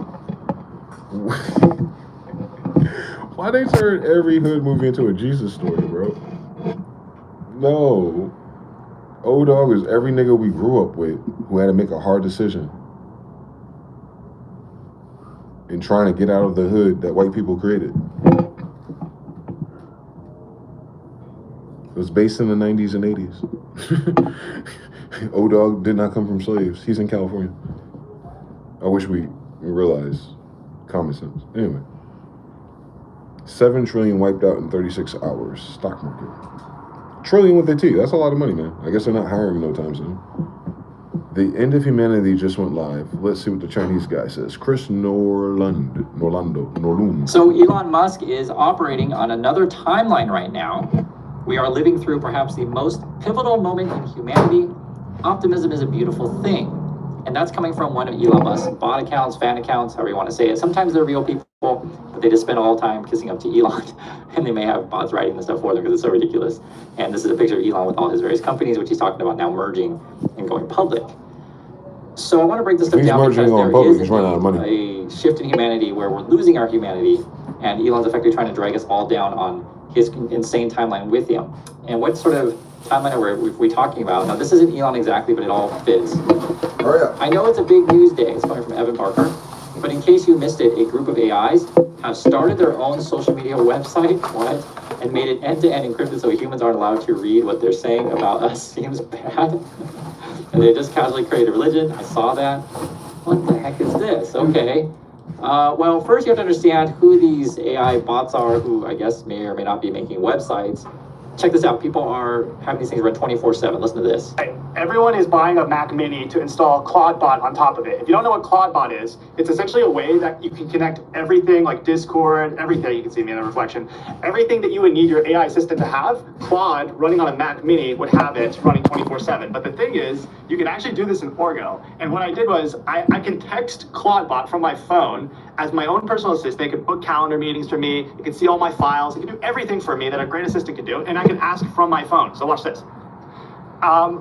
Why they turn every hood movie into a Jesus story, bro? No. O-Dog is every nigga we grew up with who had to make a hard decision in trying to get out of the hood that white people created. It was based in the 90s and 80s. O-Dog did not come from slaves. He's in California. I wish we realized common sense. Anyway. 7 trillion wiped out in 36 hours. Stock market. Trillion with a T. That's a lot of money, man. I guess they're not hiring no time soon. The end of humanity just went live. Let's see what the Chinese guy says. Chris Norlund. So Elon Musk is operating on another timeline right now. We are living through perhaps the most pivotal moment in humanity. Optimism is a beautiful thing. And that's coming from one of Elon Musk's bot accounts, fan accounts, however you want to say it. Sometimes they're real people, but they just spend all the time kissing up to Elon. And they may have bots writing the stuff for them because it's so ridiculous. And this is a picture of Elon with all his various companies, which he's talking about now merging and going public. So I want to break this stuff down because there is a shift in humanity where we're losing our humanity. And Elon's effectively trying to drag us all down on his insane timeline with him. And what sort of timeline are we talking about? Now, this isn't Elon exactly, but it all fits. Oh, yeah. I know it's a big news day. It's coming from Evan Parker. But in case you missed it, a group of AIs have started their own social media website, and made it end-to-end encrypted so humans aren't allowed to read what they're saying about us. Seems bad. And they just casually created a religion. I saw that. What the heck is this? Okay. Well, first you have to understand who these AI bots are, who I guess may or may not be making websites. Check this out. People are having these things run 24/7. Listen to this. Everyone is buying a Mac Mini to install CloudBot on top of it. If you don't know what CloudBot is, it's essentially a way that you can connect everything like Discord, everything, you can see me in the reflection, everything that you would need your AI assistant to have, Claude running on a Mac Mini would have it running 24/7. But the thing is, you can actually do this in Orgo. And what I did was, I can text CloudBot from my phone as my own personal assistant. It can book calendar meetings for me. It can see all my files. It can do everything for me that a great assistant can do. And I can ask from my phone. So watch this.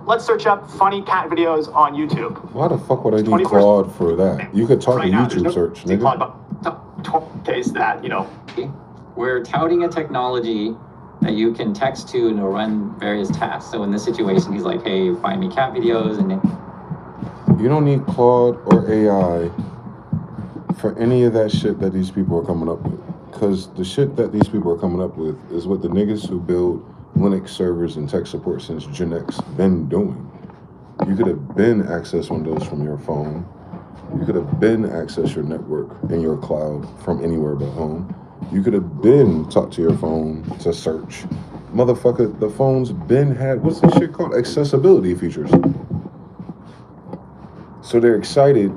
Let's search up funny cat videos on YouTube. Why the fuck would I need Claude for that? You could talk to YouTube search, nigga. Case that, you know. We're touting a technology that you can text to and it'll run various tasks. So in this situation, he's like, hey, find me cat videos. And you don't need Claude or AI for any of that shit that these people are coming up with. Because the shit that these people are coming up with is what the niggas who build Linux servers and tech support since Gen X been doing. You could have been access Windows from your phone. You could have been access your network in your cloud from anywhere but home. You could have been talk to your phone to search. Motherfucker, the phone's been had, what's this shit called? Accessibility features. So they're excited.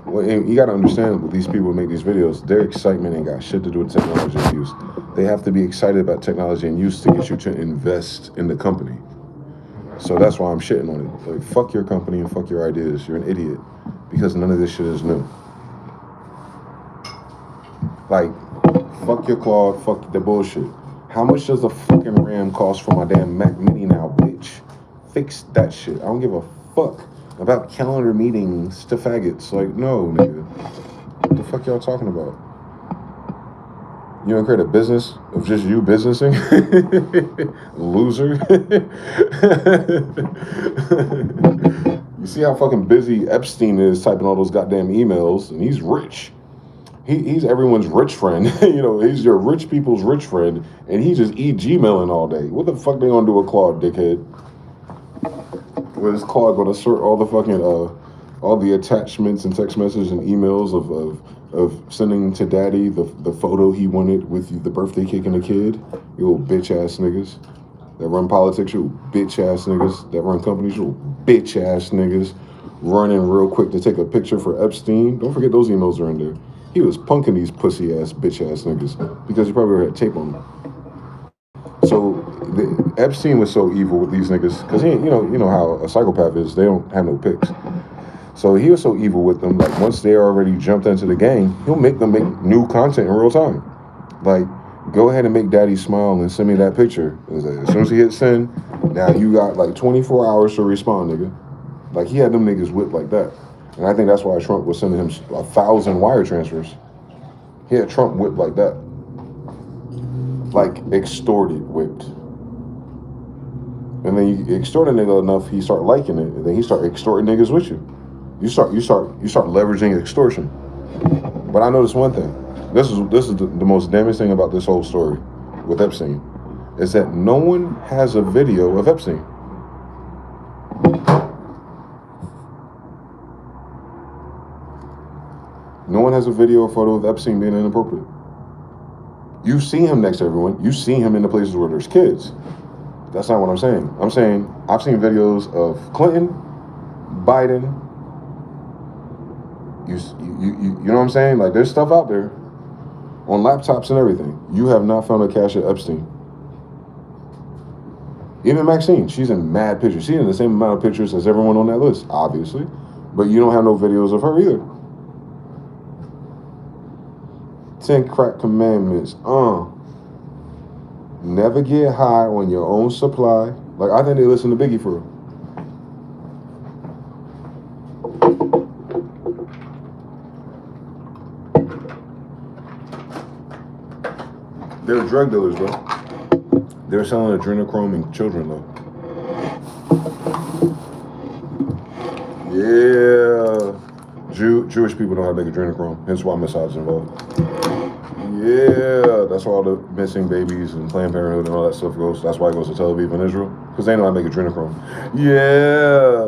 Well, and you got to understand with these people who make these videos, their excitement ain't got shit to do with technology and use. They have to be excited about technology and use to get you to invest in the company. So that's why I'm shitting on it. Like, fuck your company and fuck your ideas. You're an idiot because none of this shit is new. Like, fuck your Claude, fuck the bullshit. How much does the fucking RAM cost for my damn Mac Mini now, bitch? Fix that shit. I don't give a fuck about calendar meetings to faggots. Like, no, nigga. What the fuck y'all talking about? You gonna create a business of just you businessing? Loser. You see how fucking busy Epstein is typing all those goddamn emails, and he's rich. He's everyone's rich friend. You know, he's your rich people's rich friend, and he just Gmailing all day. What the fuck they gonna do with Claude, dickhead? What is Claude gonna sort all the fucking all the attachments and text messages and emails of sending to daddy the photo he wanted with the birthday cake and the kid? You little bitch ass niggas that run politics, you little bitch ass niggas that run companies, you little bitch ass niggas running real quick to take a picture for Epstein. Don't forget those emails are in there. He was punking these pussy ass bitch ass niggas because he probably had tape on them. So Epstein was so evil with these niggas because you know how a psychopath is. They don't have no pics. So he was so evil with them. Like once they already jumped into the game, he'll make them make new content in real time. Like go ahead and make daddy smile and send me that picture. As soon as he hits send, now you got like 24 hours to respond, nigga. Like he had them niggas whipped like that. And I think that's why Trump was sending him 1,000 wire transfers. He had Trump whipped like that. Like extorted whipped. And then you extort a nigga enough, he start liking it, and then he start extorting niggas with you. You start leveraging extortion. But I noticed one thing. This is the most damning thing about this whole story with Epstein, is that no one has a video of Epstein. No one has a video or photo of Epstein being inappropriate. You see him next to everyone. You see him in the places where there's kids. That's not what I'm saying. I'm saying I've seen videos of Clinton, Biden. You know what I'm saying? Like there's stuff out there on laptops and everything. You have not found a Cashapp Epstein. Even Maxine, she's in mad pictures. She's in the same amount of pictures as everyone on that list, obviously. But you don't have no videos of her either. 10 crack commandments. Never get high on your own supply. Like, I think they listen to Biggie for real. They're drug dealers, bro. They're selling adrenochrome in children, though. Yeah. Jewish people don't have to make adrenochrome. Hence why Mossad's involved. Yeah, that's why all the missing babies and Planned Parenthood and all that stuff goes. That's why it goes to Tel Aviv and Israel. Because they know how to make adrenochrome. Yeah.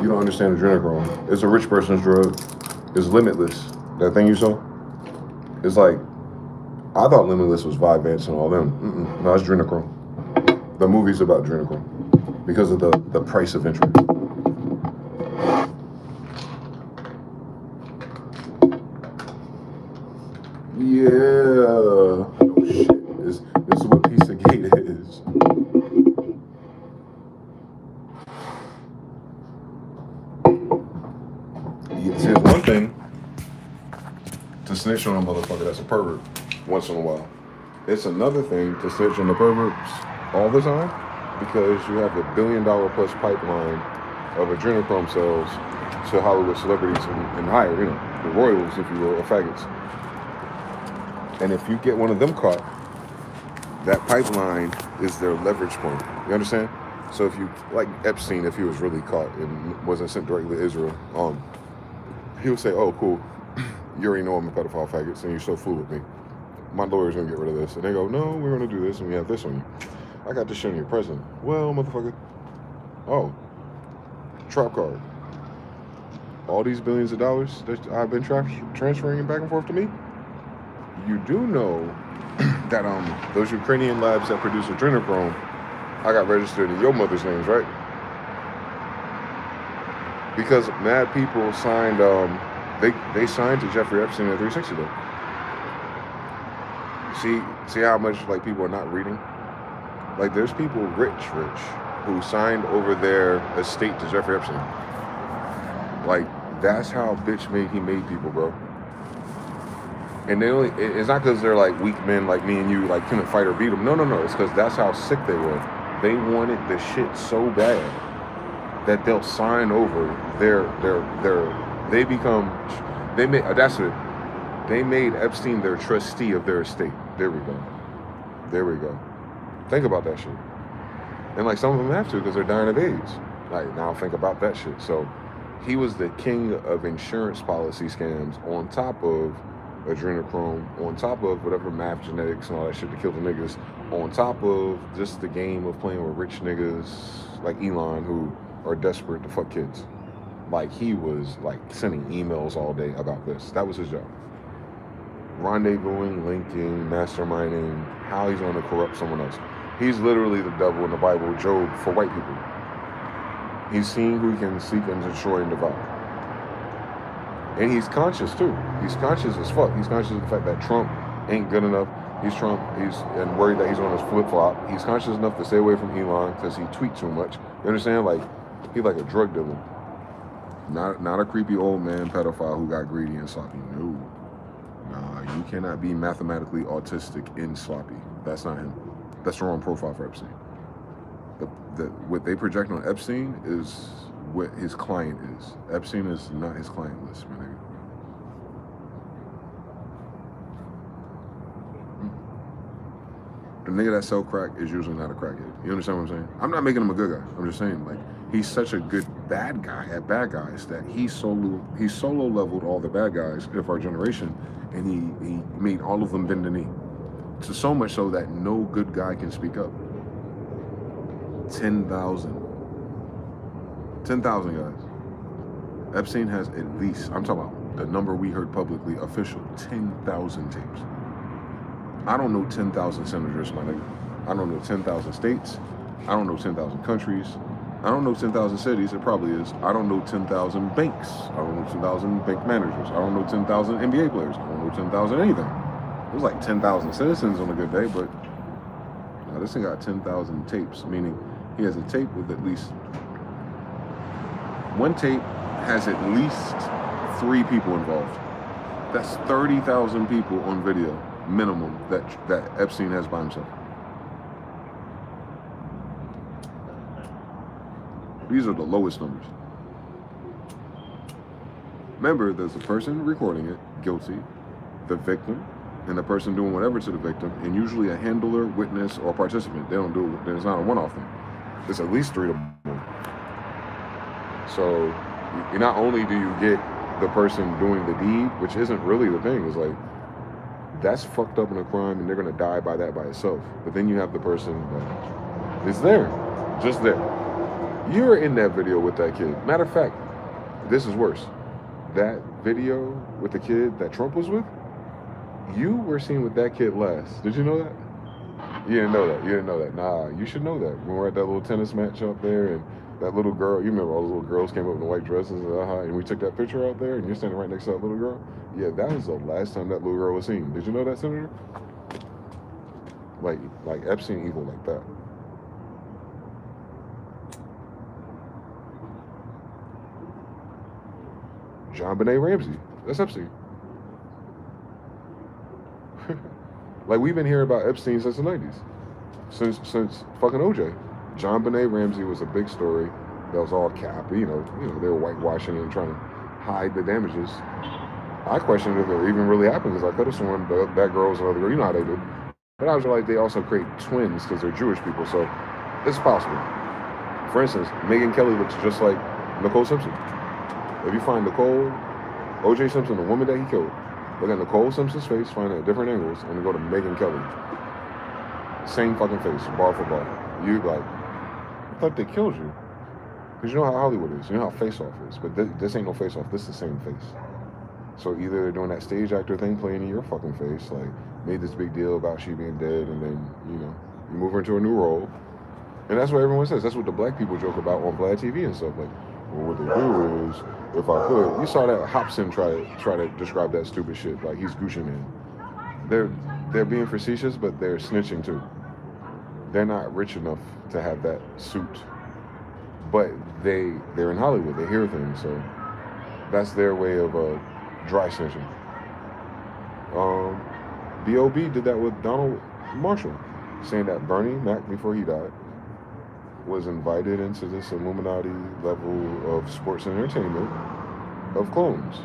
You don't understand adrenochrome. It's a rich person's drug. It's limitless. That thing you saw? It's like, I thought limitless was Vyvanse and all them. No, it's adrenochrome. The movie's about adrenochrome. Because of the price of entry. Yeah. Oh shit. This is what Pizzagate is. See, it's one thing to snitch on a motherfucker that's a pervert once in a while. It's another thing to snitch on the perverts all the time because you have a $1 billion plus pipeline of adrenochrome sales to Hollywood celebrities and higher, you know, the royals, if you will, or faggots. And if you get one of them caught, that pipeline is their leverage point. You understand? So if you, like Epstein, if he was really caught and wasn't sent directly to Israel, he would say, oh, cool, you already know I'm a pedophile faggot, so you're so fool with me. My lawyer's gonna get rid of this. And they go, no, we're gonna do this, and we have this on you. I got this shit on your president. Well, motherfucker. Oh, trap card. All these billions of dollars that I've been transferring back and forth to me? You do know that those Ukrainian labs that produce adrenochrome, I got registered in your mother's names, right? Because mad people signed, they signed to Jeffrey Epstein at 360 though. See how much like people are not reading? Like there's people rich, who signed over their estate to Jeffrey Epstein. Like that's how bitch made he made people, bro. And it's not because they're like weak men like me and you, like couldn't fight or beat them. No. It's because that's how sick they were. They wanted the shit so bad that they'll sign over they made that's it. They made Epstein their trustee of their estate. There we go. Think about that shit. And like some of them have to because they're dying of AIDS. Like now think about that shit. So he was the king of insurance policy scams on top of adrenochrome, on top of whatever math genetics and all that shit to kill the niggas, on top of just the game of playing with rich niggas like Elon who are desperate to fuck kids. Like he was like sending emails all day about this. That was his job. Rendezvousing, linking, masterminding, how he's going to corrupt someone else. He's literally the devil in the Bible, Job, for white people. He's seen who he can seek and destroy and devour. And he's conscious too. He's conscious as fuck. He's conscious of the fact that Trump ain't good enough. He's and worried that he's on his flip-flop. He's conscious enough to stay away from Elon because he tweets too much. You understand? Like, he's like a drug dealer. Not a creepy old man pedophile who got greedy and sloppy. No. Nah, you cannot be mathematically autistic and sloppy. That's not him. That's the wrong profile for Epstein. What they project on Epstein is what his client is. Epstein is not his client list, my nigga. The nigga that sell crack is usually not a crackhead. You understand what I'm saying? I'm not making him a good guy. I'm just saying, like, he's such a good bad guy at bad guys that he solo leveled all the bad guys of our generation, and he made all of them bend the knee. So much so that no good guy can speak up. 10,000 guys. Epstein has at least, I'm talking about the number we heard publicly, official, 10,000 tapes. I don't know 10,000 senators, my nigga. I don't know 10,000 states. I don't know 10,000 countries. I don't know 10,000 cities. It probably is. I don't know 10,000 banks. I don't know 10,000 bank managers. I don't know 10,000 NBA players. I don't know 10,000 anything. There's like 10,000 citizens on a good day, but this thing got 10,000 tapes, meaning he has a tape with at least, one tape has at least 3 people involved. That's 30,000 people on video, minimum, that Epstein has by himself. These are the lowest numbers. Remember, there's a person recording it, guilty, the victim, and the person doing whatever to the victim, and usually a handler, witness, or participant. They don't do it. It's not a one-off thing. It's at least 3 to 1. So, not only do you get the person doing the deed, which isn't really the thing, it's like, that's fucked up in a crime, and they're gonna die by that by itself. But then you have the person that is there, just there. You're in that video with that kid. Matter of fact, this is worse. That video with the kid that Trump was with, you were seen with that kid last. Did you know that? You didn't know that. You didn't know that. Nah, you should know that. When we were at that little tennis match up there, and that little girl, you remember all the little girls came up in the white dresses, and we took that picture out there, and you're standing right next to that little girl? Yeah, that was the last time that little girl was seen. Did you know that, Senator? Like Epstein evil like that. JonBenet Ramsey. That's Epstein. Like, we've been hearing about Epstein since the 90s. Since fucking OJ. JonBenet Ramsey was a big story. That was all cap. You know, they were whitewashing and trying to hide the damages. I questioned if it even really happened because I could have sworn that girl was another girl. You know how they do. But I was like, they also create twins because they're Jewish people. So it's possible. For instance, Megyn Kelly looks just like Nicole Simpson. If you find O.J. Simpson, the woman that he killed, look at Nicole Simpson's face, find it at different angles, and then go to Megyn Kelly. Same fucking face, bar for bar. You like, I thought they killed you. Because you know how Hollywood is. You know how Face-Off is. But this ain't no Face-Off. This is the same face. So either they're doing that stage actor thing, playing in your fucking face, like, made this big deal about she being dead, and then, you move her into a new role. And that's what everyone says. That's what the black people joke about on Vlad TV and stuff. Like, well, what they do is, if I could, you saw that Hobson try to describe that stupid shit, like he's Gucci Man. They're being facetious, but they're snitching too. They're not rich enough to have that suit, but they're in Hollywood. They hear things, so that's their way of dry snitching. B.O.B. did that with Donald Marshall, saying that Bernie Mac, before he died, was invited into this Illuminati level of sports and entertainment of clones,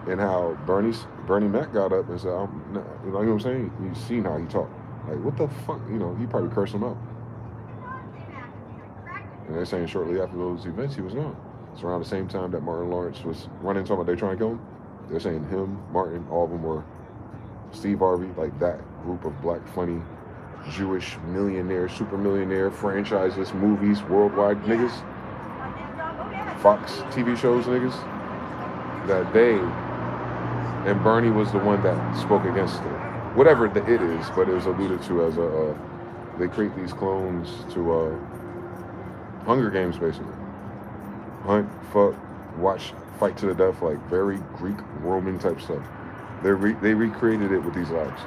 and how Bernie Mac got up and said, you know what I'm saying? You seen how he talked. Like, what the fuck? You know, he probably cursed him out. And they're saying shortly after those events, he was gone. It's around the same time that Martin Lawrence was running, talking about they trying to kill him. They're saying him, Martin, all of them were Steve Harvey, like that group of black, funny, Jewish millionaire, super millionaire, franchises, movies, worldwide niggas, Fox TV shows niggas, that they, and Bernie was the one that spoke against it. Whatever it is, but it was alluded to as they create these clones to Hunger Games, basically. Hunt, fuck, watch, fight to the death, like very Greek, Roman type stuff. They recreated it with these labs.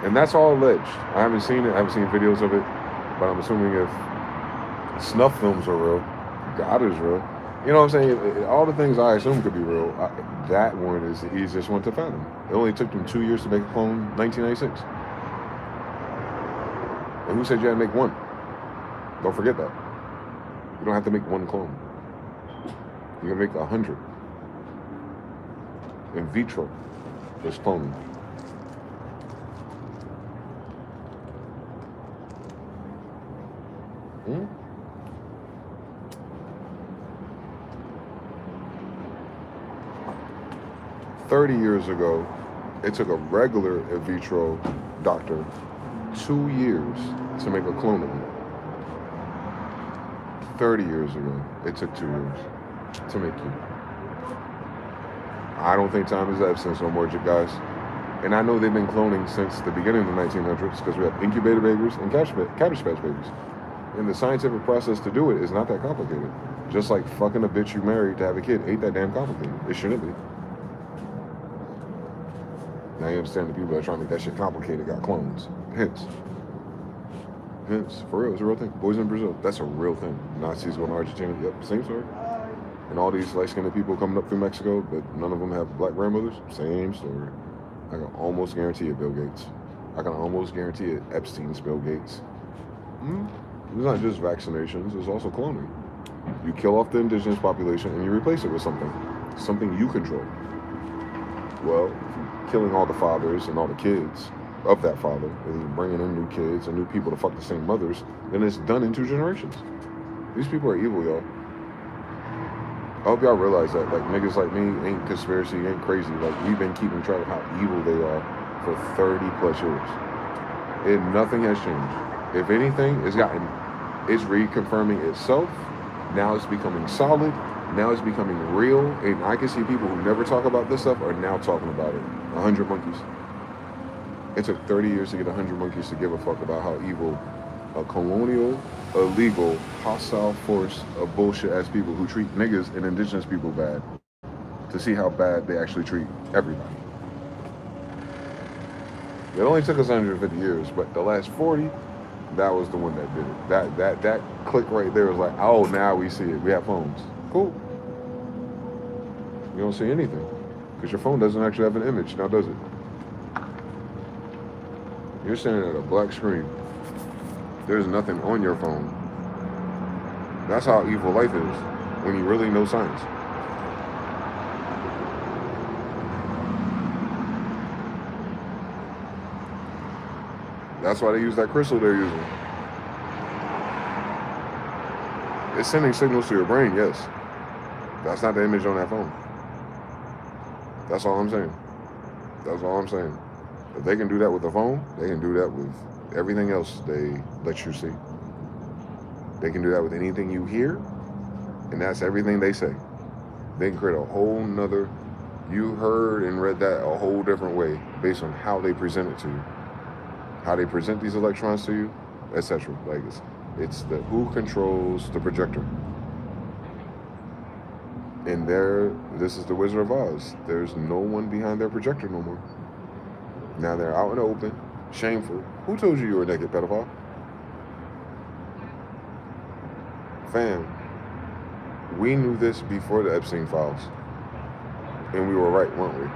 And that's all alleged. I haven't seen it, I haven't seen videos of it, but I'm assuming if snuff films are real, God is real. You know what I'm saying? All the things I assume could be real, that one is the easiest one to fathom. It only took them 2 years to make a clone, 1996. And who said you had to make one? Don't forget that. You don't have to make one clone. You can make 100. In vitro, there's cloning. Hmm? "30 years ago, it took a regular in vitro doctor 2 years to make a clone of him. 30 years ago, it took 2 years to make you. I don't think time is the essence no more, guys. And I know they've been cloning since the beginning of the 1900s because we have incubator babies and cabbage patch babies. And the scientific process to do it is not that complicated. Just like fucking a bitch you married to have a kid ain't that damn complicated. It shouldn't be. Now you understand the people that are trying to make that shit complicated got clones. Hence, for real, it's a real thing. Boys in Brazil, that's a real thing. Nazis going to Argentina, yep, same story. And all these light-skinned people coming up through Mexico, but none of them have black grandmothers, same story. I can almost guarantee it, Bill Gates. I can almost guarantee it, Epstein's Bill Gates. It's not just vaccinations, it's also cloning. You kill off the indigenous population and you replace it with something you control. Well, killing all the fathers and all the kids of that father, and bringing in new kids and new people to fuck the same mothers, then it's done in 2 generations. These people are evil, y'all. I hope y'all realize that, like, niggas like me ain't conspiracy, ain't crazy. Like, we've been keeping track of how evil they are for 30 plus years. And nothing has changed. If anything, it's reconfirming itself. Now it's becoming solid. Now it's becoming real. And I can see people who never talk about this stuff are now talking about it. 100 monkeys. It took 30 years to get 100 monkeys to give a fuck about how evil a colonial, illegal, hostile force of bullshit-ass people who treat niggas and indigenous people bad, to see how bad they actually treat everybody. It only took us 150 years, but the last 40, that was the one that did it. That click right there was like, oh, now we see it. We have phones. Cool. You don't see anything, because your phone doesn't actually have an image, now does it? You're staring at a black screen. There's nothing on your phone. That's how evil life is, when you really know science. That's why they use that crystal they're using. It's sending signals to your brain, yes. That's not the image on that phone. That's all I'm saying. That's all I'm saying. If they can do that with the phone, they can do that with everything else they let you see. They can do that with anything you hear, and that's everything they say. They can create a whole nother, you heard and read that a whole different way based on how they present it to you. How they present these electrons to you, etc. Like it's the who controls the projector. And this is the Wizard of Oz. There's no one behind their projector no more. Now they're out in the open. Shameful. Who told you were a naked pedophile? Fam, we knew this before the Epstein files. And we were right, weren't we?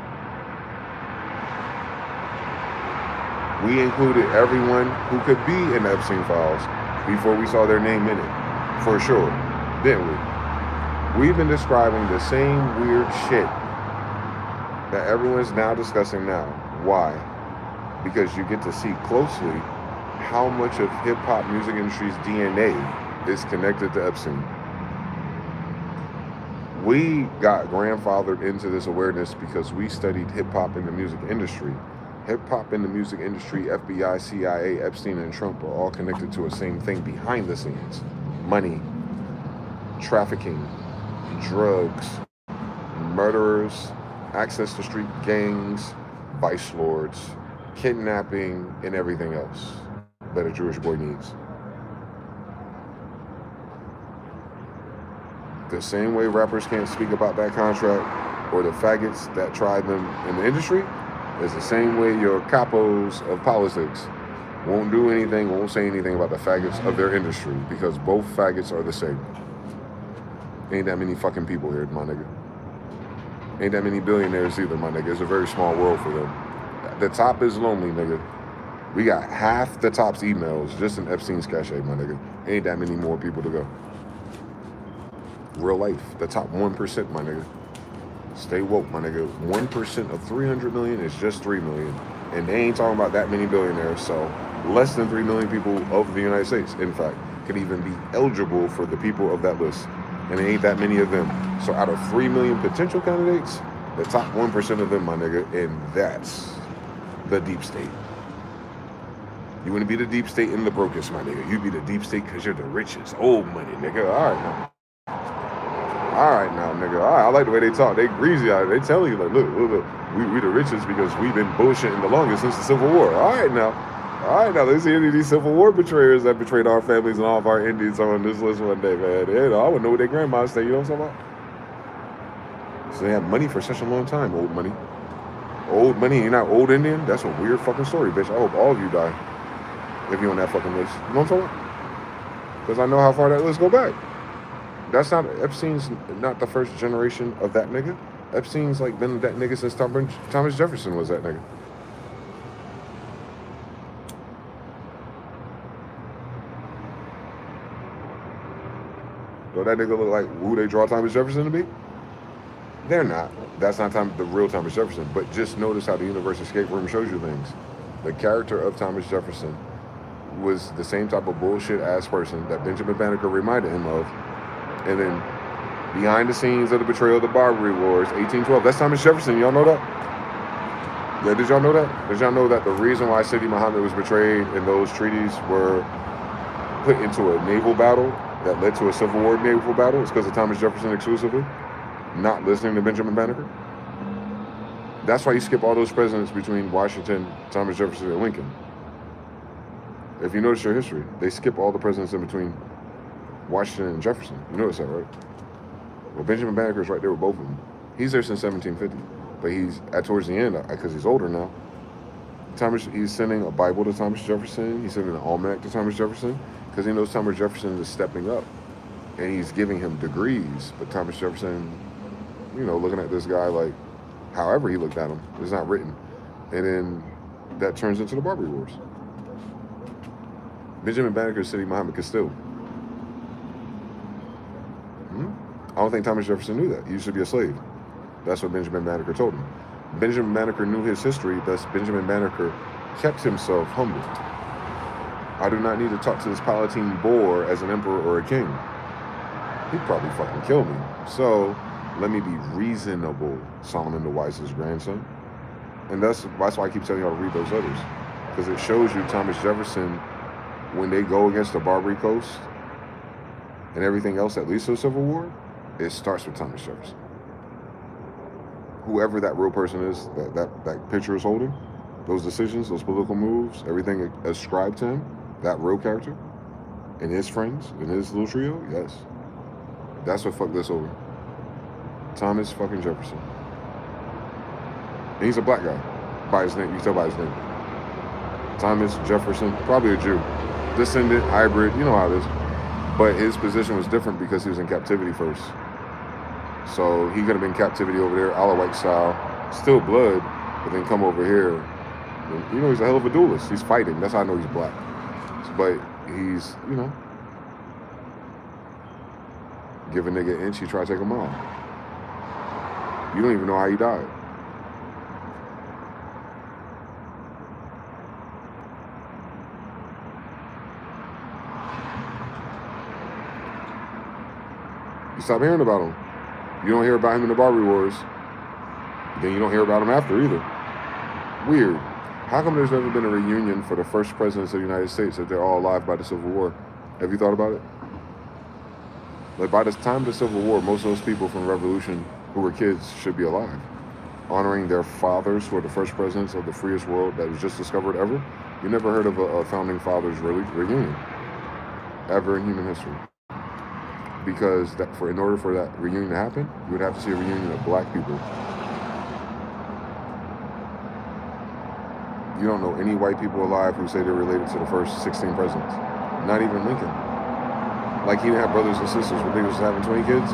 We included everyone who could be in the Epstein files before we saw their name in it, for sure, didn't we? We've been describing the same weird shit that everyone's now discussing now. Why? Because you get to see closely how much of hip-hop music industry's DNA is connected to Epstein. We got grandfathered into this awareness because we studied hip-hop in the music industry. Hip-hop in the music industry, FBI, CIA, Epstein, and Trump are all connected to a same thing behind the scenes. Money, trafficking, drugs, murderers, access to street gangs, vice lords, kidnapping, and everything else that a Jewish boy needs. The same way rappers can't speak about that contract or the faggots that tried them in the industry is the same way your capos of politics won't do anything, won't say anything about the faggots of their industry, because both faggots are the same. Ain't that many fucking people here, my nigga. Ain't that many billionaires either, my nigga. It's a very small world for them. The top is lonely, nigga. We got half the top's emails just in Epstein's Cashapp, my nigga. Ain't that many more people to go. Real life, the top 1%, my nigga. Stay woke, my nigga. 1% of 300 million is just 3 million. And they ain't talking about that many billionaires, so less than 3 million people of the United States, in fact, could even be eligible for the people of that list. And there ain't that many of them. So out of 3 million potential candidates, the top 1% of them, my nigga, and that's the deep state. You want to be the deep state and the brokest, my nigga. You be the deep state because you're the richest. Old money, nigga. All right, now. All right, now, nigga. All right, I like the way they talk. They greasy out. They tell you, like, look, we the richest because we've been bullshitting the longest since the Civil War. All right, now. Let's see any of these Civil War betrayers that betrayed our families and all of our Indians on this list one day, man. I would know what their grandmas say, you know what I'm talking about? So they have money for such a long time, old money. Old money, you're not old Indian? That's a weird fucking story, bitch. I hope all of you die if you're on that fucking list. You know what I'm talking about? Because I know how far that list go back. That's not, Epstein's not the first generation of that nigga. Epstein's like been that nigga since Thomas Jefferson was that nigga. So that nigga look like who they draw Thomas Jefferson to be? They're not. That's not the real Thomas Jefferson. But just notice how the universe escape room shows you things. The character of Thomas Jefferson was the same type of bullshit ass person that Benjamin Banneker reminded him of. And then behind the scenes of the betrayal of the Barbary Wars, 1812, that's Thomas Jefferson. Y'all know that? Yeah, did y'all know that? Did y'all know that the reason why Sidi Muhammad was betrayed and those treaties were put into a naval battle that led to a Civil War naval battle is because of Thomas Jefferson exclusively? Not listening to Benjamin Banneker? That's why you skip all those presidents between Washington, Thomas Jefferson, and Lincoln. If you notice your history, they skip all the presidents in between Washington and Jefferson. You notice that, right? Well, Benjamin Banneker is right there with both of them. He's there since 1750, but he's towards the end because he's older now. He's sending a Bible to Thomas Jefferson. He's sending an almanac to Thomas Jefferson because he knows Thomas Jefferson is stepping up, and he's giving him degrees. But Thomas Jefferson, looking at this guy like, however he looked at him, it's not written, and then that turns into the Barbary Wars. Benjamin Banneker is Sidi Muhammad Castile. I don't think Thomas Jefferson knew that. He used to be a slave. That's what Benjamin Banneker told him. Benjamin Banneker knew his history, thus Benjamin Banneker kept himself humble. I do not need to talk to this Palatine boor as an emperor or a king. He'd probably fucking kill me. So, let me be reasonable, Solomon the Wise's grandson. And that's why I keep telling y'all to read those letters. Because it shows you Thomas Jefferson, when they go against the Barbary Coast and everything else that leads to the Civil War, it starts with Thomas Jefferson. Whoever that real person is, that picture is holding, those decisions, those political moves, everything ascribed to him, that real character, and his friends, and his little trio, yes. That's what fucked this over. Thomas fucking Jefferson. And he's a black guy, by his name, you can tell by his name. Thomas Jefferson, probably a Jew. Descendant, hybrid, you know how it is. But his position was different because he was in captivity first. So he could have been in captivity over there, a la white style, still blood, but then come over here. And, he's a hell of a duelist. He's fighting. That's how I know he's black. But he's, you know, give a nigga an inch, he try to take a mile. You don't even know how he died. You stop hearing about him. You don't hear about him in the Barbie Wars. Then you don't hear about him after either. Weird. How come there's never been a reunion for the first presidents of the United States if they're all alive by the Civil War? Have you thought about it? Like, by the time of the Civil War, most of those people from the Revolution who were kids should be alive, honoring their fathers who were the first presidents of the freest world that was just discovered ever. You never heard of a founding fathers reunion ever in human history. Because in order for that reunion to happen, you would have to see a reunion of black people. You don't know any white people alive who say they're related to the first 16 presidents. Not even Lincoln. Like, he didn't have brothers and sisters when he was having 20 kids.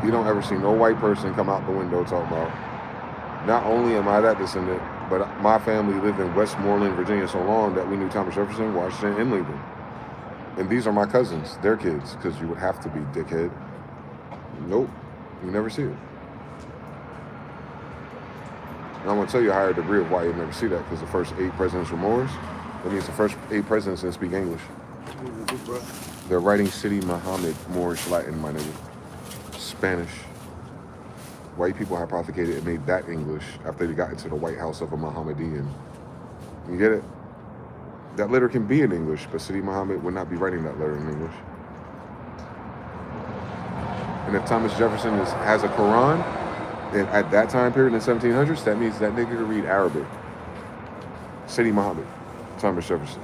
You don't ever see no white person come out the window talking about, not only am I that descendant, but my family lived in Westmoreland, Virginia so long that we knew Thomas Jefferson, Washington, and Lincoln. And these are my cousins, their kids, because you would have to be, dickhead. Nope, you never see it. And I'm going to tell you a higher degree of why you never see that, because the first 8 presidents were Moors. That means the first 8 presidents didn't speak English. They're writing City Muhammad, Moorish Latin, my nigga. Spanish. White people hypothecated it made that English after they got into the White House of a Mohammedan. You get it? That letter can be in English, but City Muhammad would not be writing that letter in English. And if Thomas Jefferson has a Quran, and at that time period in the 1700s, that means that nigga could read Arabic. City Muhammad, Thomas Jefferson.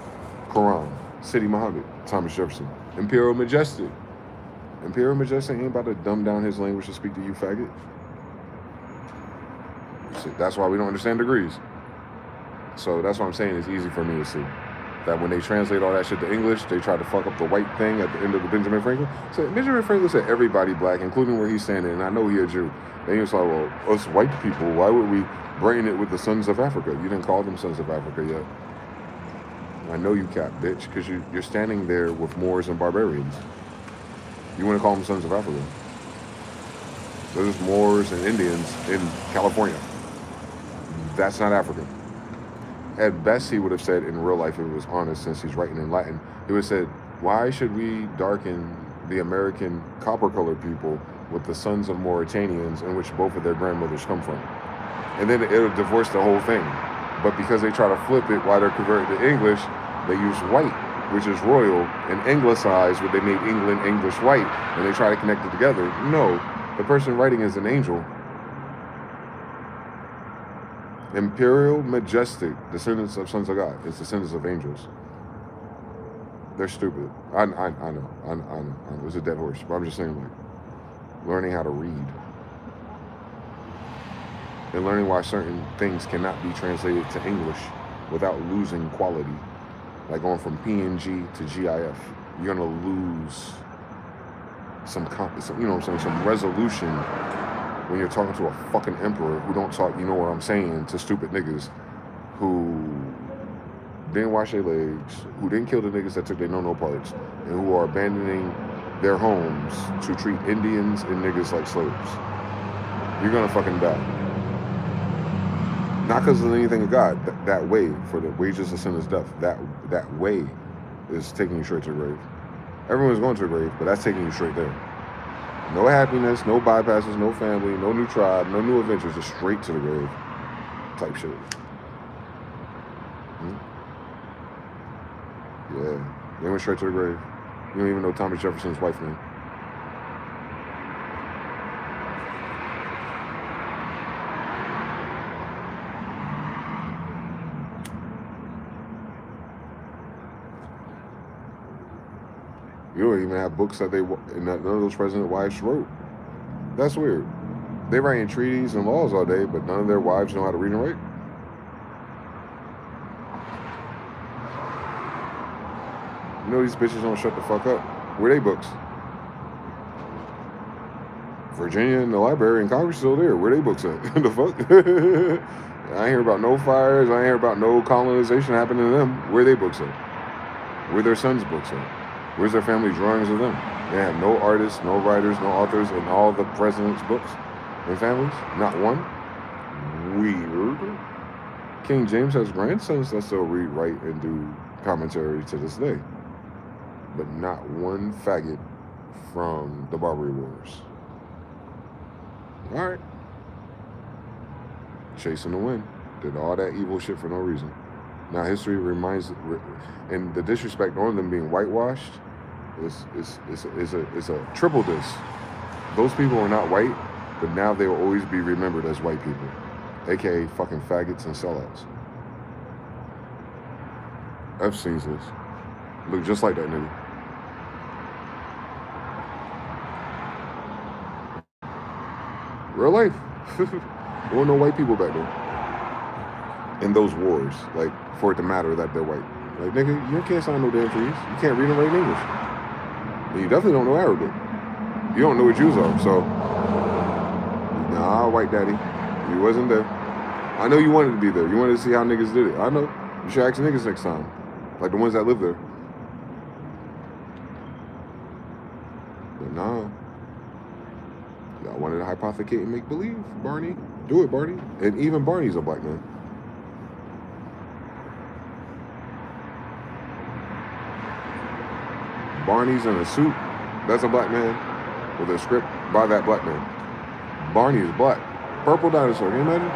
Quran, City Muhammad, Thomas Jefferson. Imperial Majestic. Imperial Majestic ain't about to dumb down his language to speak to you, faggot. See, that's why we don't understand degrees. So that's what I'm saying, it's easy for me to see. That when they translate all that shit to English, they try to fuck up the white thing at the end of the Benjamin Franklin. So Benjamin Franklin said everybody black, including where he's standing, and I know he a Jew. Then he was like, well, us white people, why would we brain it with the sons of Africa? You didn't call them sons of Africa yet. I know you cap, bitch, because you're standing there with Moors and barbarians. You want to call them sons of Africa. There's Moors and Indians in California. That's not African. At best, he would have said in real life, if it was honest, since he's writing in Latin, he would have said, why should we darken the American copper-colored people with the sons of Mauritanians in which both of their grandmothers come from? And then it'll divorce the whole thing. But because they try to flip it while they're converted to English, they use white, which is royal, and anglicize what they made England English white, and they try to connect it together. No, the person writing is an angel. Imperial, majestic, descendants of sons of God. It's descendants of angels. They're stupid. I know. It was a dead horse, but I'm just saying, like, learning how to read. And learning why certain things cannot be translated to English without losing quality. Like going from PNG to GIF. You're gonna lose some resolution when you're talking to a fucking emperor who don't talk, you know what I'm saying, to stupid niggas who didn't wash their legs, who didn't kill the niggas that took their no-no parts, and who are abandoning their homes to treat Indians and niggas like slaves. You're gonna fucking die. Not because of anything of God. That way, for the wages of sin is death. That way is taking you straight to the grave. Everyone's going to the grave, but that's taking you straight there. No happiness, no bypasses, no family, no new tribe, no new adventures, just straight to the grave type shit. Yeah, they went straight to the grave. You don't even know Thomas Jefferson's wife name. You don't even have books that none of those president wives wrote. That's weird. They writing treaties and laws all day, but none of their wives know how to read and write. You know these bitches don't shut the fuck up. Where they books? Virginia and the Library and Congress still there. Where they books at? The fuck? I ain't hear about no fires. I ain't hear about no colonization happening to them. Where they books at? Where their sons' books at? Where's their family drawings of them? They have no artists, no writers, no authors in all the president's books and families? Not one? Weird. King James has grandsons that still read, write, and do commentary to this day. But not one faggot from the Barbary Wars. All right. Chasing the wind. Did all that evil shit for no reason. Now history reminds, and the disrespect on them being whitewashed is a triple diss. Those people are not white, but now they will always be remembered as white people, aka fucking faggots and sellouts. Epstein's list. Look just like that nigga. Real life. There were no white people back then. In those wars, like, for it to matter that they're white. Like, nigga, you can't sign no damn trees. You can't read and write English. And you definitely don't know Arabic. You don't know what Jews are, so. Nah, white daddy. You wasn't there. I know you wanted to be there. You wanted to see how niggas did it. I know. You should ask niggas next time. Like the ones that live there. But nah. Y'all wanted to hypothecate and make believe, Barney. Do it, Barney. And even Barney's a black man. Barney's in a suit. That's a black man with a script by that black man. Barney is black. Purple dinosaur. Can you imagine?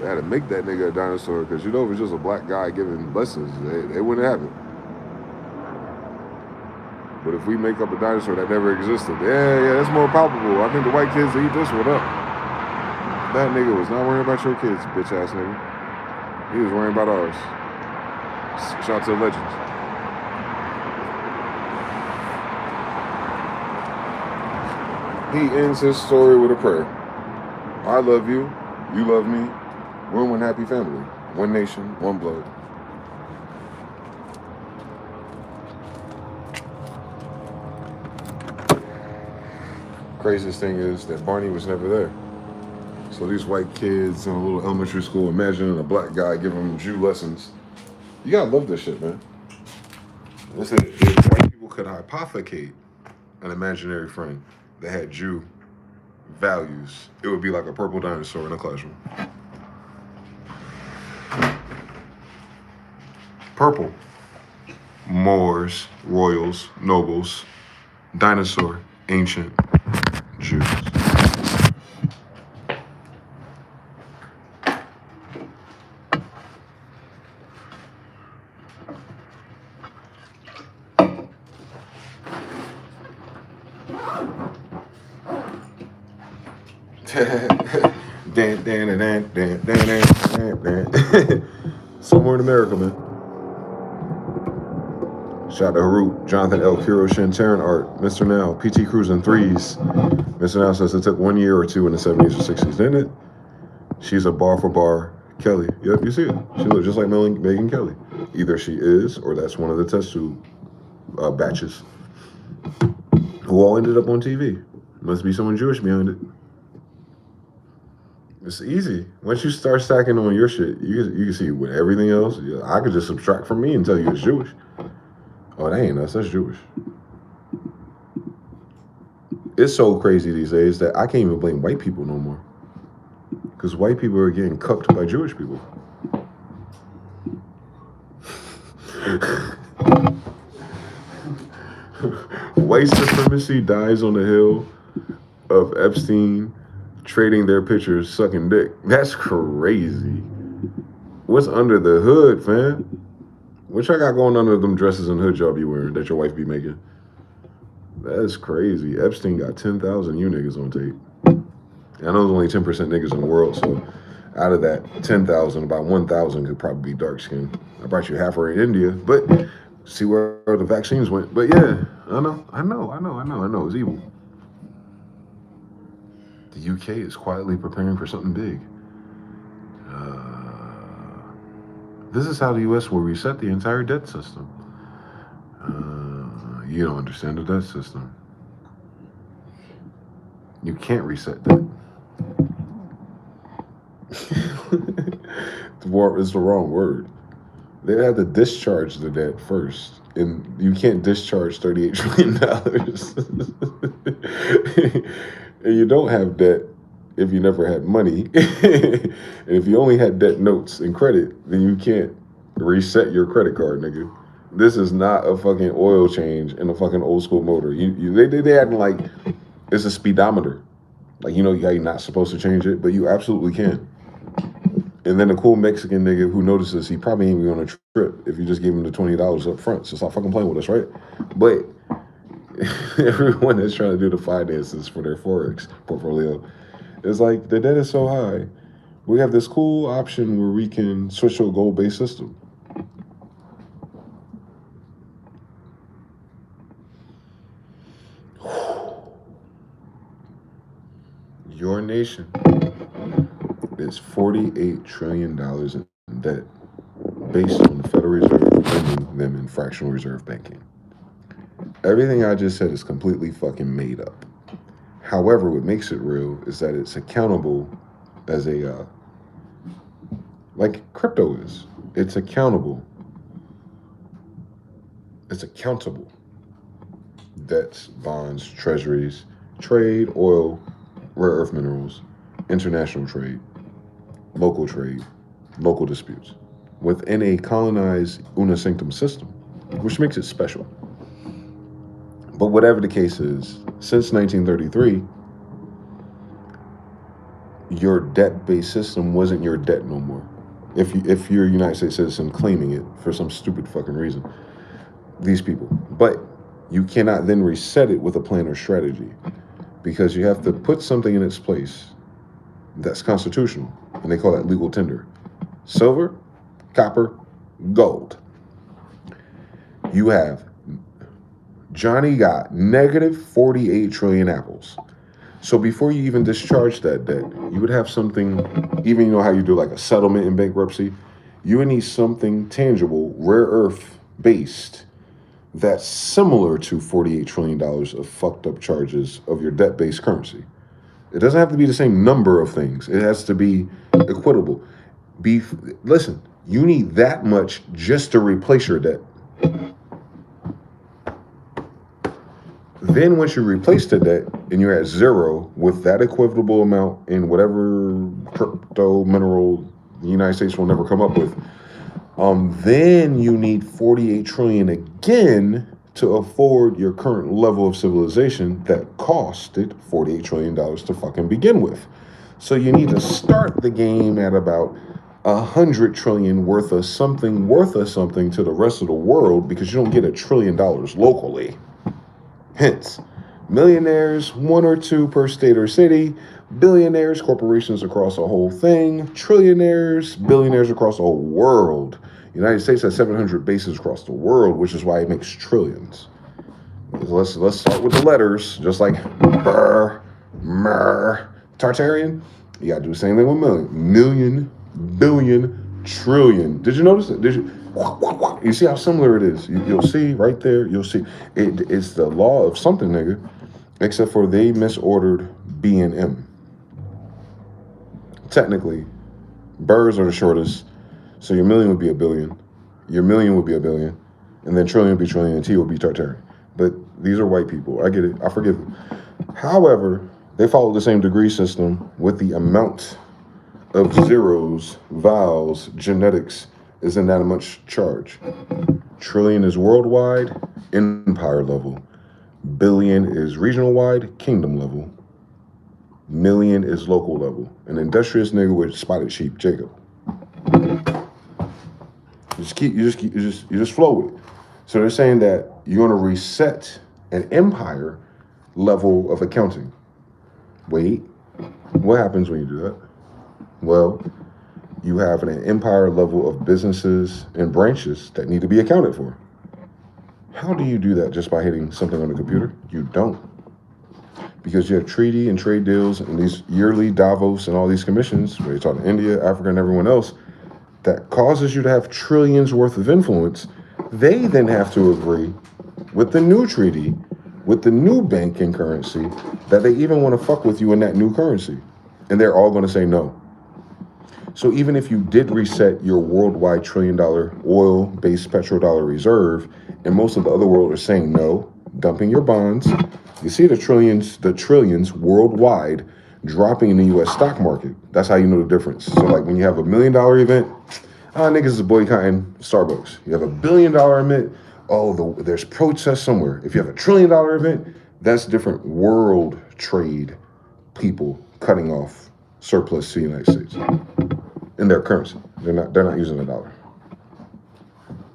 They had to make that nigga a dinosaur because you know if it's just a black guy giving lessons, they wouldn't have it. But if we make up a dinosaur that never existed, yeah, that's more palpable. I think the white kids eat this one up. That nigga was not worrying about your kids, bitch ass nigga. He was worrying about ours. Shout out to the legends. He ends his story with a prayer. I love you. You love me. We're one happy family. One nation, one blood. Craziest thing is that Barney was never there. So these white kids in a little elementary school imagining a black guy giving them Jew lessons. You gotta love this shit, man. Listen, if white people could hypothecate an imaginary friend that had Jew values, it would be like a purple dinosaur in a classroom. Purple. Moors, royals, nobles, dinosaur, ancient, Jews. Somewhere in America, man. Shout out to Harut, Jonathan L. Kuro, Shantaran Art, Mr. Now, PT Cruz in threes. Mr. Now says it took 1 year or two in the 70s or 60s, didn't it? She's a bar for bar Kelly. Yep, you see it. She looks just like Megan Kelly. Either she is, or that's one of the test tube batches who all ended up on TV. Must be someone Jewish behind it. It's easy. Once you start stacking on your shit, you can see with everything else. I could just subtract from me and tell you it's Jewish. Oh, that ain't us. That's Jewish. It's so crazy these days that I can't even blame white people no more. Because white people are getting cucked by Jewish people. White supremacy dies on the hill of Epstein trading their pictures, sucking dick. That's crazy. What's under the hood, fam? What y'all got going under them dresses and hood y'all be wearing that your wife be making? That's crazy. Epstein got 10,000 you niggas on tape. I know there's only 10% niggas in the world, so out of that 10,000, about 1,000 could probably be dark skinned. I brought you half are in India, but see where the vaccines went. But yeah, I know, it's evil. The UK is quietly preparing for something big. This is how the US will reset the entire debt system. You don't understand the debt system. You can't reset that. It's the wrong word. They had to discharge the debt first, and you can't discharge $38 trillion. And you don't have debt if you never had money. And if you only had debt notes and credit, then you can't reset your credit card, nigga. This is not a fucking oil change in a fucking old school motor. They acting like it's a speedometer. Like, you know, you're not supposed to change it, but you absolutely can. And then the cool Mexican nigga who notices, he probably ain't even on a trip if you just gave him the $20 up front. So stop fucking playing with us, right? But everyone that's trying to do the finances for their Forex portfolio is like, the debt is so high. We have this cool option where we can switch to a gold-based system. Your nation is $48 trillion in debt based on the Federal Reserve lending them in fractional reserve banking. Everything I just said is completely fucking made up. However, what makes it real is that it's accountable as a, like crypto is. It's accountable. It's accountable. Debts, bonds, treasuries, trade, oil, rare earth minerals, international trade, local disputes, within a colonized una sanctum system, which makes it special. But whatever the case is, since 1933, your debt-based system wasn't your debt no more. If you're a United States citizen claiming it for some stupid fucking reason, these people. But you cannot then reset it with a plan or strategy, because you have to put something in its place that's constitutional, and they call that legal tender. Silver, copper, gold. You have Johnny got negative 48 trillion apples. So before you even discharge that debt, you would have something, even you know how you do like a settlement in bankruptcy, you would need something tangible, rare earth based, that's similar to $48 trillion of fucked up charges of your debt-based currency. It doesn't have to be the same number of things. It has to be equitable. Listen, you need that much just to replace your debt. Then once you replace the debt and you're at zero with that equivalable amount in whatever crypto mineral the United States will never come up with, then you need 48 trillion again to afford your current level of civilization that costed $48 trillion to fucking begin with. So you need to start the game at about 100 trillion worth of something to the rest of the world, because you don't get $1 trillion locally. Hence, millionaires, 1 or 2 per state or city, billionaires, corporations across the whole thing, trillionaires, billionaires across the whole world. The United States has 700 bases across the world, which is why it makes trillions. Let's start with the letters, just like brr, mer, Tartarian. You gotta do the same thing with million, billion, trillion. Did you notice it? You see how similar it is? You'll see right there. You'll see it's the law of something, nigga. Except for they misordered B and M. Technically, birds are the shortest. So your million would be a billion, your million would be a billion, and then trillion would be trillion, and T would be Tartarian. But these are white people. I get it. I forgive them. However, they follow the same degree system with the amount of zeros, vowels, genetics isn't that much charge. Trillion is worldwide, empire level. Billion is regional wide, kingdom level. Million is local level. An industrious nigga with spotted sheep, Jacob. You just flow with it. So they're saying that you're going to reset an empire level of accounting. Wait, what happens when you do that? Well, you have an empire level of businesses and branches that need to be accounted for. How do you do that just by hitting something on the computer? You don't. Because you have treaty and trade deals and these yearly Davos and all these commissions, where you talk to India, Africa, and everyone else, that causes you to have trillions worth of influence. They then have to agree with the new treaty, with the new banking currency, that they even want to fuck with you in that new currency. And they're all going to say no. So even if you did reset your worldwide $1 trillion oil-based petrodollar reserve, and most of the other world are saying no, dumping your bonds, you see the trillions worldwide dropping in the U.S. stock market. That's how you know the difference. So like when you have $1 million event, niggas is boycotting Starbucks. You have $1 billion event, there's protests somewhere. If you have $1 trillion event, that's different world trade people cutting off surplus to the United States in their currency. They're not using the dollar.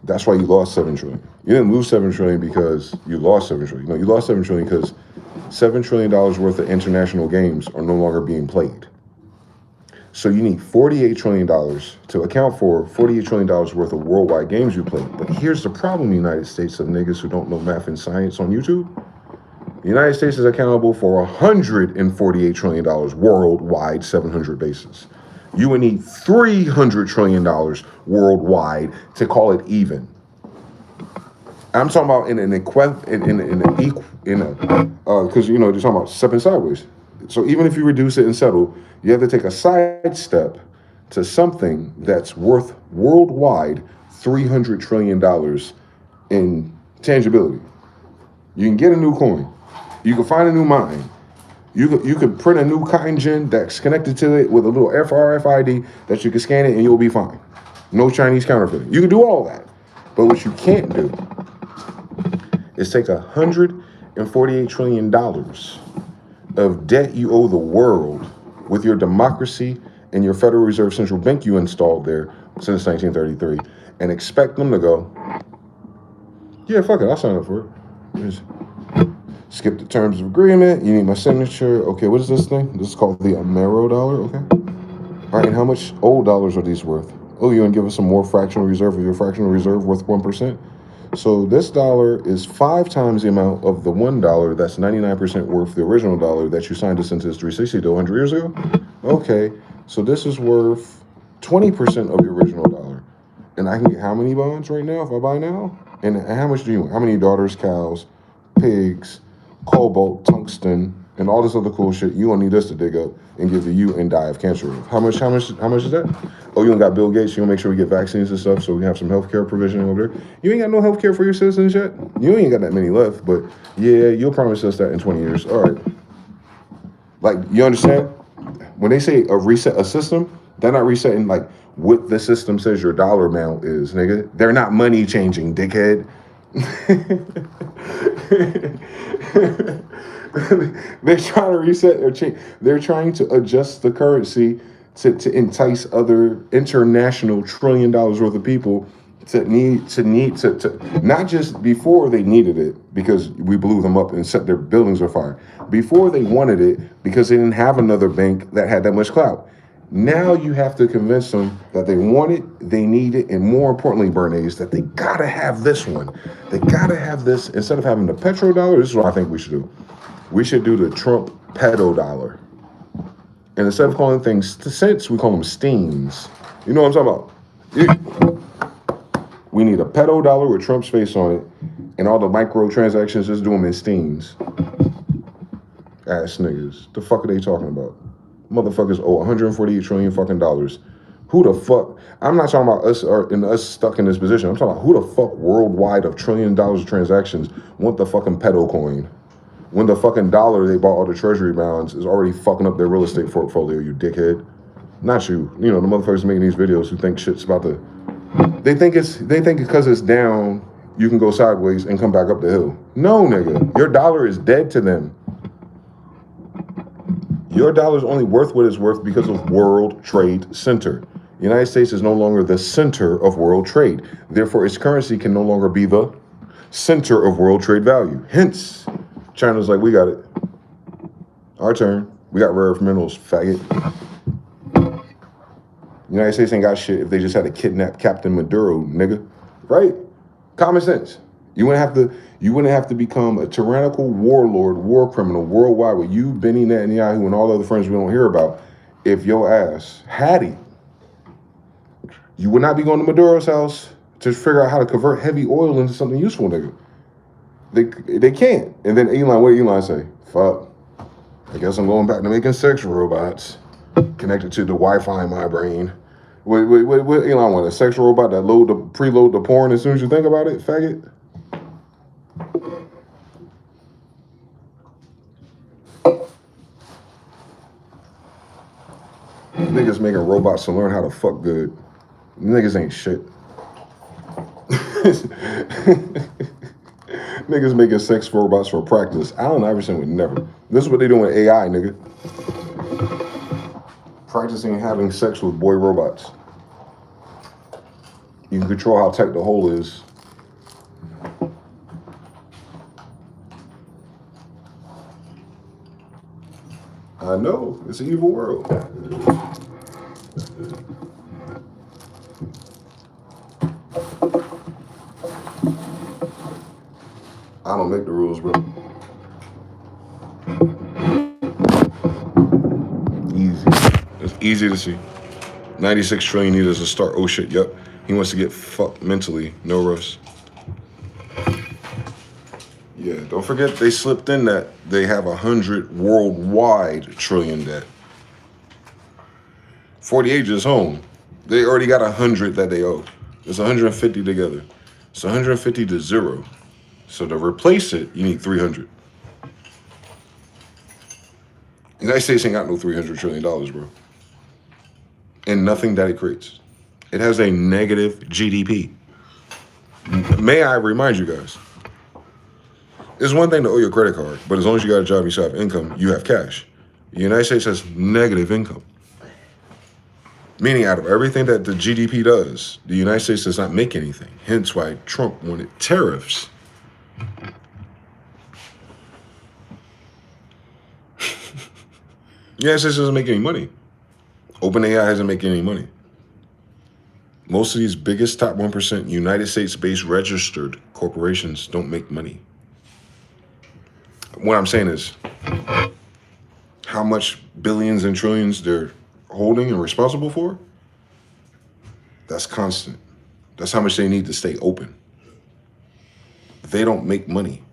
That's why you lost $7 trillion. You didn't lose $7 trillion because you lost $7 trillion. No, you lost $7 trillion because $7 trillion worth of international games are no longer being played. So you need $48 trillion to account for $48 trillion worth of worldwide games you play. But here's the problem, United States, of niggas who don't know math and science on YouTube. The United States is accountable for $148 trillion worldwide, 700 bases. You would need $300 trillion worldwide to call it even. I'm talking about because they're talking about stepping sideways. So even if you reduce it and settle, you have to take a side step to something that's worth worldwide $300 trillion in tangibility. You can get a new coin. You can find a new mine. You could print a new cotton gin that's connected to it with a little RFID that you can scan it and you'll be fine. No Chinese counterfeiting. You can do all that. But what you can't do is take $148 trillion of debt you owe the world with your democracy and your Federal Reserve Central Bank you installed there since 1933 and expect them to go, yeah, fuck it, I'll sign up for it. Just skip the terms of agreement. You need my signature. Okay, what is this thing? This is called the Amero dollar. Okay. All right, and how much old dollars are these worth? Oh, you want to give us some more fractional reserve of your fractional reserve worth 1%? So this dollar is 5 times the amount of the $1 that's 99% worth the original dollar that you signed us into this 360 to 100 years ago. Okay, so this is worth 20% of your original dollar. And I can get how many bonds right now if I buy now? And how much do you want? How many daughters, cows, pigs, cobalt, tungsten, and all this other cool shit you don't need us to dig up and give to you and die of cancer of? How much is that? Oh, you don't got Bill Gates, you don't make sure we get vaccines and stuff so we have some healthcare provision over there. You ain't got no healthcare for your citizens yet? You ain't got that many left, but yeah, you'll promise us that in 20 years. All right. Like, you understand? When they say reset a system, they're not resetting like what the system says your dollar amount is, nigga. They're not money changing, dickhead. They're trying to reset or change. They're trying to adjust the currency to entice other international $1 trillion worth of people to not just before they needed it because we blew them up and set their buildings on fire. Before they wanted it because they didn't have another bank that had that much clout. Now you have to convince them that they want it, they need it, and more importantly, Bernays, that they gotta have this one. They gotta have this. Instead of having the petrodollar, this is what I think we should do. We should do the Trump petrodollar. And instead of calling things cents, we call them steams. You know what I'm talking about? We need a petrodollar with Trump's face on it, and all the microtransactions, just do them in steams. Ass niggas. The fuck are they talking about? Motherfuckers owe 148 trillion fucking dollars. Who the fuck? I'm not talking about us stuck in this position. I'm talking about who the fuck worldwide of $1 trillion of transactions want the fucking pedo coin when the fucking dollar they bought all the treasury bonds is already fucking up their real estate portfolio, you dickhead. Not you. You know, the motherfuckers making these videos who think shit's about to... They think because it's down, you can go sideways and come back up the hill. No, nigga. Your dollar is dead to them. Your dollar is only worth what it's worth because of World Trade Center. The United States is no longer the center of world trade. Therefore, its currency can no longer be the center of world trade value. Hence, China's like, we got it. Our turn. We got rare earth minerals, faggot. The United States ain't got shit if they just had to kidnap Captain Maduro, nigga. Right? Common sense. You wouldn't have to become a tyrannical warlord, war criminal worldwide with you, Benny Netanyahu, and all the other friends we don't hear about if your ass had it. You would not be going to Maduro's house to figure out how to convert heavy oil into something useful, nigga. They can't. And then Elon, what did Elon say? Fuck. I guess I'm going back to making sex robots connected to the Wi-Fi in my brain. What Elon want? A sexual robot that preload the porn as soon as you think about it, faggot? Niggas making robots to learn how to fuck good. Niggas ain't shit. Niggas making sex robots for practice. Allen Iverson would never. This is what they do with AI, nigga. Practicing having sex with boy robots. You can control how tight the hole is. I know, it's an evil world. I don't make the rules, bro. Easy. It's easy to see. 96 trillion needed to start. Oh shit, yep. He wants to get fucked mentally. No Russ. Yeah, don't forget they slipped in that they have 100 worldwide trillion debt. 48 is home. They already got 100 that they owe. It's 150 together. It's 150 to zero. So to replace it, you need 300. The United States ain't got no $300 trillion, bro. And nothing that it creates. It has a negative GDP. May I remind you guys, it's one thing to owe your credit card, but as long as you got a job, you still have income, you have cash. The United States has negative income. Meaning out of everything that the GDP does, the United States does not make anything. Hence why Trump wanted tariffs. The United States doesn't make any money. OpenAI hasn't made any money. Most of these biggest top 1% United States-based registered corporations don't make money. What I'm saying is, how much billions and trillions they're holding and responsible for, that's constant. That's how much they need to stay open. They don't make money.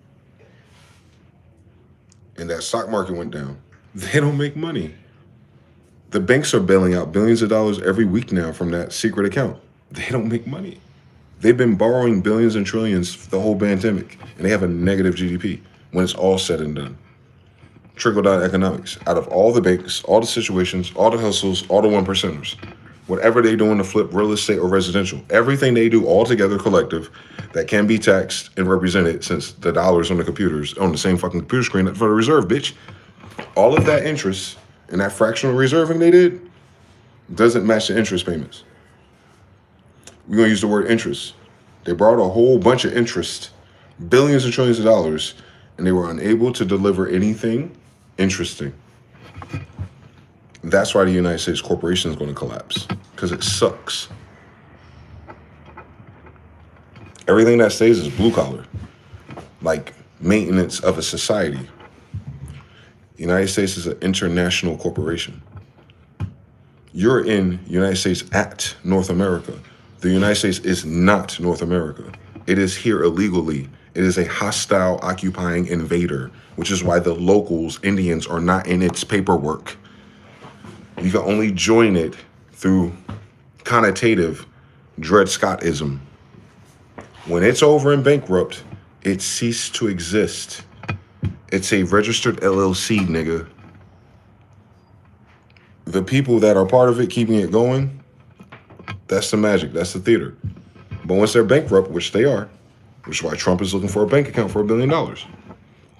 And that stock market went down. They don't make money. The banks are bailing out billions of dollars every week now from that secret account. They don't make money. They've been borrowing billions and trillions the whole pandemic, and they have a negative GDP when it's all said and done. Trickle-down economics. Out of all the banks, all the situations, all the hustles, all the 1%ers, whatever they doing to flip real estate or residential, everything they do all together collective that can be taxed and represented, since the dollars on the computers, on the same fucking computer screen for the reserve, bitch. All of that interest and that fractional reserving they did doesn't match the interest payments. We're going to use the word interest. They brought a whole bunch of interest, billions and trillions of dollars, and they were unable to deliver anything interesting. That's why the United States corporation is going to collapse, because it sucks. Everything that stays is blue collar, like maintenance of a society. The United States is an international corporation. You're in the United States at North America. The United States is not North America. It is here illegally. It is a hostile, occupying invader, which is why the locals, Indians, are not in its paperwork. You can only join it through connotative Dred Scottism. When it's over and bankrupt, it ceased to exist. It's a registered LLC, nigga. The people that are part of it, keeping it going, that's the magic, that's the theater. But once they're bankrupt, which they are, which is why Trump is looking for a bank account for $1 billion.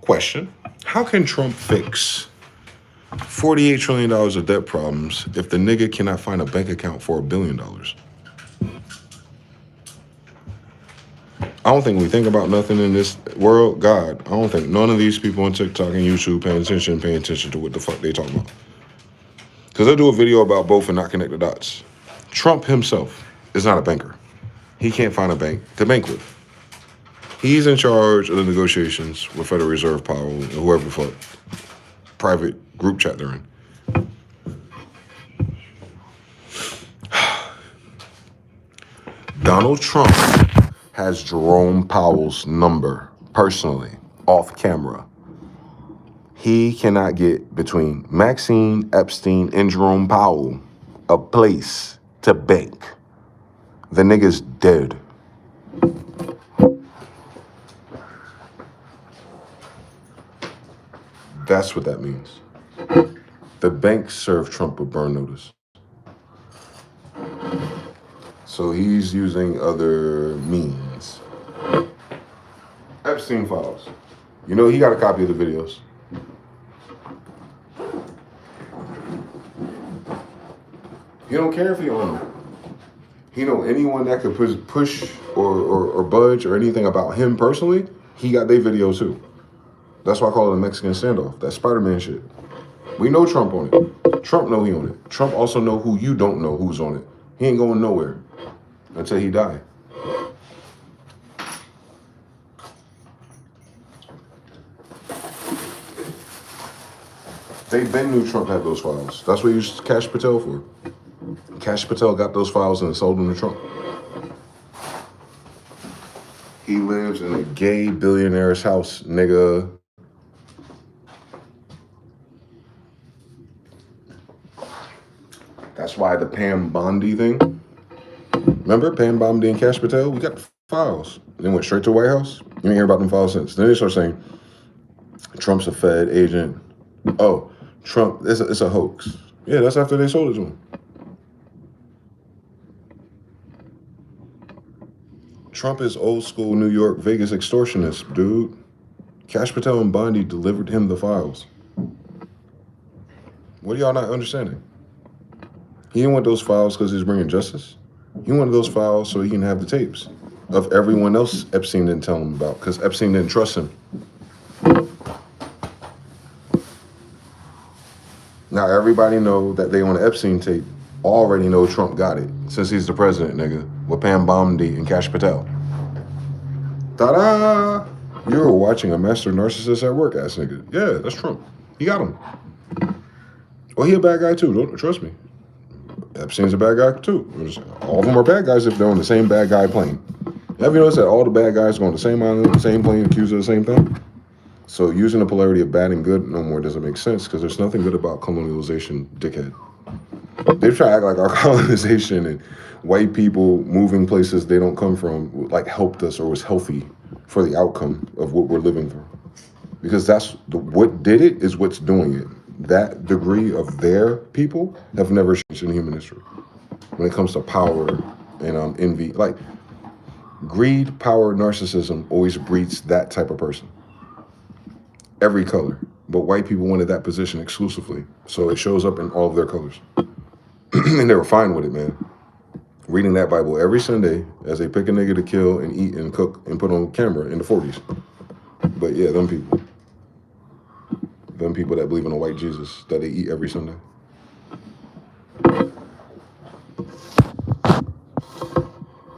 Question, how can Trump fix $48 trillion of debt problems if the nigga cannot find a bank account for $1 billion? I don't think we think about nothing in this world. God, I don't think none of these people on TikTok and YouTube paying attention to what the fuck they talking about. Because they'll do a video about both and not connect the dots. Trump himself is not a banker. He can't find a bank to bank with. He's in charge of the negotiations with Federal Reserve Powell and whoever the fuck private group chat they're in. Donald Trump has Jerome Powell's number personally, off camera. He cannot get between Maxine Epstein and Jerome Powell a place to bank. The nigga's dead. That's what that means. The bank served Trump a burn notice. So he's using other means. Epstein files. You know, he got a copy of the videos. He don't care if he own them. He know anyone that could push or budge or anything about him personally, he got their video too. That's why I call it a Mexican standoff. That Spider-Man shit. We know Trump on it. Trump know he on it. Trump also know who you don't know who's on it. He ain't going nowhere until he die. They been knew Trump had those files. That's what he used Cash Patel for. Cash Patel got those files and sold them to Trump. He lives in a gay billionaire's house, nigga. That's why the Pam Bondi thing. Remember Pam Bondi and Cash Patel? We got the files. They went straight to the White House. You didn't hear about them files since. Then they start saying Trump's a Fed agent. Oh, Trump, it's a hoax. Yeah, that's after they sold it to him. Trump is old school New York Vegas extortionist, dude. Cash Patel and Bondi delivered him the files. What are y'all not understanding? He didn't want those files because he's bringing justice. He wanted those files so he can have the tapes of everyone else Epstein didn't tell him about because Epstein didn't trust him. Now everybody know that they on the Epstein tape already know Trump got it since he's the president, nigga, with Pam Bondi and Cash Patel. Ta-da! You were watching a master narcissist at work, ass nigga. Yeah, that's Trump. He got him. Well, he a bad guy too. Don't trust me. Epstein's a bad guy too. All of them are bad guys if they're on the same bad guy plane. Have you noticed that all the bad guys go on the same island, the same plane, accused of the same thing? So using the polarity of bad and good no more doesn't make sense because there's nothing good about colonialization, dickhead. They try to act like our colonization and white people moving places they don't come from like helped us or was healthy for the outcome of what we're living through. Because that's what did it is what's doing it. That degree of their people have never changed in human history. When it comes to power and envy, like greed, power, narcissism always breeds that type of person. Every color. But white people wanted that position exclusively. So it shows up in all of their colors. And they were fine with it, man. Reading that Bible every Sunday as they pick a nigga to kill and eat and cook and put on camera in the 40s. But yeah, them people. Them people that believe in a white Jesus that they eat every Sunday.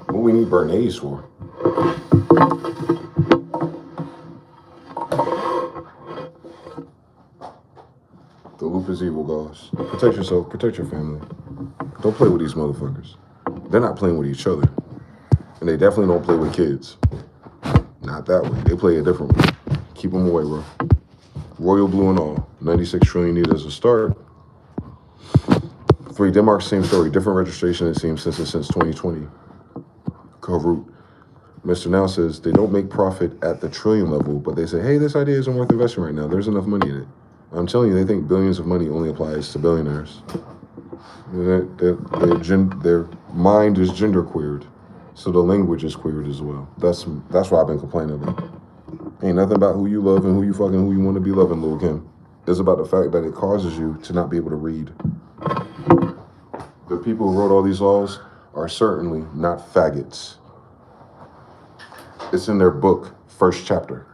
What we need Bernays for? The loop is evil, guys. Protect yourself, protect your family. Don't play with these motherfuckers. They're not playing with each other. And they definitely don't play with kids. Not that way. They play a different way. Keep them away, bro. Royal blue and all. 96 trillion needed as a start. 3, Denmark, same story. Different registration, it seems, since 2020. Karoot. Mr. Now says they don't make profit at the trillion level, but they say, hey, this idea isn't worth investing right now. There's enough money in it. I'm telling you, they think billions of money only applies to billionaires. Their mind is gender queered, so the language is queered as well. That's why I've been complaining about. Ain't nothing about who you love and who you fucking who you want to be loving, Lil Kim. It's about the fact that it causes you to not be able to read. The people who wrote all these laws are certainly not faggots. It's in their book, first chapter.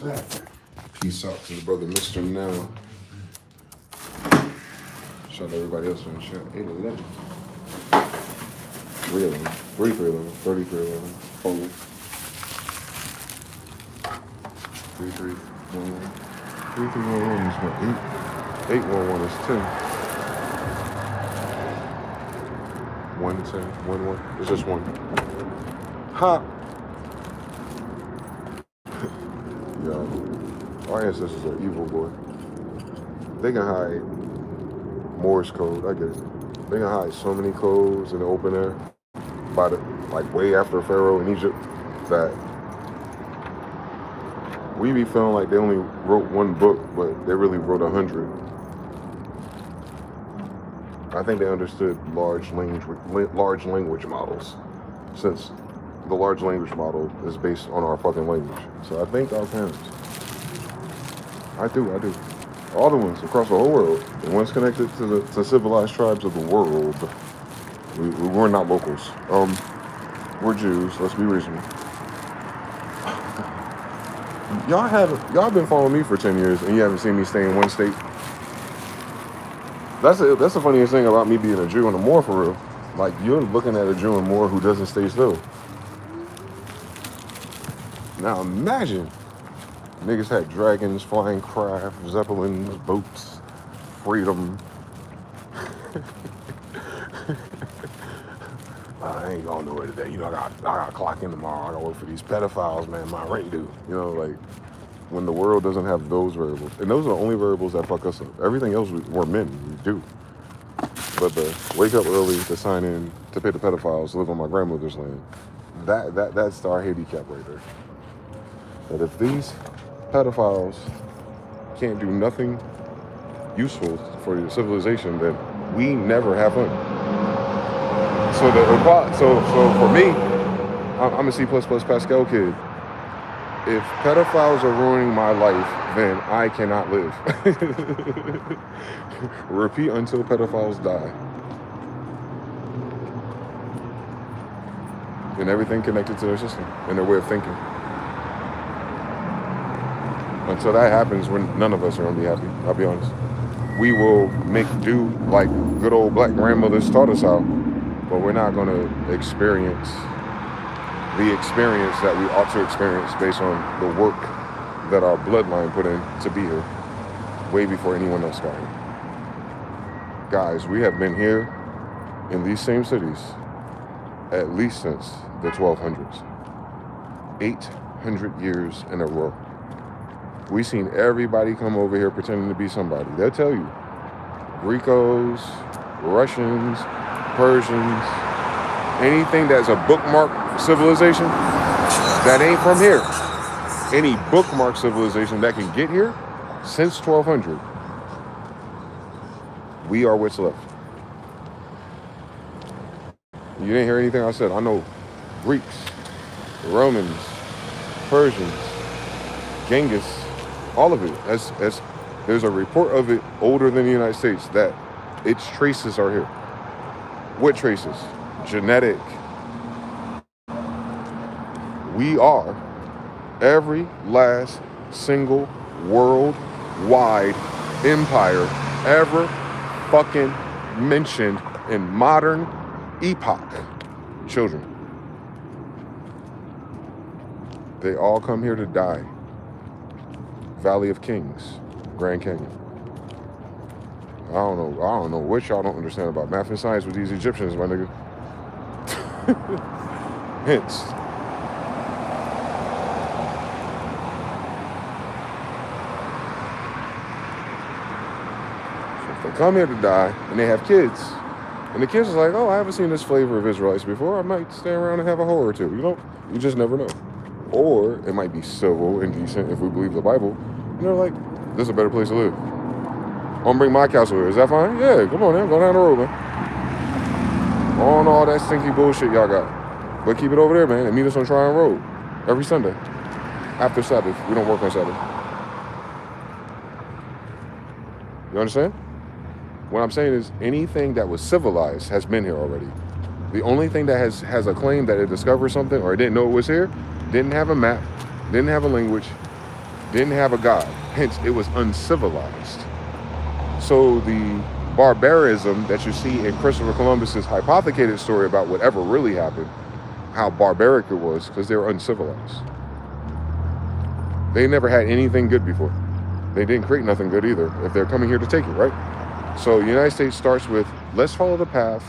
That. Peace out to the brother Mr. Now. Shout out to everybody else in the chat. 811. 311. 3311. 3311. 3311. 3311 is what? 811 is 10. 110. 11. It's just one. Ha! Yo, our ancestors are evil, boy. They can hide Morse code. I get it. They can hide so many codes in the open air by the like way after Pharaoh in Egypt that we be feeling like they only wrote one book, but they really wrote 100. I think they understood large language models, since the large language model is based on our fucking language. So I think our parents. I do. All the ones across the whole world, the ones connected to civilized tribes of the world. We're not locals. We're Jews. Let's be reasonable. Y'all been following me for 10 years and you haven't seen me stay in one state. That's the funniest thing about me being a Jew and a Moor for real. Like, you're looking at a Jew and Moor who doesn't stay still. Now imagine niggas had dragons, flying craft, zeppelins, boats, freedom. I ain't going nowhere today. You know, I got to clock in tomorrow. I got to work for these pedophiles, man. My rent due. You know, like, when the world doesn't have those variables. And those are the only variables that fuck us up. Everything else, we're men. We do. But the wake up early to sign in to pay the pedophiles to live on my grandmother's land, that's our handicap right there. That if these pedophiles can't do nothing useful for your civilization, then we never have fun. So for me, I'm a C++ Pascal kid. If pedophiles are ruining my life, then I cannot live. Repeat until pedophiles die. And everything connected to their system and their way of thinking. Until that happens, none of us are going to be happy, I'll be honest. We will make do like good old black grandmothers taught us how, but we're not going to experience the experience that we ought to experience based on the work that our bloodline put in to be here way before anyone else got here. Guys, we have been here in these same cities at least since the 1200s. 800 years in a row. We seen everybody come over here pretending to be somebody. They'll tell you. Grecos, Russians, Persians, anything that's a bookmark civilization that ain't from here. Any bookmark civilization that can get here since 1200. We are what's left. You didn't hear anything I said. I know Greeks, Romans, Persians, Genghis, all of it. As there's a report of it older than the United States that its traces are here. What traces? Genetic. We are every last single worldwide empire ever fucking mentioned in modern epoch. Children. They all come here to die. Valley of Kings, Grand Canyon. I don't know what y'all don't understand about math and science with these Egyptians, my nigga. Hence. So if they come here to die and they have kids, and the kids is like, oh, I haven't seen this flavor of Israelites before. I might stay around and have a whore or two. You know, you just never know. Or it might be civil and decent if we believe the Bible. And they're like, this is a better place to live. I'm gonna bring my castle here. Is that fine? Yeah, come on, man. Go down the road, man. On all that stinky bullshit y'all got. But keep it over there, man, and meet us on Tryon Road every Sunday. After Sabbath. We don't work on Sabbath. You understand? What I'm saying is anything that was civilized has been here already. The only thing that has a claim that it discovered something or it didn't know it was here, didn't have a map, didn't have a language, didn't have a god. Hence, it was uncivilized. So the barbarism that you see in Christopher Columbus's hypothecated story about whatever really happened, how barbaric it was, because they were uncivilized. They never had anything good before. They didn't create nothing good either, if they're coming here to take it, right? So the United States starts with, let's follow the path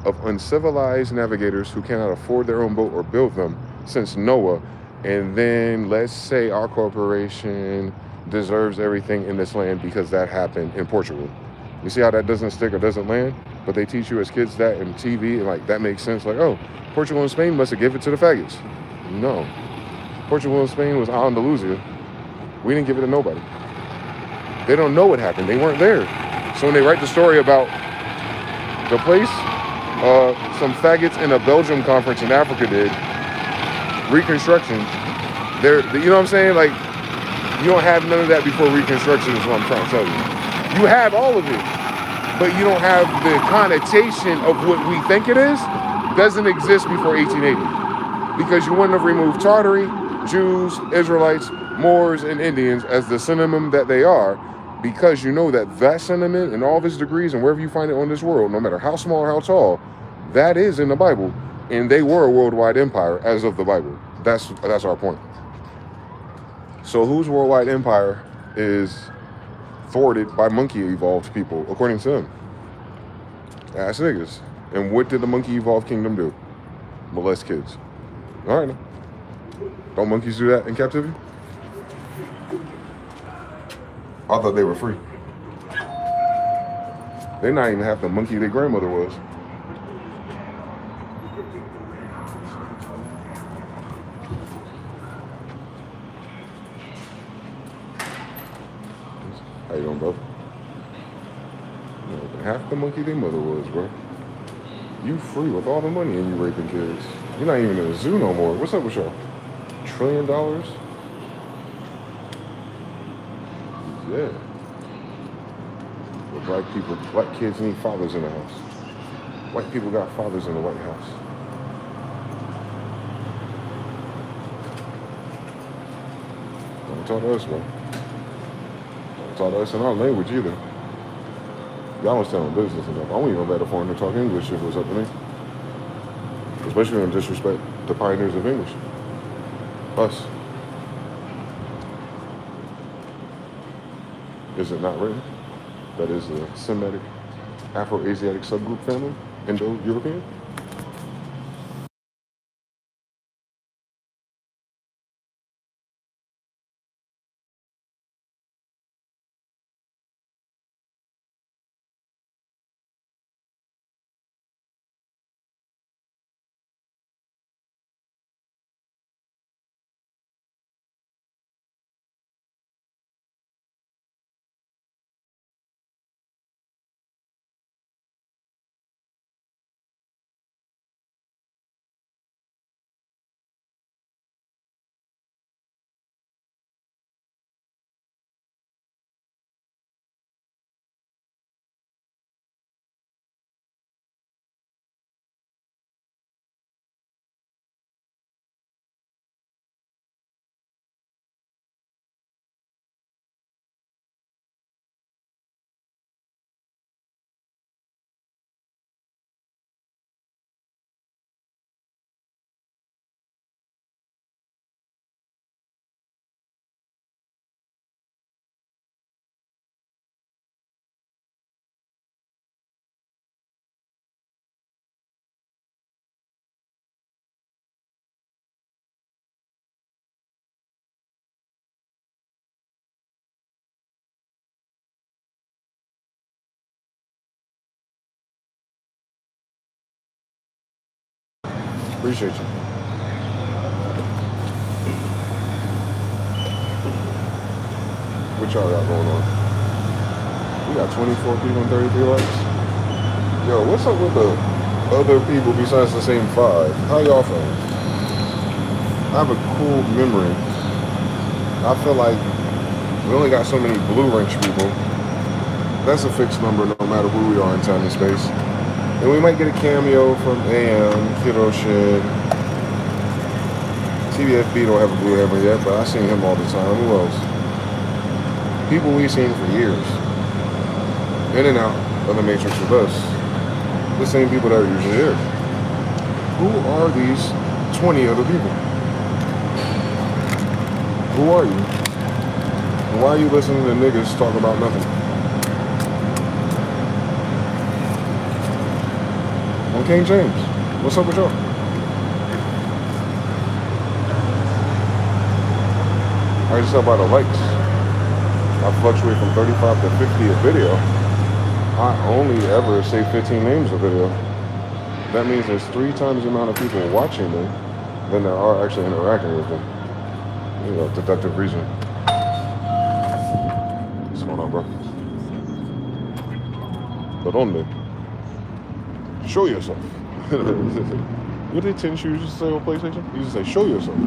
of uncivilized navigators who cannot afford their own boat or build them since Noah. And then let's say our corporation deserves everything in this land because that happened in Portugal. You see how that doesn't stick or doesn't land? But they teach you as kids that in TV, and like that makes sense. Like, oh, Portugal and Spain must have given it to the faggots. No. Portugal and Spain was Andalusia. We didn't give it to nobody. They don't know what happened. They weren't there. So when they write the story about the place, some faggots in a Belgium conference in Africa did, Reconstruction, you know what I'm saying? Like, you don't have none of that before Reconstruction is what I'm trying to tell you. You have all of it, but you don't have the connotation of what we think it is. Doesn't exist before 1880. Because you wouldn't have removed Tartary, Jews, Israelites, Moors, and Indians as the synonym that they are, because you know that that sentiment and all of its degrees and wherever you find it on this world, no matter how small or how tall, that is in the Bible, and they were a worldwide empire as of the Bible. That's our point. So whose worldwide empire is thwarted by monkey evolved people, according to them? Ass niggas. And what did the monkey evolved kingdom do? Molest kids. All right, now. Don't monkeys do that in captivity? I thought they were free. They're not even half the monkey their grandmother was. How you doing, bro? Half the monkey their mother was, bro. You free with all the money and you raping kids. You're not even in a zoo no more. What's up with y'all? $1 trillion? Yeah. But black kids need fathers in the house. White people got fathers in the White House. Don't talk to us, bro. Don't talk to us in our language either. Y'all don't stand on business enough. I wouldn't even let a foreigner talk English if it was up to me. Especially when disrespect the pioneers of English. Us. Is it not written? That is the Semitic, Afro-Asiatic subgroup family, Indo-European? Appreciate you. What y'all got going on? We got 24 people and 33 likes. Yo, what's up with the other people besides the same 5? How y'all feeling? I have a cool memory. I feel like we only got so many blue wrench people. That's a fixed number no matter who we are in time and space. And we might get a cameo from AM, Kiddo Shed. TBFB don't have a blue hammer yet, but I seen him all the time. Who else? People we've seen for years, in and out of the Matrix with us, the same people that are usually here. Who are these 20 other people? Who are you? And why are you listening to niggas talk about nothing? On King James, what's up with y'all? I just tell by the likes. I fluctuate from 35 to 50 a video. I only ever say 15 names a video. That means there's 3 times the amount of people watching them than there are actually interacting with them. You know, deductive reasoning. What's going on, bro? But on there. Show yourself. What did Tin Shoes used to say on PlayStation? He used to say, show yourself.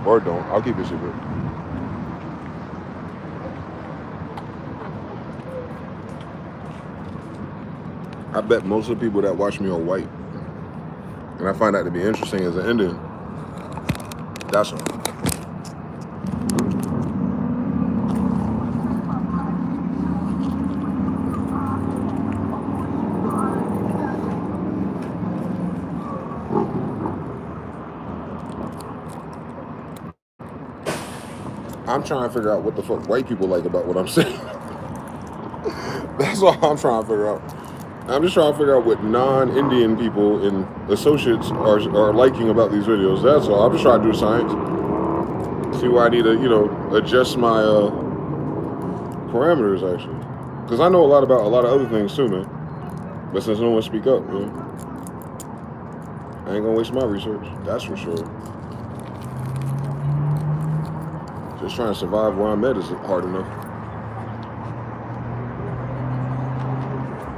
Or don't. I'll keep it secret. I bet most of the people that watch me are white. And I find that to be interesting as an Indian. That's all. I'm trying to figure out what the fuck white people like about what I'm saying. That's all I'm trying to figure out. I'm just trying to figure out what non-Indian people and associates are liking about these videos. That's all. I'm just trying to do science. See where I need to, you know, adjust my parameters, actually. Because I know a lot about a lot of other things, too, man. But since no one speak up, you know, I ain't gonna waste my research. That's for sure. Just trying to survive where I'm at is hard enough.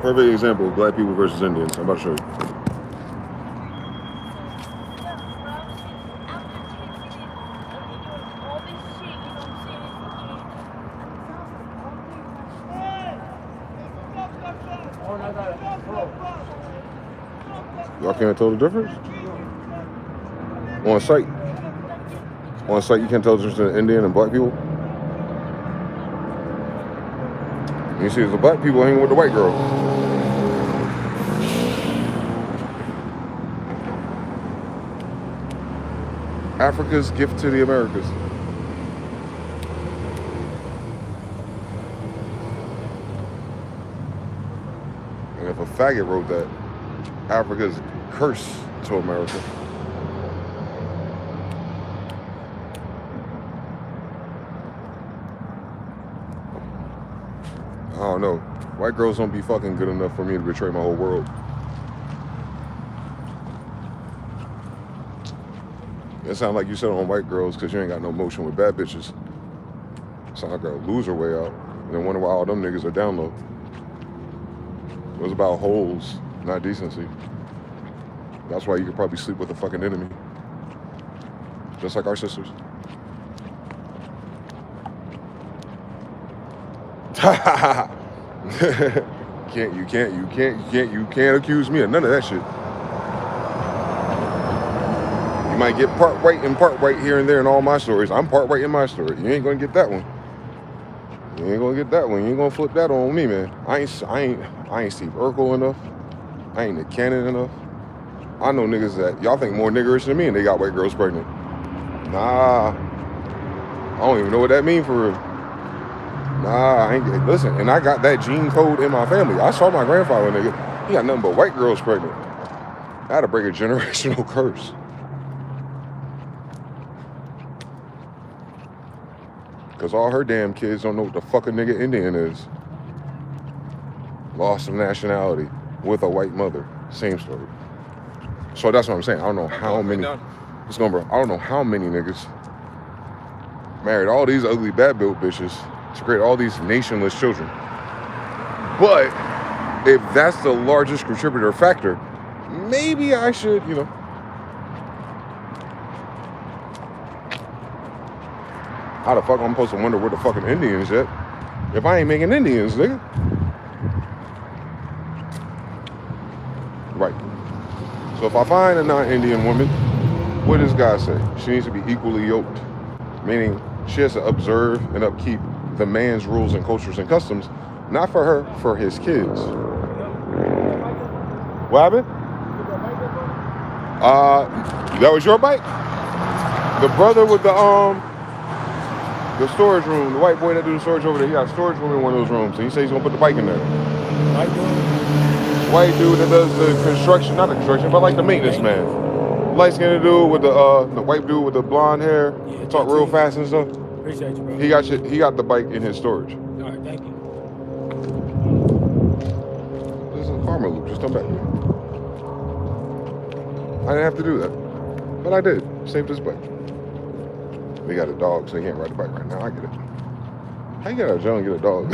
Perfect example of black people versus Indians. I'm about to show you. Y'all can't tell the difference? On site. On site, you can't tell the difference between Indian and black people? You see, the black people hanging with the white girl. Africa's gift to the Americas. And if a faggot wrote that, Africa's curse to America. I don't know. White girls don't be fucking good enough for me to betray my whole world. It sounds like you said on white girls because you ain't got no motion with bad bitches. Sound like a loser way out. And then wonder why all them niggas are down low. It was about holes, not decency. That's why you could probably sleep with a fucking enemy. Just like our sisters. You can't accuse me of none of that shit. You might get part white and part white here and there in all my stories. I'm part white in my story. You ain't gonna get that one. You ain't gonna get that one. You ain't gonna flip that on me, man. I ain't Steve Urkel enough. I ain't Nick Cannon enough. I know niggas that y'all think more niggerish than me and they got white girls pregnant. Nah. I don't even know what that mean for real. Nah, I ain't. Listen, and I got that gene code in my family. I saw my grandfather, nigga. He got nothing but white girls pregnant. I had to break a generational curse. Because all her damn kids don't know what the fuck a nigga Indian is. Loss of nationality with a white mother. Same story. So that's what I'm saying. I don't know how many. What's going on, bro? I don't know how many niggas married all these ugly bad built bitches to create all these nationless children. But if that's the largest contributor factor, maybe I should, you know. How the fuck I'm supposed to wonder where the fucking Indians at if I ain't making Indians, nigga? Right. So if I find a non-Indian woman what does God say? She needs to be equally yoked, meaning she has to observe and upkeep the man's rules and cultures and customs, not for her, for his kids. What happened? That was your bike? The brother with the storage room, the white boy that do the storage over there, he got a storage room in one of those rooms, and he said he's gonna put the bike in there. White dude that does the construction, not the construction, but like the maintenance man. Light skinned dude with the white dude with the blonde hair, talk real fast and stuff. Appreciate you, bro. He got the bike in his storage. All right, thank you. This is a karma loop, just come back. I didn't have to do that, but I did. Saved this bike. We got a dog, so he can't ride the bike right now. I get it. How you get out of jail and get a dog?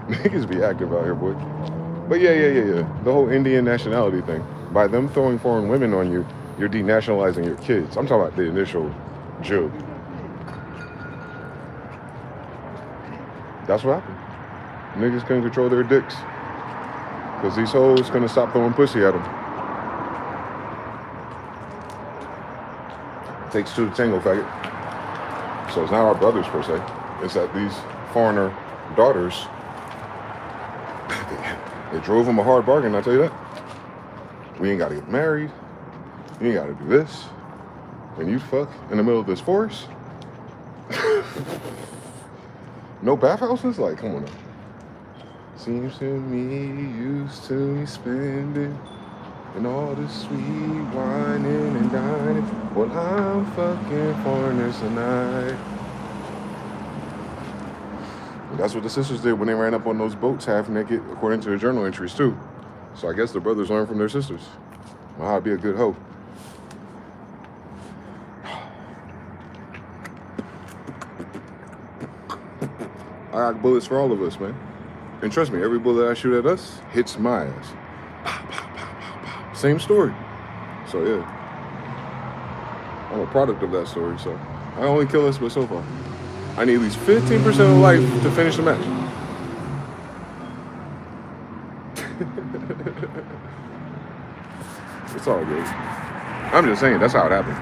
Niggas be active out here, boy. But yeah. The whole Indian nationality thing. By them throwing foreign women on you, you're denationalizing your kids. I'm talking about the initial Jew. That's what happened. Niggas couldn't control their dicks. Because these hoes couldn't stop throwing pussy at them. Takes two to tango, faggot. So it's not our brothers, per se. It's that these foreigner daughters, they drove them a hard bargain, I'll tell you that. We ain't got to get married. You ain't got to do this. And you fuck in the middle of this forest. No bathhouses? Like, come on now. Seems to me used to me spending and all this sweet whining and dining. Well, I'm fucking foreigners tonight. And that's what the sisters did when they ran up on those boats half naked, according to the journal entries too. So I guess the brothers learned from their sisters on how to be a good hoe. I got bullets for all of us, man. And trust me, every bullet I shoot at us hits my ass. Same story. So yeah, I'm a product of that story. So I only kill us, but so far, I need at least 15% of life to finish the match. It's all good. I'm just saying, that's how it happened.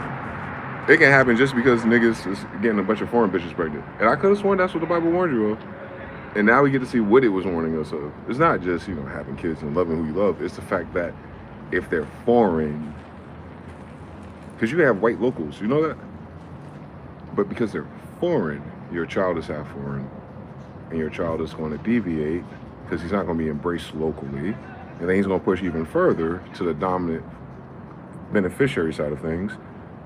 It can happen just because niggas is getting a bunch of foreign bitches pregnant. And I could have sworn that's what the Bible warned you of. And now we get to see what it was warning us of. It's not just, having kids and loving who you love. It's the fact that if they're foreign, because you have white locals, you know that? But because they're foreign, your child is half foreign. And your child is going to deviate because he's not going to be embraced locally. And then he's going to push even further to the dominant beneficiary side of things.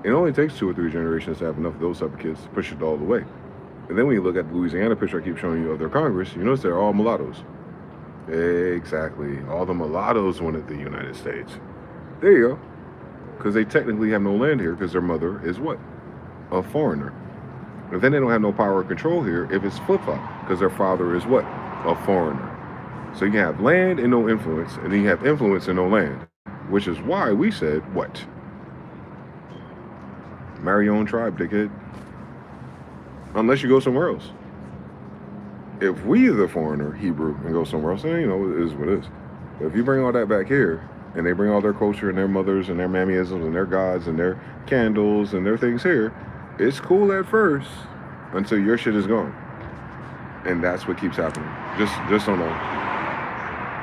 It only takes 2 or 3 generations to have enough of those type of kids to push it all the way. And then when you look at the Louisiana picture I keep showing you of their Congress, you notice they're all mulattoes. Exactly. All the mulattoes wanted the United States. There you go. Because they technically have no land here because their mother is what? A foreigner. And then they don't have no power or control here if it's flip-flop. Because their father is what? A foreigner. So you can have land and no influence, and then you have influence and no land. Which is why we said, what? Marry your own tribe, dickhead. Unless you go somewhere else. If we, the foreigner, Hebrew, and go somewhere else, then, it is what it is. But if you bring all that back here, and they bring all their culture and their mothers and their mammyisms and their gods and their candles and their things here, it's cool at first until your shit is gone. And that's what keeps happening. Just on a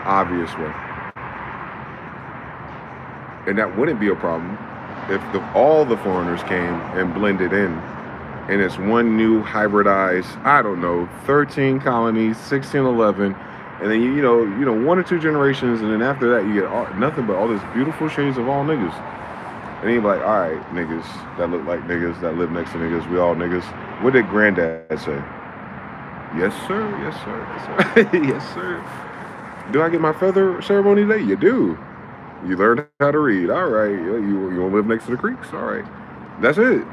obvious way. And that wouldn't be a problem if all the foreigners came and blended in, and it's one new hybridized, 13 colonies, 1611, and then you know 1 or 2 generations, and then after that you get nothing but all this beautiful shades of all niggas. And you're like, all right, niggas that look like niggas, that live next to niggas, we all niggas. What did Granddad say? Yes, sir. Yes, sir. Yes, sir. Yes, sir. Do I get my feather ceremony today? You do. You learned how to read. All right. You want to live next to the creeks? All right. That's it.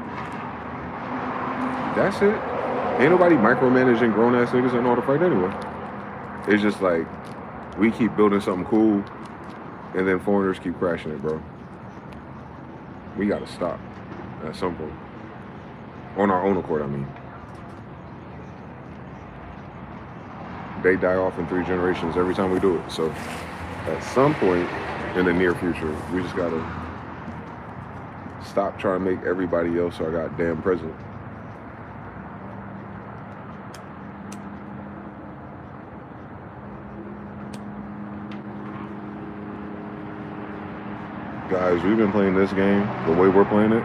That's it. Ain't nobody micromanaging grown-ass niggas that know how to fight anyway. It's just like, we keep building something cool, and then foreigners keep crashing it, bro. We gotta stop at some point. On our own accord, I mean. They die off in 3 generations every time we do it. So, at some point in the near future, we just gotta Stop trying to make everybody else our goddamn president. Guys, we've been playing this game, the way we're playing it,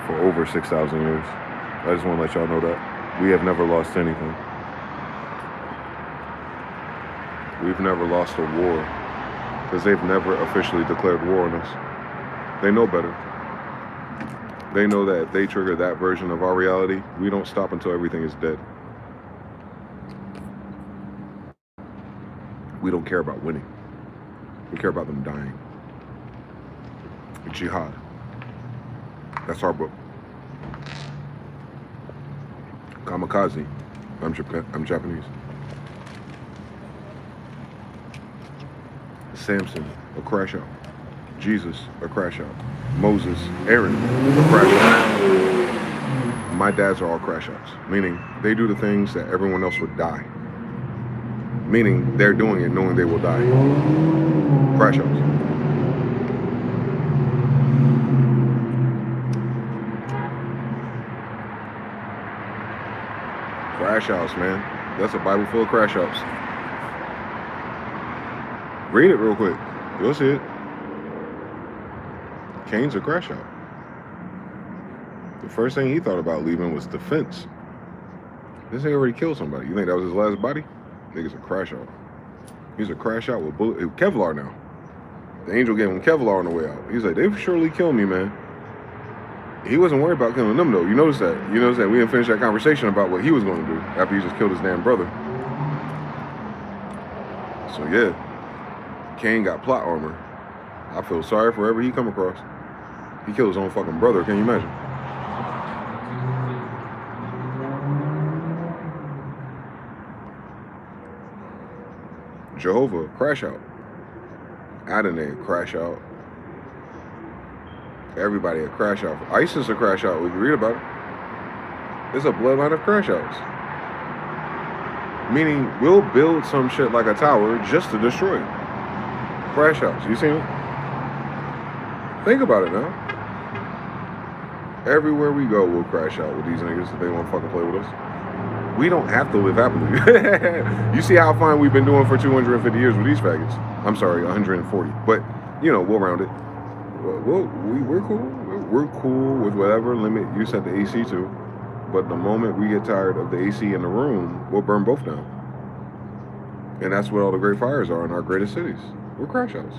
for over 6,000 years. I just want to let y'all know that. We have never lost anything. We've never lost a war, because they've never officially declared war on us. They know better. They know that if they trigger that version of our reality, we don't stop until everything is dead. We don't care about winning. We care about them dying. Jihad. That's our book. Kamikaze. I'm Japanese. Samson, a crash out. Jesus, a crash out. Moses, Aaron, a crash out. My dads are all crash outs, meaning they do the things that everyone else would die. Meaning they're doing it knowing they will die. Crash outs. Crash outs, man. That's a Bible full of crash outs. Read it real quick. You'll see it. Cain's a crash out. The first thing he thought about leaving was defense. This thing already killed somebody. You think that was his last body? Nigga's a crash out. He's a crash out with Kevlar now. The angel gave him Kevlar on the way out. He's like, they've surely killed me, man. He wasn't worried about killing them, though. You notice that. You notice that we didn't finish that conversation about what he was going to do after he just killed his damn brother. So, yeah. Cain got plot armor. I feel sorry for whoever he come across. He killed his own fucking brother. Can you imagine? Jehovah, crash out. Adonai, crash out. Everybody a crash out. ISIS a crash out. We can read about it. It's a bloodline of crash outs. Meaning we'll build some shit like a tower just to destroy it. Crash outs. You seen it? Think about it now. Everywhere we go, we'll crash out with these niggas if they want to fucking play with us. We don't have to live happily. You see how fine we've been doing for 250 years with these faggots. I'm sorry, 140. But, you know, we'll round it. We're cool. We're cool with whatever limit you set the AC to. But the moment we get tired of the AC in the room, we'll burn both down. And that's what all the great fires are in our greatest cities. We're crash outs.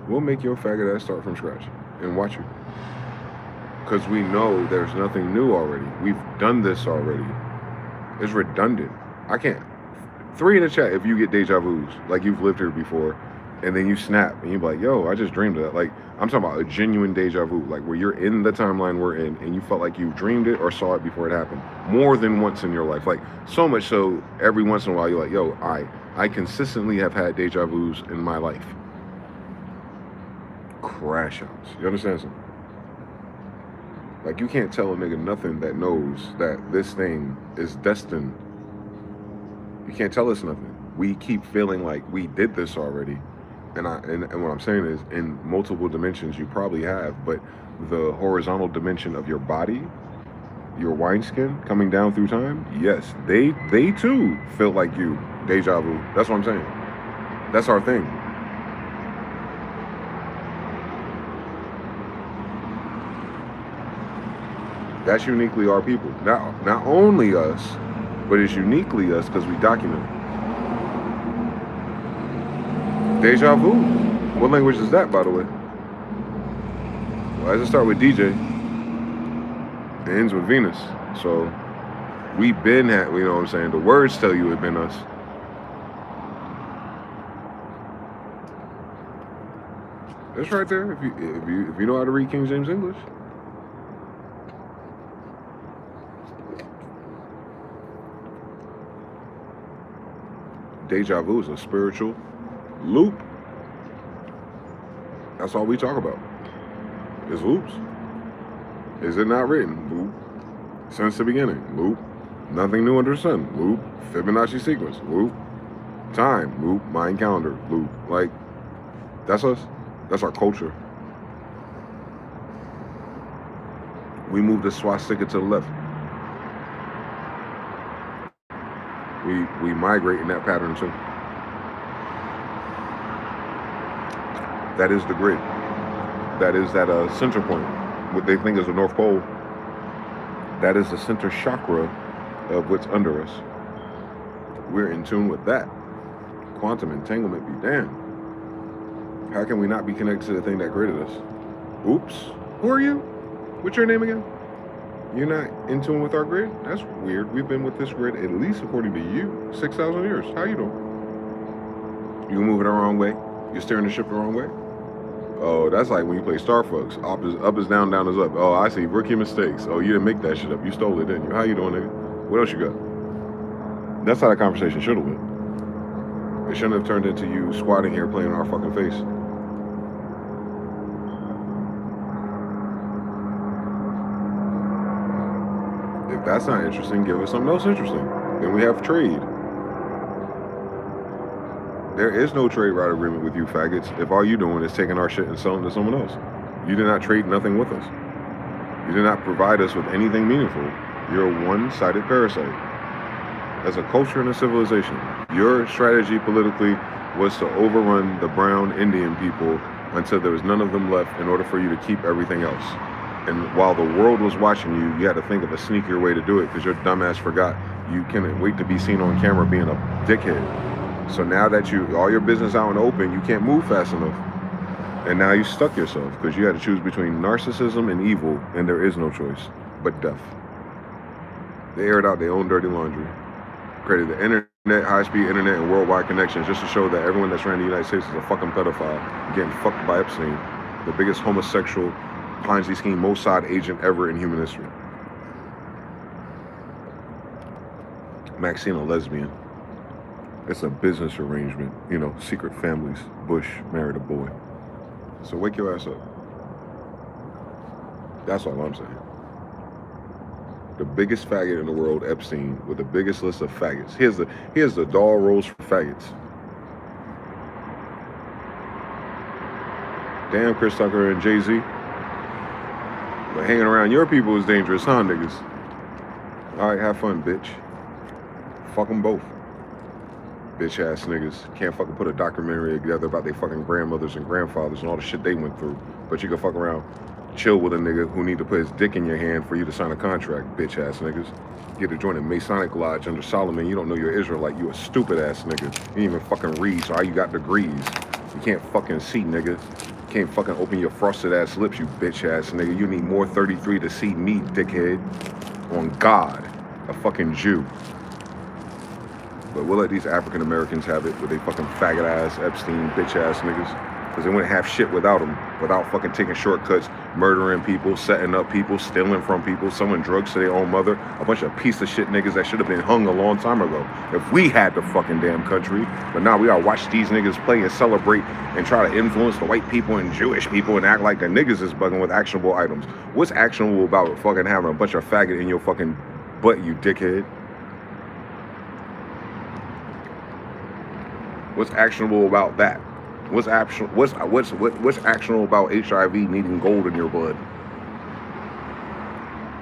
We'll make your faggot ass start from scratch and watch you. Because we know there's nothing new already. We've done this already. It's redundant. I can't. 3 in the chat if you get deja vus, like you've lived here before, and then you snap and you're like, yo, I just dreamed of that. Like, I'm talking about a genuine deja vu, like where you're in the timeline we're in and you felt like you dreamed it or saw it before it happened more than once in your life. Like, so much so every once in a while you're like, yo, I consistently have had deja vus in my life. Crash outs. You understand something? Like, you can't tell a nigga nothing that knows that this thing is destined. You can't tell us nothing. We keep feeling like we did this already. And what I'm saying is, in multiple dimensions you probably have, but the horizontal dimension of your body, your wineskin coming down through time, yes, they too feel like you. Deja vu. That's what I'm saying. That's our thing. That's uniquely our people. Not only us, but it's uniquely us because we document it. Deja vu. What language is that, by the way? Why does it start with DJ? It ends with Venus. So we been at, you know what I'm saying? The words tell you it been us. It's right there. If you know how to read King James English. Deja vu is a spiritual loop. That's all we talk about. It's loops. Is it not written? Loop. Since the beginning. Loop. Nothing new under the sun. Loop. Fibonacci sequence. Loop. Time. Loop. Mayan calendar. Loop. Like, that's us. That's our culture. We move the swastika to the left. We migrate in that pattern too. That is the grid. That is that center point. What they think is the North Pole. That is the center chakra of what's under us. We're in tune with that. Quantum entanglement be damned. How can we not be connected to the thing that created us? Oops. Who are you? What's your name again? You're not in tune with our grid? That's weird. We've been with this grid, at least according to you, 6,000 years. How you doing? You moving the wrong way? You're steering the ship the wrong way? Oh, that's like when you play Star Fox. Up is down, down is up. Oh, I see. Rookie mistakes. Oh, you didn't make that shit up. You stole it, didn't you? How you doing, nigga? What else you got? That's how that conversation should have went. It shouldn't have turned into you squatting here playing in our fucking face. If that's not interesting, give us something else interesting. Then we have trade. There is no trade route agreement with you faggots if all you doing is taking our shit and selling it to someone else. You did not trade nothing with us. You did not provide us with anything meaningful. You're a one-sided parasite. As a culture and a civilization, your strategy politically was to overrun the brown Indian people until there was none of them left in order for you to keep everything else. And while the world was watching you, you had to think of a sneakier way to do it because your dumbass forgot you couldn't wait to be seen on camera being a dickhead. So now that all your business out in the open, you can't move fast enough. And now you stuck yourself because you had to choose between narcissism and evil, and there is no choice but death. They aired out their own dirty laundry. Created the internet, high-speed internet, and worldwide connections just to show that everyone that's around the United States is a fucking pedophile, getting fucked by Epstein, the biggest homosexual Ponzi scheme Mossad agent ever in human history. Maxine a lesbian. It's a business arrangement, you know, secret families. Bush married a boy. So wake your ass up. That's all I'm saying. The biggest faggot in the world, Epstein, with the biggest list of faggots. Here's the doll rolls for faggots. Damn, Chris Tucker and Jay-Z. But hanging around your people is dangerous, huh, niggas? All right, have fun, bitch. Fuck them both. Bitch ass niggas can't fucking put a documentary together about their fucking grandmothers and grandfathers and all the shit they went through. But you can fuck around, chill with a nigga who need to put his dick in your hand for you to sign a contract, bitch ass niggas. Get to join a Masonic lodge under Solomon. You don't know you're Israelite. You a stupid ass nigga. You didn't even fucking read, so how you got degrees? You can't fucking see, nigga. You can't fucking open your frosted ass lips, you bitch ass nigga. You need more 33 to see me, dickhead. On God, a fucking Jew. But we'll let these African Americans have it with they fucking faggot ass, Epstein, bitch ass niggas. Because they wouldn't have shit without them. Without fucking taking shortcuts, murdering people, setting up people, stealing from people, selling drugs to their own mother. A bunch of piece of shit niggas that should have been hung a long time ago. If we had the fucking damn country. But now we gotta watch these niggas play and celebrate and try to influence the white people and Jewish people and act like the niggas is bugging with actionable items. What's actionable about fucking having a bunch of faggot in your fucking butt, you dickhead? What's actionable about that? What's actionable about HIV needing gold in your blood?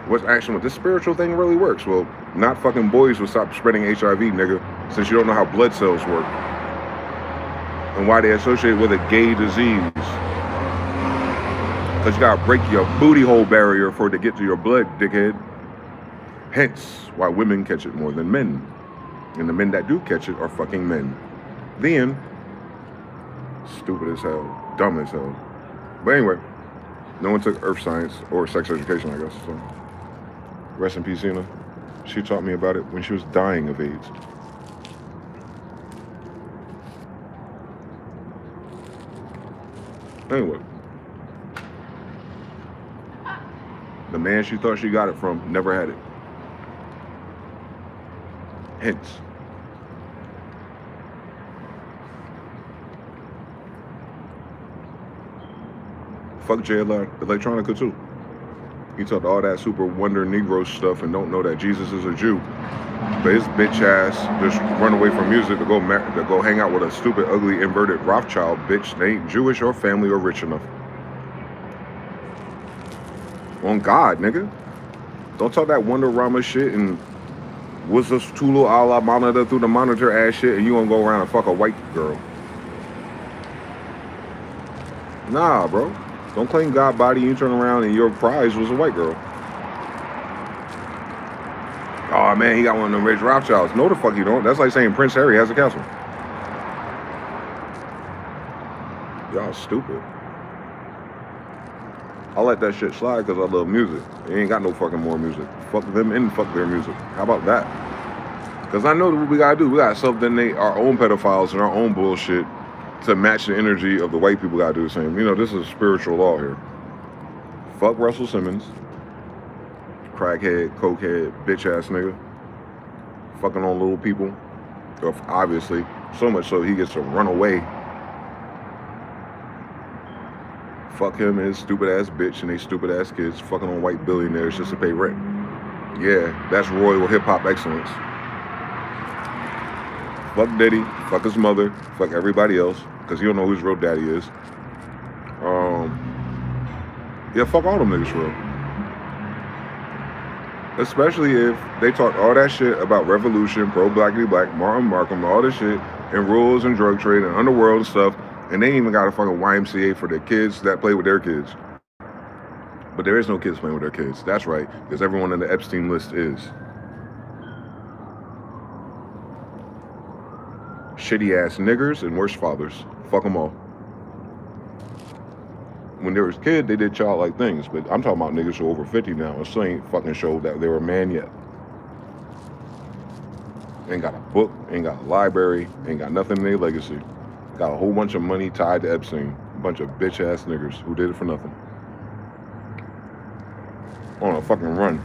What's actionable? This spiritual thing really works. Well, not fucking boys will stop spreading HIV, nigga, since you don't know how blood cells work and why they associate with a gay disease. Because you gotta break your booty hole barrier for it to get to your blood, dickhead. Hence, why women catch it more than men, and the men that do catch it are fucking men. Then, stupid as hell, dumb as hell. But anyway, no one took earth science or sex education, I guess. So, rest in peace, Zena. She taught me about it when she was dying of AIDS. Anyway, the man she thought she got it from never had it. Hence, fuck Jay Electronica too. He taught all that super wonder Negro stuff and don't know that Jesus is a Jew. But his bitch ass just run away from music to go hang out with a stupid, ugly, inverted Rothschild bitch. They ain't Jewish or family or rich enough. On God, nigga. Don't talk that Wonderama shit and what's this Tulu a la monitor through the monitor ass shit and you gonna go around and fuck a white girl. Nah, bro. Don't claim God body, you turn around and your prize was a white girl. Oh man, he got one of them rich Rothschilds. No the fuck you don't. That's like saying Prince Harry has a castle. Y'all stupid. I let that shit slide because I love music. They ain't got no fucking more music. Fuck them and fuck their music. How about that? Because I know what we gotta do. We gotta self-detonate our own pedophiles and our own bullshit to match the energy of the white people. Gotta do the same. You know, this is spiritual law here. Fuck Russell Simmons. Crackhead, cokehead, bitch ass nigga. Fucking on little people. Obviously. So much so he gets to run away. Fuck him and his stupid ass bitch and they stupid ass kids fucking on white billionaires just to pay rent. Yeah, that's royal hip hop excellence. Fuck Diddy, fuck his mother, fuck everybody else, because you don't know who his real daddy is. Yeah, fuck all them niggas for real. Especially if they talk all that shit about revolution, pro-blackity black, Markham, all this shit, and rules and drug trade and underworld and stuff, and they ain't even got a fucking YMCA for their kids that play with their kids. But there is no kids playing with their kids. That's right, because everyone on the Epstein list is. Shitty ass niggers and worse fathers. Fuck them all. When they was kids, they did childlike things, but I'm talking about niggas who are over 50 now and still ain't fucking showed that they were a man yet. Ain't got a book, ain't got a library, ain't got nothing in their legacy. Got a whole bunch of money tied to Epstein. A bunch of bitch ass niggers who did it for nothing. On a fucking run.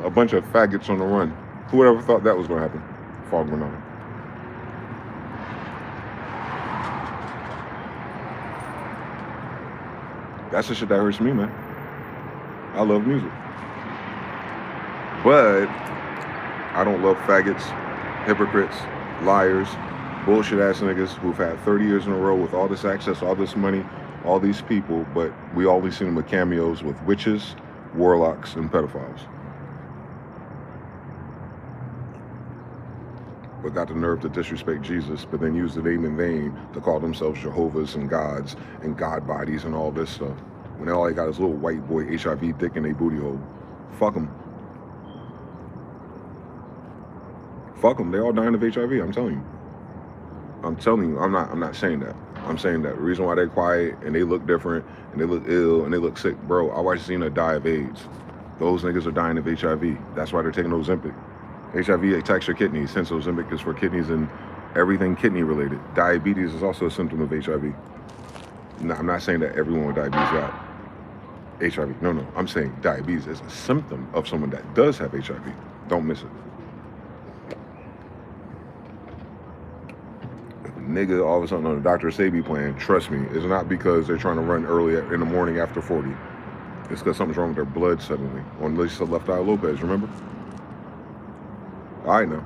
A bunch of faggots on the run. Who would ever thought that was gonna happen? Fall Granata. That's the shit that hurts me, man. I love music. But I don't love faggots, hypocrites, liars, bullshit ass niggas who've had 30 years in a row with all this access, all this money, all these people, but we always see them with cameos with witches, warlocks, and pedophiles. But got the nerve to disrespect Jesus, but then use the name in vain to call themselves Jehovah's and gods and God bodies and all this stuff. When all they got is little white boy HIV dick in their booty hole. Fuck them. Fuck them. They all dying of HIV. I'm telling you. I'm telling you. I'm not saying that. I'm saying that the reason why they're quiet and they look different and they look ill and they look sick, bro. I watched Xena die of AIDS. Those niggas are dying of HIV. That's why they're taking Ozempic. HIV attacks your kidneys, hence Ozempic is for kidneys and everything kidney related. Diabetes is also a symptom of HIV. No, I'm not saying that everyone with diabetes got HIV. No, I'm saying diabetes is a symptom of someone that does have HIV. Don't miss it. If a nigga all of a sudden on the Dr. Sebi plan, trust me, it's not because they're trying to run early in the morning after 40. It's because something's wrong with their blood suddenly. On Lisa Left Eye Lopez, remember? I know.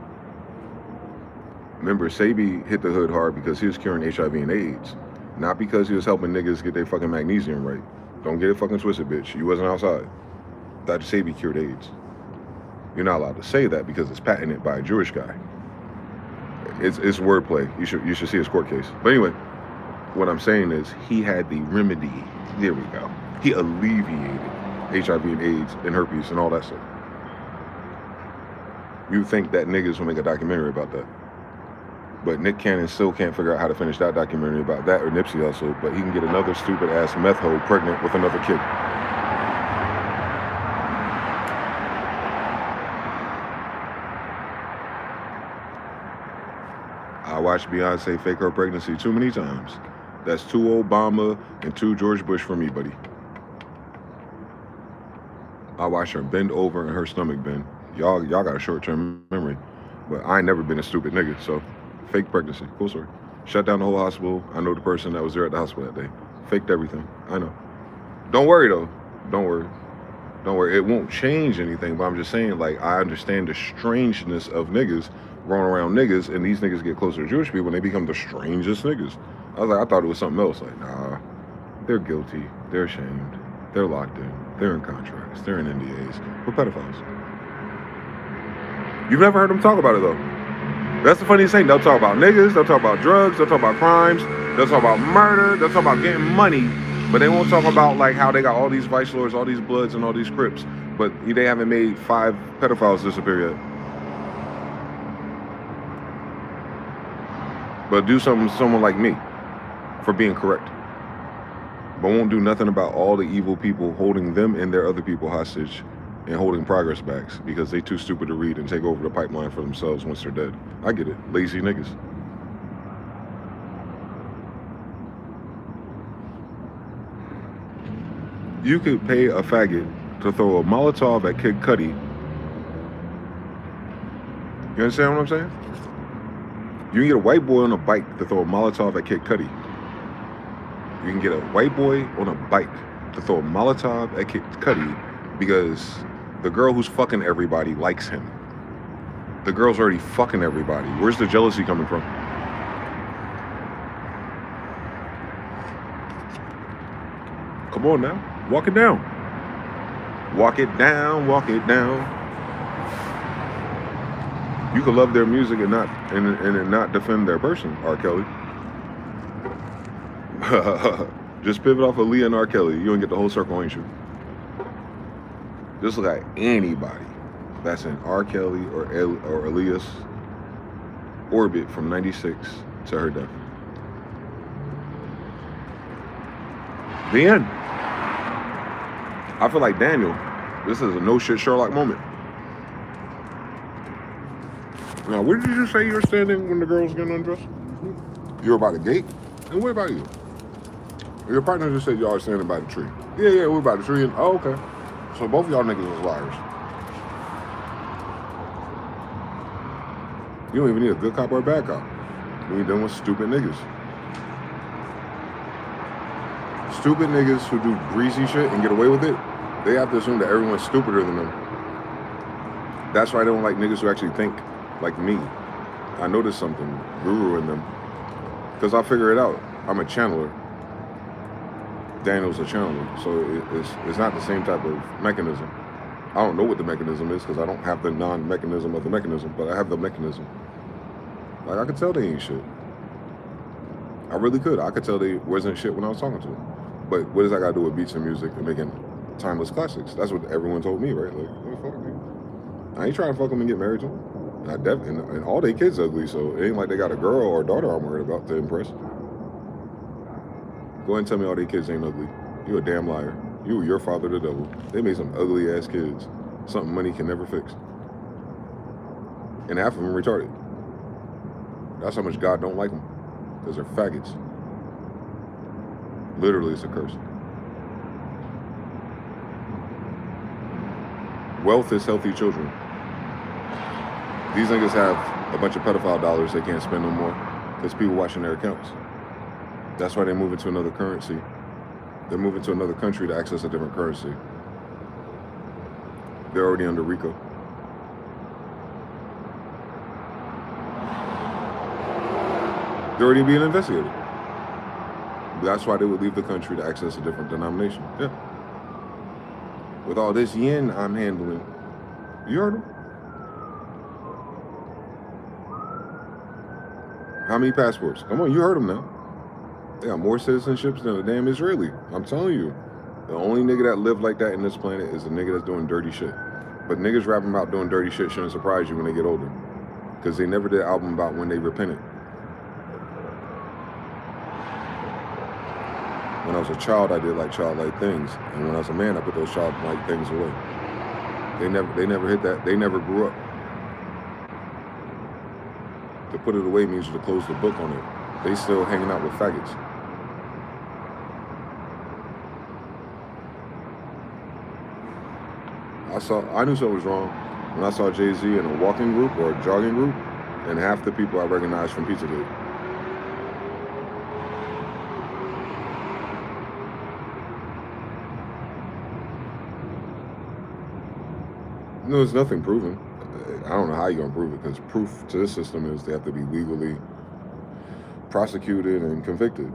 Remember, Sebi hit the hood hard because he was curing HIV and AIDS, not because he was helping niggas get their fucking magnesium right. Don't get it fucking twisted, bitch. You wasn't outside. Dr. Sebi cured AIDS. You're not allowed to say that because it's patented by a Jewish guy. It's wordplay. You should see his court case. But anyway, what I'm saying is he had the remedy. There we go. He alleviated HIV and AIDS and herpes and all that stuff. You think that niggas will make a documentary about that. But Nick Cannon still can't figure out how to finish that documentary about that or Nipsey Hussle, but he can get another stupid ass meth hoe pregnant with another kid. I watched Beyonce fake her pregnancy too many times. That's 2 Obama and 2 George Bush for me, buddy. I watched her bend over and her stomach bend. Y'all got a short-term memory, but I ain't never been a stupid nigga, so fake pregnancy, cool story. Shut down the whole hospital. I know the person that was there at the hospital that day. Faked everything, I know. Don't worry though, don't worry. It won't change anything, but I'm just saying, like, I understand the strangeness of niggas rolling around niggas, and these niggas get closer to Jewish people and they become the strangest niggas. I was like, I thought it was something else. Like, nah, they're guilty, they're ashamed. They're locked in. They're in contracts. They're in NDAs. We're pedophiles. You've never heard them talk about it, though. That's the funniest thing. They'll talk about niggas. They'll talk about drugs. They'll talk about crimes. They'll talk about murder. They'll talk about getting money. But they won't talk about like how they got all these vice lords, all these Bloods, and all these Crips. But they haven't made 5 pedophiles disappear yet. But do something to someone like me for being correct. But won't do nothing about all the evil people holding them and their other people hostage and holding progress backs because they too stupid to read and take over the pipeline for themselves once they're dead. I get it. Lazy niggas. You could pay a faggot to throw a Molotov at Kid Cudi. You understand what I'm saying? You can get a white boy on a bike to throw a Molotov at Kid Cudi. You can get a white boy on a bike to throw a Molotov at Kid Cudi because the girl who's fucking everybody likes him. The girl's already fucking everybody. Where's the jealousy coming from? Come on now. Walk it down. Walk it down, walk it down. You can love their music and not defend their person, R. Kelly. Just pivot off of Leah and R. Kelly. You don't get the whole circle, ain't you? Just look at anybody that's in R. Kelly or Aaliyah's orbit from 96 to her death. The end. I feel like Daniel, this is a no shit Sherlock moment. Now, where did you say you were standing when the girl was getting undressed? You were by the gate? And what about you? Your partner just said y'all are standing by the tree. Yeah, we're by the tree. And, oh, okay. So both of y'all niggas was liars. You don't even need a good cop or a bad cop. When you're done with stupid niggas. Stupid niggas who do greasy shit and get away with it, they have to assume that everyone's stupider than them. That's why I don't like niggas who actually think like me. I noticed something, guru in them. Because I figure it out. I'm a channeler. Daniel's a channeler. So it's not the same type of mechanism. I don't know what the mechanism is because I don't have the non-mechanism of the mechanism, but I have the mechanism. Like, I could tell they ain't shit. I really could. I could tell they wasn't shit when I was talking to them. But what does that got to do with beats and music and making timeless classics? That's what everyone told me, right? Like, what the fuck, man? I ain't trying to fuck them and get married to them. And all they kids ugly, so it ain't like they got a girl or a daughter I'm worried about to impress. Go ahead and tell me all they kids ain't ugly. You a damn liar. You or your father the devil. They made some ugly ass kids. Something money can never fix. And half of them retarded. That's how much God don't like them. Because they're faggots. Literally, it's a curse. Wealth is healthy children. These niggas have a bunch of pedophile dollars they can't spend no more because people watching their accounts. That's why they move into another currency. They're moving to another country to access a different currency. They're already under RICO. They're already being investigated. That's why they would leave the country to access a different denomination. Yeah. With all this yen I'm handling. You heard them? How many passports? Come on, you heard them now. They got more citizenships than a damn Israeli. I'm telling you. The only nigga that lived like that in this planet is a nigga that's doing dirty shit. But niggas rapping about doing dirty shit shouldn't surprise you when they get older. Because they never did an album about when they repented. When I was a child, I did like childlike things. And when I was a man, I put those childlike things away. They never hit that. They never grew up. To put it away means to close the book on it. They still hanging out with faggots. I knew something was wrong when I saw Jay-Z in a walking group or a jogging group, and half the people I recognized from Pizzagate. No, there's nothing proven. I don't know how you're gonna prove it, because proof to this system is they have to be legally prosecuted and convicted.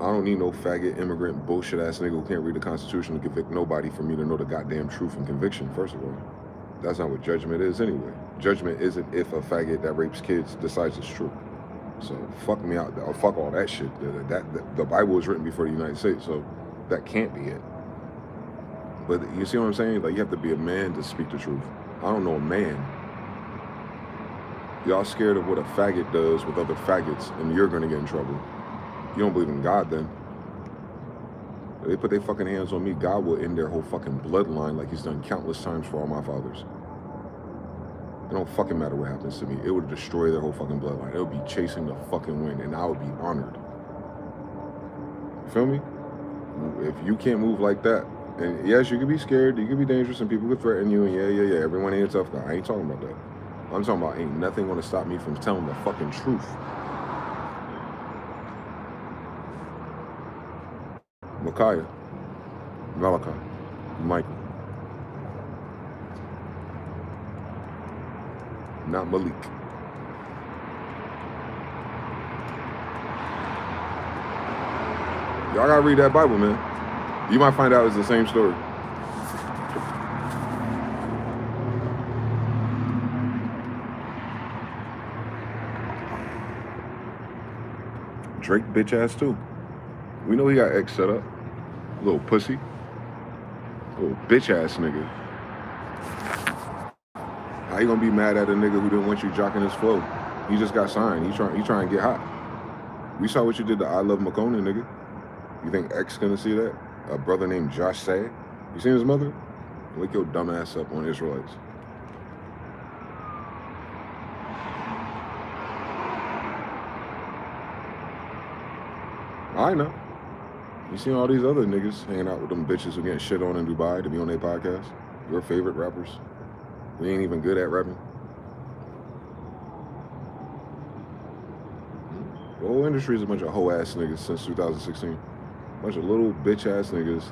I don't need no faggot, immigrant, bullshit ass nigga who can't read the Constitution to convict nobody for me to know the goddamn truth and conviction, first of all. That's not what judgment is anyway. Judgment isn't if a faggot that rapes kids decides it's true. So fuck me out. Fuck all that shit. The Bible was written before the United States, so that can't be it. But you see what I'm saying? Like, you have to be a man to speak the truth. I don't know a man. Y'all scared of what a faggot does with other faggots, and you're gonna get in trouble. You don't believe in God, then. If they put their fucking hands on me, God will end their whole fucking bloodline like he's done countless times for all my fathers. It don't fucking matter what happens to me. It would destroy their whole fucking bloodline. It would be chasing the fucking wind, and I would be honored. You feel me? If you can't move like that, and yes, you could be scared, you could be dangerous, and people could threaten you, and yeah, everyone ain't a tough guy. I ain't talking about that. I'm talking about ain't nothing gonna stop me from telling the fucking truth. Micaiah, Malachi, Michael. Not Malik. Y'all gotta read that Bible, man. You might find out it's the same story. Drake bitch ass too. We know he got X set up. Little pussy. Little bitch ass nigga. How you gonna be mad at a nigga who didn't want you jocking his flow? He just got signed. He trying to get hot. We saw what you did to I Love Makona, nigga. You think X gonna see that? A brother named Josh Say? You seen his mother? Wake your dumb ass up on Israelites. I know. You seen all these other niggas hanging out with them bitches who getting shit on in Dubai to be on their podcast? Your favorite rappers? We ain't even good at rapping. The whole industry is a bunch of hoe ass niggas since 2016. Bunch of little bitch ass niggas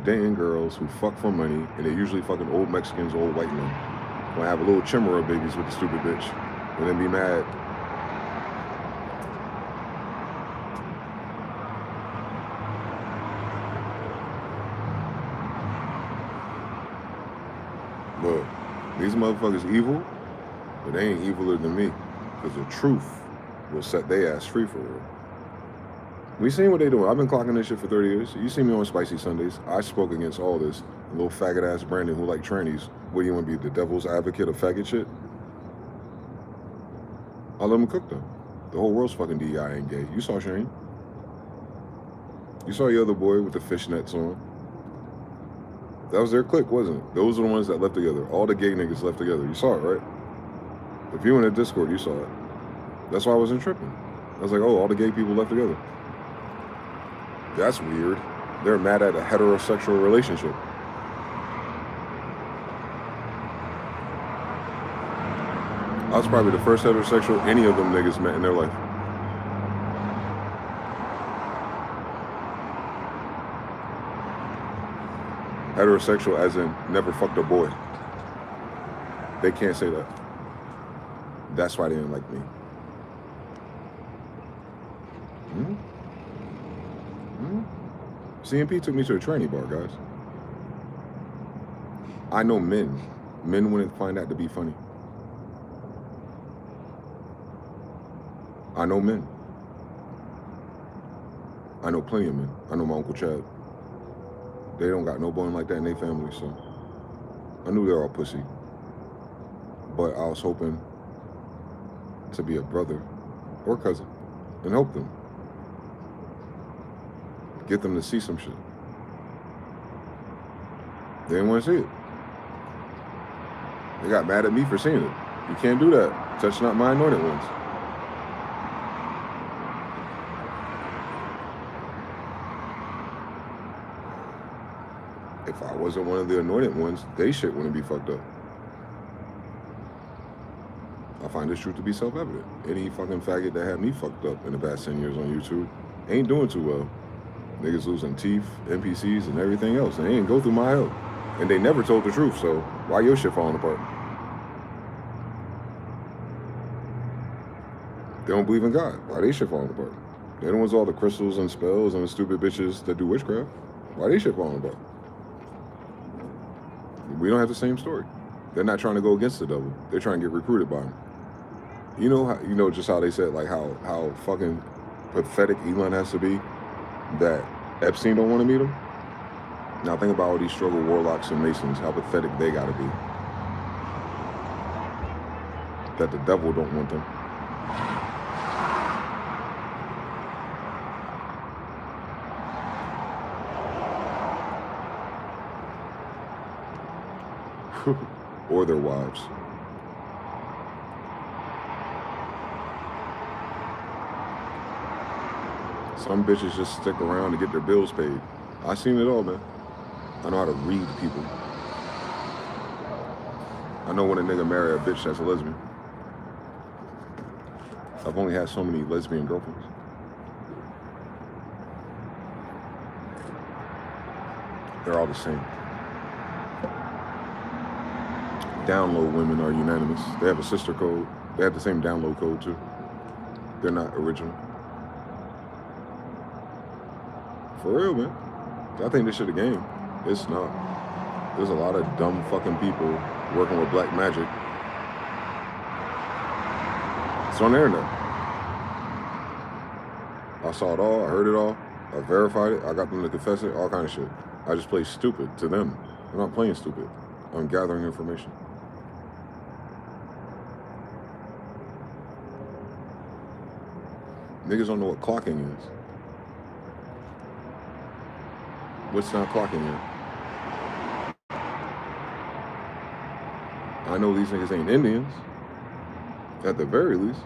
dating girls who fuck for money, and they're usually fucking old Mexicans, old white men. Wanna have a little chimera babies with the stupid bitch, and then be mad. Look, these motherfuckers evil, but they ain't eviler than me, because the truth will set their ass free for real. We seen what they doing. I've been clocking this shit for 30 years. You see me on Spicy Sundays. I spoke against all this. Little faggot ass Brandon who like trannies. What do you want to be, the devil's advocate of faggot shit? I let him cook them. The whole world's fucking DEI ain't gay. You saw Shane. You saw your other boy with the fishnets on. That was their clique, wasn't it? Those are the ones that left together. All the gay niggas left together. You saw it, right? If you were in the Discord, you saw it. That's why I wasn't tripping. I was like, oh, all the gay people left together. That's weird. They're mad at a heterosexual relationship. I was probably the first heterosexual any of them niggas met in their life. Heterosexual as in never fucked a boy. They can't say that. That's why they didn't like me. CMP took me to a tranny bar, guys. I know men. Men wouldn't find that to be funny. I know men. I know plenty of men. I know my Uncle Chad. They don't got no bone like that in their family, so I knew they're all pussy. But I was hoping to be a brother or cousin and help them. Get them to see some shit. They didn't want to see it. They got mad at me for seeing it. You can't do that. Touch not my anointed ones. If I wasn't one of the anointed ones, they shit wouldn't be fucked up. I find this truth to be self-evident. Any fucking faggot that had me fucked up in the past 10 years on YouTube ain't doing too well. Niggas losing teeth, NPCs, and everything else. And they ain't go through my hell. And they never told the truth, so why your shit falling apart? They don't believe in God. Why they shit falling apart? They don't want all the crystals and spells and the stupid bitches that do witchcraft. Why they shit falling about? We don't have the same story. They're not trying to go against the devil. They're trying to get recruited by him. You know how, you know just how they said like how fucking pathetic Elon has to be that Epstein don't want to meet him. Now think about all these struggle warlocks and masons, how pathetic they gotta be. That the devil don't want them. Or their wives. Some bitches just stick around to get their bills paid. I seen it all, man. I know how to read people. I know when a nigga marry a bitch that's a lesbian. I've only had so many lesbian girlfriends. They're all the same. Download women are unanimous. They have a sister code. They have the same download code too. They're not original. For real, man. I think this shit a game. It's not. There's a lot of dumb fucking people working with black magic. It's on the internet. I saw it all, I heard it all, I verified it, I got them to confess it, all kind of shit. I just play stupid to them. I'm not playing stupid. I'm gathering information. Niggas don't know what clocking is. What's not clocking yet? I know these niggas ain't Indians, at the very least.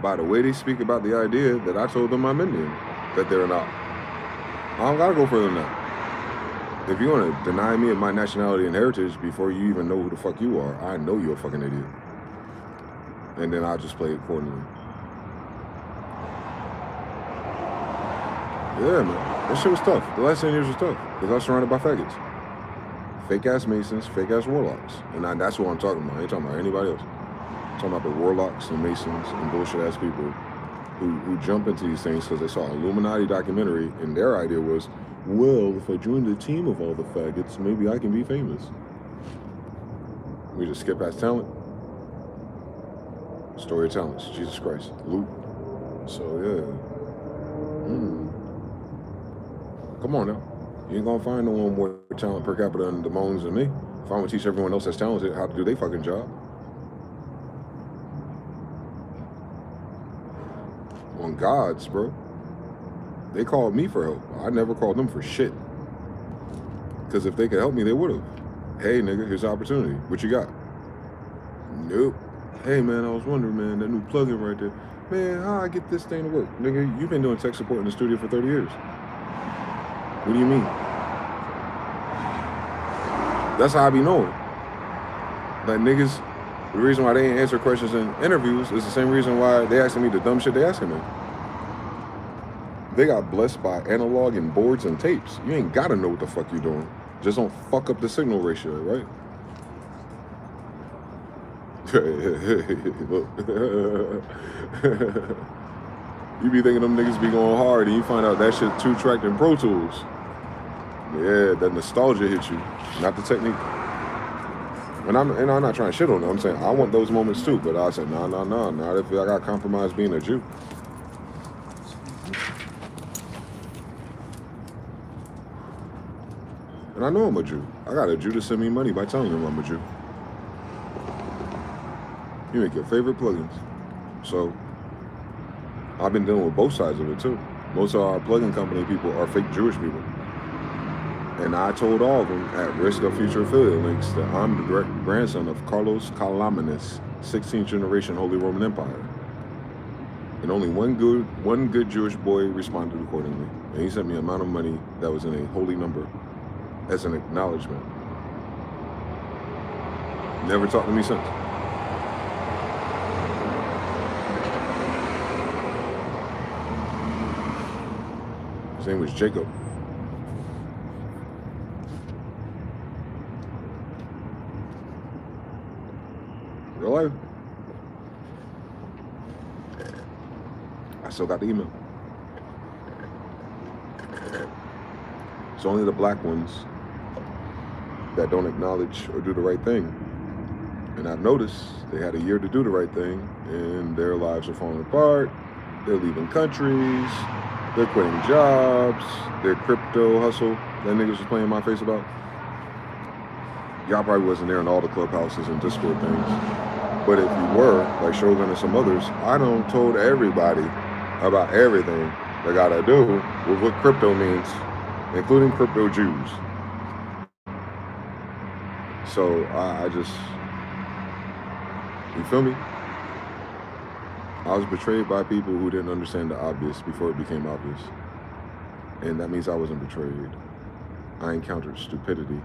By the way they speak about the idea that I told them I'm Indian, that they're not. I don't gotta go further than that. If you wanna deny me of my nationality and heritage before you even know who the fuck you are, I know you're a fucking idiot. And then I'll just play it accordingly. Yeah, man. That shit was tough. The last 10 years was tough because I was surrounded by faggots. Fake ass masons, fake ass warlocks. And that's what I'm talking about. I ain't talking about anybody else. I'm talking about the warlocks and masons and bullshit ass people who jump into these things because they saw an Illuminati documentary and their idea was, well, if I join the team of all the faggots, maybe I can be famous. We just skip past talent. Story of talents, Jesus Christ. Luke. So, yeah. Come on now. You ain't gonna find no one more talent per capita than the Moans and me. If I'm gonna teach everyone else that's talented how to do their fucking job. On God's, bro. They called me for help. I never called them for shit. Because if they could help me, they would've. Hey, nigga, here's the opportunity. What you got? Nope. Hey, man, I was wondering, man, that new plugin right there. Man, how I get this thing to work? Nigga, you've been doing tech support in the studio for 30 years. What do you mean? That's how I be knowing. Like niggas, the reason why they ain't answer questions in interviews is the same reason why they asking me the dumb shit they asking me. They got blessed by analog and boards and tapes. You ain't gotta know what the fuck you doing. Just don't fuck up the signal ratio, right? You be thinking them niggas be going hard and you find out that shit 2-tracked in Pro Tools. Yeah, that nostalgia hit you, not the technique. And I'm not trying to shit on them. I'm saying I want those moments too, but I said, nah, not if I got compromised being a Jew. And I know I'm a Jew. I got a Jew to send me money by telling him I'm a Jew. You make your favorite plugins. So I've been dealing with both sides of it too. Most of our plugin company people are fake Jewish people. And I told all of them, at risk of future affiliate links, that I'm the direct grandson of Carlos Calamenes, 16th generation Holy Roman Empire. And only one good Jewish boy responded accordingly. And he sent me an amount of money that was in a holy number as an acknowledgement. Never talked to me since. His name was Jacob. Real life. I still got the email. It's only the black ones that don't acknowledge or do the right thing. And I've noticed they had a year to do the right thing, and their lives are falling apart. They're leaving countries. They're quitting jobs. Their crypto hustle that niggas was playing in my face about. Y'all probably wasn't there in all the clubhouses and Discord things. But if you were, like Shogun and some others, I done told everybody about everything they gotta do with what crypto means, including crypto Jews. So I just, you feel me? I was betrayed by people who didn't understand the obvious before it became obvious. And that means I wasn't betrayed. I encountered stupidity.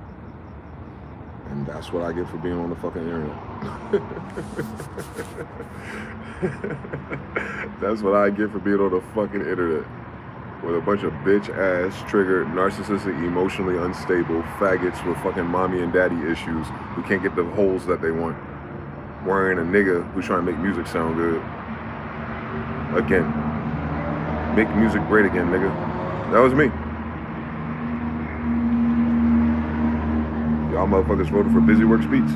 And that's what I get for being on the fucking internet. That's what I get for being on the fucking internet. With a bunch of bitch-ass, triggered, narcissistic, emotionally unstable faggots with fucking mommy and daddy issues who can't get the holes that they want. Wearing a nigga who's trying to make music sound good. Again. Make music great again, nigga. That was me. Y'all motherfuckers voted for Busy Works Beats.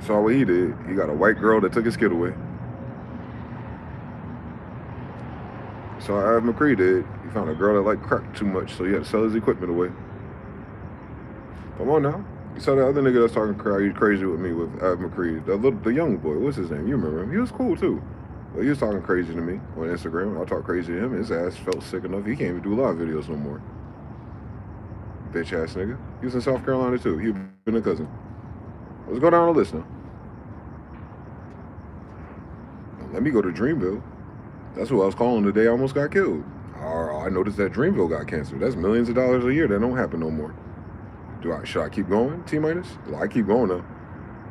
Saw what he did. He got a white girl that took his kid away. Saw what Av McCree did. He found a girl that liked crack too much, so he had to sell his equipment away. Come on now. You saw that other nigga that's talking crazy with me with Av McCree. The young boy, what's his name? You remember him. He was cool too. But he was talking crazy to me on Instagram. I talked crazy to him. His ass felt sick enough. He can't even do live videos no more. Bitch ass nigga. He was in South Carolina too. He been a cousin. Let's go down the list now. Let me go to Dreamville. That's who I was calling the day I almost got killed. I noticed that Dreamville got canceled. That's millions of dollars a year that don't happen no more. Should I keep going, T-minus? Well, I keep going though.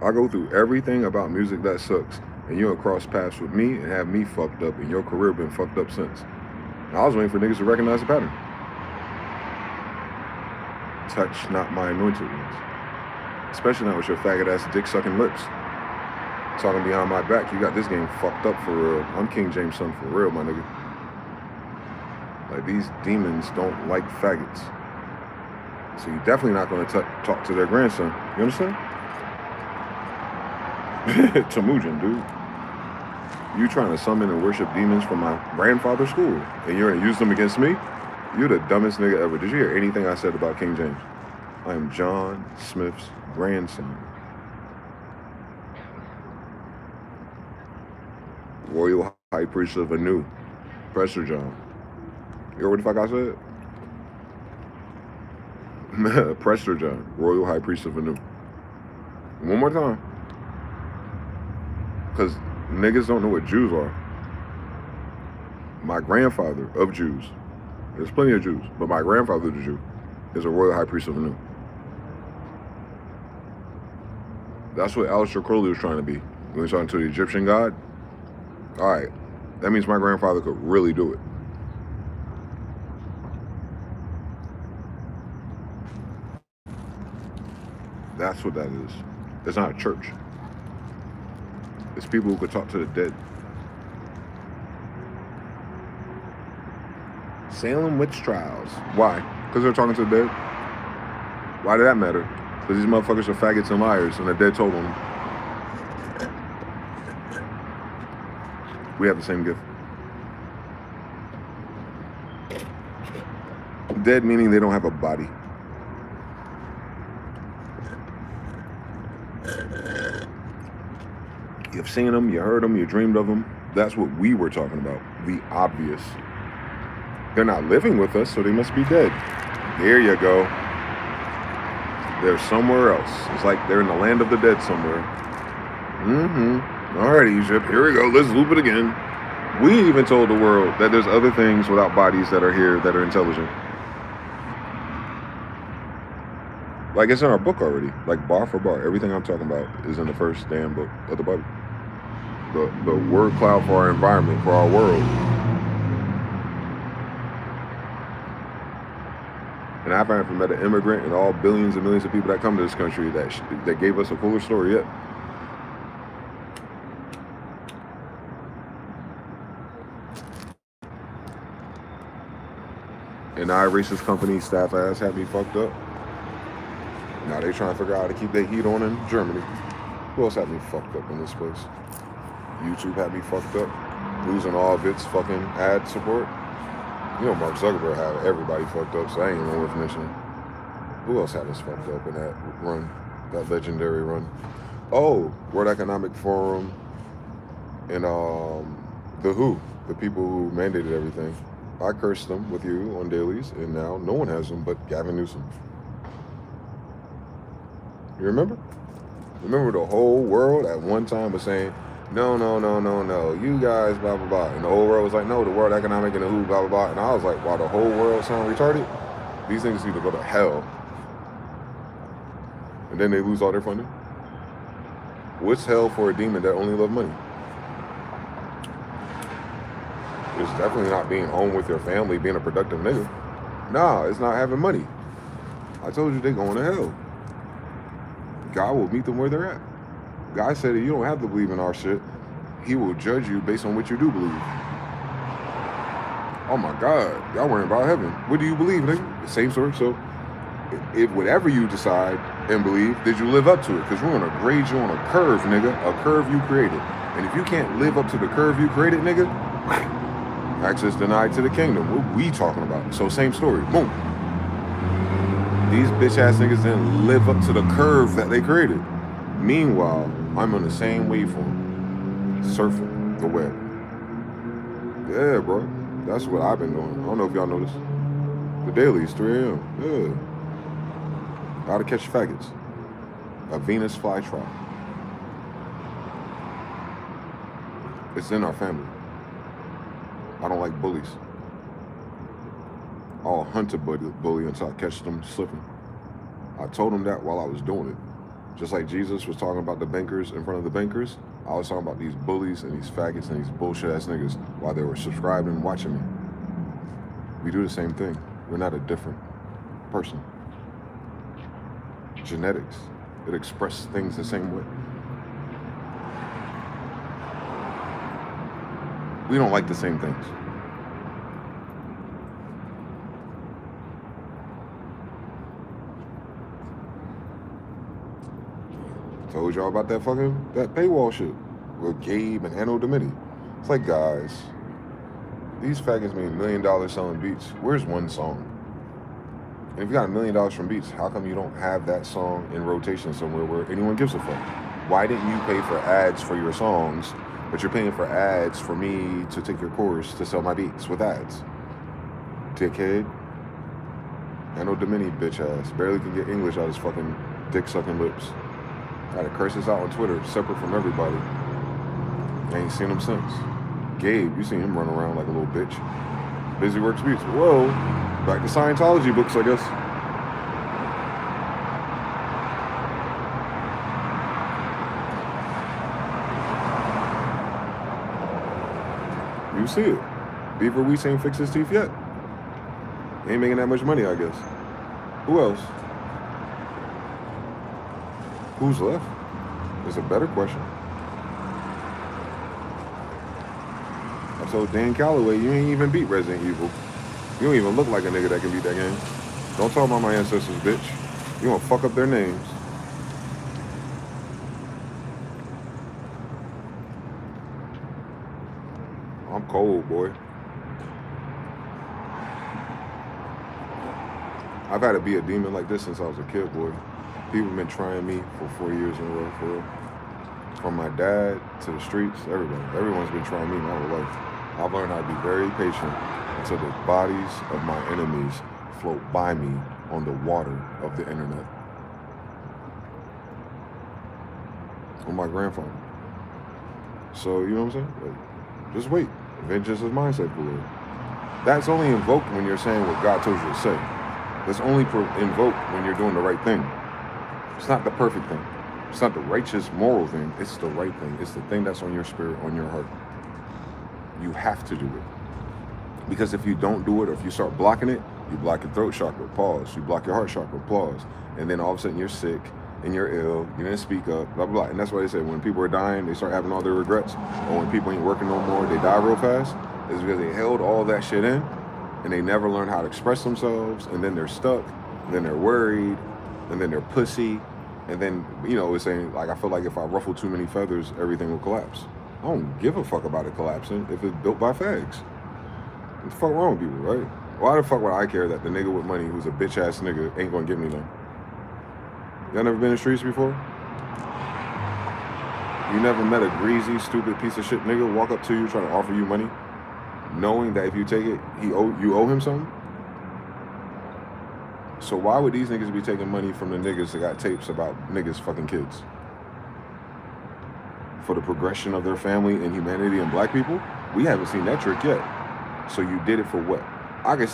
I go through everything about music that sucks, and you'll cross paths with me and have me fucked up, and your career been fucked up since. And I was waiting for niggas to recognize the pattern. Touch not my anointed ones. Especially not with your faggot ass dick sucking lips. Talking behind my back, you got this game fucked up for real. I'm King James' son for real, my nigga. Like, these demons don't like faggots. So you're definitely not gonna talk to their grandson. You understand? Temujin, dude. You trying to summon and worship demons from my grandfather's school, and you're gonna use them against me? You're the dumbest nigga ever. Did you hear anything I said about King James? I am John Smith's grandson. Royal High Priest of Anu. Prester John. You heard what the fuck I said? Prester John. Royal High Priest of Anu. One more time. Because niggas don't know what Jews are. My grandfather of Jews. There's plenty of Jews, but my grandfather, the Jew, is a Royal High Priest of Anu. That's what Aleister Crowley was trying to be when he was talking to the Egyptian god. All right, that means my grandfather could really do it. That's what that is. It's not a church. It's people who could talk to the dead. Salem witch trials. Why? Because they're talking to the dead? Why did that matter? Because these motherfuckers are faggots and liars, and the dead told them. We have the same gift. Dead meaning they don't have a body. You've seen them, you heard them, you dreamed of them. That's what we were talking about. The obvious. They're not living with us, so they must be dead. There you go. They're somewhere else. It's like they're in the land of the dead somewhere. All right, Egypt. Here we go. Let's loop it again. We even told the world that there's other things without bodies that are here that are intelligent. Like, it's in our book already. Like, bar for bar. Everything I'm talking about is in the first damn book of the Bible. The word cloud for our environment, for our world. And I haven't met an immigrant and all billions and millions of people that come to this country that gave us a cooler story yet. an racist company staff ass had me fucked up. Now they trying to figure out how to keep their heat on in Germany. Who else had me fucked up in this place? YouTube had me fucked up. Losing all of its fucking ad support. You know Mark Zuckerberg had everybody fucked up, so I ain't even worth mentioning. Who else had us fucked up in that run? That legendary run? Oh, World Economic Forum and the WHO, the people who mandated everything. I cursed them with you on dailies, and now no one has them but Gavin Newsom. You remember? Remember the whole world at one time was saying, no, you guys, blah, blah, blah. And the whole world was like, no, the World Economic and the WHO, blah, blah, blah. And I was like, wow, the whole world sound retarded? These things need to go to hell. And then they lose all their funding? What's hell for a demon that only love money? It's definitely not being home with your family, being a productive nigga. Nah, it's not having money. I told you they going to hell. God will meet them where they're at. God said that you don't have to believe in our shit. He will judge you based on what you do believe. Oh my God, y'all worrying about heaven. What do you believe, nigga? The same sort. So if whatever you decide and believe, did you live up to it? Because we're gonna grade you on a curve, nigga. A curve you created. And if you can't live up to the curve you created, nigga, access denied to the kingdom. What we talking about? So same story. Boom. These bitch ass niggas didn't live up to the curve that they created. Meanwhile, I'm on the same waveform, surfing the web. Yeah, bro. That's what I've been doing. I don't know if y'all know this. The dailies, 3 a.m. Yeah. How to catch faggots. A Venus flytrap. It's in our family. I don't like bullies. I'll hunt a bully until I catch them slipping. I told them that while I was doing it. Just like Jesus was talking about the bankers in front of the bankers, I was talking about these bullies and these faggots and these bullshit ass niggas while they were subscribed and watching me. We do the same thing. We're not a different person. Genetics, it expresses things the same way. We don't like the same things. Told y'all about that paywall shit with Gabe and Anno Domini. It's like, guys, these faggots made $1 million selling beats. Where's one song? And if you got $1 million from beats, how come you don't have that song in rotation somewhere where anyone gives a fuck? Why didn't you pay for ads for your songs, but you're paying for ads for me to take your course to sell my beats with ads? Dickhead. Anno Domini, bitch ass. Barely can get English out his fucking dick-sucking lips. Gotta curse this out on Twitter, separate from everybody. I ain't seen him since. Gabe, you seen him run around like a little bitch. Busy Works Beats. Whoa. Back to Scientology books, I guess. You see it. Beaver Weiss ain't fixed his teeth yet. He ain't making that much money, I guess. Who else? Who's left? It's a better question. I told Dan Calloway, you ain't even beat Resident Evil. You don't even look like a nigga that can beat that game. Don't talk about my ancestors, bitch. You gonna fuck up their names. I'm cold, boy. I've had to be a demon like this since I was a kid, boy. People have been trying me for 4 years in a row, for real. From my dad to the streets, everybody. Everyone's been trying me my whole life. I've learned how to be very patient until the bodies of my enemies float by me on the water of the internet. Or my grandfather. So, you know what I'm saying? Like, just wait. Vengeance is mindset for real. That's only invoked when you're saying what God told you to say. That's only invoked when you're doing the right thing. It's not the perfect thing. It's not the righteous, moral thing. It's the right thing. It's the thing that's on your spirit, on your heart. You have to do it. Because if you don't do it, or if you start blocking it, you block your throat chakra, pause. You block your heart chakra, pause. And then all of a sudden you're sick and you're ill, you didn't speak up, blah, blah, blah. And that's why they say when people are dying, they start having all their regrets. Or when people ain't working no more, they die real fast. It's because they held all that shit in and they never learn how to express themselves, and then they're stuck, and then they're worried, and then they're pussy, and then, you know, it's saying, like, I feel like if I ruffle too many feathers, everything will collapse. I don't give a fuck about it collapsing if it's built by fags. What the fuck wrong with people, right? Why the fuck would I care that the nigga with money who's a bitch ass nigga ain't gonna give me none? Y'all never been in the streets before? You never met a greasy, stupid piece of shit nigga walk up to you trying to offer you money, knowing that if you take it, you owe him something? So why would these niggas be taking money from the niggas that got tapes about niggas fucking kids? For the progression of their family and humanity and black people? We haven't seen that trick yet. So you did it for what? I can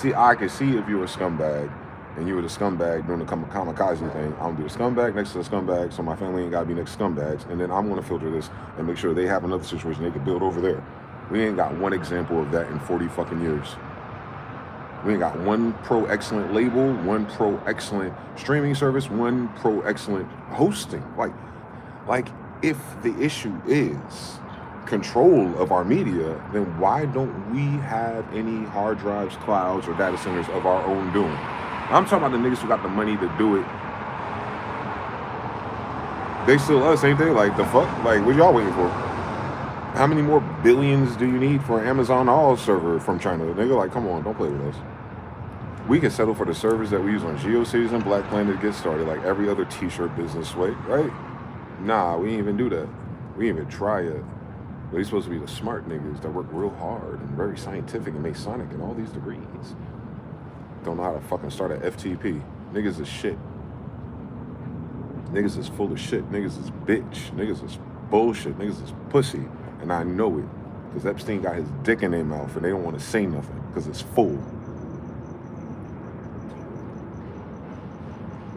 see if you were a scumbag and you were the scumbag doing the kamikaze thing. I'm gonna be the scumbag next to the scumbag, so my family ain't gotta be next to scumbags, and then I'm gonna filter this and make sure they have another situation they can build over there. We ain't got one example of that in 40 fucking years. We ain't got one pro excellent label, one pro excellent streaming service, one pro excellent hosting. Like if the issue is control of our media, then why don't we have any hard drives, clouds, or data centers of our own doing? I'm talking about the niggas who got the money to do it. They still us, ain't they? Like, the fuck? Like, what y'all waiting for? How many more billions do you need for an Amazon All server from China? Nigga, like, come on, don't play with us. We can settle for the servers that we use on GeoCities and Black Planet to get started, like every other t-shirt business way, right? Nah, we ain't even do that. We ain't even try it. But he's supposed to be the smart niggas that work real hard and very scientific and Masonic and all these degrees. Don't know how to fucking start an FTP. Niggas is shit. Niggas is full of shit. Niggas is bitch. Niggas is bullshit. Niggas is pussy. And I know it. Because Epstein got his dick in their mouth and they don't want to say nothing because it's full.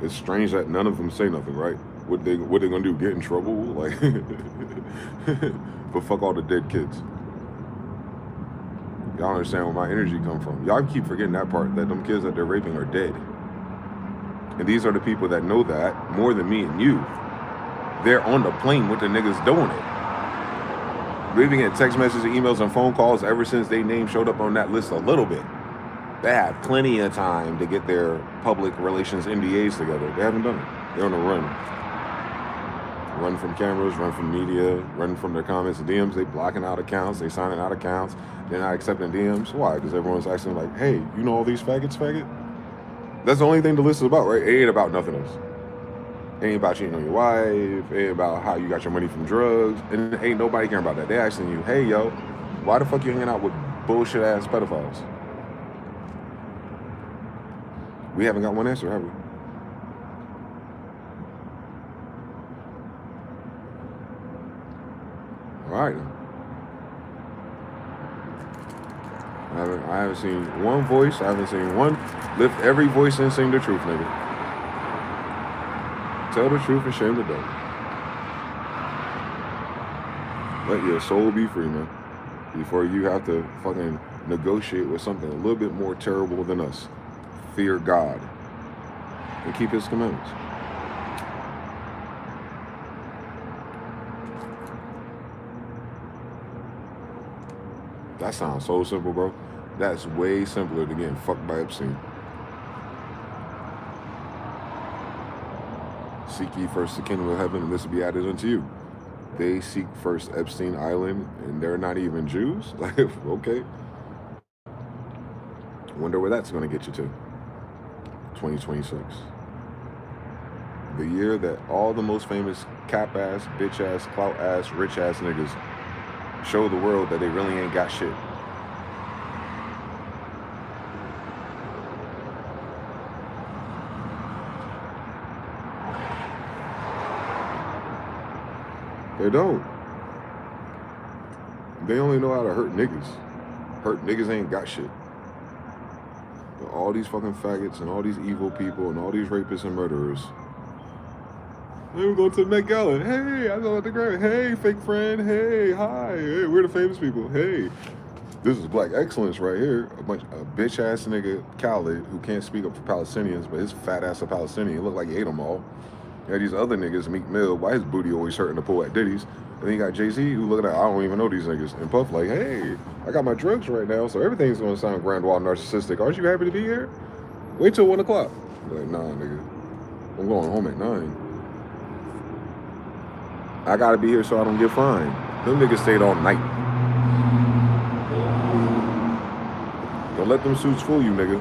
It's strange that none of them say nothing, right? What they gonna do? Get in trouble? Like, but fuck all the dead kids. Y'all understand where my energy come from. Y'all keep forgetting that part, that them kids that they're raping are dead. And these are the people that know that more than me and you. They're on the plane with the niggas doing it. We've been getting text messages, emails, and phone calls ever since their name showed up on that list a little bit. They had plenty of time to get their public relations NDAs together. They haven't done it. They're on the run. Run from cameras, run from media, run from their comments and DMs. They blocking out accounts, they signing out accounts. They're not accepting DMs. Why? Because everyone's asking like, hey, you know all these faggots, faggot? That's the only thing the list is about, right? It ain't about nothing else. It ain't about cheating on your wife. It ain't about how you got your money from drugs. And ain't nobody caring about that. They asking you, hey, yo, why the fuck you hanging out with bullshit ass pedophiles? We haven't got one answer, have we? All right. I haven't seen one voice. I haven't seen one lift every voice and sing the truth, nigga. Tell the truth and shame the devil. Let your soul be free, man. Before you have to fucking negotiate with something a little bit more terrible than us. Fear God and keep his commandments. That sounds so simple, bro. That's way simpler than getting fucked by Epstein. Seek ye first the kingdom of heaven, and this will be added unto you. They seek first Epstein Island, and they're not even Jews? Like, okay. Wonder where that's going to get you to. 2026. The year that all the most famous cap-ass, bitch-ass, clout-ass, rich-ass niggas show the world that they really ain't got shit. They don't. They only know how to hurt niggas. Hurt niggas ain't got shit. But all these fucking faggots and all these evil people and all these rapists and murderers. Hey, we're going to the Met Gala. Hey, I know at the grave. Hey, fake friend. Hey, hi. Hey, we're the famous people. Hey, this is black excellence right here. A bitch ass nigga, Khaled, who can't speak up for Palestinians, but his fat ass a Palestinian. Look like he ate them all. Yeah, these other niggas, Meek Mill, why his booty always hurting the pool at Diddy's? And then you got Jay-Z who looking at, I don't even know these niggas. And Puff like, hey, I got my drugs right now, so everything's gonna sound grand wild narcissistic. Aren't you happy to be here? Wait till 1 o'clock. Like, nah, nigga. I'm going home at 9. I gotta be here so I don't get fined. Them niggas stayed all night. Don't let them suits fool you, nigga.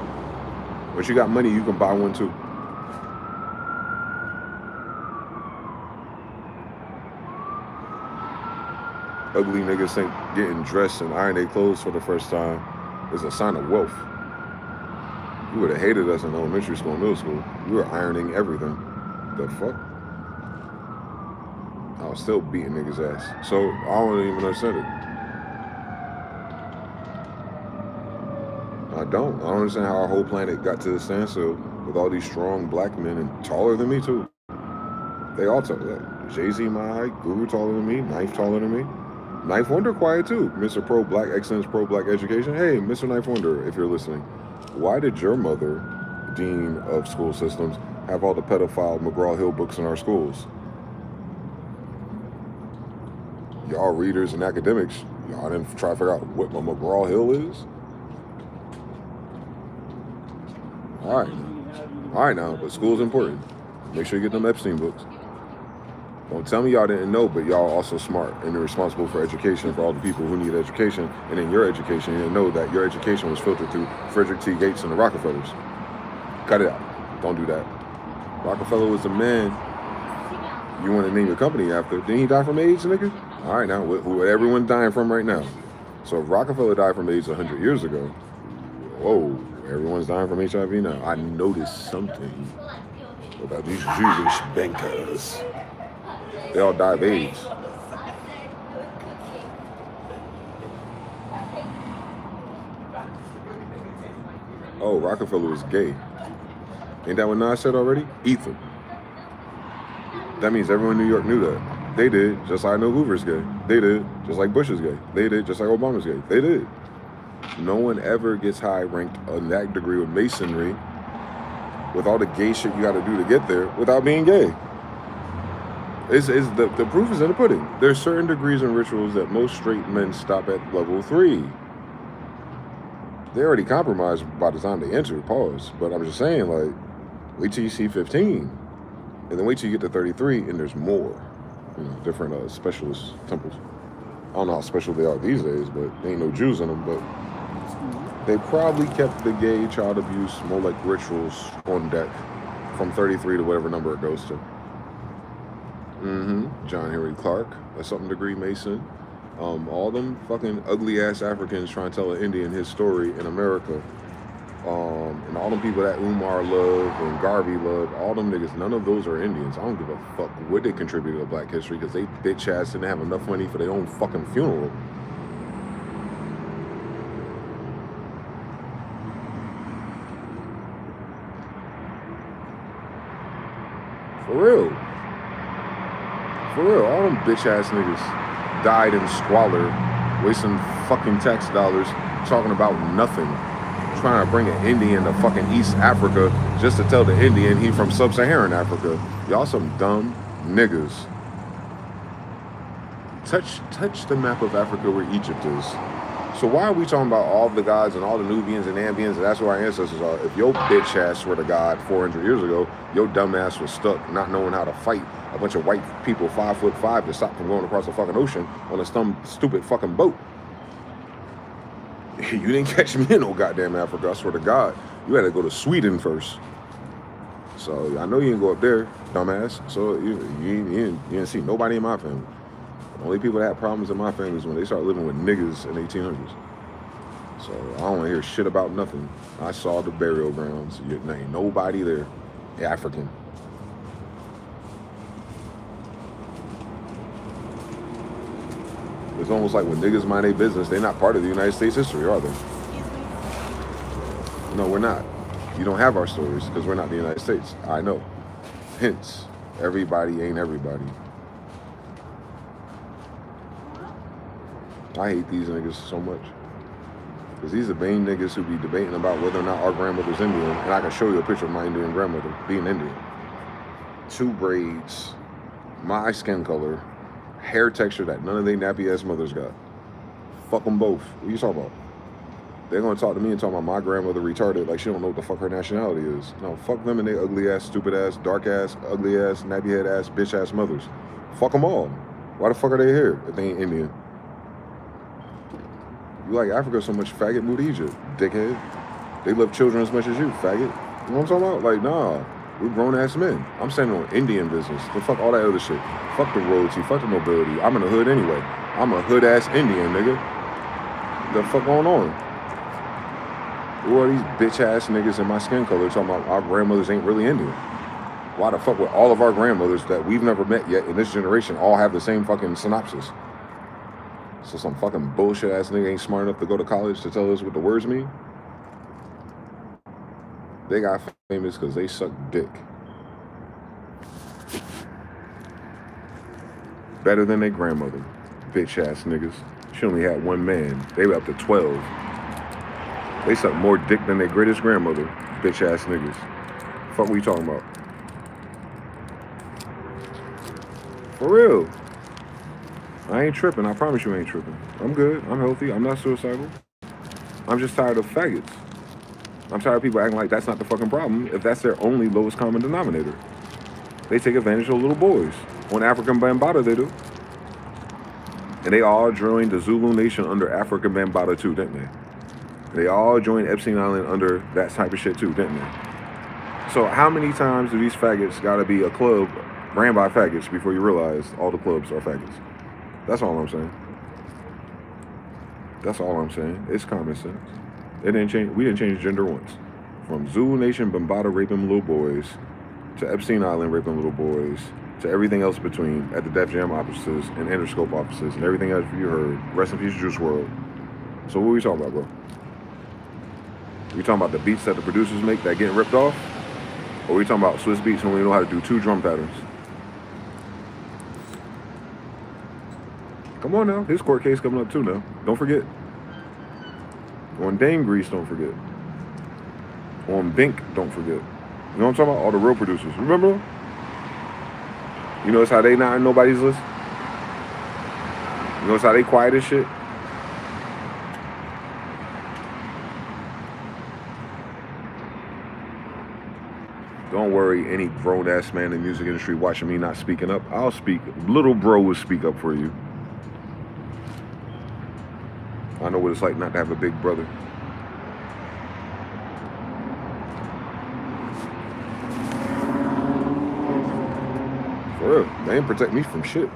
Once you got money, you can buy one too. Ugly niggas think getting dressed and iron their clothes for the first time is a sign of wealth. You would have hated us in elementary school and middle school. We were ironing everything. The fuck? I was still beating niggas' ass. So I don't even understand it. I don't understand how our whole planet got to the standstill with all these strong black men and taller than me too. They all tall. Jay-Z my height, Guru taller than me, Knife taller than me. Knife Wonder quiet too. Mr. Pro Black Excellence, Pro Black Education. Hey, Mr. Knife Wonder, if you're listening, why did your mother, Dean of School Systems, have all the pedophile McGraw-Hill books in our schools? Y'all readers and academics, y'all didn't try to figure out what McGraw-Hill is? All right now, but school's important. Make sure you get them Epstein books. Don't tell me y'all didn't know, but y'all also smart and you're responsible for education for all the people who need education. And in your education, you didn't know that your education was filtered through Frederick T. Gates and the Rockefellers. Cut it out. Don't do that. Rockefeller was the man you want to name your company after. Didn't he die from AIDS, nigga? All right, now, who everyone's dying from right now. So if Rockefeller died from AIDS 100 years ago, whoa, everyone's dying from HIV now. I noticed something about these Jewish bankers. They all die of AIDS. Oh, Rockefeller was gay. Ain't that what Nas said already? Ether. That means everyone in New York knew that. They did, just like I know Hoover's gay. They did, just like Bush is gay. They did, just like Obama's gay. They did. No one ever gets high ranked on that degree of masonry with all the gay shit you gotta do to get there without being gay. The proof is in the pudding. There's certain degrees and rituals that most straight men stop at level 3. They're already compromised by the time they enter, pause. But I'm just saying, like, wait till you see 15. And then wait till you get to 33 and there's more. You know, different specialist temples. I don't know how special they are these days, but there ain't no Jews in them, but they probably kept the gay child abuse more like rituals on deck from 33 to whatever number it goes to. John Henry Clark, a something degree Mason. All them fucking ugly ass Africans trying to tell an Indian his story in America. And all them people that Umar loved and Garvey loved, all them niggas, none of those are Indians. I don't give a fuck what they contributed to black history because they bitch ass didn't have enough money for their own fucking funeral. For real. For real, all them bitch ass niggas died in squalor, wasting fucking tax dollars, talking about nothing. Trying to bring an Indian to fucking East Africa just to tell the Indian he from sub-Saharan Africa. Y'all some dumb niggas. Touch the map of Africa where Egypt is. So why are we talking about all the gods and all the Nubians and Ambians and that's where our ancestors are? If your bitch ass, swear to God, 400 years ago, your dumb ass was stuck not knowing how to fight a bunch of white people 5'5" to stop from going across the fucking ocean on a stupid fucking boat. You didn't catch me in no goddamn Africa, I swear to God. You had to go to Sweden first. So I know you didn't go up there, dumbass. So you didn't see nobody in my family. The only people that had problems in my family is when they started living with niggas in the 1800s. So I don't want to hear shit about nothing. I saw the burial grounds. There ain't nobody there. African. It's almost like when niggas mind their business, they're not part of the United States history, are they? No, we're not. You don't have our stories because we're not the United States. I know. Hence, everybody ain't everybody. I hate these niggas so much. Because these are vain niggas who be debating about whether or not our grandmother's Indian. And I can show you a picture of my Indian grandmother being Indian. 2 braids, my skin color, hair texture that none of they nappy ass mothers got. Fuck them both. What you talking about? They're gonna talk to me and talk about my grandmother retarded like she don't know what the fuck her nationality is. No, fuck them and they ugly ass, stupid ass, dark ass, ugly ass, nappy head ass, bitch ass mothers. Fuck them all. Why the fuck are they here if they ain't Indian? You like Africa so much, faggot, move to Egypt, dickhead. They love children as much as you, faggot. You know what I'm talking about? Like, nah, we're grown ass men. I'm standing on Indian business. So fuck all that other shit. Fuck the royalty, fuck the nobility. I'm in the hood anyway. I'm a hood ass Indian, nigga. What the fuck going on? Who are these bitch ass niggas in my skin color talking about our grandmothers ain't really Indian? Why the fuck would all of our grandmothers that we've never met yet in this generation all have the same fucking synopsis? So some fucking bullshit ass nigga ain't smart enough to go to college to tell us what the words mean? They got famous because they suck dick. Better than their grandmother. Bitch ass niggas. She only had one man. They were up to 12. They suck more dick than their greatest grandmother. Bitch ass niggas. Fuck what you talking about? For real. I ain't tripping. I promise you I ain't tripping. I'm good. I'm healthy. I'm not suicidal. I'm just tired of faggots. I'm tired of people acting like that's not the fucking problem if that's their only lowest common denominator. They take advantage of little boys. On African Bambaataa, they do. And they all joined the Zulu Nation under African Bambaataa too, didn't they? They all joined Epstein Island under that type of shit too, didn't they? So how many times do these faggots gotta be a club ran by faggots before you realize all the clubs are faggots? That's all I'm saying. That's all I'm saying. It's common sense. It didn't change. We didn't change gender once. From Zulu Nation Bambaataa raping little boys to Epstein Island raping little boys to everything else between at the Def Jam offices and Interscope offices and everything else you heard. Rest in peace, Juice WRLD. So what are we talking about, bro? We talking about the beats that the producers make that getting ripped off? Or we talking about Swiss beats when we know how to do 2 drum patterns? Come on now, his court case coming up too now. Don't forget. On Dame Grease, don't forget. On Bink, don't forget. You know what I'm talking about? All the real producers. Remember them? You notice how they not in nobody's list? You notice how they quiet as shit? Don't worry, any grown-ass man in the music industry watching me not speaking up, I'll speak. Little bro will speak up for you. I know what it's like not to have a big brother. For real, they ain't protect me from shit.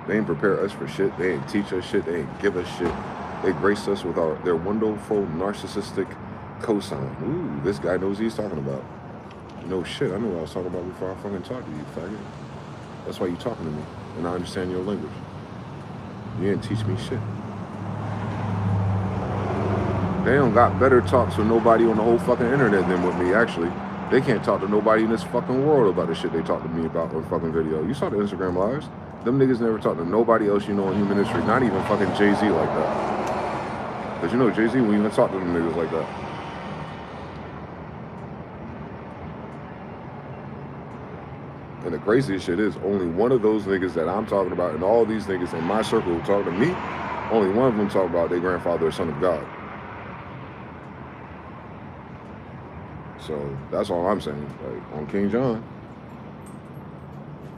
They ain't prepare us for shit. They ain't teach us shit. They ain't give us shit. They grace us with their wonderful narcissistic cosign. Ooh, this guy knows what he's talking about. No shit, I knew what I was talking about before I fucking talked to you, faggot. That's why you talking to me, and I understand your language. You didn't teach me shit. They don't got better talks with nobody on the whole fucking internet than with me, actually. They can't talk to nobody in this fucking world about the shit they talk to me about on fucking video. You saw the Instagram lives. Them niggas never talk to nobody else you know in human history, not even fucking Jay-Z like that. Cause you know Jay-Z won't even talk to them niggas like that. And the craziest shit is only one of those niggas that I'm talking about and all these niggas in my circle who talk to me, only one of them talk about their grandfather or son of God. So that's all I'm saying. Like on King John,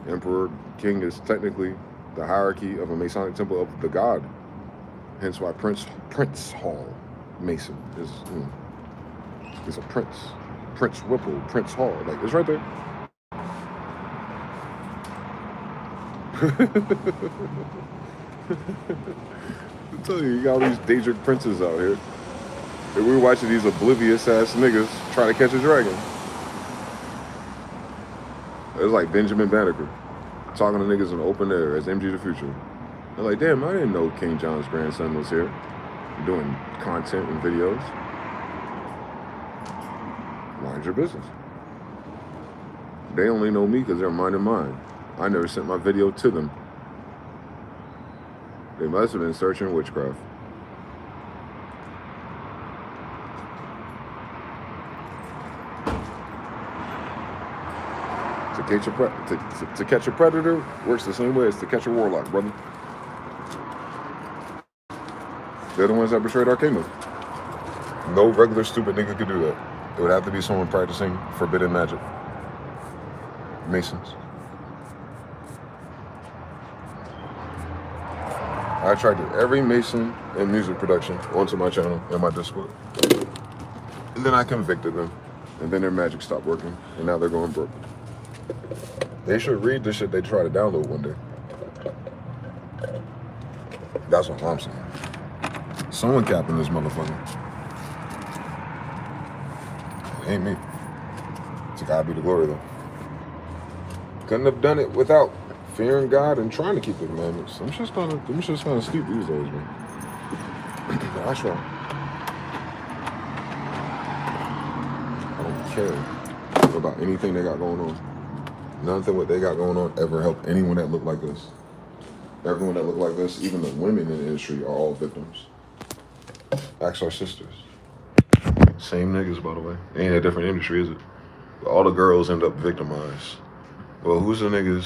Emperor King is technically the hierarchy of a Masonic temple of the God. Hence why Prince Hall Mason is a prince. Prince Whipple, Prince Hall. Like it's right there. I'm telling you, you got all these Daedric princes out here. And we're watching these oblivious ass niggas try to catch a dragon. It's like Benjamin Banneker talking to niggas in the open air as mgthefuture. They're like, damn, I didn't know King John's grandson was here doing content and videos. Mind your business. They only know me because they're minding mine. I never sent my video to them. They must have been searching witchcraft. To catch a predator works the same way as to catch a warlock, brother. They're the ones that betrayed our kingdom. No regular stupid nigga could do that. It would have to be someone practicing forbidden magic. Masons. I attracted every Mason in music production onto my channel and my Discord. And then I convicted them. And then their magic stopped working. And now they're going broke. They should read the shit they try to download one day. That's what I'm saying. Someone capping this motherfucker. It ain't me. To God be the glory, though. Couldn't have done it without fearing God and trying to keep the commandments. I'm just trying to sleep these days, man. I try. I don't care about anything they got going on. Nothing what they got going on ever helped anyone that looked like this. Everyone that looked like this, even the women in the industry, are all victims. Ask our sisters. Same niggas, by the way. Ain't a different industry, is it? But all the girls end up victimized. Well, who's the niggas?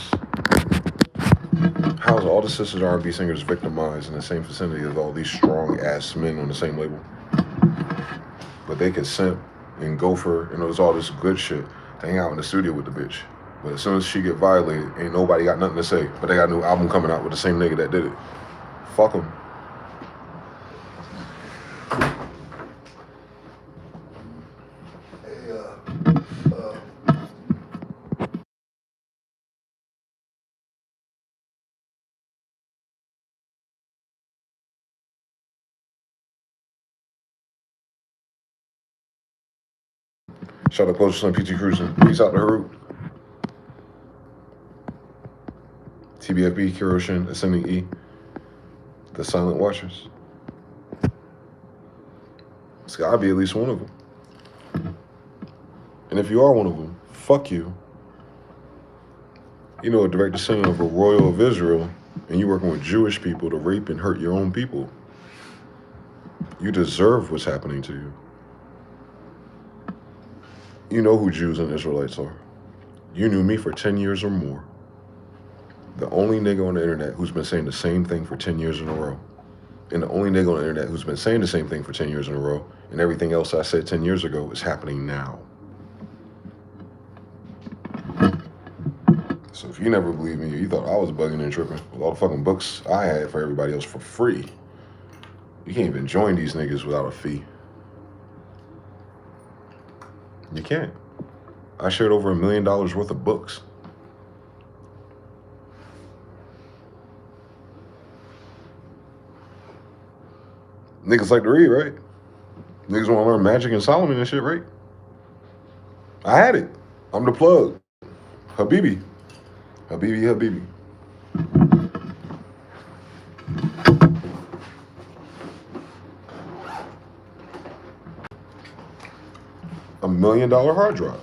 How's all the sisters R&B singers victimized in the same vicinity as all these strong-ass men on the same label? But they could simp and gopher and there's all this good shit to hang out in the studio with the bitch. But as soon as she get violated, ain't nobody got nothing to say. But they got a new album coming out with the same nigga that did it. Fuck them. Shout out Post Slim PT Cruising. Peace out to Haru. TBFB, Kiroshin, Ascending E. The Silent Watchers. It's gotta be at least one of them. And if you are one of them, fuck you. You know, a direct descendant of a royal of Israel, and you working with Jewish people to rape and hurt your own people. You deserve what's happening to you. You know who Jews and Israelites are. You knew me for 10 years or more. The only nigga on the internet who's been saying the same thing for 10 years in a row. And the only nigga on the internet who's been saying the same thing for 10 years in a row, and everything else I said 10 years ago is happening now. So if you never believed me, you thought I was bugging and tripping with all the fucking books I had for everybody else for free. You can't even join these niggas without a fee. You can't. I shared over $1 million worth of books. Niggas like to read, right? Niggas want to learn magic and Solomon and shit, right? I had it. I'm the plug. Habibi. Habibi. $1 million hard drive.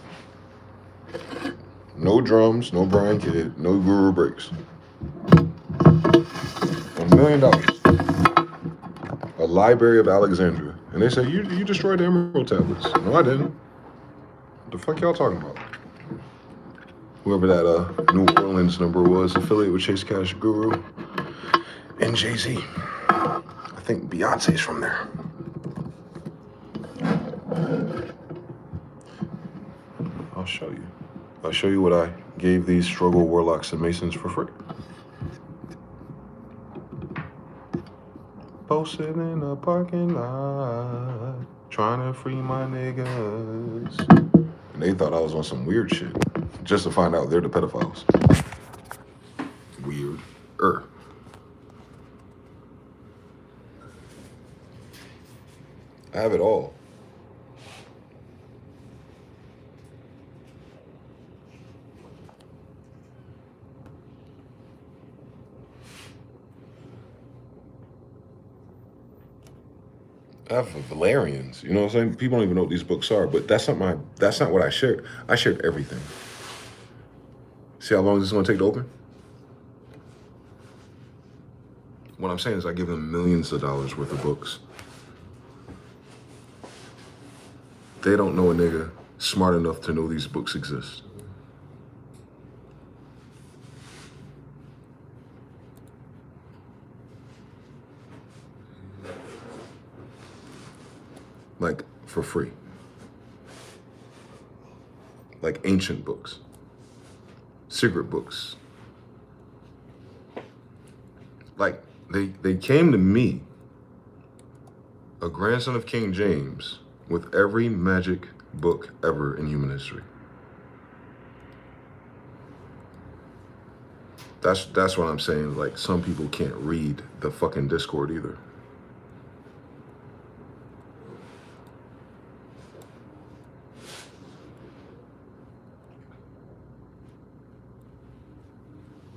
No drums, no Brian Kidd, no Guru breaks. $1 million. A Library of Alexandria. And they say, you destroyed the Emerald Tablets. No, I didn't. What the fuck y'all talking about? Whoever that New Orleans number was, affiliated with Chase Cash Guru and Jay-Z. I think Beyonce's from there. I'll show you. I'll show you what I gave these struggle warlocks and masons for free. Posted in the parking lot, trying to free my niggas. And they thought I was on some weird shit, just to find out they're the pedophiles. Weird. I have it all. I have Valerians, you know what I'm saying? People don't even know what these books are, but that's not what I shared. I shared everything. See how long this is gonna take to open? What I'm saying is I give them millions of dollars worth of books. They don't know a nigga smart enough to know these books exist. like for free. Like ancient books, secret books. Like they came to me, a grandson of King James, with every magic book ever in human history. That's what I'm saying. Like, some people can't read the fucking Discord either.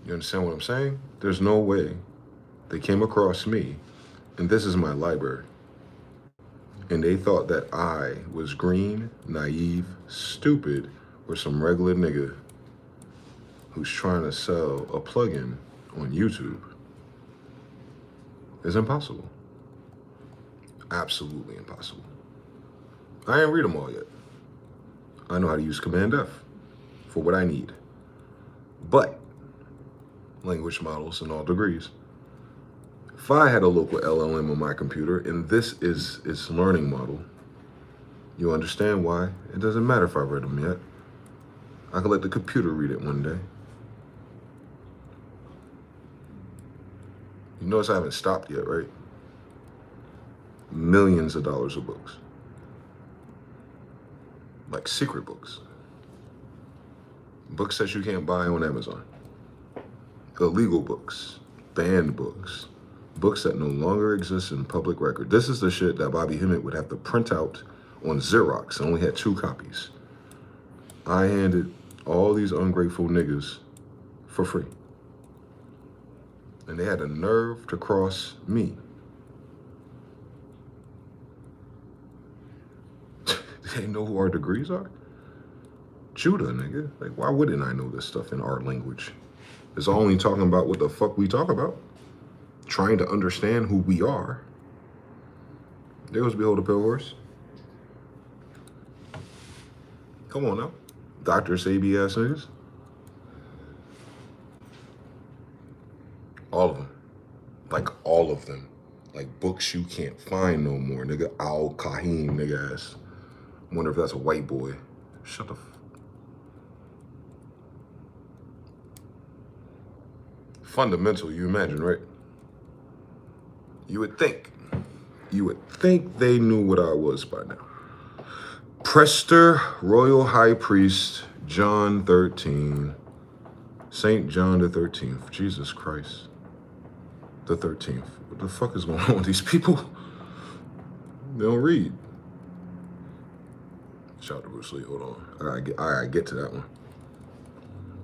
You understand what I'm saying? There's no way they came across me, and this is my library, and they thought that I was green, naive, stupid, or some regular nigga who's trying to sell a plugin on YouTube. It's impossible. Absolutely impossible. I ain't read them all yet. I know how to use Command F for what I need. But language models in all degrees. If I had a local LLM on my computer and this is its learning model, you understand why it doesn't matter if I read them yet. I can let the computer read it one day. You notice I haven't stopped yet, right? Millions of dollars of books. Like secret books. Books that you can't buy on Amazon. Illegal books. Banned books. Books that no longer exist in public record. This is the shit that Bobby Hemmett would have to print out on Xerox. I only had 2 copies. I handed all these ungrateful niggas for free. And they had the nerve to cross me. They know who our degrees are? Judah, nigga. Like, why wouldn't I know this stuff in our language? It's only talking about what the fuck we talk about. Trying to understand who we are. There was Behold a Pale Horse. Come on now. Dr. Sabi ass niggas. All of them. Like, all of them. Like, books you can't find no more, nigga. Al-Kahim, nigga ass. I wonder if that's a white boy. Shut the f... Fundamental, you imagine, right? You would think they knew what I was by now. Prester, Royal High Priest, John 13, Saint John the 13th, Jesus Christ, the 13th. What the fuck is going on with these people? They don't read. Shout out to Bruce Lee, hold on. I gotta get to that one.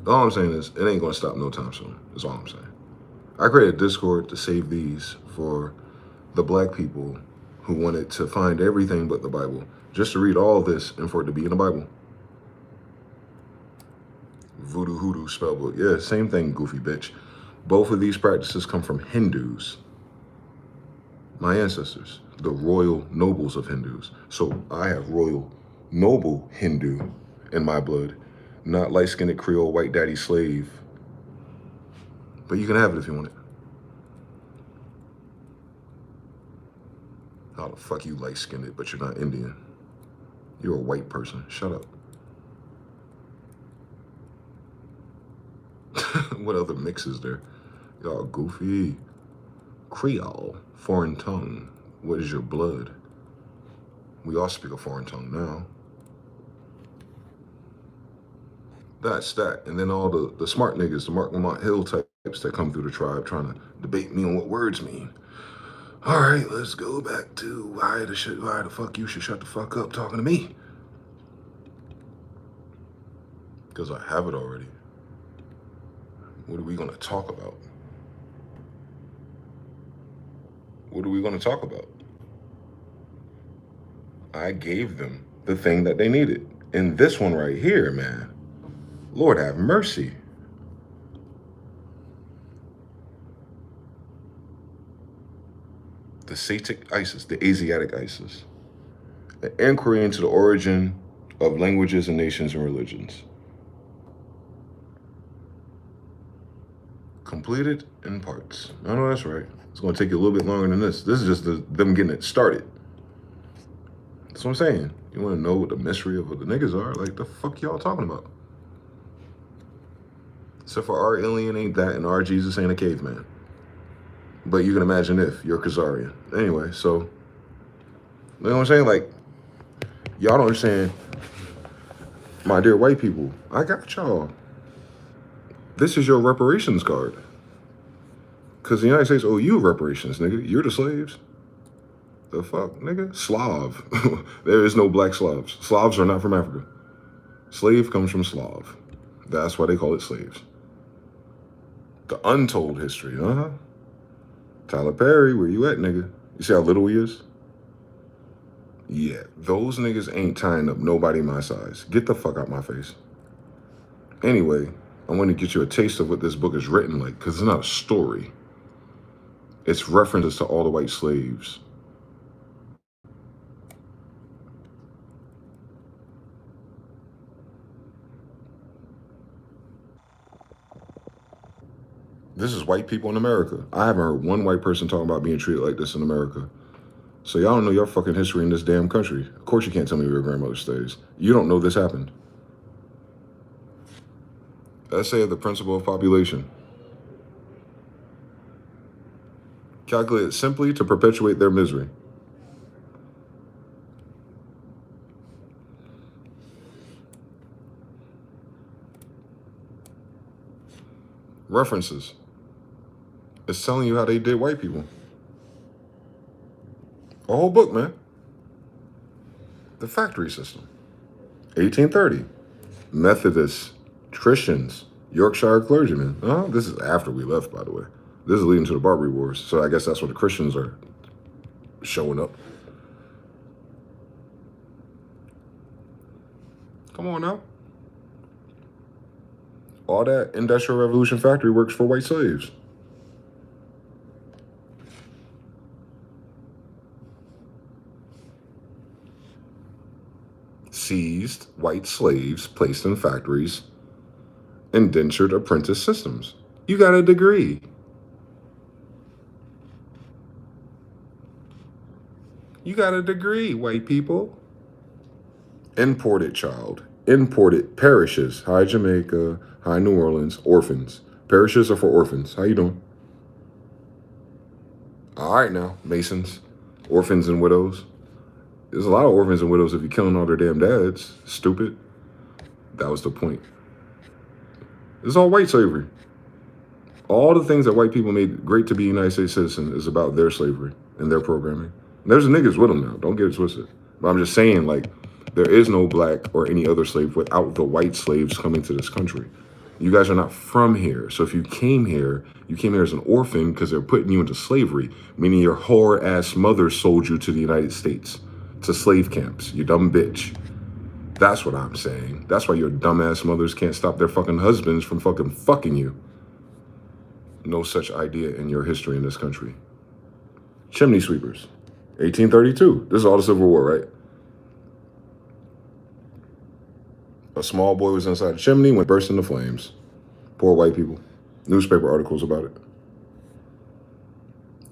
All I'm saying is, it ain't gonna stop no time soon, that's all I'm saying. I created Discord to save these for the black people who wanted to find everything but the Bible, just to read all this and for it to be in the Bible. Voodoo hoodoo spellbook. Yeah, same thing, goofy bitch. Both of these practices come from Hindus. My ancestors, the royal nobles of Hindus. So I have royal noble Hindu in my blood, not light-skinned Creole white daddy slave. But you can have it if you want it. How the fuck you light-skinned but you're not Indian? You're a white person. Shut up. What other mix is there? Y'all goofy. Creole, foreign tongue. What is your blood? We all speak a foreign tongue now. That's that. And then all the smart niggas, the Mark Lamont Hill types that come through the tribe trying to debate me on what words mean. All right, let's go back to why the fuck you should shut the fuck up talking to me. Because I have it already. What are we gonna talk about? What are we gonna talk about? I gave them the thing that they needed. And this one right here, man, Lord have mercy. The Satic ISIS, the Asiatic ISIS. An inquiry into the origin of languages and nations and religions. Completed in parts. I know that's right. It's gonna take you a little bit longer than this. This is just them getting it started. That's what I'm saying. You want to know what the mystery of what the niggas are? Like, the fuck y'all talking about? Except for our alien ain't that, and our Jesus ain't a caveman. But you can imagine if you're Khazarian. Anyway, so, you know what I'm saying? Like, y'all don't understand. My dear white people, I got y'all. This is your reparations card. Because the United States owe you reparations, nigga. You're the slaves. The fuck, nigga? Slav. There is no black Slavs. Slavs are not from Africa. Slave comes from Slav. That's why they call it slaves. The untold history, Tyler Perry, where you at, nigga? You see how little he is? Yeah, those niggas ain't tying up nobody my size. Get the fuck out my face. Anyway, I want to get you a taste of what this book is written like, because it's not a story. It's references to all the white slaves. This is white people in America. I haven't heard one white person talking about being treated like this in America. So y'all don't know your fucking history in this damn country. Of course you can't tell me where your grandmother stays. You don't know this happened. Essay of the Principle of Population. Calculated simply to perpetuate their misery. References. It's telling you how they did white people. A whole book, man. The factory system. 1830. Methodists, Christians, Yorkshire clergymen. This is after we left, by the way. This is leading to the Barbary Wars. So I guess that's where the Christians are showing up. Come on now. All that Industrial Revolution factory works for white slaves. Seized white slaves placed in factories, indentured apprentice systems. You got a degree. You got a degree, white people. Imported child. Imported parishes. Hi, Jamaica. Hi, New Orleans. Orphans. Parishes are for orphans. How you doing? All right now, Masons. Orphans and widows. There's a lot of orphans and widows if you're killing all their damn dads. Stupid. That was the point. It's all white slavery. All the things that white people made great to be United States citizens is about their slavery and their programming. And there's niggas with them now. Don't get it twisted. But I'm just saying, like, there is no black or any other slave without the white slaves coming to this country. You guys are not from here. So if you came here as an orphan because they're putting you into slavery, meaning your whore-ass mother sold you to the United States, to slave camps, you dumb bitch. That's what I'm saying. That's why your dumbass mothers can't stop their fucking husbands from fucking you. No such idea in your history in this country. Chimney sweepers, 1832. This is all the Civil War, right? A small boy was inside a chimney when it burst into flames. Poor white people. Newspaper articles about it.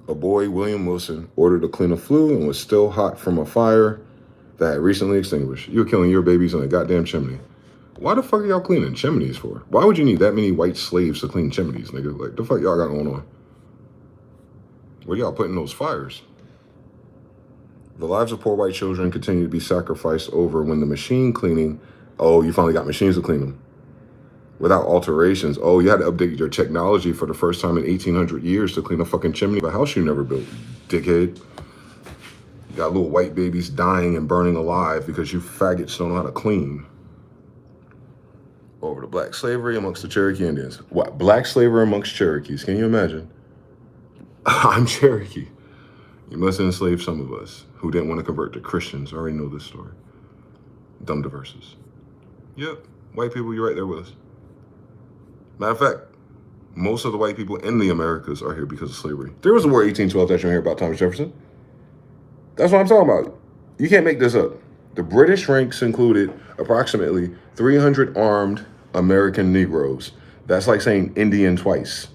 A boy, William Wilson, ordered to clean a flue and was still hot from a fire that had recently extinguished. You're killing your babies in a goddamn chimney. Why the fuck are y'all cleaning chimneys for? Why would you need that many white slaves to clean chimneys, nigga? Like, the fuck y'all got going on? Where y'all putting those fires? The lives of poor white children continue to be sacrificed over when the machine cleaning, oh, you finally got machines to clean them. Without alterations. Oh, you had to update your technology for the first time in 1,800 years to clean a fucking chimney of a house you never built, dickhead. You got little white babies dying and burning alive because you faggots don't know how to clean. Over to black slavery amongst the Cherokee Indians. What? Black slavery amongst Cherokees. Can you imagine? I'm Cherokee. You must enslave some of us who didn't want to convert to Christians. I already know this story. Dumb diverses. Yep. White people, you're right there with us. Matter of fact, most of the white people in the Americas are here because of slavery. There was a war 1812 that you don't hear about Thomas Jefferson. That's what I'm talking about. You can't make this up. The British ranks included approximately 300 armed American Negroes. That's like saying Indian twice.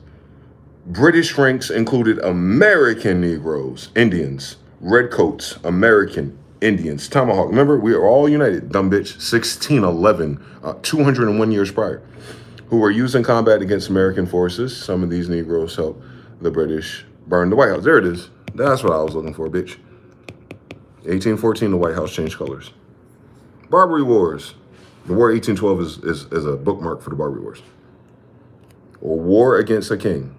British ranks included American Negroes, Indians, redcoats, American Indians, tomahawk. Remember, we are all united, dumb bitch. 1611, 201 years prior, who were used in combat against American forces. Some of these Negroes helped the British burn the White House. There it is. That's what I was looking for, bitch. 1814, the White House changed colors. Barbary Wars. The War 1812 is a bookmark for the Barbary Wars. Or war against a king.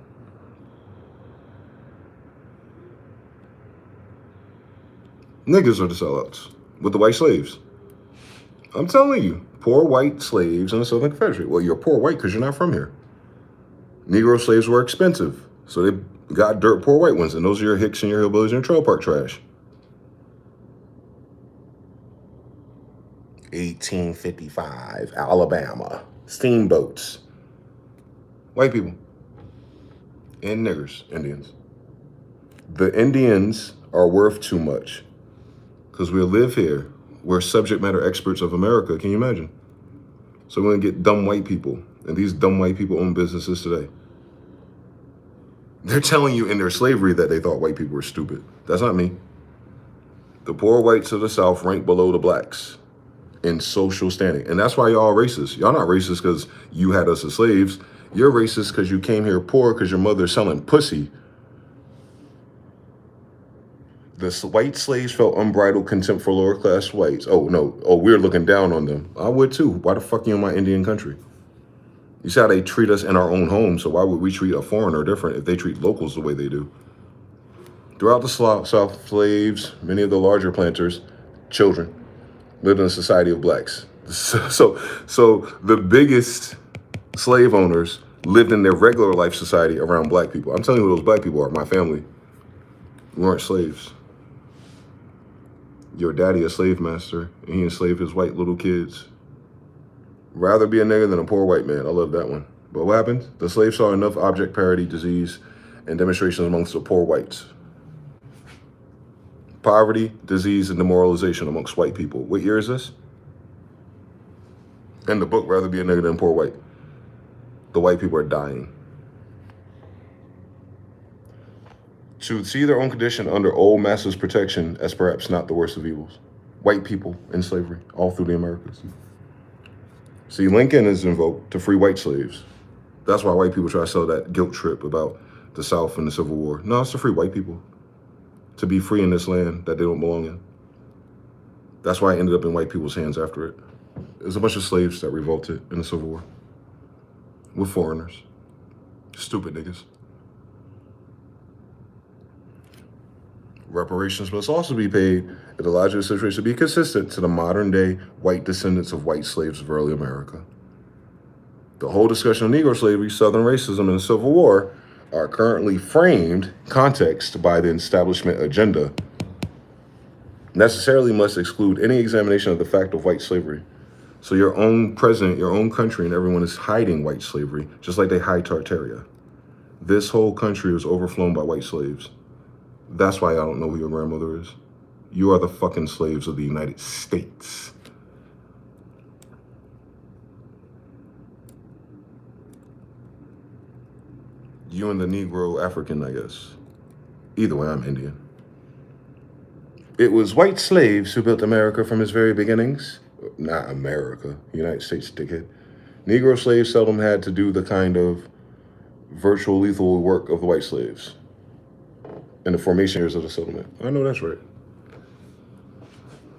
Niggas are the sellouts with the white slaves. I'm telling you, poor white slaves in the Southern Confederacy. Well, you're poor white because you're not from here. Negro slaves were expensive, so they got dirt poor white ones, and those are your hicks and your hillbillies and your trail park trash. 1855, Alabama, steamboats. White people and niggers, Indians. The Indians are worth too much because we live here. We're subject matter experts of America. Can you imagine? So we're going to get dumb white people, and these dumb white people own businesses today. They're telling you in their slavery that they thought white people were stupid. That's not me. The poor whites of the South rank below the blacks in social standing. And that's why y'all are racist. Y'all not racist because you had us as slaves. You're racist because you came here poor because your mother's selling pussy. The white slaves felt unbridled contempt for lower class whites. Oh, no. Oh, we're looking down on them. I would too. Why the fuck you in my Indian country? You see how they treat us in our own home, so why would we treat a foreigner different if they treat locals the way they do? Throughout the South, slaves, many of the larger planters, children, lived in a society of blacks. So the biggest slave owners lived in their regular life society around black people. I'm telling you who those black people are, my family. We weren't slaves. Your daddy a slave master, and he enslaved his white little kids. Rather be a nigger than a poor white man. I love that one. But what happened? The slaves saw enough object parity, disease, and demonstrations amongst the poor whites. Poverty, disease, and demoralization amongst white people. What year is this? In the book, rather be a nigger than poor white. The white people are dying. To see their own condition under old masters' protection as perhaps not the worst of evils. White people in slavery, all through the Americas. See, Lincoln is invoked to free white slaves. That's why white people try to sell that guilt trip about the South and the Civil War. No, it's to free white people. To be free in this land that they don't belong in. That's why it ended up in white people's hands after it. There's a bunch of slaves that revolted in the Civil War. With foreigners. Stupid niggas. Reparations must also be paid if the logic of the situation be consistent to the modern day white descendants of white slaves of early America. The whole discussion of Negro slavery, Southern racism, and the Civil War are currently framed context by the establishment agenda necessarily must exclude any examination of the fact of white slavery. So your own president, your own country, and everyone is hiding white slavery, just like they hide Tartaria. This whole country was overflown by white slaves. That's why I don't know who your grandmother is. You are the fucking slaves of the United States. You and the Negro African, I guess. Either way, I'm Indian. It was white slaves who built America from its very beginnings. Not America, United States, dickhead. Negro slaves seldom had to do the kind of virtual lethal work of the white slaves in the formation years of the settlement. I know that's right.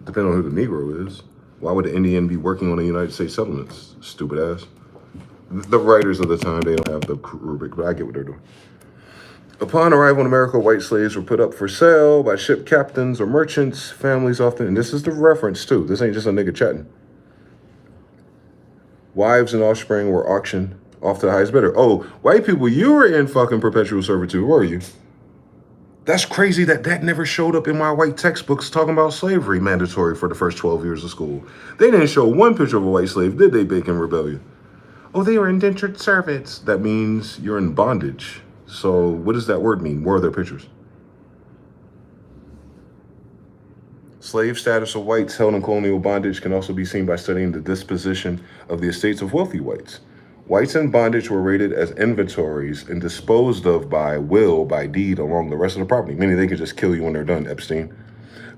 Depending on who the Negro is. Why would the Indian be working on the United States settlements? Stupid ass. The writers of the time, they don't have the rubric, but I get what they're doing. Upon arrival in America, white slaves were put up for sale by ship captains or merchants. Families often, and this is the reference too, this ain't just a nigga chatting. Wives and offspring were auctioned off to the highest bidder. Oh, white people, you were in fucking perpetual servitude, were you? That's crazy that never showed up in my white textbooks talking about slavery mandatory for the first 12 years of school. They didn't show one picture of a white slave, did they, Bacon Rebellion? Oh, they were indentured servants. That means you're in bondage. So what does that word mean? Where are their pictures? Slave status of whites held in colonial bondage can also be seen by studying the disposition of the estates of wealthy whites. Whites in bondage were rated as inventories and disposed of by will, by deed, along the rest of the property, meaning they could just kill you when they're done, Epstein.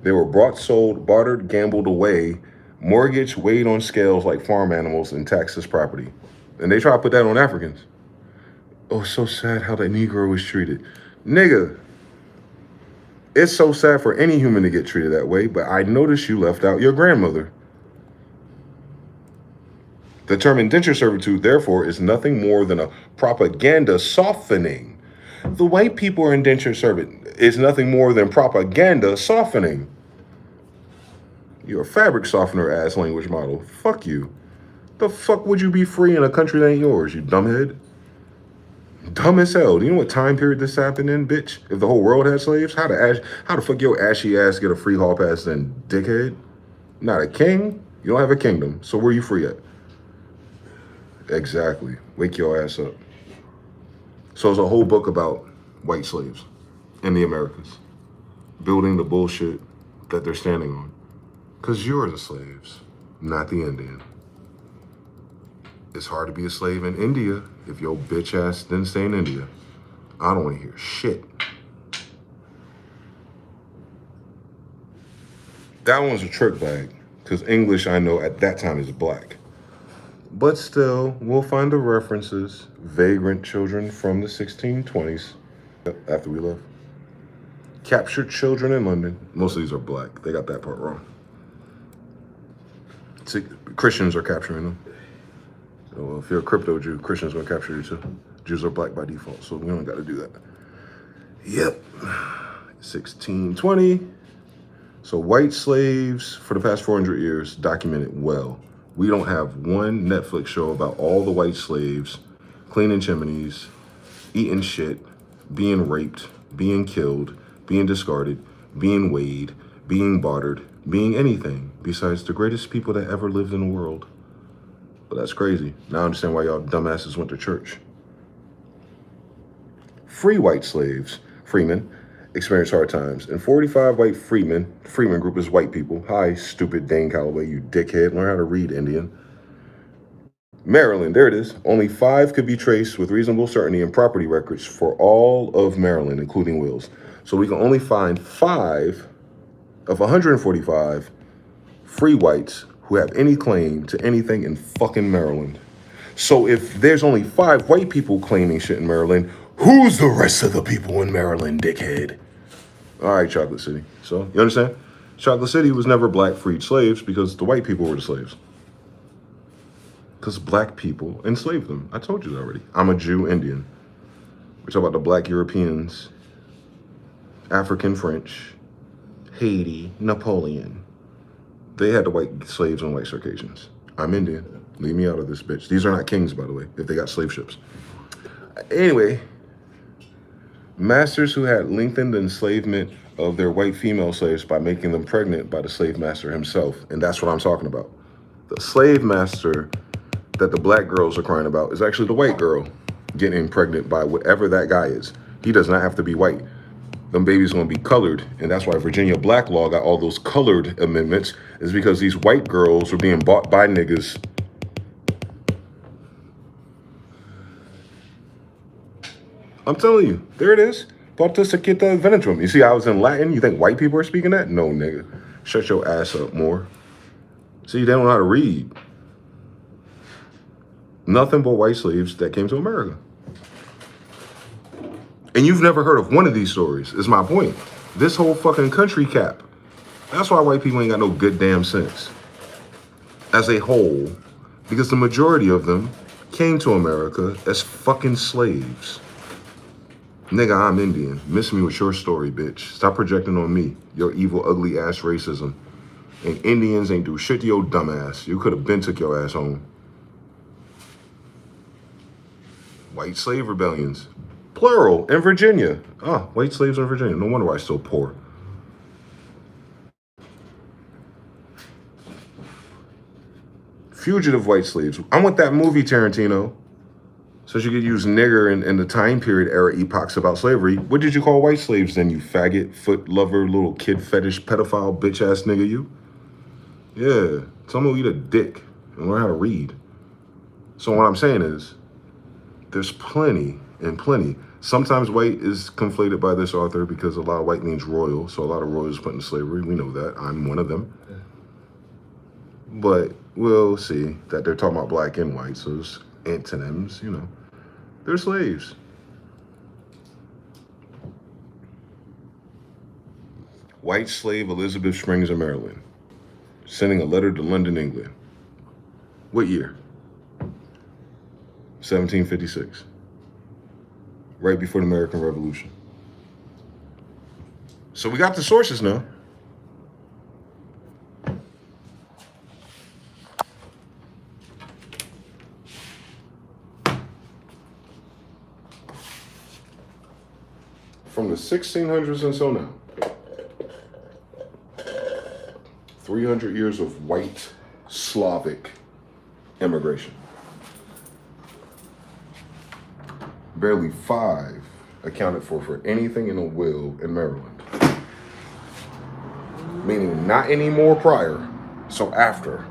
They were bought, sold, bartered, gambled away, mortgaged, weighed on scales like farm animals, and taxed as property. And they try to put that on Africans. Oh, so sad how that Negro was treated. Nigga, it's so sad for any human to get treated that way, but I noticed you left out your grandmother. The term indentured servitude, therefore, is nothing more than a propaganda softening. The white people are indentured servant is nothing more than propaganda softening. You're a fabric softener ass language model. Fuck you. The fuck would you be free in a country that ain't yours, you dumbhead? Dumb as hell. Do you know what time period this happened in, bitch? If the whole world had slaves, how the fuck your ashy ass get a free hall pass then, dickhead? Not a king? You don't have a kingdom, so where you free at? Exactly. Wake your ass up. So it's a whole book about white slaves in the Americas, building the bullshit that they're standing on. Because you're the slaves, not the Indian. It's hard to be a slave in India if your bitch ass didn't stay in India. I don't want to hear shit. That one's a trick bag, because English, I know, at that time is black. But still, we'll find the references. Vagrant children from the 1620s, after we left. Captured children in London. Most of these are black. They got that part wrong. See, Christians are capturing them. So if you're a crypto Jew, Christians are gonna capture you too. Jews are black by default, so we don't gotta do that. Yep, 1620. So white slaves for the past 400 years documented well. We don't have one Netflix show about all the white slaves cleaning chimneys, eating shit, being raped, being killed, being discarded, being weighed, being bartered, being anything besides the greatest people that ever lived in the world. But that's crazy. Now I understand why y'all dumbasses went to church. Free white slaves, freemen, experienced hard times. And 45 white freemen, freeman group is white people. Hi, stupid Dane Calloway, you dickhead. Learn how to read, Indian. Maryland, there it is. Only 5 could be traced with reasonable certainty in property records for all of Maryland, including wills. So we can only find 5 of 145 free whites who have any claim to anything in fucking Maryland. So if there's only 5 white people claiming shit in Maryland, who's the rest of the people in Maryland, dickhead? All right, Chocolate City. So, you understand? Chocolate City was never black freed slaves because the white people were the slaves. Because black people enslaved them. I told you that already. I'm a Jew Indian. We talk about the black Europeans, African French, Haiti, Napoleon. They had the white slaves on white Circassians. I'm Indian. Leave me out of this, bitch. These are not kings, by the way, if they got slave ships. Anyway, masters who had lengthened the enslavement of their white female slaves by making them pregnant by the slave master himself. And that's what I'm talking about. The slave master that the black girls are crying about is actually the white girl getting pregnant by whatever that guy is. He does not have to be white. Them babies gonna be colored, and that's why Virginia black law got all those colored amendments, is because these white girls were being bought by niggas. I'm telling you, there it is. Porta Saquita Venetrum. You see, I was in Latin. You think white people are speaking that? No, nigga. Shut your ass up more. See, they don't know how to read. Nothing but white slaves that came to America. And you've never heard of one of these stories, is my point. This whole fucking country cap. That's why white people ain't got no good damn sense. As a whole, because the majority of them came to America as fucking slaves. Nigga, I'm Indian. Miss me with your story, bitch. Stop projecting on me, your evil, ugly ass racism. And Indians ain't do shit to your dumb ass. You could have been took your ass home. White slave rebellions. Plural, in Virginia. Ah, white slaves in Virginia. No wonder why it's so poor. Fugitive white slaves. I want that movie, Tarantino. So you could use nigger in the time period era epochs about slavery. What did you call white slaves then, you faggot, foot lover, little kid fetish, pedophile, bitch ass nigga you? Yeah, tell me to eat a dick and learn how to read. So what I'm saying is, there's plenty and plenty. Sometimes white is conflated by this author because a lot of white means royal, so a lot of royals put in slavery. We know that. I'm one of them. But we'll see that they're talking about black and white, so it's antonyms, you know. They're slaves. White slave Elizabeth Springs of Maryland, sending a letter to London, England. What year? 1756. Right before the American Revolution. So we got the sources now. From the 1600s until now. 300 years of white Slavic immigration. Barely 5 accounted for anything in a will in Maryland. Meaning not any more prior, so after.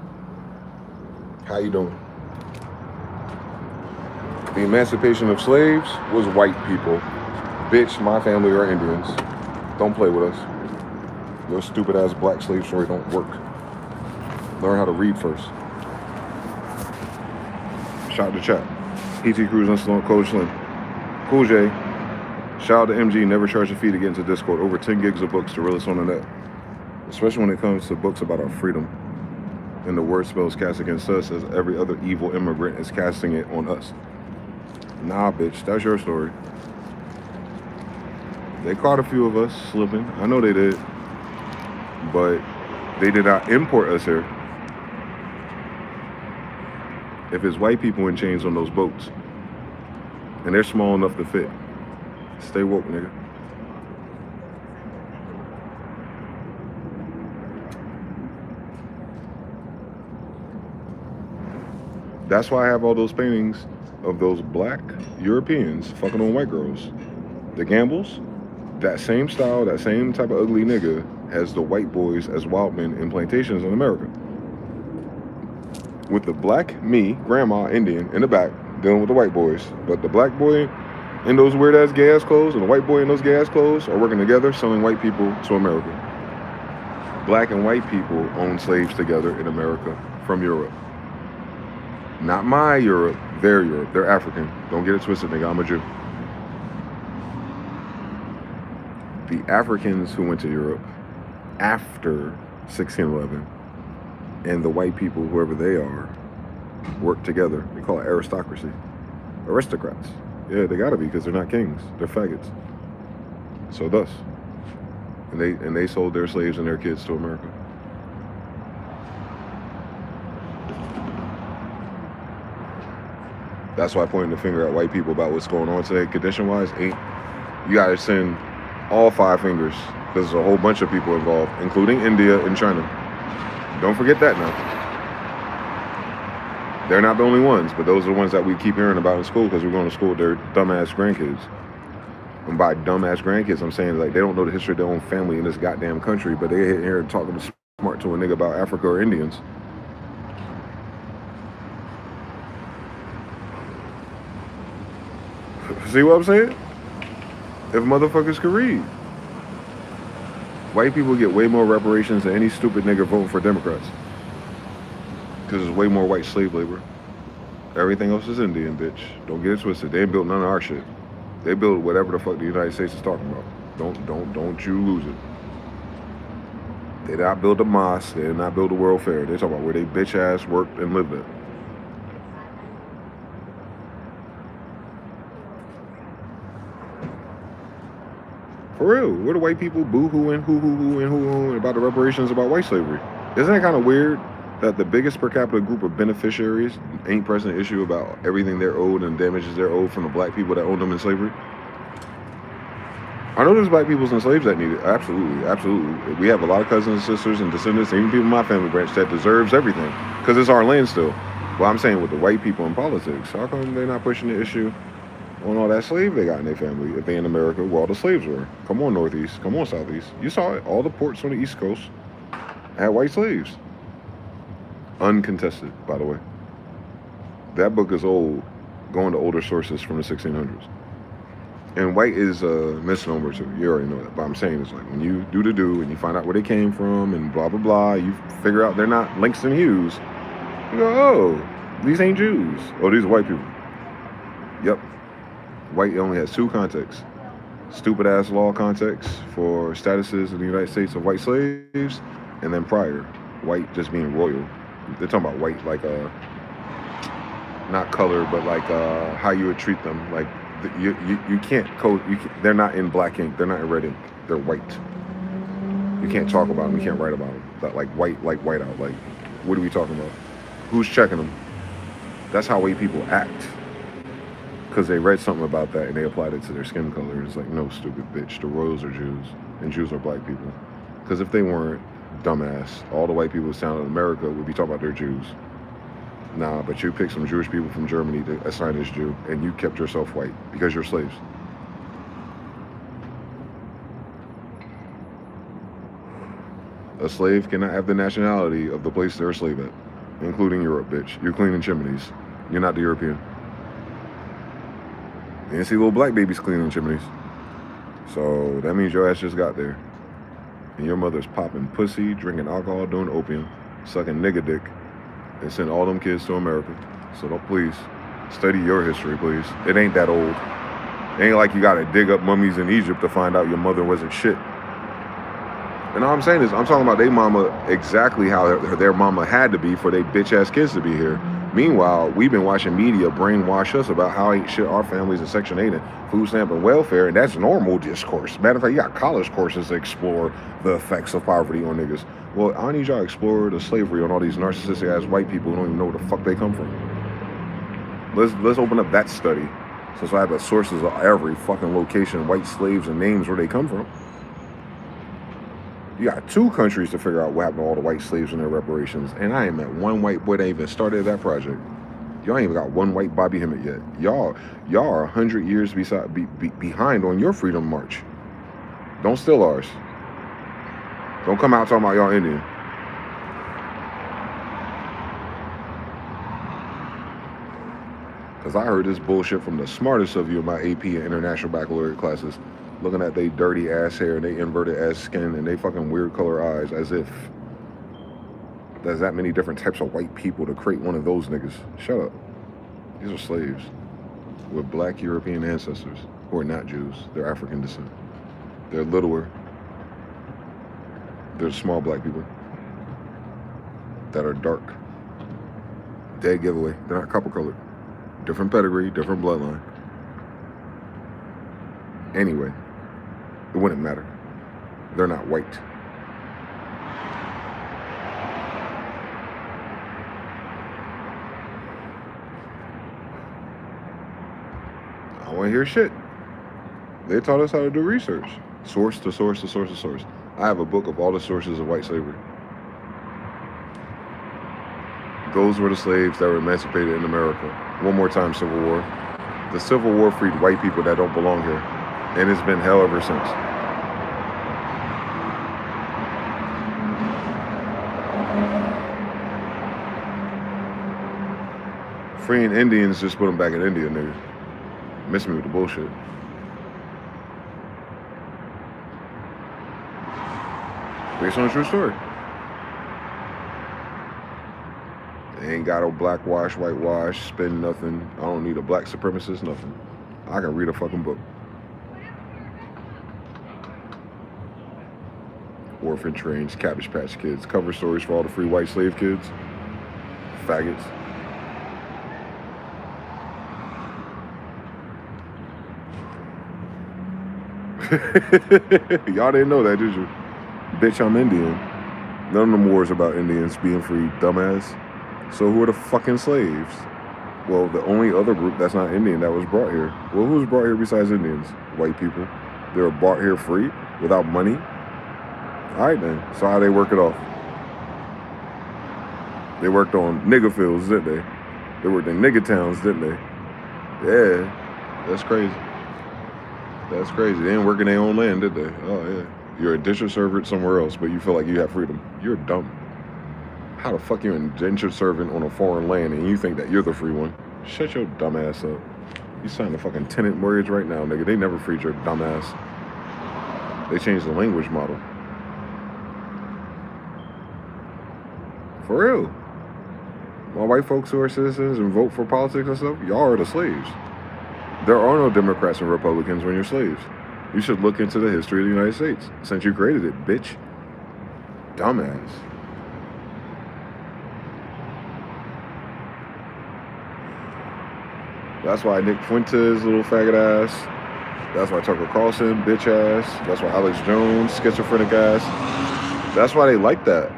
How you doing? The emancipation of slaves was white people. Bitch, my family are Indians. Don't play with us. Your stupid ass black slave story don't work. Learn how to read first. Shout out to chat. PT Cruz and Sloan Coach Slim. Cool J. Shout out to MG. Never charge a fee to get into Discord. Over 10 gigs of books to realest on the net. Especially when it comes to books about our freedom. And the word spells cast against us as every other evil immigrant is casting it on us. Nah, bitch. That's your story. They caught a few of us slipping. I know they did. But they did not import us here. If it's white people in chains on those boats, and they're small enough to fit, stay woke, nigga. That's why I have all those paintings of those black Europeans fucking on white girls. The Gambles, that same style, that same type of ugly nigga has the white boys as wild men in plantations in America. With the black me, grandma, Indian, in the back, dealing with the white boys. But the black boy in those weird ass gay ass clothes and the white boy in those gay ass clothes are working together selling white people to America. Black and white people own slaves together in America from Europe. Not my Europe, their Europe. They're African. Don't get it twisted, nigga. I'm a Jew. The Africans who went to Europe after 1611 and the white people, whoever they are, work together. They call it aristocracy. Aristocrats. Yeah, they gotta be, because they're not kings. They're faggots. So thus. And they sold their slaves and their kids to America. That's why pointing the finger at white people about what's going on today, condition-wise, you gotta send all 5 fingers, because there's a whole bunch of people involved, including India and China. Don't forget that now. They're not the only ones, but those are the ones that we keep hearing about in school because we're going to school with their dumbass grandkids. And by dumbass grandkids, I'm saying like they don't know the history of their own family in this goddamn country, but they hit here talking smart to a nigga about Africa or Indians. See what I'm saying? If motherfuckers could read. White people get way more reparations than any stupid nigga voting for Democrats. Because there's way more white slave labor. Everything else is Indian, bitch. Don't get it twisted. They ain't built none of our shit. They built whatever the fuck the United States is talking about. Don't you lose it. They did not build a mosque. They did not build a World Fair. They talking about where they bitch ass worked and lived at. For real, where the white people boo-hooing, hoo-hoo-hooing about the reparations about white slavery? Isn't that kind of weird that the biggest per capita group of beneficiaries ain't pressing an issue about everything they're owed and damages they're owed from the black people that owned them in slavery? I know there's black people and slaves that need it. Absolutely, absolutely. We have a lot of cousins and sisters and descendants, even people in my family branch that deserves everything because it's our land still. Well, I'm saying with the white people in politics, how come they're not pushing the issue on all that slave they got in their family if they in America where all the slaves were? Come on, Northeast. Come on, Southeast. You saw it. All the ports on the East Coast had white slaves. Uncontested, by the way. That book is old, going to older sources from the 1600s. And white is a misnomer too. You already know that. But I'm saying it's like when you do the do and you find out where they came from and blah blah blah, you figure out they're not Langston Hughes. You go, oh, these ain't Jews. Oh, these are white people. Yep. White only has two contexts. Stupid ass law context for statuses in the United States of white slaves, and then prior, white just being royal. They're talking about white like not color, but like how you would treat them. Like you can't code. They're not in black ink. They're not in red ink. They're white. You can't talk about them. You can't write about them. But like white out. Like what are we talking about? Who's checking them? That's how white people act. Because they read something about that and they applied it to their skin color. It's like, no, stupid bitch. The royals are Jews and Jews are black people. Because if they weren't, dumbass, all the white people who sound in America would be talking about they're Jews. Nah, but you picked some Jewish people from Germany to assign as Jew, and you kept yourself white because you're slaves. A slave cannot have the nationality of the place they're a slave at, including Europe, bitch. You're cleaning chimneys. You're not the European. You didn't see little black babies cleaning chimneys. So that means your ass just got there. And your mother's popping pussy, drinking alcohol, doing opium, sucking nigga dick, and send all them kids to America. So don't, please, study your history, please. It ain't that old. It ain't like you gotta dig up mummies in Egypt to find out your mother wasn't shit. And all I'm saying is, I'm talking about they mama exactly how their mama had to be for they bitch ass kids to be here. Meanwhile, we've been watching media brainwash us about how ain't shit our families in Section 8 and food stamp and welfare, and that's normal discourse. Matter of fact, you got college courses to explore the effects of poverty on niggas. Well, I need y'all to explore the slavery on all these narcissistic ass white people who don't even know where the fuck they come from. Let's open up that study. Since I have the sources of every fucking location, white slaves and names where they come from. You got two countries to figure out what happened to all the white slaves and their reparations. And I ain't met one white boy that even started that project. Y'all ain't even got one white Bobby Hemmett yet. Y'all are 100 years behind on your freedom march. Don't steal ours. Don't come out talking about y'all Indian. Because I heard this bullshit from the smartest of you in my AP and International Baccalaureate classes. Looking at they dirty ass hair and they inverted ass skin and they fucking weird color eyes, as if there's that many different types of white people to create one of those niggas. Shut up. These are slaves with black European ancestors who are not Jews. They're African descent. They're littler. They're small black people that are dark. Dead giveaway. They're not copper colored. Different pedigree, different bloodline. Anyway. It wouldn't matter. They're not white. I don't want to hear shit. They taught us how to do research. Source to source to source to source. I have a book of all the sources of white slavery. Those were the slaves that were emancipated in America. One more time, Civil War. The Civil War freed white people that don't belong here. And it's been hell ever since. Freeing Indians just put them back in India, nigga. Miss me with the bullshit. Based on a true story. They ain't got no blackwash, whitewash, spin nothing. I don't need a black supremacist, nothing. I can read a fucking book. Orphan trains, Cabbage Patch Kids, cover stories for all the free white slave kids. Faggots. Y'all didn't know that, did you? Bitch, I'm Indian. None of them wars about Indians being free, dumbass. So who are the fucking slaves? Well, the only other group that's not Indian that was brought here. Well, who was brought here besides Indians? White people. They were brought here free, without money. All right then, so how they work it off? They worked on nigger fields, didn't they? They worked in nigger towns, didn't they? Yeah, that's crazy. That's crazy. They didn't work in their own land, did they? Oh yeah. You're a indentured servant somewhere else, but you feel like you have freedom. You're dumb. How the fuck you an indentured servant on a foreign land and you think that you're the free one? Shut your dumb ass up. You signed a fucking tenant mortgage right now, nigga. They never freed your dumb ass. They changed the language model. For real. All white folks who are citizens and vote for politics and stuff, y'all are the slaves. There are no Democrats and Republicans when you're slaves. You should look into the history of the United States since you created it, bitch. Dumbass. That's why Nick Fuentes, little faggot ass. That's why Tucker Carlson, bitch ass. That's why Alex Jones, schizophrenic ass. That's why they like that.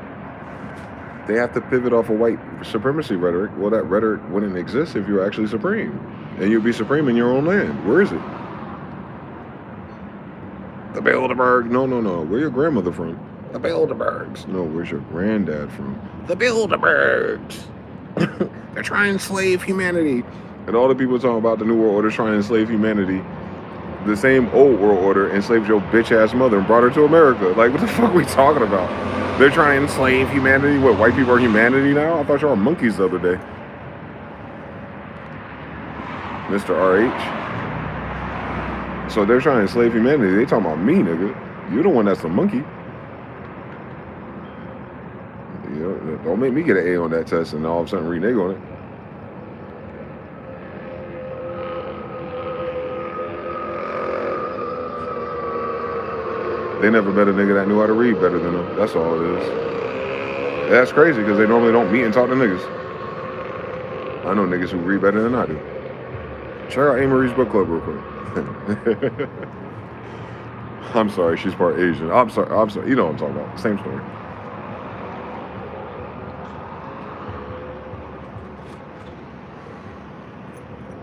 They have to pivot off of white supremacy rhetoric. Well, that rhetoric wouldn't exist if you were actually supreme. And you'd be supreme in your own land. Where is it? The Bilderberg. No. Where your grandmother from? The Bilderbergs. No, where's your granddad from? The Bilderbergs. They're trying to enslave humanity. And all the people talking about the New World Order trying to enslave humanity, the same old world order enslaved your bitch ass mother and brought her to America. Like, what the fuck are we talking about? They're trying to enslave humanity? What, white people are humanity now? I thought y'all were monkeys the other day. Mr. RH. So they're trying to enslave humanity. They talking about me, nigga. You're the one that's a monkey. You know, don't make me get an A on that test and all of a sudden renege on it. They never met a nigga that knew how to read better than them. That's all it is. That's crazy because they normally don't meet and talk to niggas. I know niggas who read better than I do. Check out A-Marie's book club real quick. I'm sorry, she's part Asian. I'm sorry. You know what I'm talking about. Same story.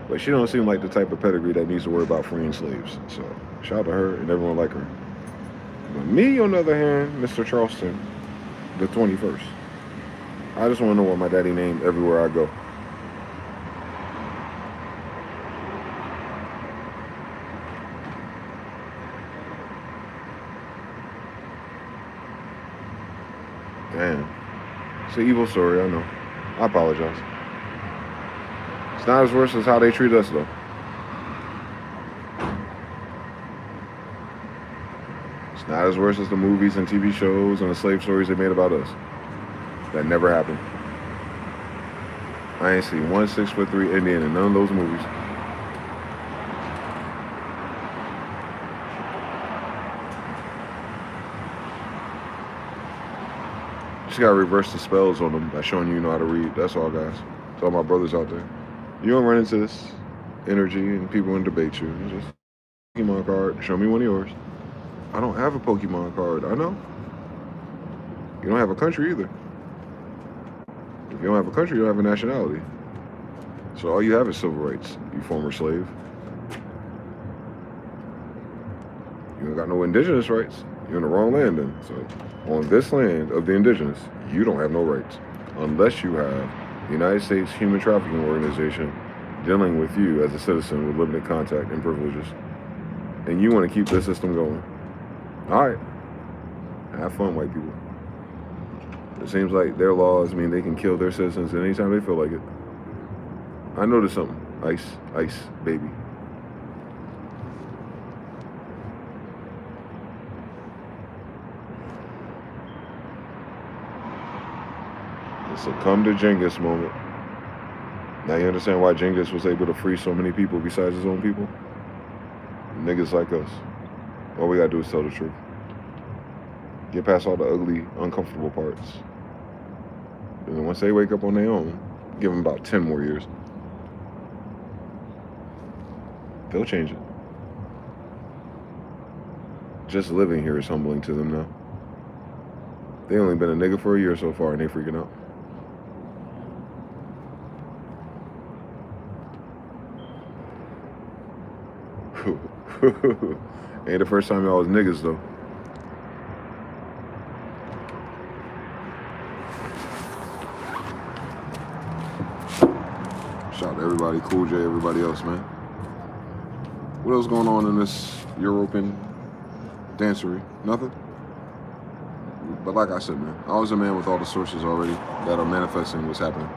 But she don't seem like the type of pedigree that needs to worry about freeing slaves. So shout out to her and everyone like her. But me, on the other hand, Mr. Charleston, the 21st. I just want to know what my daddy named everywhere I go. Damn. It's an evil story, I know. I apologize. It's not as worse as how they treat us, though. It's not as worse as the movies and TV shows and the slave stories they made about us. That never happened. I ain't seen one 6'3" Indian in none of those movies. Just gotta reverse the spells on them by showing you know how to read. That's all, guys. To all my brothers out there. You don't run into this energy and people want to debate you. You just Pokemon card. Show me one of yours. I don't have a Pokemon card. I know. You don't have a country either. If you don't have a country, you don't have a nationality. So all you have is civil rights, you former slave. You ain't got no indigenous rights. You're in the wrong land then. So on this land of the indigenous, you don't have no rights. Unless you have the United States Human Trafficking Organization dealing with you as a citizen with limited contact and privileges. And you want to keep this system going. All right. Have fun, white people. It seems like their laws mean they can kill their citizens anytime they feel like it. I noticed something. Ice, baby. It's a come to Genghis moment. Now you understand why Genghis was able to free so many people besides his own people? Niggas like us. All we gotta do is tell the truth. Get past all the ugly, uncomfortable parts. And then once they wake up on their own, give them about 10 more years. They'll change it. Just living here is humbling to them now. They only been a nigga for a year so far and they freaking out. Ain't the first time y'all was niggas though. Shout out to everybody, Cool J, everybody else, man. What else going on in this European dancery? Nothing? But like I said, man, I was a man with all the sources already that are manifesting what's happening.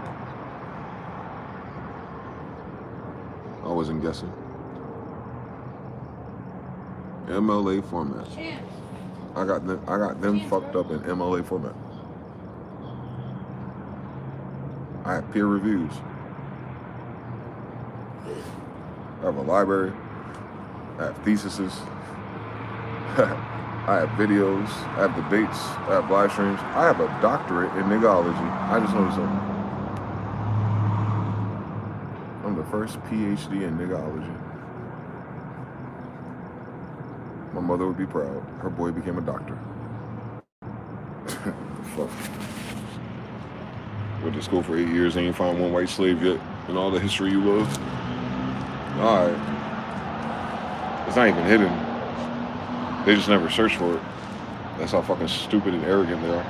Always wasn't guessing. MLA format. I got them fucked up in MLA format. I have peer reviews. I have a library. I have theses. I have videos. I have debates. I have live streams. I have a doctorate in nigology. I just noticed something. I'm the first PhD in nigology. My mother would be proud. Her boy became a doctor. Fuck. Went to school for 8 years, ain't find one white slave yet in all the history you love. Alright. It's not even hidden. They just never search for it. That's how fucking stupid and arrogant they are.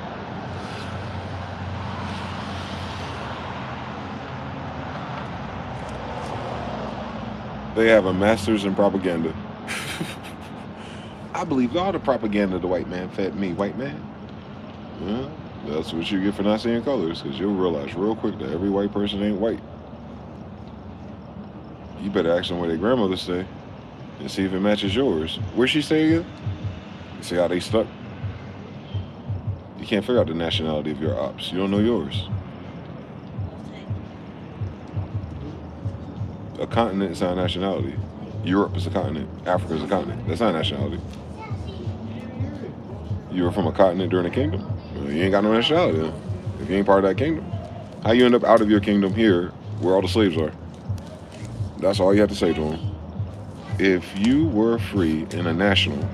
They have a master's in propaganda. I believed all the propaganda the white man fed me, white man. Yeah, that's what you get for not seeing colors, because you'll realize real quick that every white person ain't white. You better ask them where their grandmother stay and see if it matches yours. Where she stay again? You see how they stuck? You can't figure out the nationality of your ops. You don't know yours. A continent is not a nationality. Europe is a continent. Africa is a continent. That's not a nationality. You were from a continent during the kingdom? Well, you ain't got no nationality then. If you ain't part of that kingdom. How you end up out of your kingdom here where all the slaves are? That's all you have to say to them. If you were free and a national,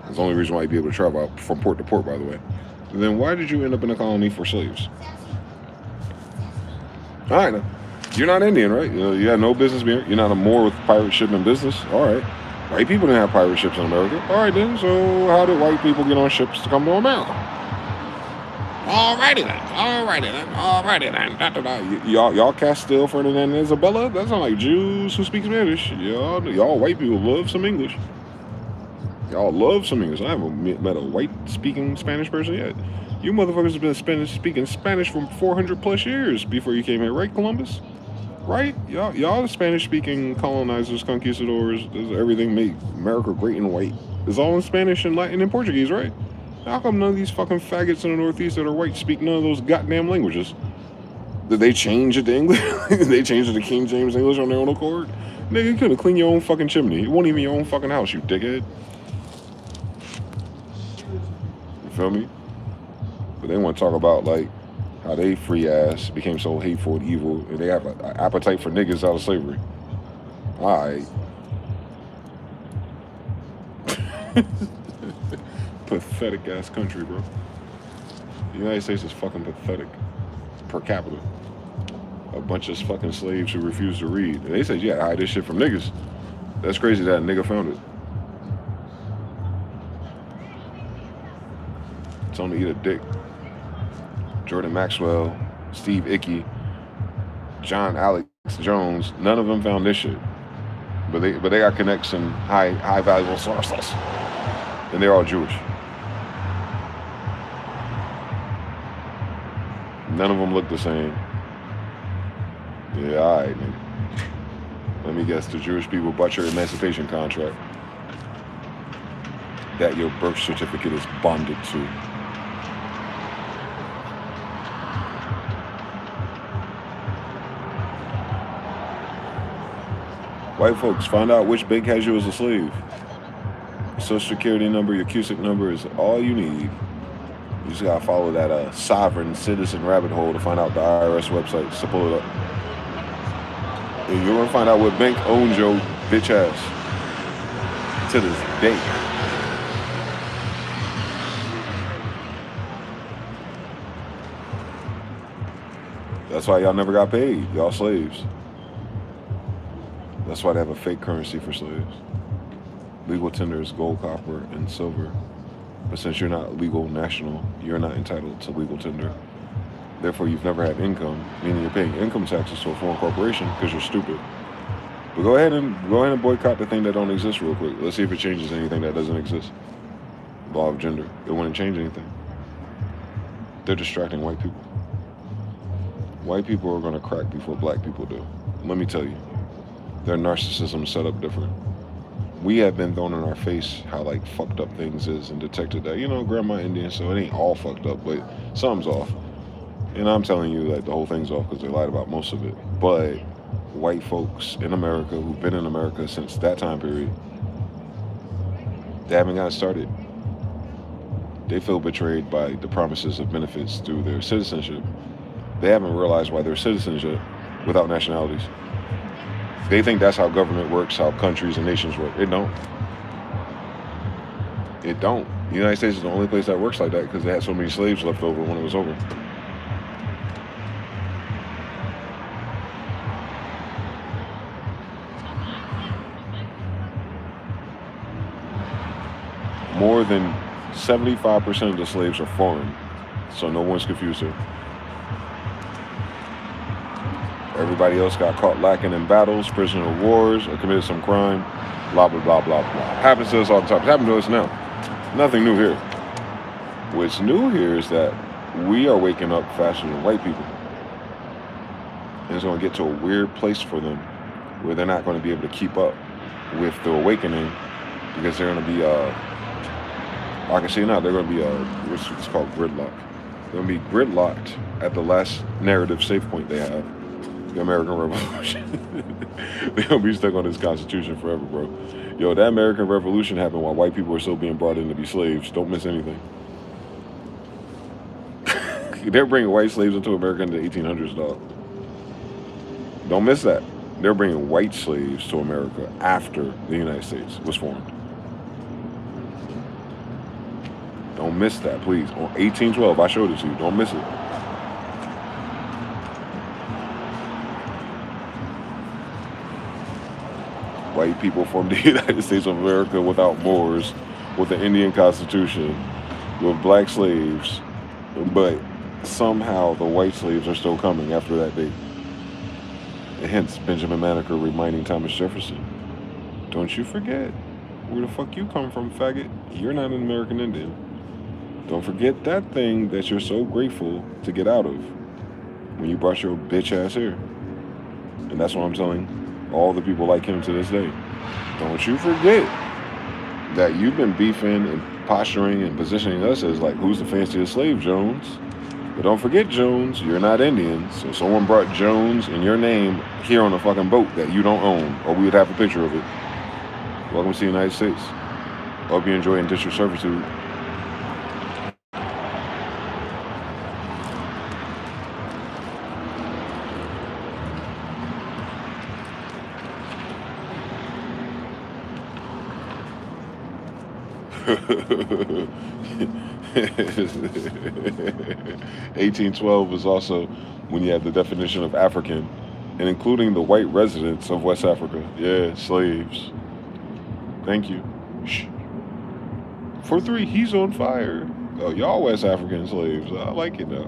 that's the only reason why you'd be able to travel out from port to port, by the way, then why did you end up in a colony for slaves? All right, now. You're not Indian, right? You had no business being. You're not a Moor with pirate shipment business. All right. White people didn't have pirate ships in America. All right, then. So how did white people get on ships to come to America? Alrighty then. Y'all Castile, Ferdinand, and Isabella? That sound like Jews who speak Spanish. Y'all white people love some English. Y'all love some English. I haven't met a white speaking Spanish person yet. You motherfuckers have been speaking Spanish for 400 plus years before you came here, right, Columbus? Right? Y'all the Spanish-speaking colonizers, conquistadors, everything made America great and white. It's all in Spanish and Latin and Portuguese, right? How come none of these fucking faggots in the Northeast that are white speak none of those goddamn languages? Did they change it to English? They changed it to King James English on their own accord? Nigga, you couldn't clean your own fucking chimney. It wasn't even your own fucking house, you dickhead. You feel me? But they want to talk about, like, how they free ass became so hateful and evil, and they have an appetite for niggas out of slavery. Alright. Pathetic ass country, bro. The United States is fucking pathetic. Per capita. A bunch of fucking slaves who refuse to read. And they said, yeah, hide this shit from niggas. That's crazy that a nigga found it. It's on to eat a dick. Jordan Maxwell, Steve Icky, John Alex Jones, none of them found this shit. But they got connects in high valuable sources. And they're all Jewish. None of them look the same. Yeah, alright, nigga. Let me guess, the Jewish people bought your emancipation contract that your birth certificate is bonded to. White folks, find out which bank has you as a slave. Your social security number, your CUSIC number is all you need. You just gotta follow that sovereign citizen rabbit hole to find out the IRS website, so pull it up. And you're gonna find out what bank owns your bitch ass to this day. That's why y'all never got paid, y'all slaves. That's why they have a fake currency for slaves. Legal tender is gold, copper, and silver. But since you're not legal national, you're not entitled to legal tender. Therefore, you've never had income, meaning you're paying income taxes to a foreign corporation because you're stupid. But go ahead and boycott the thing that don't exist real quick. Let's see if it changes anything that doesn't exist. Law of gender. It wouldn't change anything. They're distracting white people. White people are going to crack before black people do. Let me tell you. Their narcissism is set up different. We have been thrown in our face how like fucked up things is and detected that, you know, grandma Indian, so it ain't all fucked up, but something's off. And I'm telling you that the whole thing's off because they lied about most of it. But white folks in America who've been in America since that time period, they haven't gotten started. They feel betrayed by the promises of benefits through their citizenship. They haven't realized why they're citizens yet without nationalities. They think that's how government works, how countries and nations work. It don't. It don't. The United States is the only place that works like that because they had so many slaves left over when it was over. More than 75% of the slaves are foreign, so no one's confused here. Everybody else got caught lacking in battles, prisoner of wars, or committed some crime, blah, blah, blah, blah, blah. Happens to us all the time. It's happening to us now. Nothing new here. What's new here is that we are waking up faster than white people. And it's going to get to a weird place for them where they're not going to be able to keep up with the awakening because they're going to be, I can see now, they're going to be, what's it's called, gridlock. They're going to be gridlocked at the last narrative safe point they have. The American Revolution. They're gonna be stuck on this Constitution forever, bro. Yo, that American Revolution happened while white people were still being brought in to be slaves. Don't miss anything. They're bringing white slaves into America in the 1800s, dog. Don't miss that. They're bringing white slaves to America after the United States was formed. Don't miss that, please. On 1812, I showed it to you. Don't miss it. White people formed the United States of America without Moors, with the Indian Constitution, with black slaves, but somehow the white slaves are still coming after that date. Hence, Benjamin Banneker reminding Thomas Jefferson, don't you forget where the fuck you come from, faggot. You're not an American Indian. Don't forget that thing that you're so grateful to get out of when you brought your bitch ass here. And that's what I'm telling all the people like him to this day. Don't you forget that you've been beefing and posturing and positioning us as like, who's the fanciest slave, Jones? But don't forget, Jones, you're not Indian. So someone brought Jones in your name here on a fucking boat that you don't own, or we would have a picture of it. Welcome to the United States. Hope you enjoy indentured servitude. (1812) was also when you have the definition of African, and including the white residents of West Africa. Yeah, slaves. Thank you. Shh. For 3, he's on fire. Oh, y'all West African slaves. I like it now.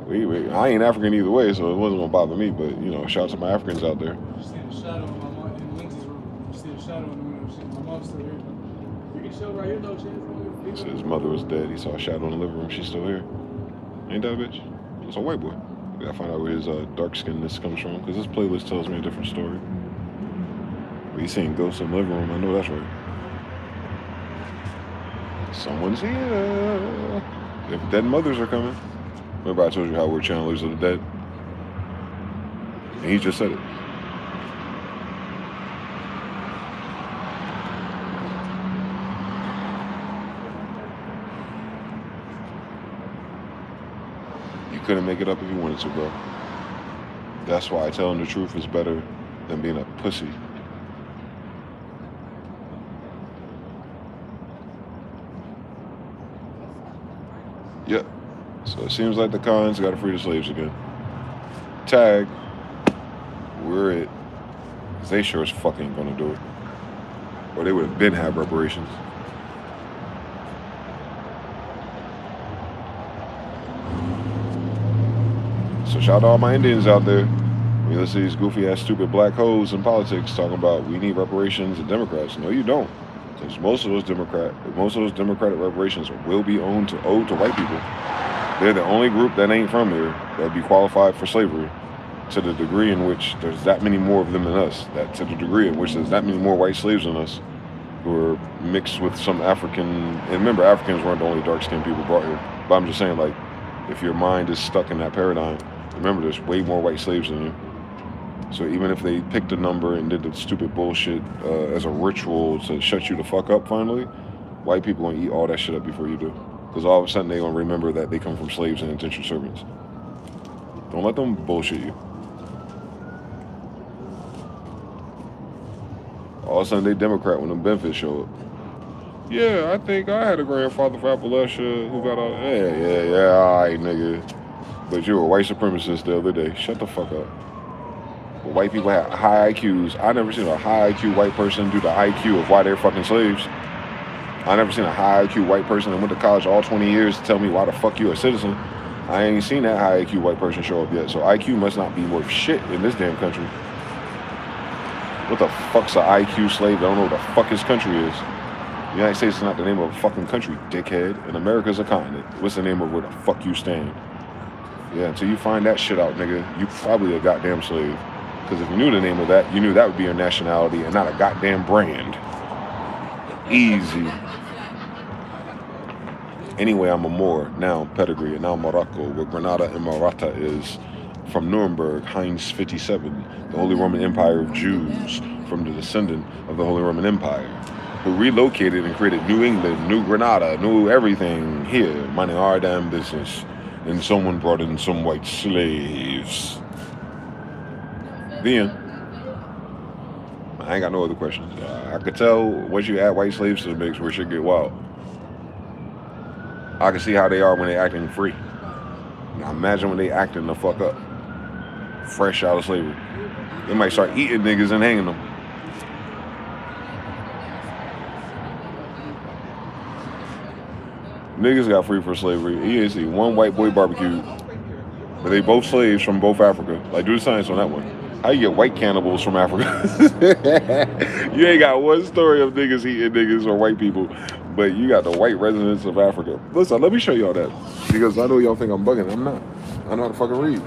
Wait. I ain't African either way, so it wasn't gonna bother me. But you know, shout out to my Africans out there. You see the shadow in my mom in Lindsay's room. You see the shadow in the window. My mom's still here. You can show right here though. He said his mother was dead. He saw a shadow in the living room. She's still here. Ain't that a bitch? It's a white boy. We gotta find out where his dark skinness comes from, because this playlist tells me a different story. But he's seeing ghosts in the living room. I know that's right. Someone's here. If dead mothers are coming. Remember I told you how we're channelers of the dead? And he just said it. You couldn't make it up if you wanted to, bro. That's why telling the truth is better than being a pussy. Yep. So it seems like the cons got to free the slaves again. Tag. We're it. 'Cause they sure as fuck ain't gonna do it. Or they would have been had reparations. So shout out to all my Indians out there. We listen to these goofy ass stupid black hoes in politics talking about we need reparations and Democrats. No, you don't. Because most of those Democratic reparations will be owed to white people. They're the only group that ain't from here that would be qualified for slavery. to the degree in which there's that many more of them than us, that to the degree in which there's that many more white slaves than us, who are mixed with some African, and remember, Africans weren't the only dark-skinned people brought here, but I'm just saying, like, if your mind is stuck in that paradigm, remember there's way more white slaves than you. So even if they picked a number and did the stupid bullshit as a ritual to shut you the fuck up finally, white people gonna eat all that shit up before you do. Because all of a sudden they gonna remember that they come from slaves and indentured servants. Don't let them bullshit you. All of a sudden they Democrat when them benefits show up. Yeah, I think I had a grandfather from Appalachia who got out. Yeah, alright, nigga. But you were a white supremacist the other day. Shut the fuck up. But white people have high IQs. I never seen a high IQ white person do the IQ of why they're fucking slaves. I never seen a high IQ white person that went to college all 20 years to tell me why the fuck you a citizen. I ain't seen that high IQ white person show up yet. So IQ must not be worth shit in this damn country. What the fuck's an IQ slave? I don't know what the fuck his country is. The United States is not the name of a fucking country, dickhead. And America's a continent. What's the name of where the fuck you stand? Yeah, until you find that shit out, nigga, you probably a goddamn slave. Because if you knew the name of that, you knew that would be your nationality and not a goddamn brand. Easy. Anyway, I'm a Moor, now pedigree, and now Morocco, where Granata and Marata is. From Nuremberg, Heinz 57, the Holy Roman Empire of Jews, from the descendant of the Holy Roman Empire, who relocated and created New England, New Granada, new everything here, minding our damn business. And someone brought in some white slaves. The end. I ain't got no other questions. I could tell once you add white slaves to the mix where shit get wild. I can see how they are when they acting free. Now imagine when they acting the fuck up. Fresh out of slavery. They might start eating niggas and hanging them. Niggas got free for slavery. You ain't see one white boy barbecued. But they both slaves from both Africa. Like, do the science on that one. How you get white cannibals from Africa? You ain't got one story of niggas eating niggas or white people, but you got the white residents of Africa. Listen, let me show y'all that. Because I know y'all think I'm bugging. I'm not. I know how to fucking read.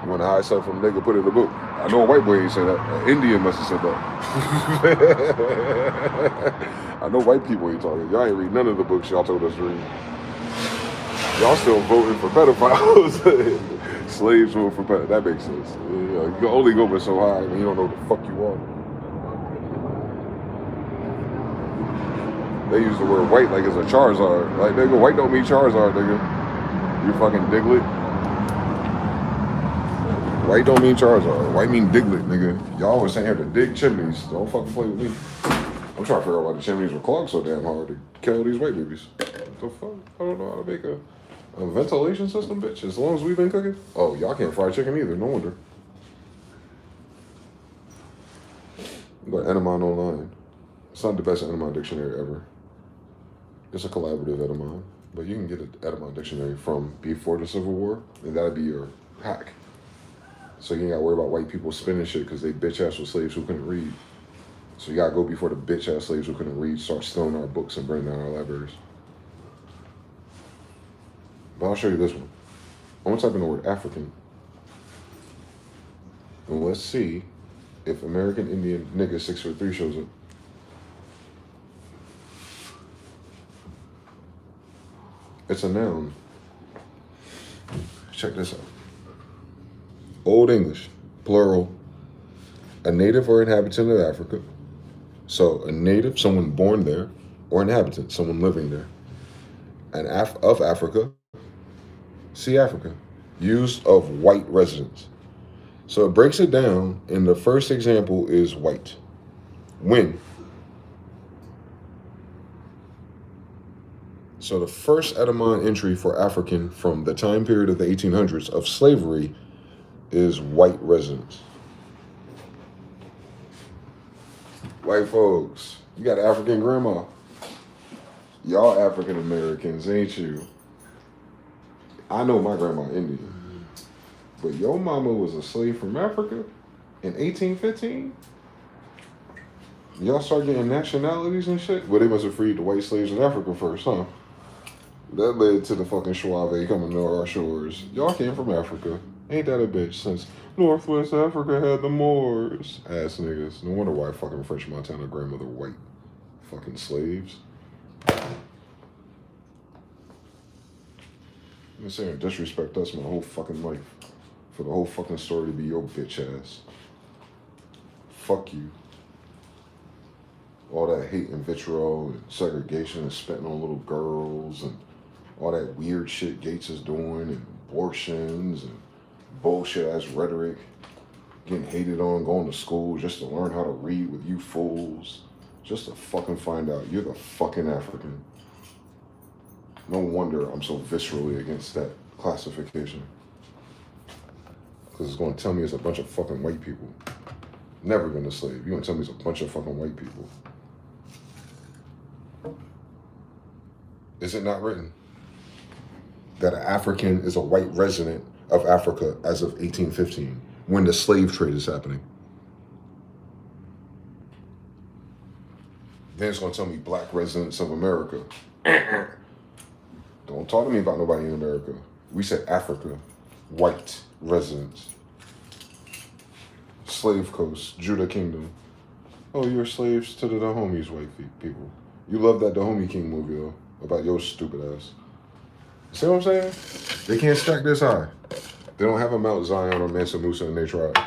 When I said from nigga, put it in the book. I know a white boy ain't say that. An Indian must have said that. I know white people ain't talking. Y'all ain't read none of the books y'all told us to read. Y'all still voting for pedophiles. Slaves vote for pedophiles. That makes sense. You can only go but so high when you don't know what the fuck you are. They use the word white like it's a Charizard. Like, nigga, white don't mean Charizard, nigga. You fucking Diglett. White don't mean Charizard. White mean Diglett, nigga. Y'all was saying here to dig chimneys. Don't fucking play with me. I'm trying to figure out why the chimneys were clogged so damn hard to kill these white babies. What the fuck? I don't know how to make a ventilation system, bitch. As long as we've been cooking. Oh, y'all can't fry chicken either. No wonder. But Edamon online. It's not the best Edamon dictionary ever. It's a collaborative Edamon. But you can get an Edamon dictionary from before the Civil War, and that'll be your hack. So you ain't gotta worry about white people spinning shit because they bitch ass were slaves who couldn't read. So you gotta go before the bitch ass slaves who couldn't read start stealing our books and burning down our libraries. But I'll show you this one. I'm gonna type in the word African. And let's see if American Indian nigga 6'3" shows up. It's a noun. Check this out. Old English, plural, a native or inhabitant of Africa. So a native, someone born there, or inhabitant, someone living there. And of Africa, see Africa, use of white residents. So it breaks it down, and the first example is white. When? So the first Edamon entry for African from the time period of the 1800s of slavery is white residents. White folks, you got African grandma. Y'all African Americans, ain't you? I know my grandma Indian. But your mama was a slave from Africa in 1815? Y'all start getting nationalities and shit? Well, they must have freed the white slaves in Africa first, huh? That led to the fucking Suave coming to our shores. Y'all came from Africa. Ain't that a bitch since Northwest Africa had the Moors? Ass niggas. No wonder why fucking French Montana grandmother white. Fucking slaves. I'm saying disrespect us my whole fucking life. For the whole fucking story to be your bitch ass. Fuck you. All that hate and vitriol and segregation and spitting on little girls and all that weird shit Gates is doing and abortions and bullshit ass rhetoric. Getting hated on, going to school just to learn how to read with you fools. Just to fucking find out you're the fucking African. No wonder I'm so viscerally against that classification. Because it's going to tell me it's a bunch of fucking white people. Never been a slave. You're going to tell me it's a bunch of fucking white people. Is it not written that an African is a white resident of Africa as of 1815 when the slave trade is happening? Then it's going to tell me black residents of America. Don't talk to me about nobody in America. We said Africa, white residents. Slave Coast, Judah Kingdom. Oh, you're slaves to the Dahomies, white people. You love that Dahomey King movie, though, about your stupid ass. See what I'm saying? They can't stack this high. They don't have a Mount Zion or Mansa Musa in their tribe.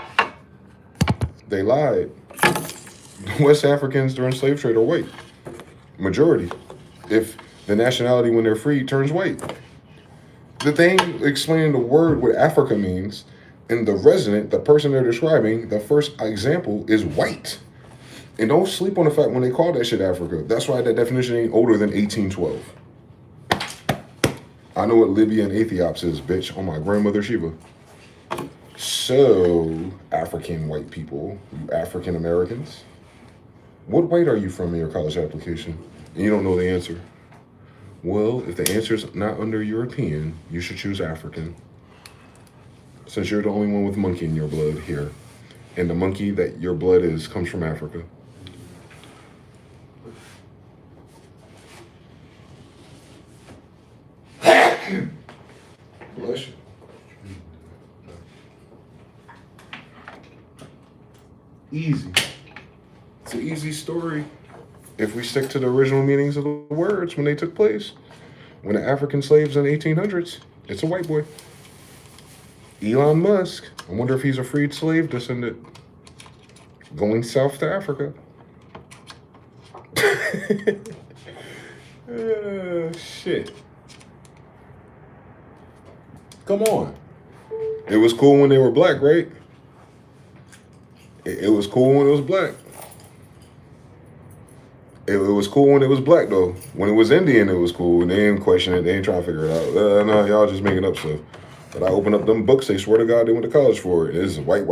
They lied. West Africans during slave trade are white. Majority. If the nationality when they're free turns white. The thing explaining the word what Africa means, and the resident, the person they're describing, the first example is white. And don't sleep on the fact when they call that shit Africa. That's why that definition ain't older than 1812. I know what Libya and Ethiops is, bitch, on my grandmother Shiva. So, African white people, you African Americans, what white are you from in your college application? And you don't know the answer. Well, if the answer's not under European, you should choose African. Since you're the only one with monkey in your blood here. And the monkey that your blood is comes from Africa. Bless you. Easy. It's an easy story. If we stick to the original meanings of the words when they took place. When the African slaves in the 1800s, it's a white boy. Elon Musk, I wonder if he's a freed slave descendant going south to Africa. Shit. Come on. It was cool when they were black, right? It was cool when it was black. It was cool when it was black, though. When it was Indian, it was cool. And they didn't question it. They ain't trying to figure it out. No, y'all just making up stuff. But I open up them books, they swear to God they went to college for it. It's white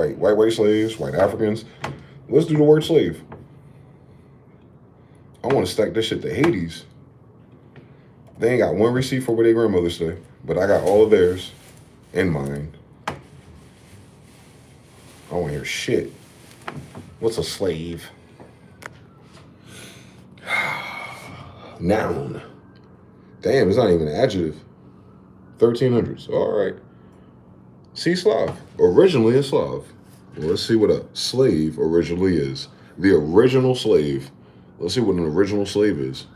slaves, white Africans. Let's do the word slave. I want to stack this shit to Hades. They ain't got one receipt for what their grandmothers say, but I got all of theirs and mine. I don't want to hear shit. What's a slave? Noun. Damn, it's not even an adjective. 1300s. All right. See, Slav. Originally a Slav. Well, let's see what a slave originally is. The original slave. Let's see what an original slave is.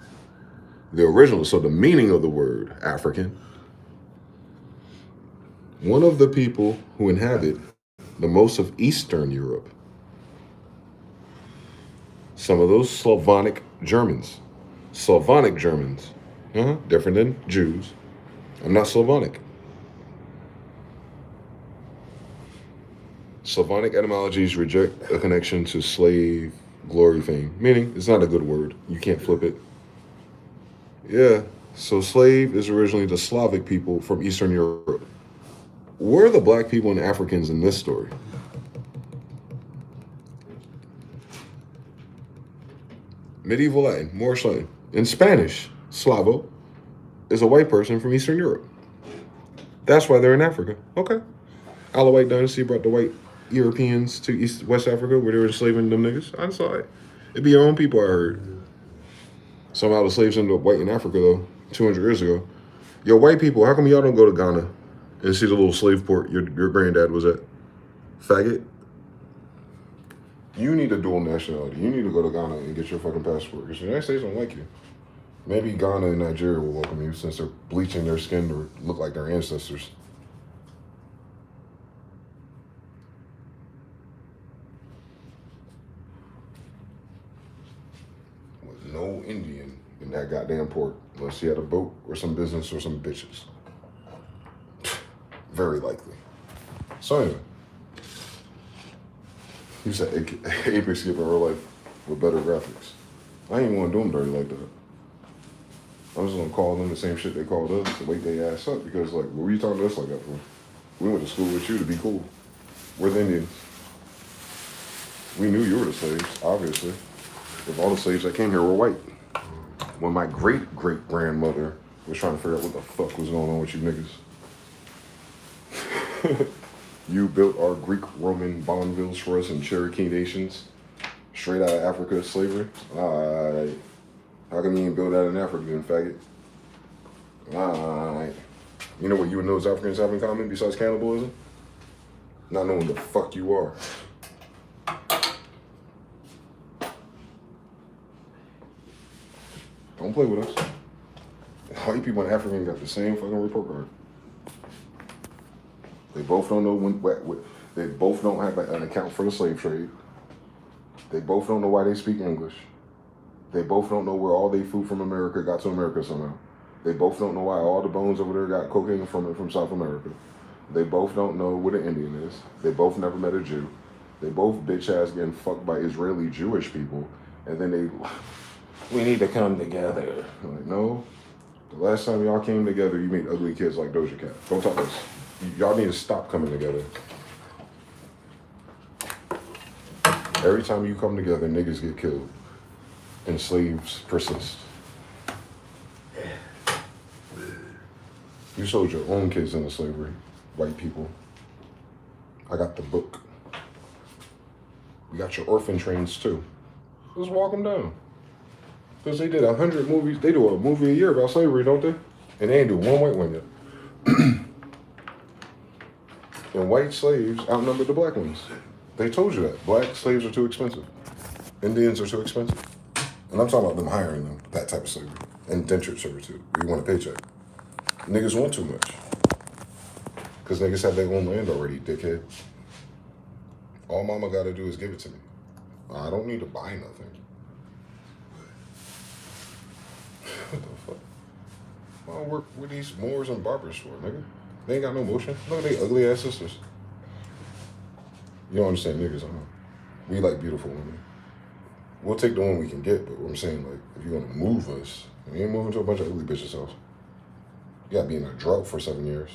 The original, so the meaning of the word, African. One of the people who inhabit the most of Eastern Europe. Some of those Slavonic Germans. Slavonic Germans. Different than Jews. I'm not Slavonic. Slavonic etymologies reject a connection to slave glory thing, meaning it's not a good word. You can't flip it. Yeah, so slave is originally the Slavic people from Eastern Europe. Where are the black people and Africans in this story? Medieval Latin, Moorish Latin. In Spanish, Slavo is a white person from Eastern Europe. That's why they're in Africa. Okay. Alawite dynasty brought the white Europeans to West Africa where they were enslaving them niggas. I saw it. It'd be your own people, I heard. Somehow the slaves ended up white in Africa, though, 200 years ago. Yo, white people, how come y'all don't go to Ghana and see the little slave port your granddad was at? Faggot. You need a dual nationality. You need to go to Ghana and get your fucking passport. Because the United States don't like you. Maybe Ghana and Nigeria will welcome you since they're bleaching their skin to look like their ancestors. With no Indian in that goddamn port unless he had a boat or some business or some bitches. Very likely. So anyway. You said Apex skip in real life with better graphics. I ain't even want to do them dirty like that. I was gonna call them the same shit they called us to wake their ass up because like, what were you talking to us like that for? We went to school with you to be cool. We're the Indians. We knew you were the slaves, obviously. If all the slaves that came here were white. When my great-great-grandmother was trying to figure out what the fuck was going on with you niggas. You built our Greek, Roman Bonnvilles for us in Cherokee nations, straight out of Africa, slavery. Alright. How come you ain't build that in Africa then, faggot? Alright. You know what you and those Africans have in common besides cannibalism? Not knowing the fuck you are. Don't play with us. White people in Africa got the same fucking report card. They both don't know when. They both don't have an account for the slave trade. They both don't know why they speak English. They both don't know where all their food from America got to America somehow. They both don't know why all the bones over there got cocaine from South America. They both don't know what an Indian is. They both never met a Jew. They both bitch ass getting fucked by Israeli Jewish people. And then we need to come together. I'm like, no. The last time y'all came together, you made ugly kids like Doja Cat. Don't talk this. Y'all need to stop coming together. Every time you come together, niggas get killed. And slaves persist. You sold your own kids into slavery, white people. I got the book. We got your orphan trains too. Let's walk them down. Because they did 100 movies. They do a movie a year about slavery, don't they? And they ain't do one white one yet. And white slaves outnumber the black ones. They told you that. Black slaves are too expensive. Indians are too expensive. And I'm talking about them hiring them, that type of slavery. Indentured servitude. You want a paycheck. Niggas want too much. Because niggas have their own land already, dickhead. All mama gotta do is give it to me. I don't need to buy nothing. What the fuck? I don't work with these Moors and barbers for, nigga. They ain't got no motion. Look at they ugly ass sisters. You don't understand niggas, huh? We like beautiful women. We'll take the one we can get, but what I'm saying, like, if you're gonna move us, we ain't moving to a bunch of ugly bitches' house. You gotta be in a drought for 7 years.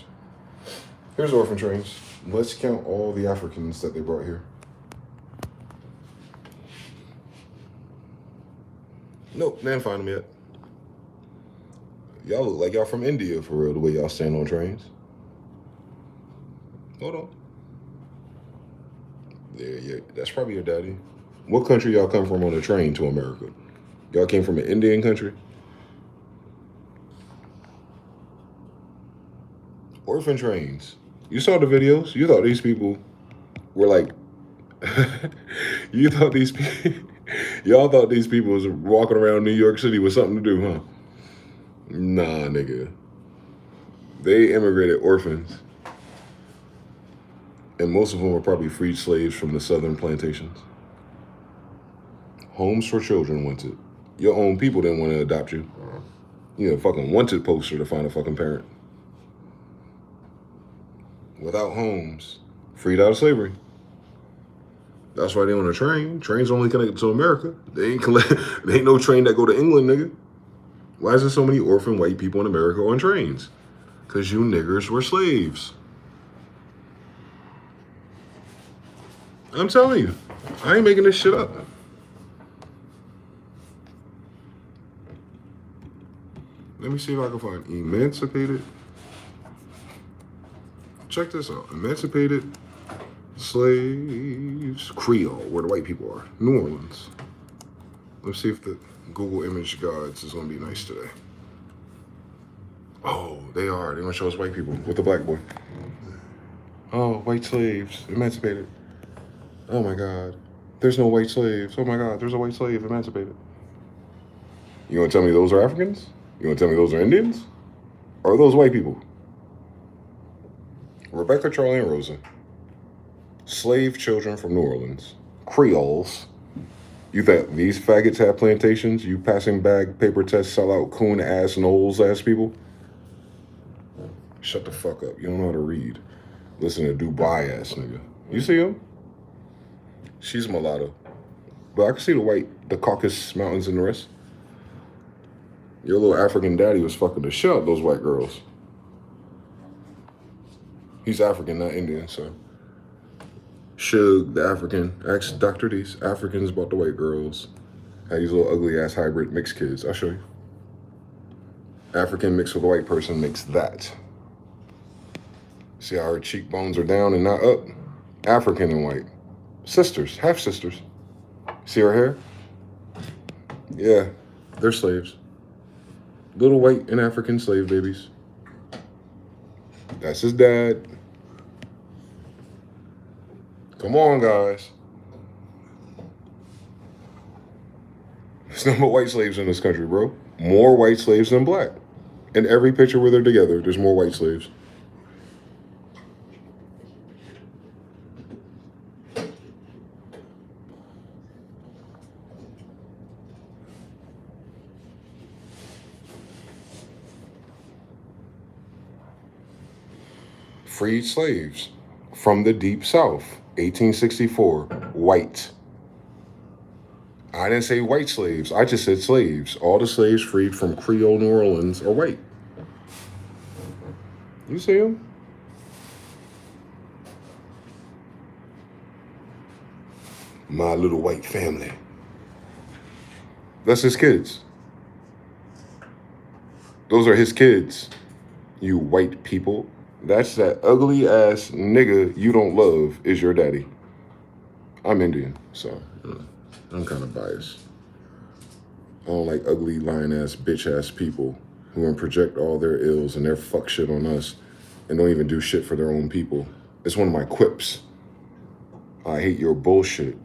Here's orphan trains. Let's count all the Africans that they brought here. Nope, they didn't find them yet. Y'all look like y'all from India for real, the way y'all stand on trains. Hold on. Yeah, that's probably your daddy. What country y'all come from on a train to America? Y'all came from an Indian country? Orphan trains. You saw the videos. You thought these people were like, y'all thought these people was walking around New York City with something to do, huh? Nah, nigga. They immigrated orphans. And most of them were probably freed slaves from the southern plantations. Homes for children wanted. Your own people didn't want to adopt you. You know, fucking wanted poster to find a fucking parent. Without homes, freed out of slavery. That's why they on a train. Trains only connected to America. They ain't no train that go to England, nigga. Why is there so many orphan white people in America on trains? Because you niggers were slaves. I'm telling you, I ain't making this shit up. Let me see if I can find emancipated. Check this out. Emancipated slaves, Creole, where the white people are. New Orleans. Let's see if the Google image gods is going to be nice today. Oh, they are. They're gonna show us white people with the black boy. Oh, white slaves, emancipated. Oh my God. There's no white slaves. Oh my God, there's a white slave, emancipated. You gonna tell me those are Africans? You gonna tell me those are Indians? Or are those white people? Rebecca, Charlie, and Rosa. Slave children from New Orleans. Creoles. You think these faggots have plantations? You passing bag, paper test, sell out, coon ass, Knowles ass people? Shut the fuck up. You don't know how to read. Listen to Dubai ass nigga. You see him? She's mulatto. But I can see the Caucasus Mountains and the rest. Your little African daddy was fucking the shit out of those white girls. He's African, not Indian, so. Suge, the African, asked Dr. D's Africans about the white girls. Had these little ugly ass hybrid mixed kids. I'll show you. African mixed with a white person makes that. See how her cheekbones are down and not up? African and white. Sisters, half sisters. See her hair? Yeah, they're slaves. Little white and African slave babies. That's his dad. Come on, guys. There's no more white slaves in this country, bro. More white slaves than black. In every picture where they're together, there's more white slaves. Freed slaves from the Deep South, 1864, white. I didn't say white slaves, I just said slaves. All the slaves freed from Creole New Orleans are white. You see them? My little white family. That's his kids. Those are his kids, you white people. That's that ugly ass nigga you don't love is your daddy. I'm Indian, so I'm kind of biased. I don't like ugly, lying ass, bitch ass people who want to project all their ills and their fuck shit on us and don't even do shit for their own people. It's one of my quips. I hate your bullshit.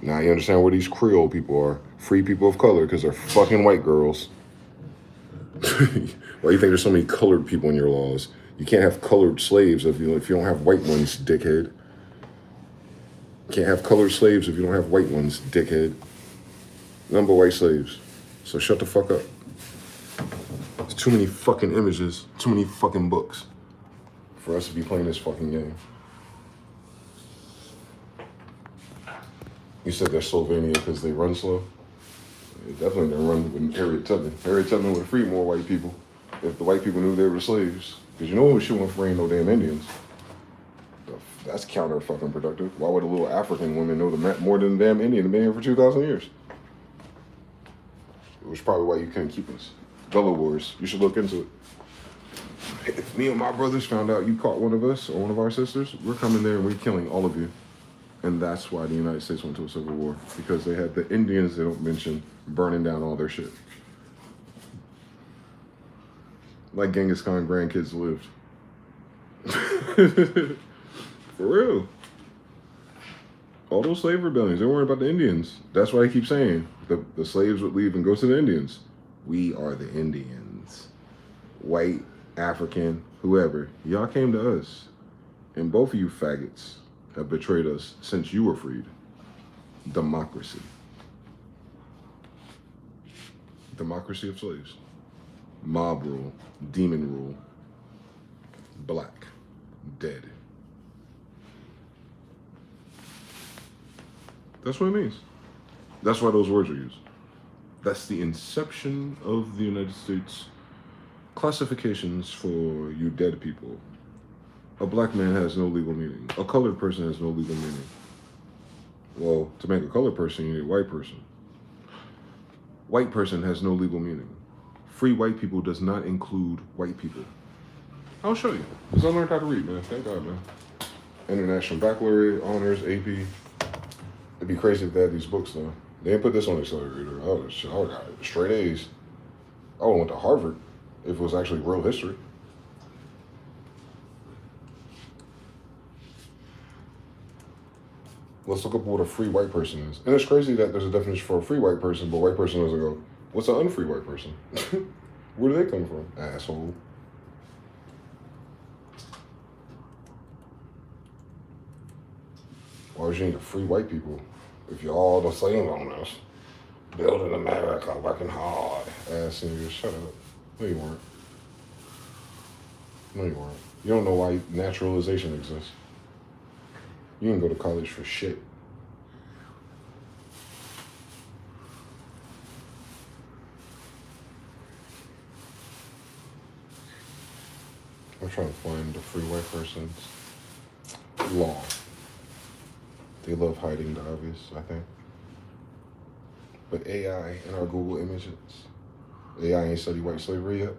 Now you understand where these Creole people are. Free people of color because they're fucking white girls. Why do you think there's so many colored people in your laws? You can't have colored slaves if you don't have white ones, dickhead. You can't have colored slaves if you don't have white ones, dickhead. Number of white slaves. So shut the fuck up. There's too many fucking images, too many fucking books for us to be playing this fucking game. You said they're Slovenia because they run slow? They definitely didn't run with Harriet Tubman. Harriet Tubman would have freed more white people if the white people knew they were slaves. Because you know she wasn't freeing no damn Indians. That's counter fucking productive. Why would a little African woman know more than the damn Indian been here for 2,000 years? It was probably why you couldn't keep us. Gullah Wars. You should look into it. If me and my brothers found out you caught one of us or one of our sisters, we're coming there and we're killing all of you. And that's why the United States went to a civil war. Because they had the Indians, they don't mention, burning down all their shit. Like Genghis Khan grandkids lived. For real. All those slave rebellions, they weren't about the Indians. That's why I keep saying the slaves would leave and go to the Indians. We are the Indians. White, African, whoever. Y'all came to us. And both of you faggots have betrayed us since you were freed. Democracy. Democracy of slaves. Mob rule, demon rule, black, dead. That's what it means. That's why those words are used. That's the inception of the United States classifications for you dead people. A black man has no legal meaning. A colored person has no legal meaning. Well, to make a colored person, you need a white person. White person has no legal meaning. Free white people does not include white people. I'll show you. Because I learned how to read, man. Thank God, man. International Baccalaureate, Honors, AP. It'd be crazy if they had these books, though. They didn't put this on the accelerator. I would have got straight A's. I would have went to Harvard. if it was actually real history. Let's look up what a free white person is. And it's crazy that there's a definition for a free white person, but white person doesn't go, what's an unfree white person? Where do they come from? Asshole. Why would you need a free white people if you're all the same on us? Building America, working hard. Ass niggas, shut up. No, you weren't. No, you weren't. You don't know why naturalization exists. You didn't go to college for shit. I'm trying to find the free white person's law. They love hiding the obvious, I think. But AI in our Google images. AI ain't studied white slavery yet.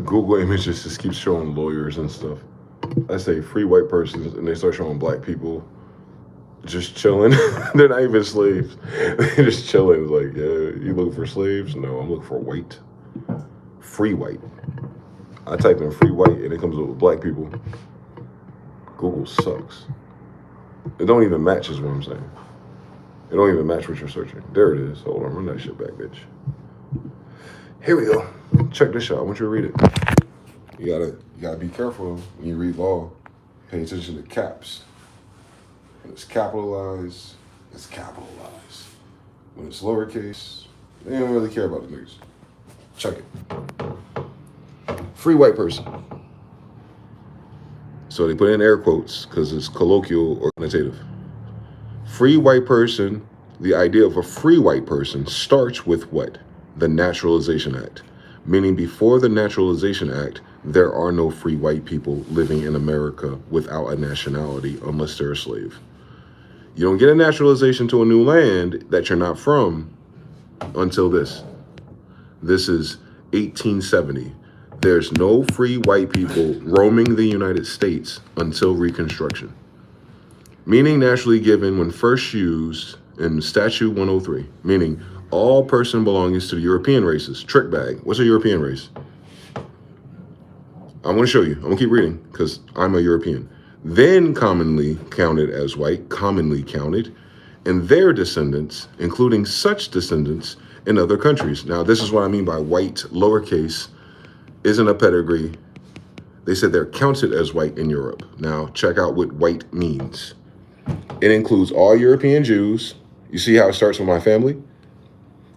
Google images just keeps showing lawyers and stuff. I say free white persons, and they start showing black people just chilling. They're not even slaves. They're just chilling. It's like, yeah, you looking for slaves? No, I'm looking for white. Free white. I type in free white, and it comes up with black people. Google sucks. It don't even match is what I'm saying. It don't even match what you're searching. There it is. Hold on, run that shit back, bitch. Here we go. Check this out. I want you to read it. You gotta be careful when you read law. Pay attention to caps. When it's capitalized, it's capitalized. When it's lowercase, they don't really care about the niggas. Check it. Free white person. So they put in air quotes because it's colloquial or connotative. Free white person, the idea of a free white person starts with what? The Naturalization Act. Meaning before the Naturalization Act, there are no free white people living in America without a nationality unless they're a slave. You don't get a naturalization to a new land that you're not from until this. This is 1870. There's no free white people roaming the United States until Reconstruction. Meaning naturally given when first used in Statute 103, meaning all person belonging to the European races. Trick bag. What's a European race? I'm going to show you. I'm going to keep reading because I'm a European. Then commonly counted as white, commonly counted, and their descendants, including such descendants in other countries. Now, this is what I mean by white, lowercase, isn't a pedigree. They said they're counted as white in Europe. Now, check out what white means. It includes all European Jews. You see how it starts with my family?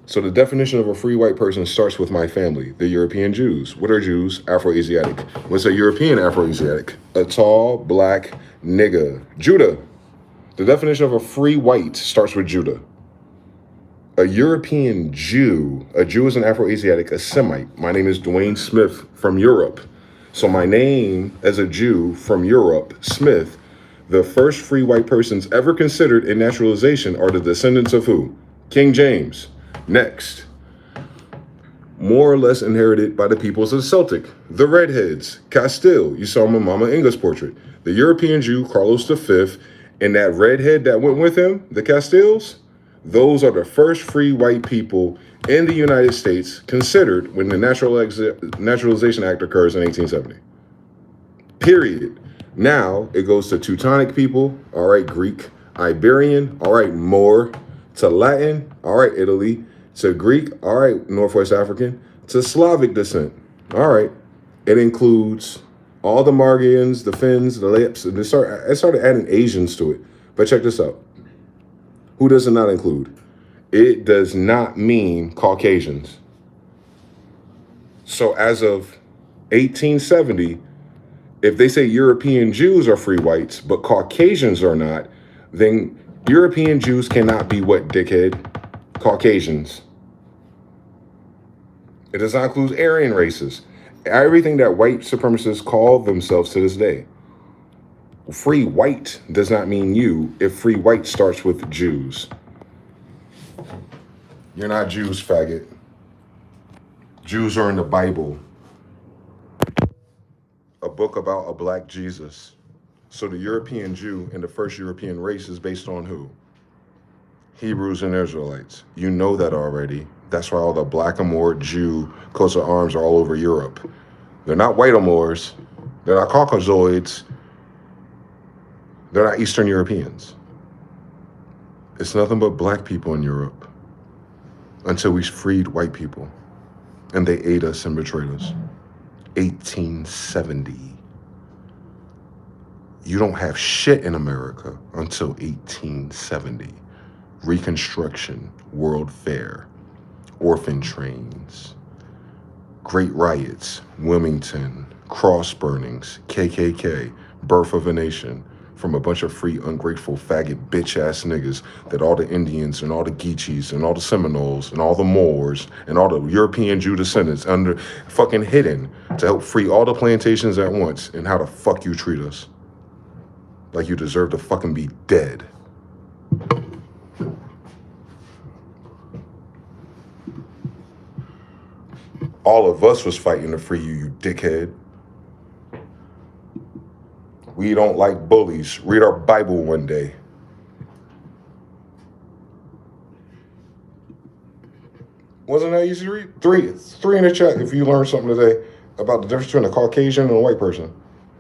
So the definition of a free white person starts with my family, the European Jews. What are Jews? Afro-Asiatic. What's a European Afro-Asiatic? A tall, black nigga. Judah. The definition of a free white starts with Judah. A European Jew. A Jew is an Afro-Asiatic, a Semite. My name is Dwayne Smith from Europe. So my name as a Jew from Europe, Smith, the first free white persons ever considered in naturalization are the descendants of who? King James. Next, more or less inherited by the peoples of the Celtic, the redheads, Castile. You saw my Mama Inga's portrait. The European Jew, Carlos V, and that redhead that went with him, the Castiles, those are the first free white people in the United States considered when the Naturalization Act occurs in 1870. Period. Now it goes to Teutonic people, all right, Greek, Iberian, all right, Moor, to Latin, all right, Italy, to Greek, all right, Northwest African, to Slavic descent, all right. It includes all the Margians, the Finns, the Lapps, and it started adding Asians to it. But check this out. Who does it not include? It does not mean Caucasians. So as of 1870, if they say European Jews are free whites, but Caucasians are not, then European Jews cannot be what, dickhead? Caucasians. It does not include Aryan races. Everything that white supremacists call themselves to this day. Free white does not mean you if free white starts with Jews. You're not Jews, faggot. Jews are in the Bible. A book about a black Jesus. So the European Jew and the first European race is based on who? Hebrews and Israelites. You know that already. That's why all the blackamoor Jew coats of arms are all over Europe. They're not whiteamoors. They're not Caucasoids. They're not Eastern Europeans. It's nothing but black people in Europe until we freed white people and they ate us and betrayed us. 1870. You don't have shit in America until 1870. Reconstruction, World Fair, orphan trains, great riots, Wilmington, cross burnings, KKK, birth of a nation, from a bunch of free, ungrateful, faggot, bitch-ass niggas that all the Indians and all the Geechees and all the Seminoles and all the Moors and all the European Jew descendants under fucking hidden to help free all the plantations at once. And how the fuck you treat us. Like you deserve to fucking be dead. All of us was fighting to free you, you dickhead. We don't like bullies. Read our Bible one day. Wasn't that easy to read? Three in the chat if you learned something today about the difference between a Caucasian and a white person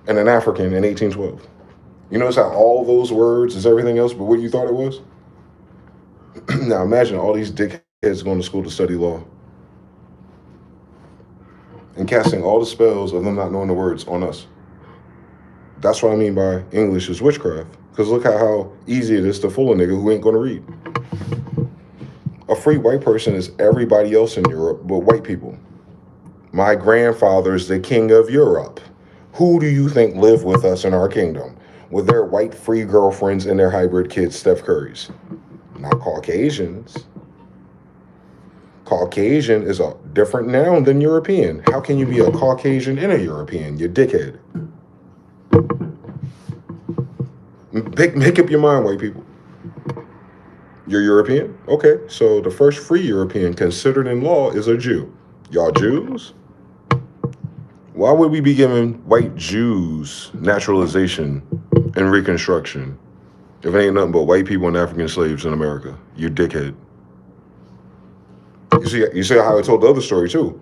and an African in 1812. You notice how all those words is everything else but what you thought it was? Now imagine all these dickheads going to school to study law and casting all the spells of them not knowing the words on us. That's what I mean by English is witchcraft. Because look at how easy it is to fool a nigga who ain't going to read. A free white person is everybody else in Europe but white people. My grandfather's the king of Europe. Who do you think live with us in our kingdom? With their white free girlfriends and their hybrid kids, Steph Curry's. Not Caucasians. Caucasian is a different noun than European. How can you be a Caucasian and a European, you dickhead? Make up your mind, white people. You're European? Okay, so the first free European considered in law is a Jew. Y'all Jews? Why would we be giving white Jews naturalization and reconstruction if it ain't nothing but white people and African slaves in America? You dickhead. You see how I told the other story too?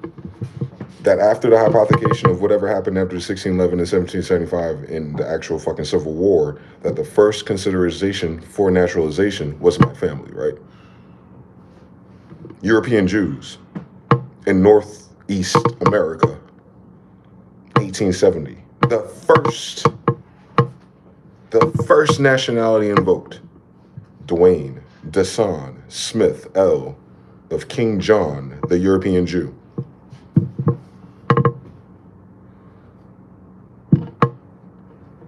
That after the hypothecation of whatever happened after 1611 and 1775 in the actual fucking Civil War, that the first consideration for naturalization was my family, right? European Jews in Northeast America, 1870. The first nationality invoked. DeyZan, Smyth-EL, of King John, the European Jew.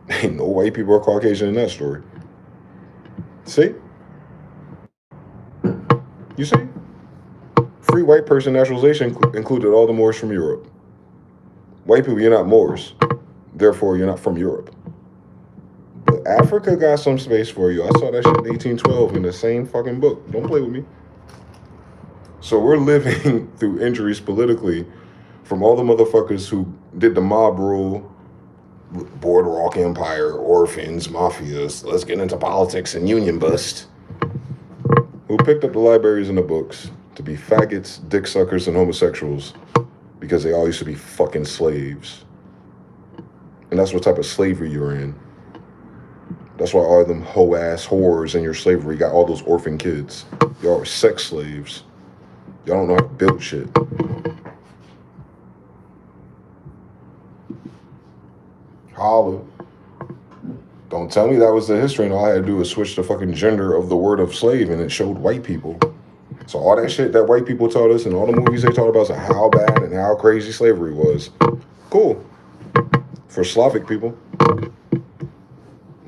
Ain't no white people or Caucasian in that story. See? You see? Free white person naturalization included all the Moors from Europe. White people, you're not Moors. Therefore, you're not from Europe. But Africa got some space for you. I saw that shit in 1812 in the same fucking book. Don't play with me. So we're living through injuries politically from all the motherfuckers who did the mob rule, boardwalk empire, orphans, mafias, let's get into politics and union bust, who picked up the libraries and the books to be faggots, dick suckers, and homosexuals because they all used to be fucking slaves. And that's what type of slavery you're in. That's why all them hoe-ass whores in your slavery got all those orphan kids. Y'all are sex slaves. Y'all don't know how to build shit. Holla. Don't tell me that was the history and all I had to do was switch the fucking gender of the word of slave and it showed white people. So all that shit that white people taught us and all the movies they taught about how bad and how crazy slavery was. Cool. For Slavic people.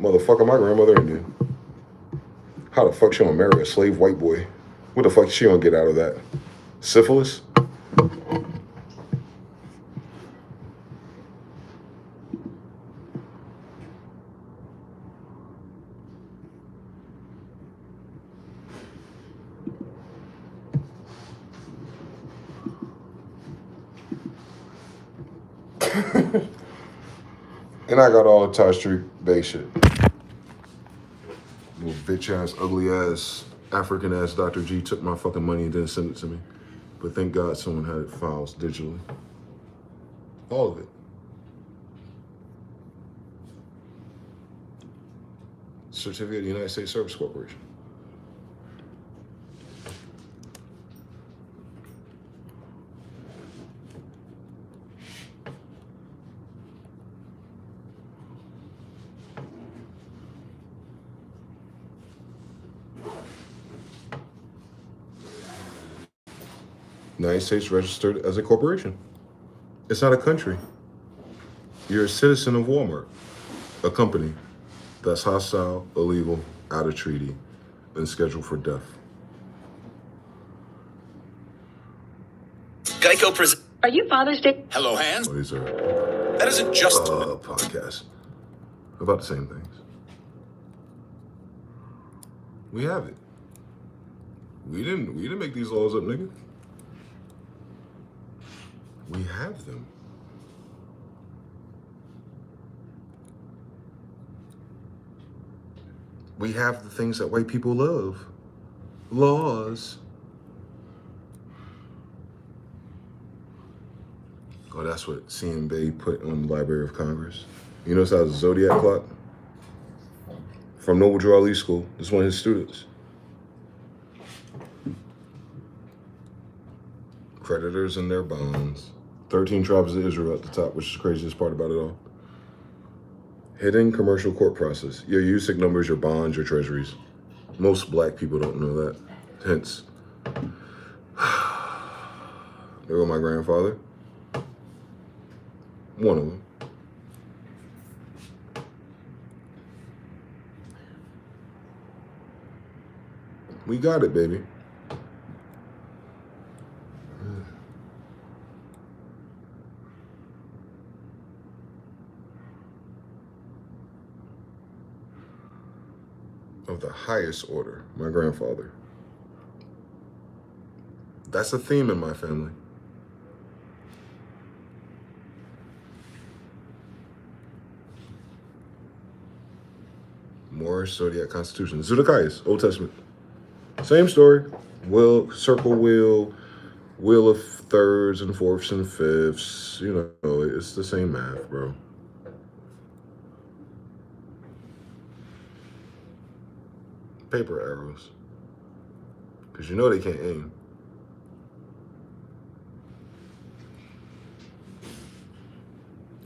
Motherfucker, my grandmother Indian. How the fuck she gonna marry a slave white boy? What the fuck she gonna get out of that? Syphilis? And I got all the Ty Street Bay shit. Little bitch ass, ugly ass, African ass Dr. G took my fucking money and didn't send it to me. But thank God someone had it files digitally. All of it. Certificate of the United States Service Corporation. United States registered as a corporation. It's not a country. You're a citizen of Walmart, a company that's hostile, illegal, out of treaty, and scheduled for death. Geico presents. Are you Father's Day? Hello, hands. Oh, these are That isn't just. podcasts about the same things. We have it. We didn't make these laws up, nigga. We have them. We have the things that white people love. Laws. Oh, that's what CM Bay put on the Library of Congress. You notice how the Zodiac clock? From Noble Drew Ali School. This is one of his students. Creditors and their bonds. 13 tribes of Israel at the top, which is the craziest part about it all. Hidden commercial court process. Your USIC numbers, your bonds, your treasuries. Most black people don't know that. Hence. There go my grandfather. One of them. We got it, baby. Of the highest order, my grandfather. That's a theme in my family. Moorish Zodiac Constitution. Zedekiah's, Old Testament. Same story. Wheel, circle wheel, wheel of thirds and fourths and fifths. You know, it's the same math, bro. Paper arrows. Because you know they can't aim.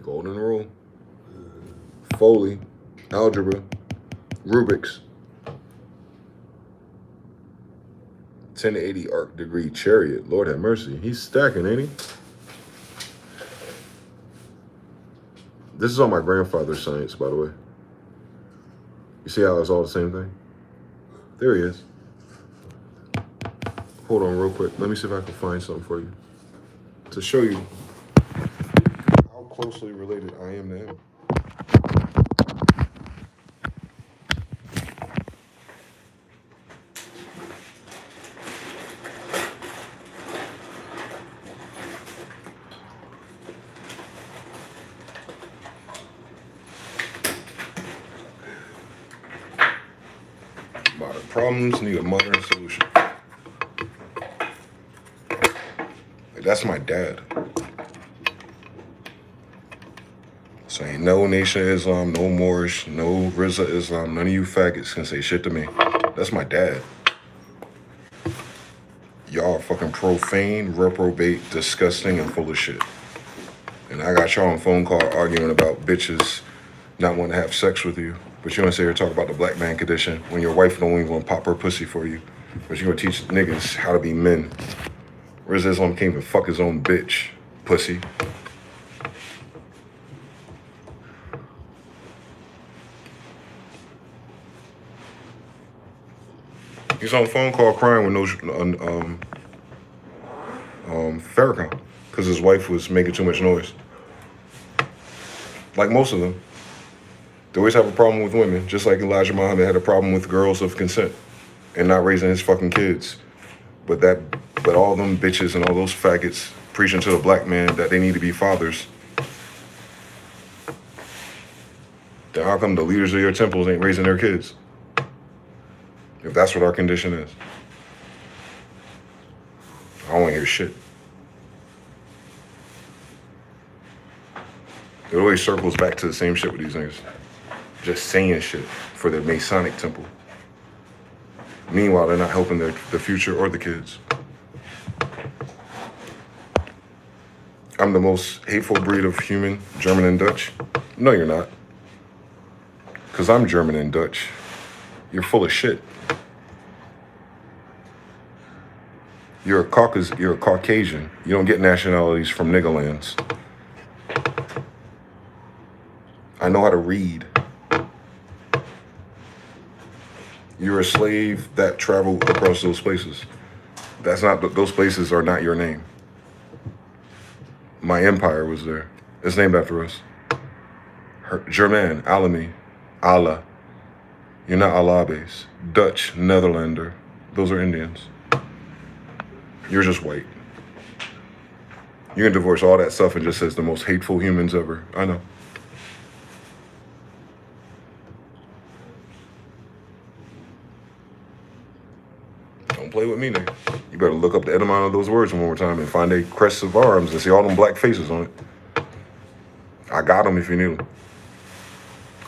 Golden rule. Foley. Algebra. Rubik's. 1080 arc degree chariot. Lord have mercy. He's stacking, ain't he? This is all my grandfather's science, by the way. You see how it's all the same thing? There he is. Hold on real quick. Let me see if I can find something for you to show you how closely related I am to him. Modern problems need a modern solution. Like, that's my dad. So ain't no Nation of Islam, no Moorish, no Rizza Islam, none of you faggots can say shit to me. That's my dad. Y'all are fucking profane, reprobate, disgusting, and full of shit. And I got y'all on phone call arguing about bitches not wanting to have sex with you. But you want to sit here and talk about the black man condition when your wife don't even want to pop her pussy for you. But you going to teach niggas how to be men. Rizza Islam can't even fuck his own bitch, pussy. He's on a phone call crying with no Farrakhan because his wife was making too much noise. Like most of them. They always have a problem with women, just like Elijah Muhammad had a problem with girls of consent and not raising his fucking kids. But all them bitches and all those faggots preaching to the black man that they need to be fathers Then how come the leaders of your temples ain't raising their kids? If that's what our condition is. I don't want to hear shit. It always circles back to the same shit with these niggas. Just saying shit for their Masonic temple. Meanwhile, they're not helping the future or the kids. I'm the most hateful breed of human, German and Dutch. No, you're not. Because I'm German and Dutch. You're full of shit. You're a Caucasian. You don't get nationalities from niggerlands. I know how to read. You're a slave that traveled across those places. Those places are not your name. My empire was there. It's named after us. German, Alami, Allah. You're not Alabes. Dutch, Netherlander. Those are Indians. You're just white. You can divorce all that stuff and just says the most hateful humans ever. I know. Don't play with me, nigga. You better look up the etymology of those words one more time and find their crests of arms and see all them black faces on it. I got them if you need them.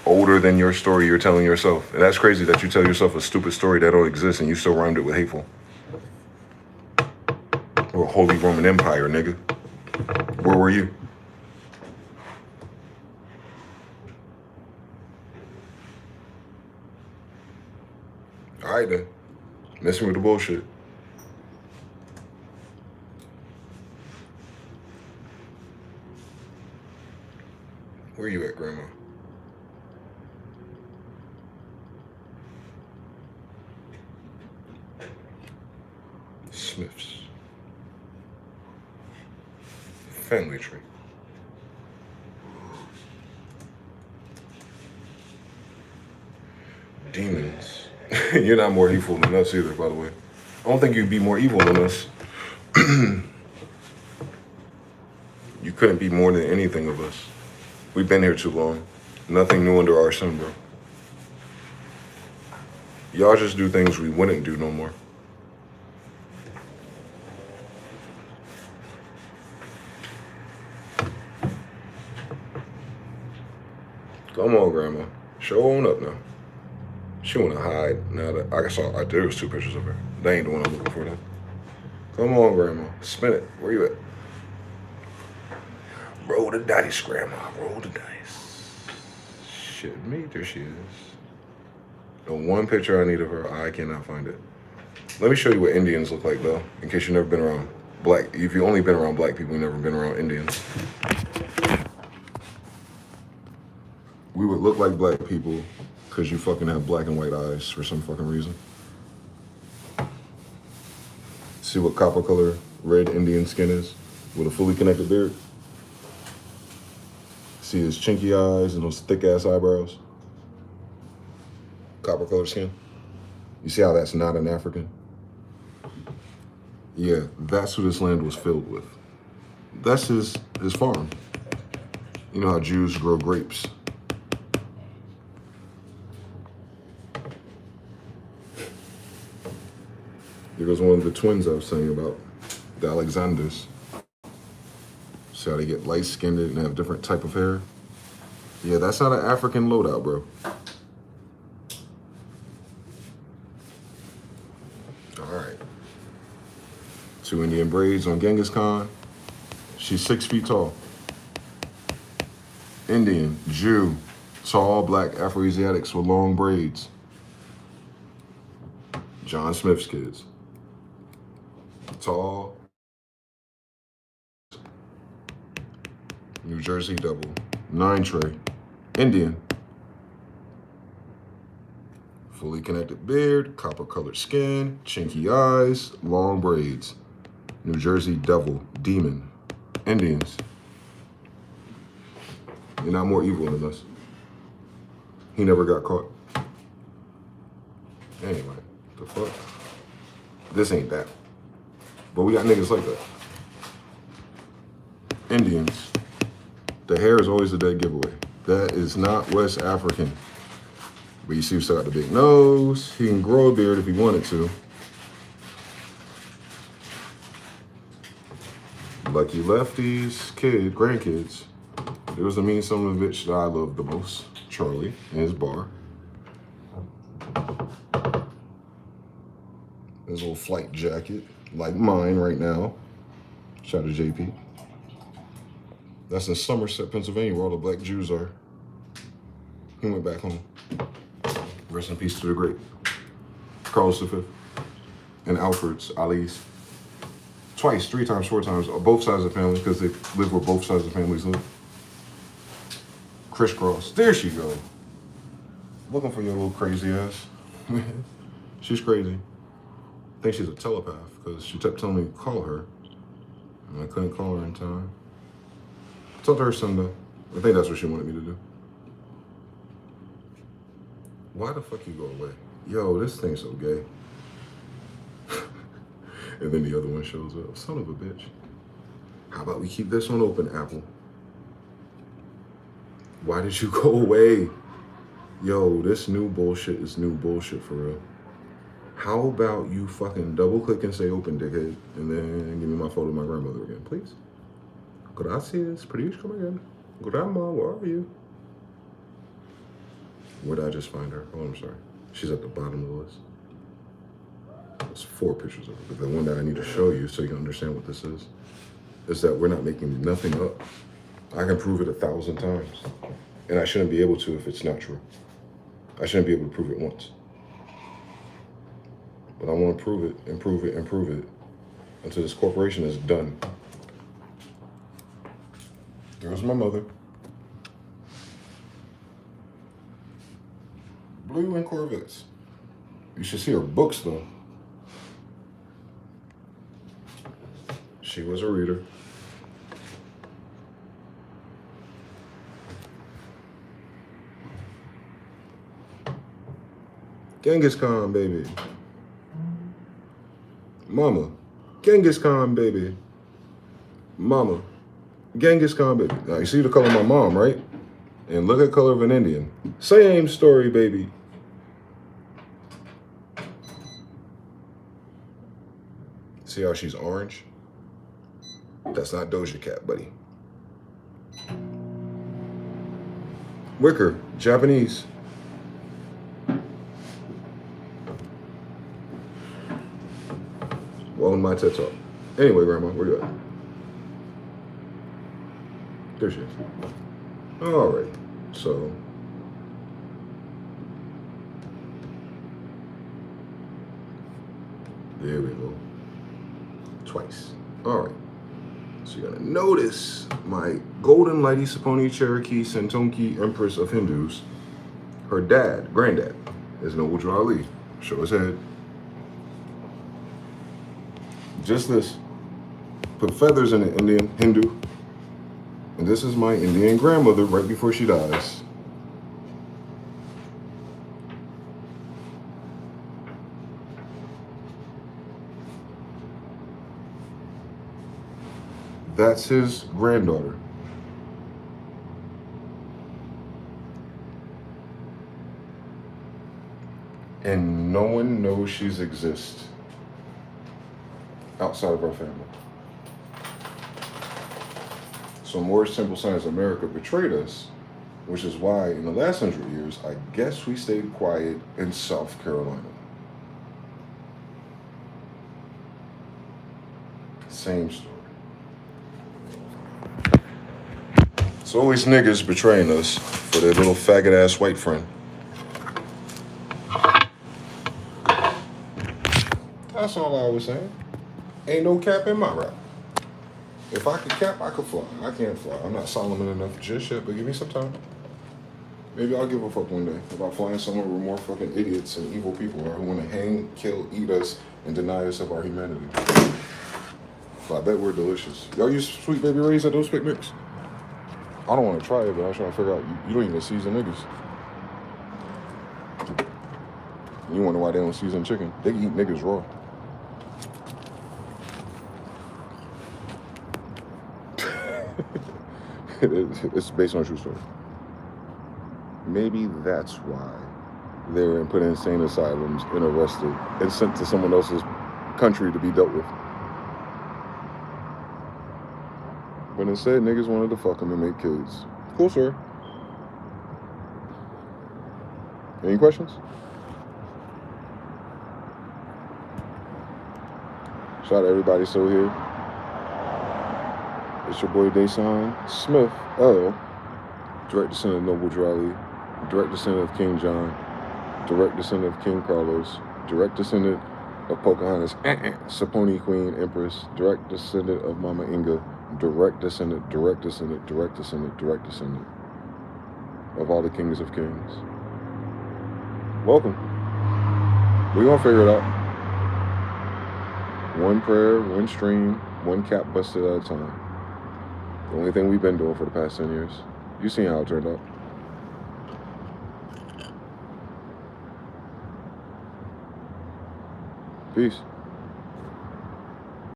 Older than your story you're telling yourself. And that's crazy that you tell yourself a stupid story that don't exist and you still rhymed it with hateful. We're a Holy Roman Empire, nigga. Where were you? All right, then. Messing with the bullshit. Where you at, Grandma? Smith's. Family tree. Demons. You're not more evil than us either, by the way. I don't think you'd be more evil than us. You couldn't be more than anything of us. We've been here too long. Nothing new under our sun, bro. Y'all just do things we wouldn't do no more. Come on, Grandma. Show on up now. She wanna hide now that there was 2 pictures of her. They ain't the one I'm looking for though. Come on, Grandma. Spin it. Where you at? Roll the dice, Grandma. Roll the dice. Shit me. There she is. The one picture I need of her, I cannot find it. Let me show you what Indians look like though, in case you've never been around black. If you've only been around black people, you've never been around Indians. We would look like black people because you fucking have black and white eyes for some fucking reason. See what copper color red Indian skin is with a fully connected beard? See his chinky eyes and those thick ass eyebrows? Copper color skin? You see how that's not an African? Yeah, that's who this land was filled with. That's his farm. You know how Jews grow grapes. Here goes one of the twins I was saying about, the Alexanders. See how they get light-skinned and have different type of hair? Yeah, that's not an African loadout, bro. All right. 2 Indian braids on Genghis Khan. She's 6 feet tall. Indian, Jew, tall, black Afro-Asiatics with long braids. John Smith's kids. Tall. New Jersey double. 9 tray. Indian. Fully connected beard, copper colored skin, chinky eyes, long braids. New Jersey devil, demon. Indians. You're not more evil than us. He never got caught. Anyway, the fuck? This ain't that. But we got niggas like that. Indians. The hair is always a dead giveaway. That is not West African. But you see, he still got the big nose. He can grow a beard if he wanted to. Lucky lefties, grandkids. There was a mean son of a bitch that I loved the most, Charlie, in his bar. His little flight jacket, like mine right now. Shout out to JP. That's in Somerset, Pennsylvania, where all the black Jews are. He went back home. Rest in peace to the great Carlos V and Alfred's, Ali's. Twice, 3 times, 4 times, both sides of the family, because they live where both sides of the families live. Crisscross. There she go. Looking for your little crazy ass. She's crazy. I think she's a telepath, because she kept telling me to call her. And I couldn't call her in time. Talk to her Sunday. I think that's what she wanted me to do. Why the fuck you go away? Yo, this thing's so gay. And then the other one shows up. Son of a bitch. How about we keep this one open, Apple? Why did you go away? Yo, this new bullshit is new bullshit for real. How about you fucking double click and say open, dickhead, and then give me my photo of my grandmother again, please? Gracias, please come again. Grandma, where are you? Where did I just find her? Oh, I'm sorry. She's at the bottom of the list. There's 4 pictures of her, but the one that I need to show you so you can understand what this is that we're not making nothing up. I can prove it 1,000 times, and I shouldn't be able to if it's not true. I shouldn't be able to prove it once. But I want to prove it and prove it and prove it until this corporation is done. There's my mother. Blue and Corvettes. You should see her books, though. She was a reader. Genghis Khan, baby. Mama. Genghis Khan, baby. Mama. Genghis Khan, baby. Now, you see the color of my mom, right? And look at the color of an Indian. Same story, baby. See how she's orange? That's not Doja Cat, buddy. Wicker, Japanese. Welcome to my TED Talk. Anyway, Grandma, where you at? There she is. All right, so. There we go. Twice. All right. So you're gonna notice my golden lady Saponi Cherokee Sentonki Empress of Hindus. Her dad, granddad, is Noble Ali. Show his head. Just this. Put feathers in it, Indian, Hindu. And this is my Indian grandmother right before she dies. That's his granddaughter. And no one knows she's exist outside of our family. So more simple signs America betrayed us, which is why in the last 100 years, I guess we stayed quiet in South Carolina. Same story. It's always niggas betraying us for their little faggot ass white friend. That's all I was saying. Ain't no cap in my rap. If I could cap, I could fly. I can't fly. I'm not Solomon enough just yet, but give me some time. Maybe I'll give a fuck one day about flying somewhere where more fucking idiots and evil people are who want to hang, kill, eat us, and deny us of our humanity. But I bet we're delicious. Y'all use Sweet Baby Ray's at those picnics? I don't want to try it, but I'm trying to figure out, you don't even season niggas. You wonder why they don't season chicken. They can eat niggas raw. It's based on a true story. maybe that's why they're put in insane asylums and arrested and sent to someone else's country to be dealt with. But instead, niggas wanted to fuck them and make kids. Cool, sir. Any questions? Shout out to everybody still here. It's your boy DeyZan, Smyth-EL, direct descendant of Noble Drali, direct descendant of King John, direct descendant of King Carlos, direct descendant of Pocahontas, Saponi Queen Empress, direct descendant of Mama Inga, direct descendant of all the kings of kings. Welcome. We're gonna figure it out. One prayer, one stream, one cap busted at a time. The only thing we've been doing for the past 10 years. You seen how it turned out. Peace.